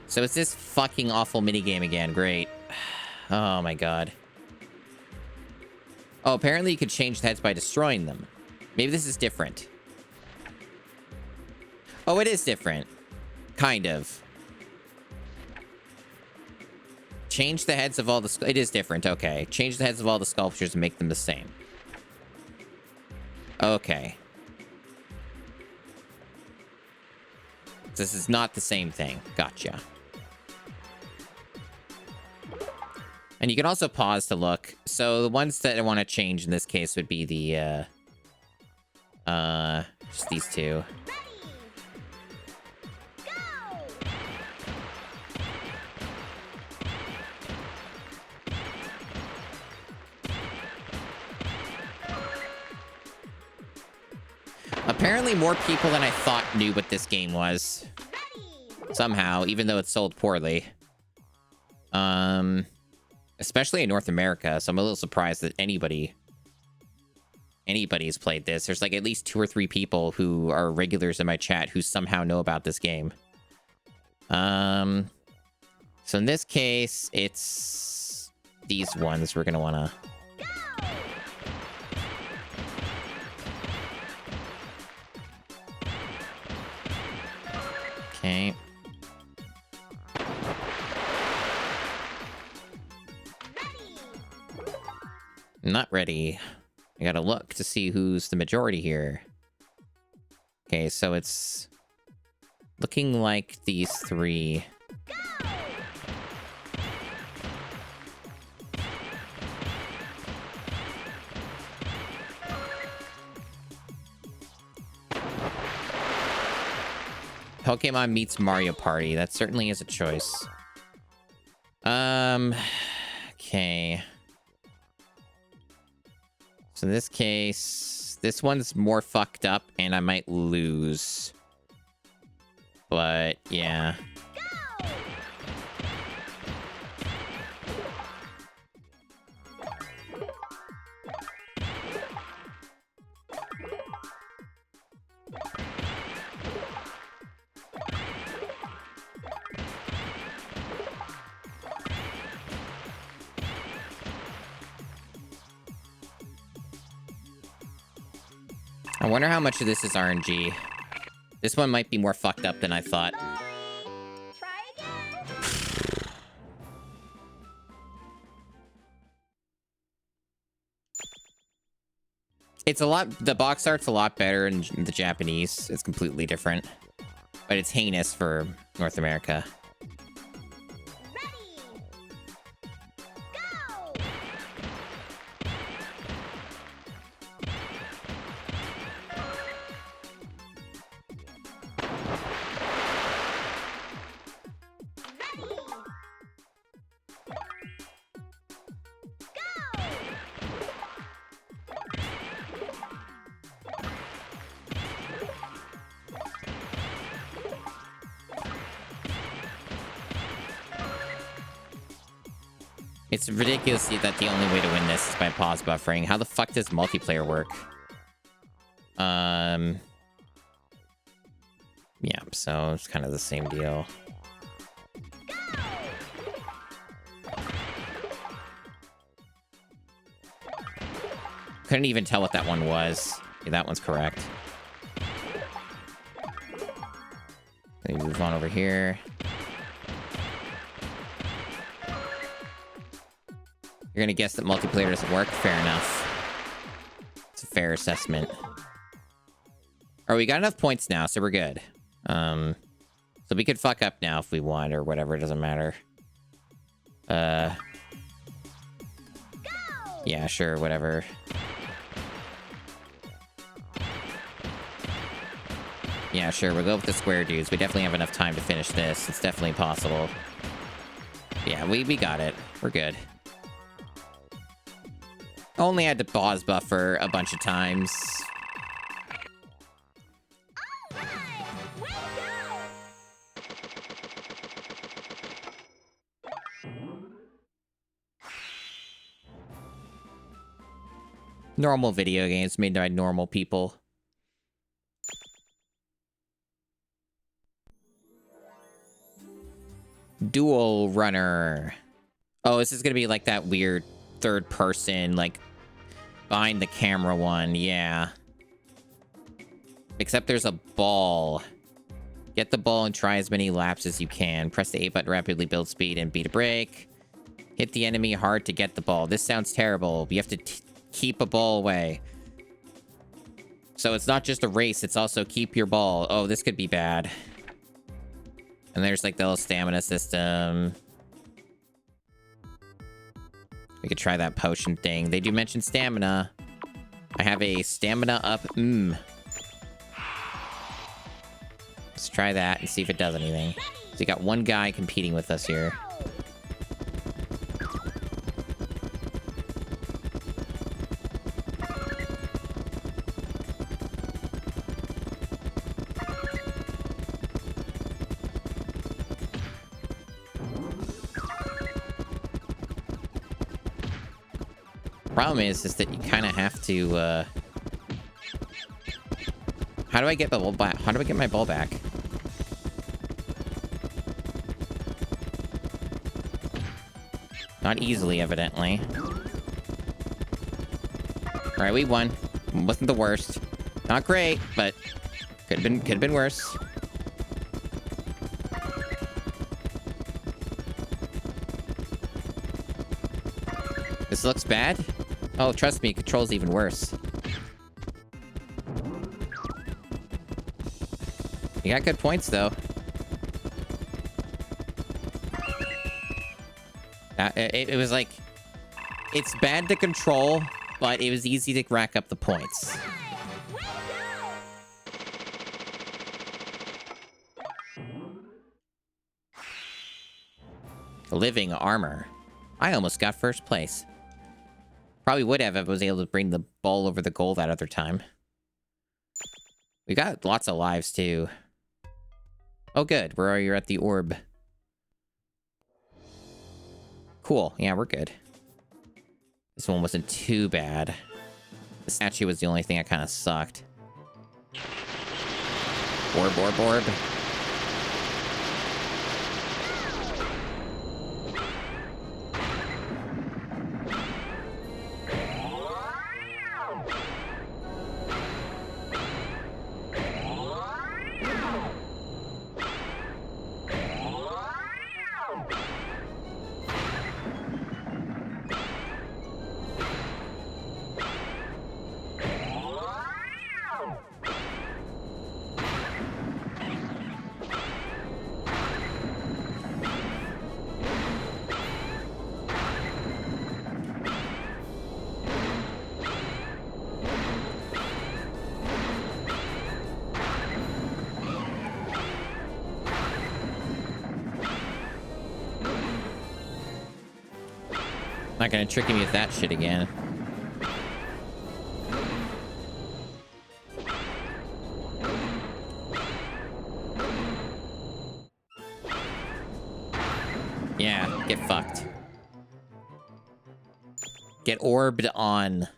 So it's this fucking awful minigame again. Great. Oh my god. Oh, apparently you could change the heads by destroying them. Maybe this is different. Oh, it is different. Kind of. Change the heads of all the... It is different, okay. Change the heads of all the sculptures and make them the same. Okay. This is not the same thing. Gotcha. And you can also pause to look. So the ones that I want to change in this case would be the, just these two. Apparently more people than I thought knew what this game was. Somehow, even though it's sold poorly. Especially in North America, so I'm a little surprised that anybody's played this. There's like at least 2 or 3 people who are regulars in my chat who somehow know about this game. So in this case, it's these ones we're gonna wanna... Okay. Not ready. I gotta look to see who's the majority here. Okay, so it's looking like these 3. Pokemon meets Mario Party. That certainly is a choice. Okay. So in this case, this one's more fucked up and I might lose. But yeah. I wonder how much of this is RNG. This one might be more fucked up than I thought. Try again. It's a lot... The box art's a lot better in the Japanese. It's completely different. But it's heinous for North America. Ready. Go. Ready. Go. It's ridiculous that the only way to win this is by pause buffering. How the fuck does multiplayer work? Yeah, so it's kind of the same deal. Couldn't even tell what that one was. Okay, that one's correct. Let me move on over here. You're gonna guess that multiplayer doesn't work? Fair enough. It's a fair assessment. Alright, we got enough points now, so we're good. So we could fuck up now if we want, or whatever, it doesn't matter. Yeah, sure, whatever. Yeah, sure, we'll go with the square dudes. We definitely have enough time to finish this. It's definitely possible. Yeah, we got it. We're good. Only had to pause buffer a bunch of times. Normal video games made by normal people. Dual Runner. Oh, this is gonna be like that weird third person, like behind the camera one. Yeah. Except there's a ball. Get the ball and try as many laps as you can. Press the A button, rapidly build speed, and beat a break. Hit the enemy hard to get the ball. This sounds terrible. You have to keep a ball away. So it's not just a race, it's also keep your ball. Oh, this could be bad. And there's like the little stamina system. We could try that potion thing. They do mention stamina. I have a stamina up. Let's try that and see if it does anything. So you got one guy competing with us here. Problem is that you kind of have to, How do I get the ball back? How do I get my ball back? Not easily, evidently. Alright, we won. Wasn't the worst. Not great, but could have been worse. This looks bad. Oh, trust me, control's even worse. You got good points, though. It was like... It's bad to control, but it was easy to rack up the points. Living armor. I almost got first place. Probably would have if I was able to bring the ball over the goal that other time. We got lots of lives, too. Oh, good. You're at the orb. Cool. Yeah, we're good. This one wasn't too bad. The statue was the only thing that kind of sucked. Orb, orb, orb. Not gonna trick me with that shit again. Yeah, get fucked. Get orbed on.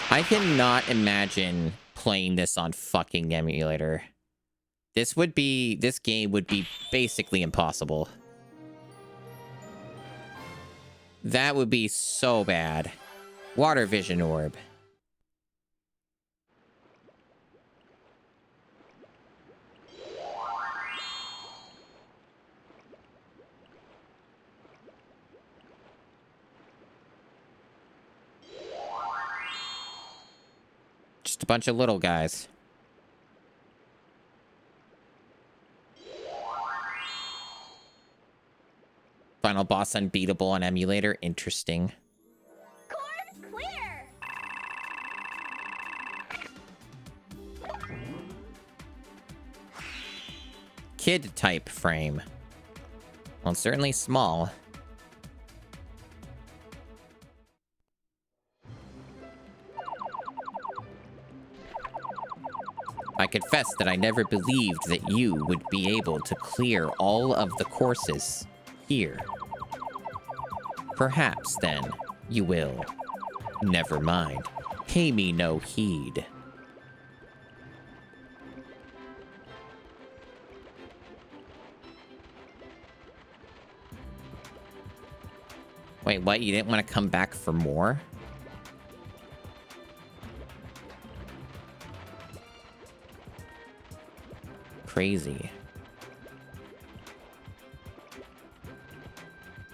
I cannot imagine playing this on fucking emulator. This game would be basically impossible. That would be so bad. Water vision orb. Just a bunch of little guys. Final boss unbeatable on emulator. Interesting. Course clear. Kid type frame. Well, it's certainly small. I confess that I never believed that you would be able to clear all of the courses here. Perhaps, then, you will. Never mind. Pay me no heed. Wait, what? You didn't want to come back for more? Crazy.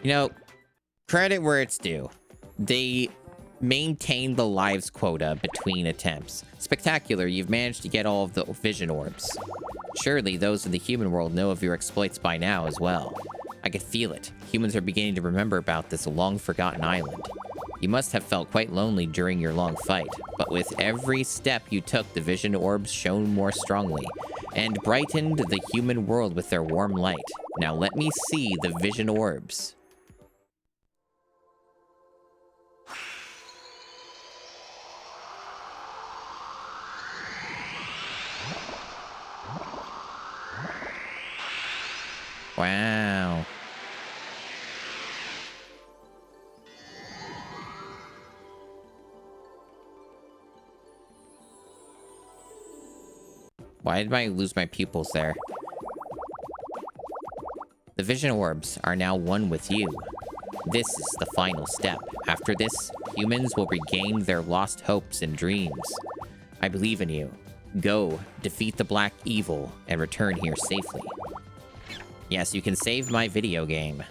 You know, credit where it's due. They maintained the lives quota between attempts. Spectacular, you've managed to get all of the vision orbs. Surely those in the human world know of your exploits by now as well. I could feel it. Humans are beginning to remember about this long-forgotten island. You must have felt quite lonely during your long fight, but with every step you took, the vision orbs shone more strongly, and brightened the human world with their warm light. Now let me see the vision orbs. Wow. Why did I lose my pupils there? The vision orbs are now one with you. This is the final step. After this, humans will regain their lost hopes and dreams. I believe in you. Go, defeat the black evil, and return here safely. Yes, you can save my video game.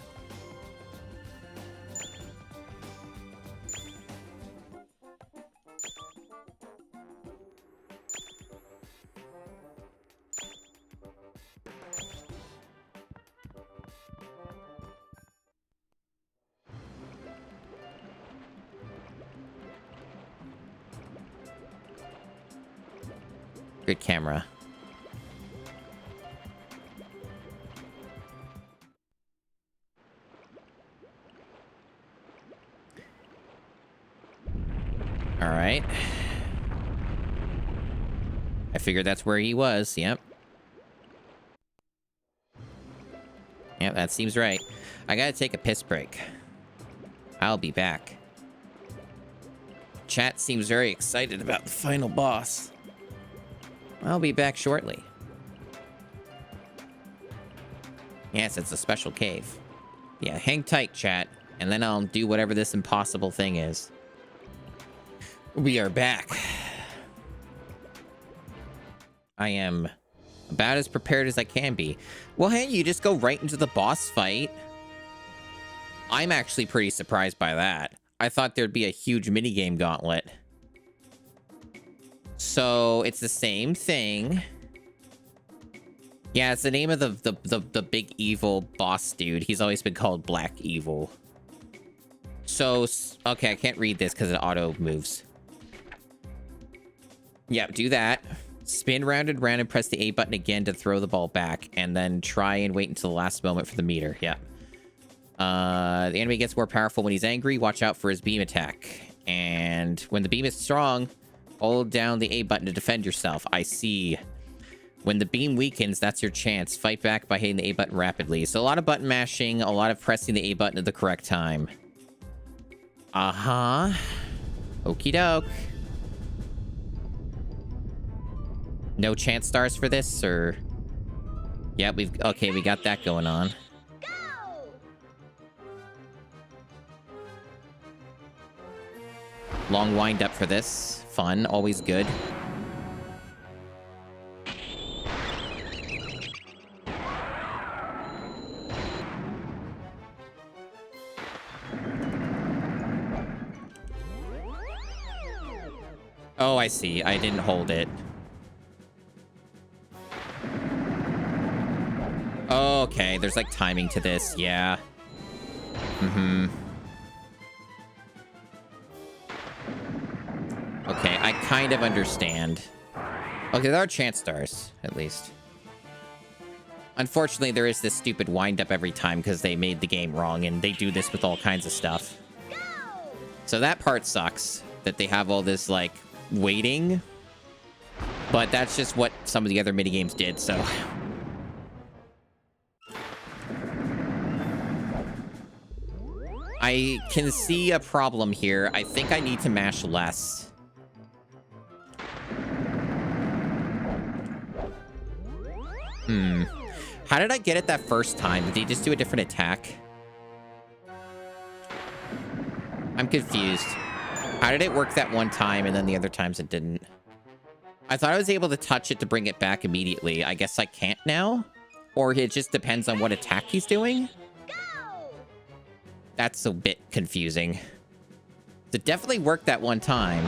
Good camera. All right. I figured that's where he was. Yep. Yep, that seems right. I gotta take a piss break. I'll be back. Chat seems very excited about the final boss. I'll be back shortly. Yes, it's a special cave. Yeah, hang tight, chat, and then I'll do whatever this impossible thing is. We are back. I am about as prepared as I can be. Well, hey, you just go right into the boss fight. I'm actually pretty surprised by that. I thought there'd be a huge minigame gauntlet. So, it's the same thing. Yeah, it's the name of the big evil boss dude. He's always been called Black Evil. So, okay, I can't read this because it auto moves. Yeah, do that. Spin round and round and press the A button again to throw the ball back. And then try and wait until the last moment for the meter. Yeah. The enemy gets more powerful when he's angry. Watch out for his beam attack. And when the beam is strong, hold down the A button to defend yourself. I see. When the beam weakens, that's your chance. Fight back by hitting the A button rapidly. So a lot of button mashing, a lot of pressing the A button at the correct time. Uh-huh. Okie doke. No chance stars for this, or... Yeah, we got that going on. Go! Long wind up for this. Fun, always good. Oh, I see. I didn't hold it. Okay, there's like timing to this. Yeah. Mm-hmm. Okay, I kind of understand. Okay, there are chance stars, at least. Unfortunately, there is this stupid wind-up every time because they made the game wrong, and they do this with all kinds of stuff. Go! So that part sucks, that they have all this, like, waiting. But that's just what some of the other minigames did, so... I can see a problem here. I think I need to mash less. How did I get it that first time? Did he just do a different attack? I'm confused. How did it work that one time and then the other times it didn't? I thought I was able to touch it to bring it back immediately. I guess I can't now? Or it just depends on what attack he's doing? Go! That's a bit confusing. It definitely worked that one time.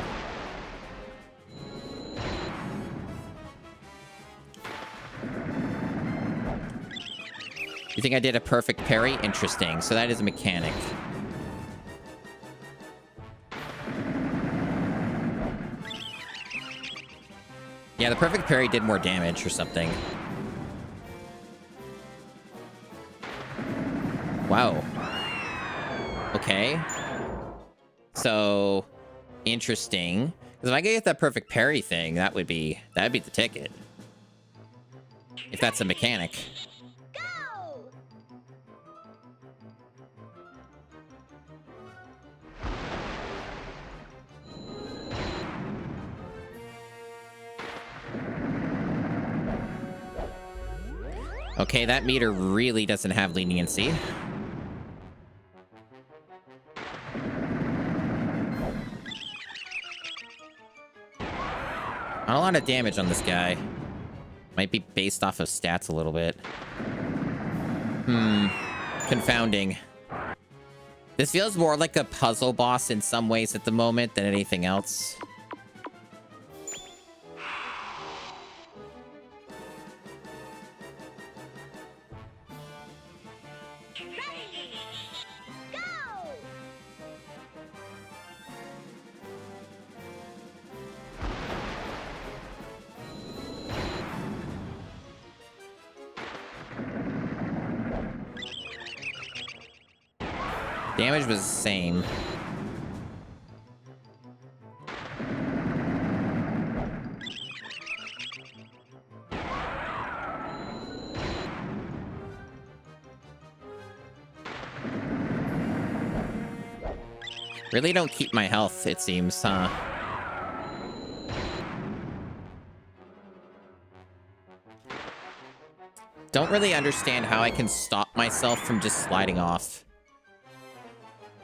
You think I did a perfect parry? Interesting. So that is a mechanic. Yeah, the perfect parry did more damage or something. Wow. Okay. So, interesting. Because if I could get that perfect parry thing, that'd be the ticket. If that's a mechanic. Go! Okay, that meter really doesn't have leniency. Not a lot of damage on this guy. Might be based off of stats a little bit. Confounding. This feels more like a puzzle boss in some ways at the moment than anything else. Ready! Go! Damage was the same. Really don't keep my health, it seems, huh? Don't really understand how I can stop myself from just sliding off.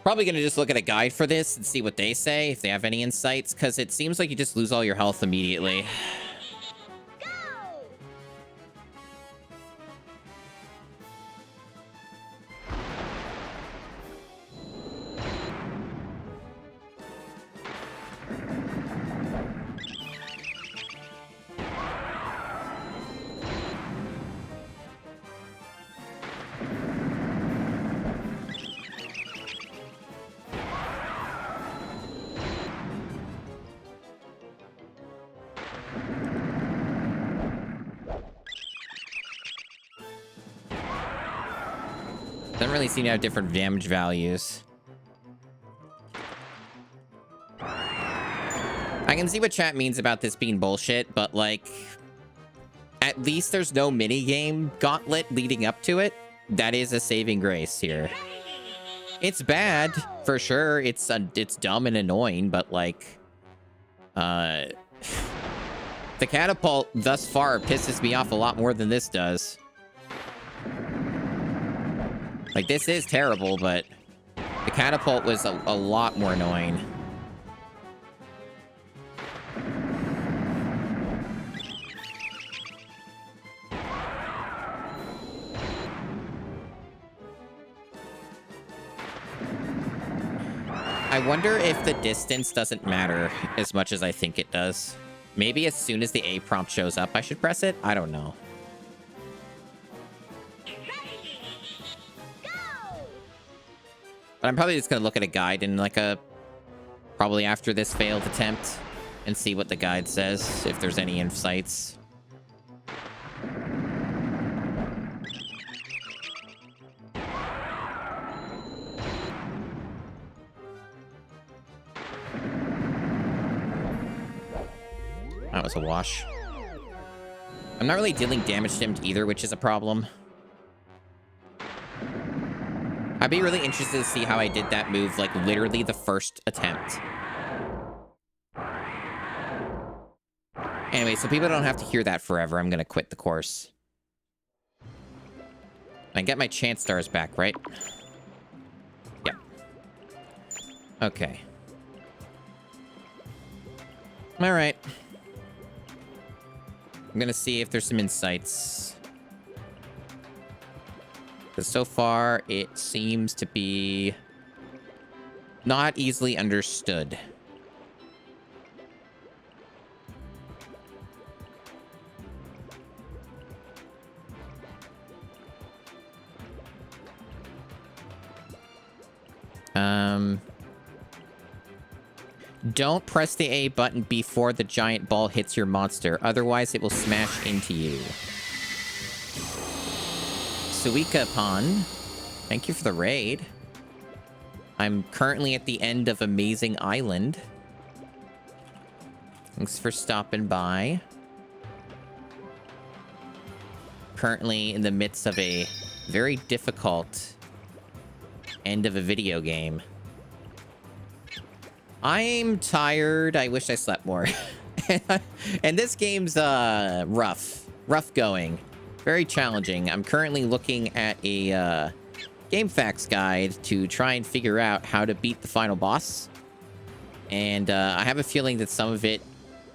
Probably gonna just look at a guide for this and see what they say, if they have any insights, because it seems like you just lose all your health immediately. Go! Doesn't really seem to have different damage values. I can see what chat means about this being bullshit, but like, at least there's no minigame gauntlet leading up to it. That is a saving grace here. It's bad, for sure. It's dumb and annoying, but like, the catapult thus far pisses me off a lot more than this does. Like, this is terrible, but the catapult was a lot more annoying. I wonder if the distance doesn't matter as much as I think it does. Maybe as soon as the A prompt shows up, I should press it? I don't know. But I'm probably just going to look at a guide in like probably after this failed attempt and see what the guide says, if there's any insights. That was a wash. I'm not really dealing damage to him either, which is a problem. I'd be really interested to see how I did that move, like, literally the first attempt. Anyway, so people don't have to hear that forever. I'm gonna quit the course. I get my chance stars back, right? Yeah. Okay. Alright. I'm gonna see if there's some insights. Because so far, it seems to be not easily understood. Don't press the A button before the giant ball hits your monster. Otherwise, it will smash into you. Suika Pon, thank you for the raid. I'm currently at the end of Amazing Island. Thanks for stopping by. Currently in the midst of a very difficult end of a video game. I'm tired. I wish I slept more. And this game's rough going. Very challenging. I'm currently looking at a GameFAQs guide to try and figure out how to beat the final boss. And I have a feeling that some of it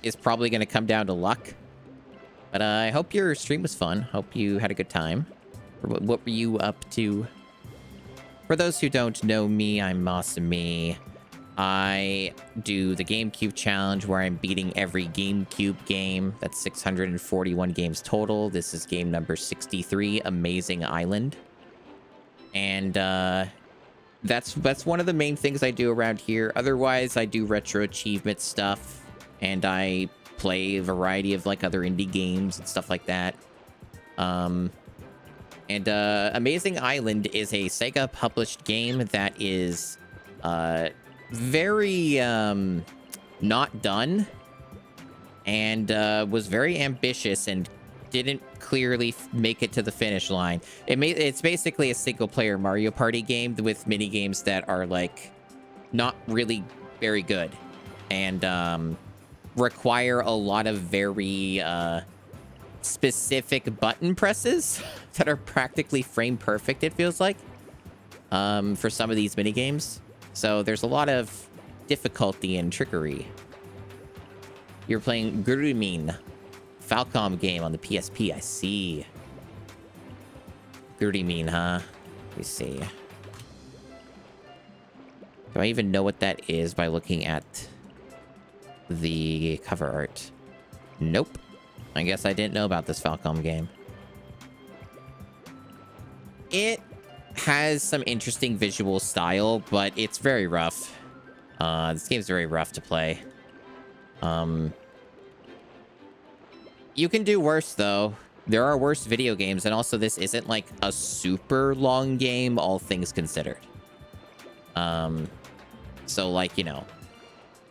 is probably going to come down to luck. But I hope your stream was fun. Hope you had a good time. What were you up to? For those who don't know me, I'm Awesome Me. I do the GameCube challenge where I'm beating every GameCube game. That's 641 games total. This is game number 63, Amazing Island. And that's one of the main things I do around here. Otherwise, I do retro achievement stuff, and I play a variety of like other indie games and stuff like that. Amazing Island is a Sega published game that is very not done, and was very ambitious and didn't clearly make it to the finish line. It's basically a single player Mario Party game with mini games that are like not really very good, and require a lot of very specific button presses that are practically frame perfect, it feels like, for some of these mini games. So there's a lot of difficulty and trickery. You're playing Gurumin, Falcom game on the PSP. I see. Gurumin, huh? Let me see. Do I even know what that is by looking at the cover art? Nope. I guess I didn't know about this Falcom game. It has some interesting visual style, but it's very rough. This game's very rough to play. You can do worse, though. There are worse video games, and also this isn't like a super long game, all things considered. So like, you know,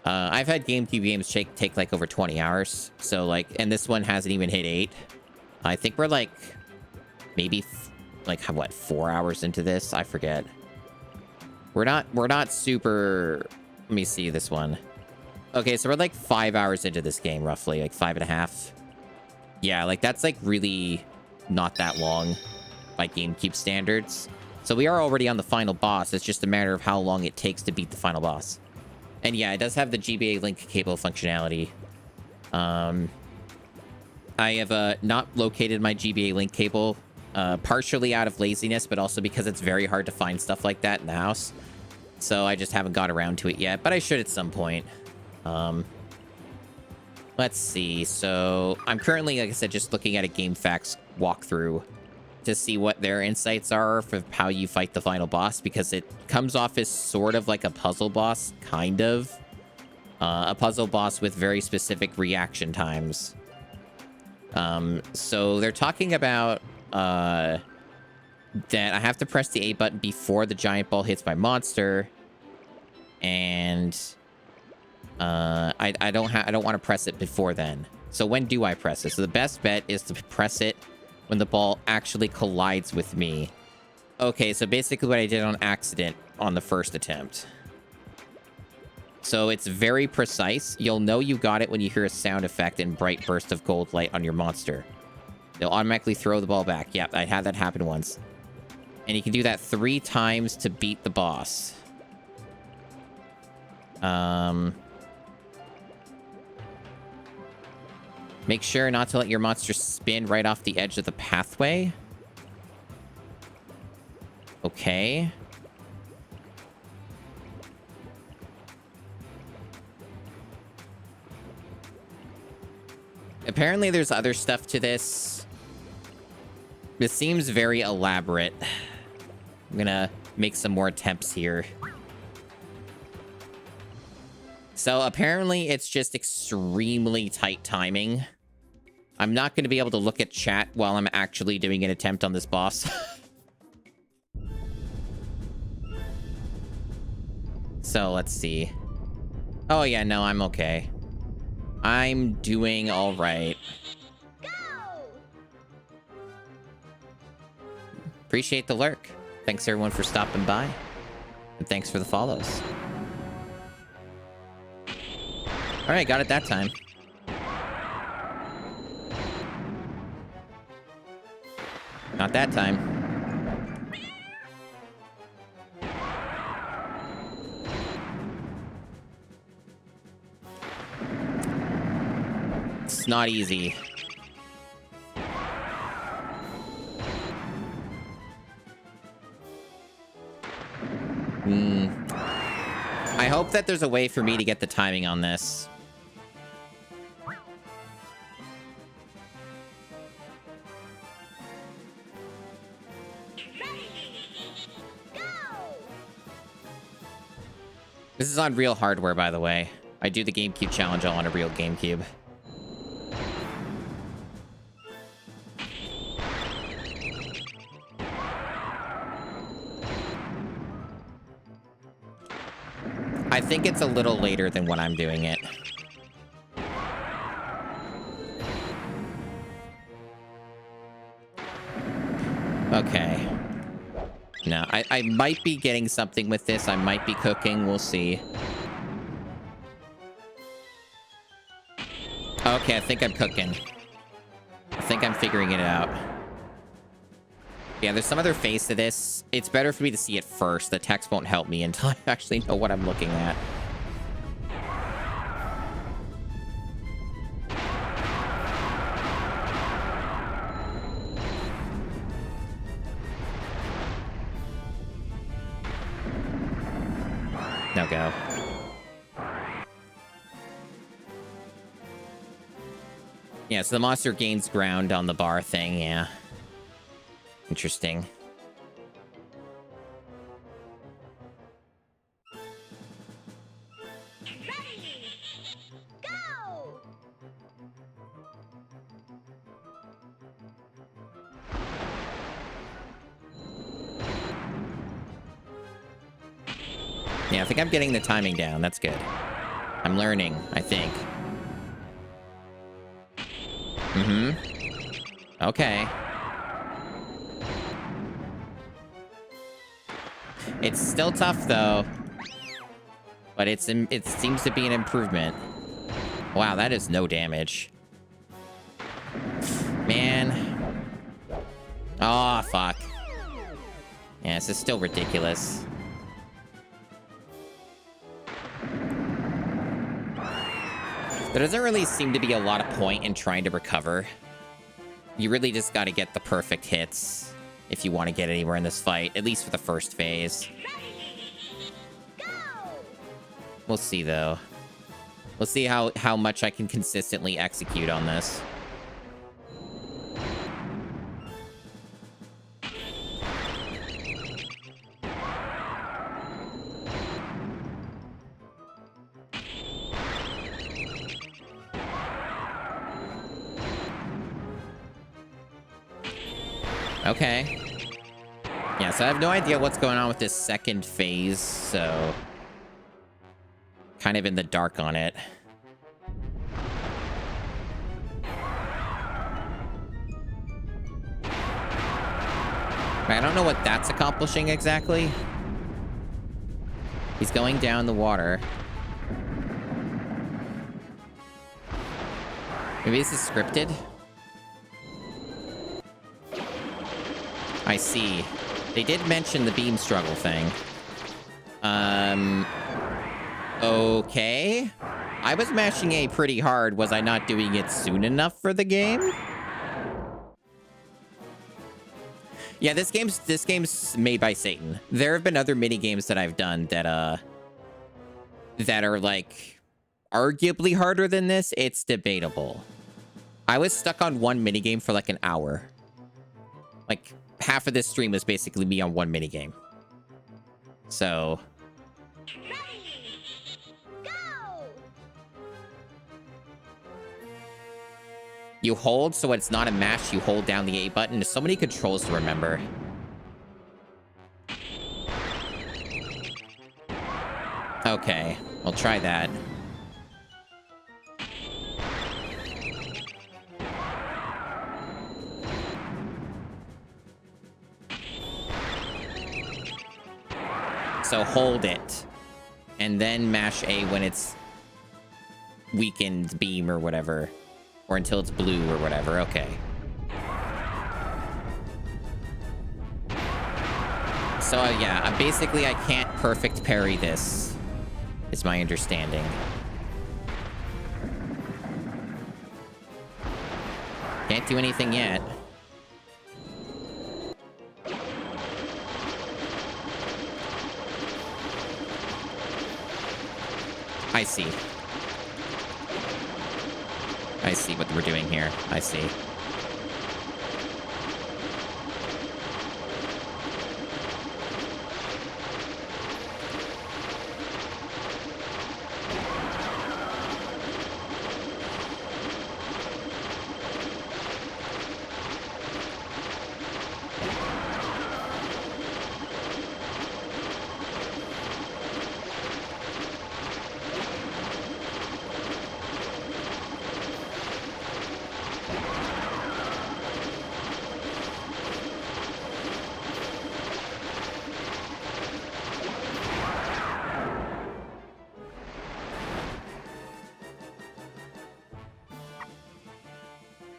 I've had GameCube games take like over 20 hours. So like, and this one hasn't even hit 8. I think we're like maybe like what, 4 hours into this? I forget. We're not super. Let me see this one. Okay, so we're like 5 hours into this game, roughly, like 5.5. Yeah, like that's like really not that long by GameCube standards. So we are already on the final boss. It's just a matter of how long it takes to beat the final boss. And yeah, it does have the GBA link cable functionality. I have not located my GBA link cable, partially out of laziness, but also because it's very hard to find stuff like that in the house. So I just haven't got around to it yet, but I should at some point. Let's see. So I'm currently, like I said, just looking at a GameFAQs walkthrough to see what their insights are for how you fight the final boss, because it comes off as sort of like a puzzle boss, kind of. A puzzle boss with very specific reaction times. So they're talking about that I have to press the A button before the giant ball hits my monster, and I don't want to press it before then. So when do I press it? So the best bet is to press it when the ball actually collides with me. Okay, so basically what I did on accident on the first attempt. So it's very precise. You'll know you got it when you hear a sound effect and bright burst of gold light on your monster. They'll automatically throw the ball back. Yep, I had that happen once. And you can do that 3 times to beat the boss. Make sure not to let your monster spin right off the edge of the pathway. Okay. Apparently there's other stuff to this. This seems very elaborate. I'm gonna make some more attempts here. So apparently it's just extremely tight timing. I'm not going to be able to look at chat while I'm actually doing an attempt on this boss. So let's see. Oh yeah, no, I'm okay. I'm doing all right. Go! Appreciate the lurk. Thanks everyone for stopping by. And thanks for the follows. All right, got it that time. Not that time. It's not easy. I hope that there's a way for me to get the timing on this. This is on real hardware, by the way. I do the GameCube challenge all on a real GameCube. I think it's a little later than when I'm doing it. Okay. No, I might be getting something with this. I might be cooking. We'll see. Okay, I think I'm cooking. I think I'm figuring it out. Yeah, there's some other phase to this. It's better for me to see it first. The text won't help me until I actually know what I'm looking at. Now go. Yeah, so the monster gains ground on the bar thing, yeah. Interesting. Ready. Go. Yeah, I think I'm getting the timing down. That's good. I'm learning, I think. Mm-hmm. Okay. It's still tough, though. But it seems to be an improvement. Wow, that is no damage. Man. Oh, fuck. Yeah, this is still ridiculous. There doesn't really seem to be a lot of point in trying to recover. You really just got to get the perfect hits if you want to get anywhere in this fight, at least for the first phase. Go. We'll see, though. We'll see how much I can consistently execute on this. Okay. Yeah, so I have no idea what's going on with this second phase, so... kind of in the dark on it. I don't know what that's accomplishing exactly. He's going down the water. Maybe this is scripted? I see. They did mention the beam struggle thing. Okay. I was mashing A pretty hard. Was I not doing it soon enough for the game? Yeah, this game's made by Satan. There have been other mini games that I've done that are like arguably harder than this. It's debatable. I was stuck on one minigame for like an hour. Like half of this stream was basically me on one minigame. So Ready. Go. you hold, so it's not a mash, you hold down the A button. There's so many controls to remember. Okay, I'll try that. So hold it. And then mash A when it's weakened beam or whatever. Or until it's blue or whatever. Okay. So, yeah, basically I can't perfect parry this, is my understanding. Can't do anything yet. I see. I see what we're doing here. I see.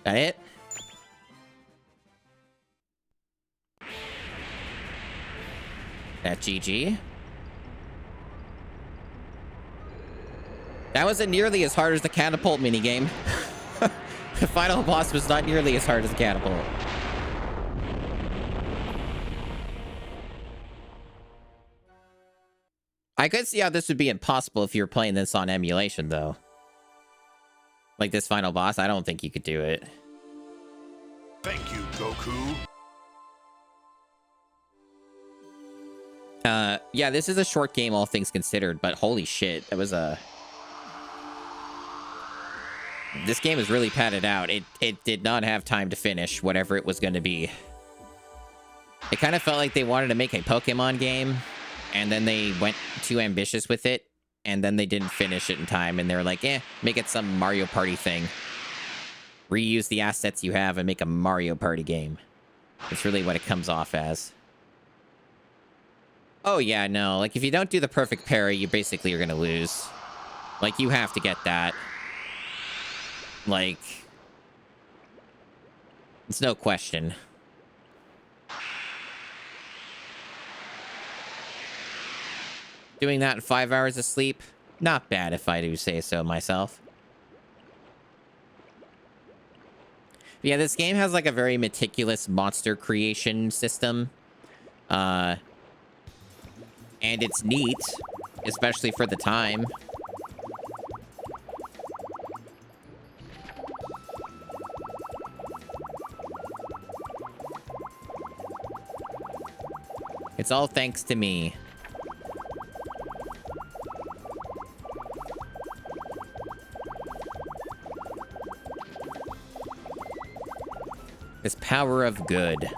That it? That GG. That wasn't nearly as hard as the catapult minigame. The final boss was not nearly as hard as the catapult. I could see how this would be impossible if you were playing this on emulation, though. Like this final boss, I don't think you could do it. Thank you, Goku. Yeah, this is a short game, all things considered, but holy shit, that was a... This game is really padded out. It did not have time to finish whatever it was going to be. It kind of felt like they wanted to make a Pokemon game, and then they went too ambitious with it, and then they didn't finish it in time, and they were like, make it some Mario Party thing. Reuse the assets you have and make a Mario Party game. It's really what it comes off as. Oh yeah, no, like if you don't do the perfect parry, you basically are going to lose. Like, you have to get that. Like, it's no question. Doing that in 5 hours of sleep, not bad if I do say so myself. But yeah, this game has like a very meticulous monster creation system. And it's neat, especially for the time. It's all thanks to me. This power of good.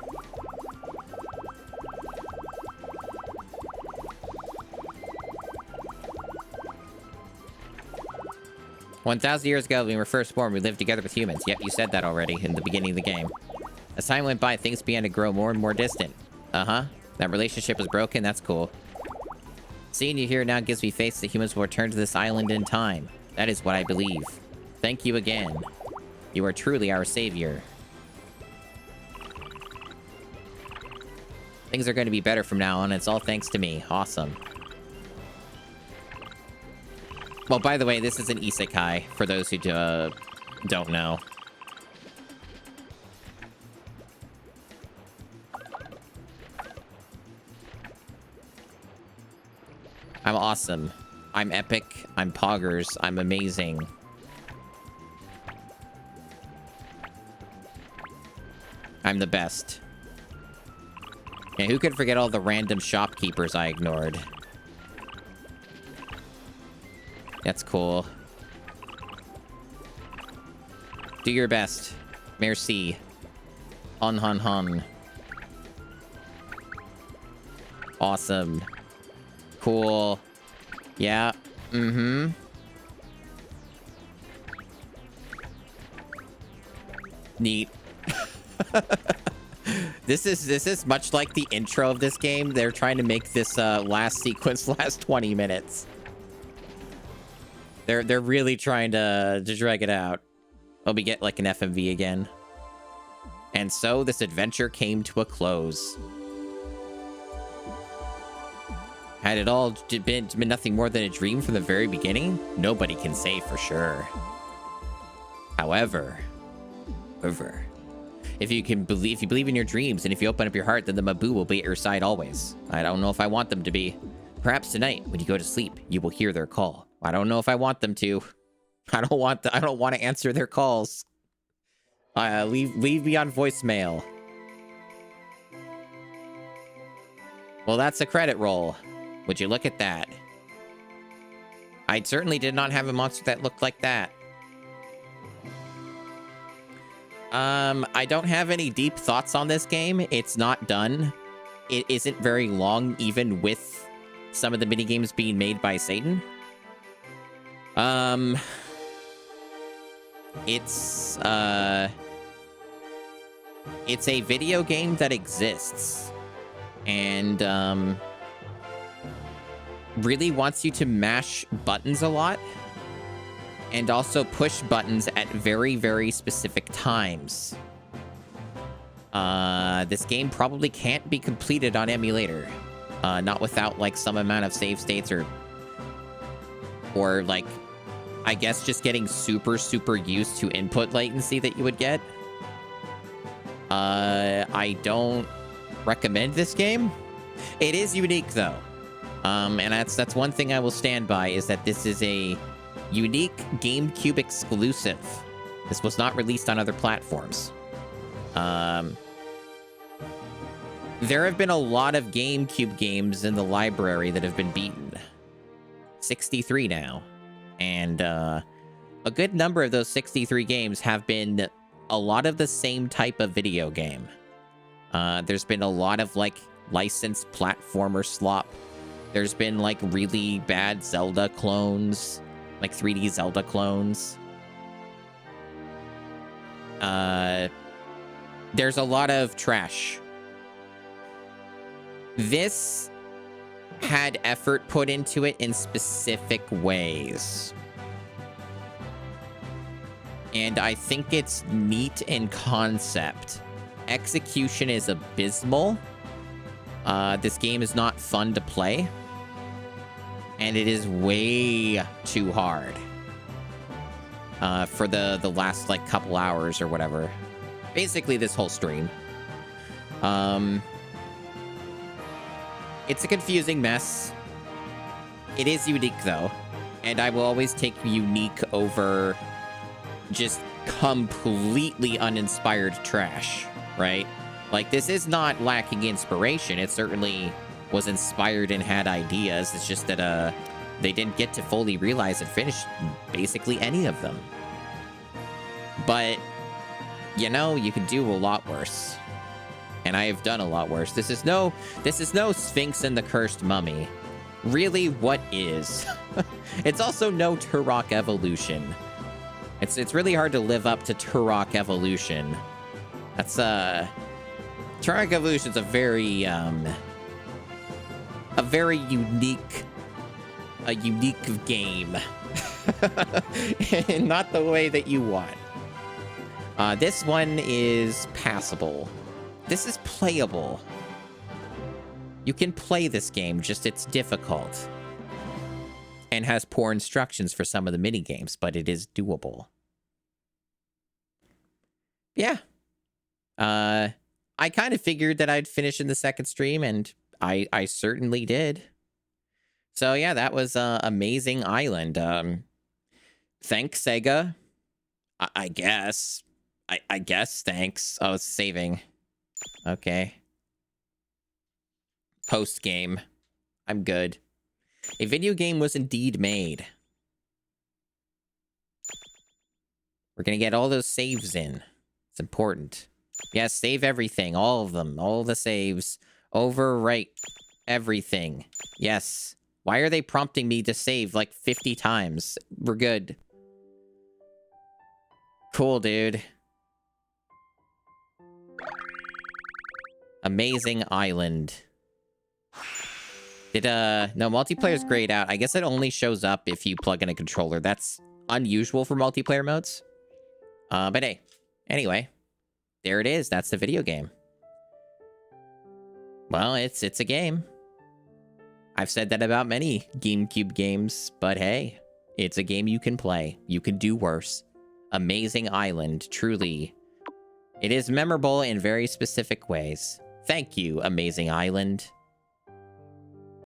"1,000 years ago, when we were first born, we lived together with humans." Yep, you said that already in the beginning of the game. "As time went by, things began to grow more and more distant." Uh-huh. That relationship was broken, that's cool. "Seeing you here now gives me faith that humans will return to this island in time. That is what I believe. Thank you again. You are truly our savior. Things are going to be better from now on. It's all thanks to me. Awesome." Well, by the way, this is an isekai, for those who don't know. I'm awesome. I'm epic. I'm poggers. I'm amazing. I'm the best. Yeah, who could forget all the random shopkeepers I ignored? That's cool. Do your best. Merci. Hun hun hun. Awesome. Cool. Yeah. Mm-hmm. Neat. This is much like the intro of this game. They're trying to make this last sequence last 20 minutes. They're really trying to drag it out. Oh, we get like an FMV again. And so this adventure came to a close. Had it all been nothing more than a dream from the very beginning? Nobody can say for sure. However, if you believe in your dreams, and if you open up your heart, then the Mabu will be at your side always. I don't know if I want them to be. Perhaps tonight, when you go to sleep, you will hear their call. I don't know if I want them to. I don't want to answer their calls. Leave me on voicemail. Well, that's a credit roll. Would you look at that? I certainly did not have a monster that looked like that. I don't have any deep thoughts on this game. It's not done. It isn't very long, even with some of the minigames being made by Satan. It's a video game that exists and really wants you to mash buttons a lot. and also push buttons at very, very specific times. This game probably can't be completed on emulator. Not without, like, some amount of save states or like, I guess just getting super, super used to input latency that you would get. I don't recommend this game. It is unique, though. And that's one thing I will stand by, is that this is a unique GameCube exclusive. This was not released on other platforms. There have been a lot of GameCube games in the library that have been beaten. 63 now. And a good number of those 63 games have been a lot of the same type of video game. There's been a lot of, like, licensed platformer slop. There's been, like, really bad Zelda clones, like 3D Zelda clones. There's a lot of trash. This had effort put into it in specific ways. And I think it's neat in concept. Execution is abysmal. This game is not fun to play. And it is way too hard. For the last, like, couple hours or whatever. Basically, this whole stream. It's a confusing mess. It is unique, though. And I will always take unique over just completely uninspired trash, right? Like, this is not lacking inspiration. It certainly was inspired and had ideas. It's just that they didn't get to fully realize and finish basically any of them. But, you know, you can do a lot worse. And I have done a lot worse. This is no Sphinx and the Cursed Mummy. Really, what is? It's also no Turok Evolution. It's really hard to live up to Turok Evolution. That's Turok Evolution's a very unique game. And not the way that you want. This one is passable. This is playable. You can play this game, just it's difficult. And has poor instructions for some of the minigames, but it is doable. Yeah. I kind of figured that I'd finish in the second stream, and I certainly did. So yeah, that was Amazing Island. Thanks, Sega. I guess. I guess thanks. Oh, it's saving. Okay. Post game. I'm good. A video game was indeed made. We're gonna get all those saves in. It's important. Yes, save everything. All of them. All the saves. Overwrite everything. Yes. Why are they prompting me to save like 50 times? We're good. Cool, dude. Amazing Island. No, multiplayer's grayed out. I guess it only shows up if you plug in a controller. That's unusual for multiplayer modes. But hey, anyway, there it is. That's the video game. Well, it's a game. I've said that about many GameCube games, but hey, it's a game you can play. You can do worse. Amazing Island, truly. It is memorable in very specific ways. Thank you, Amazing Island.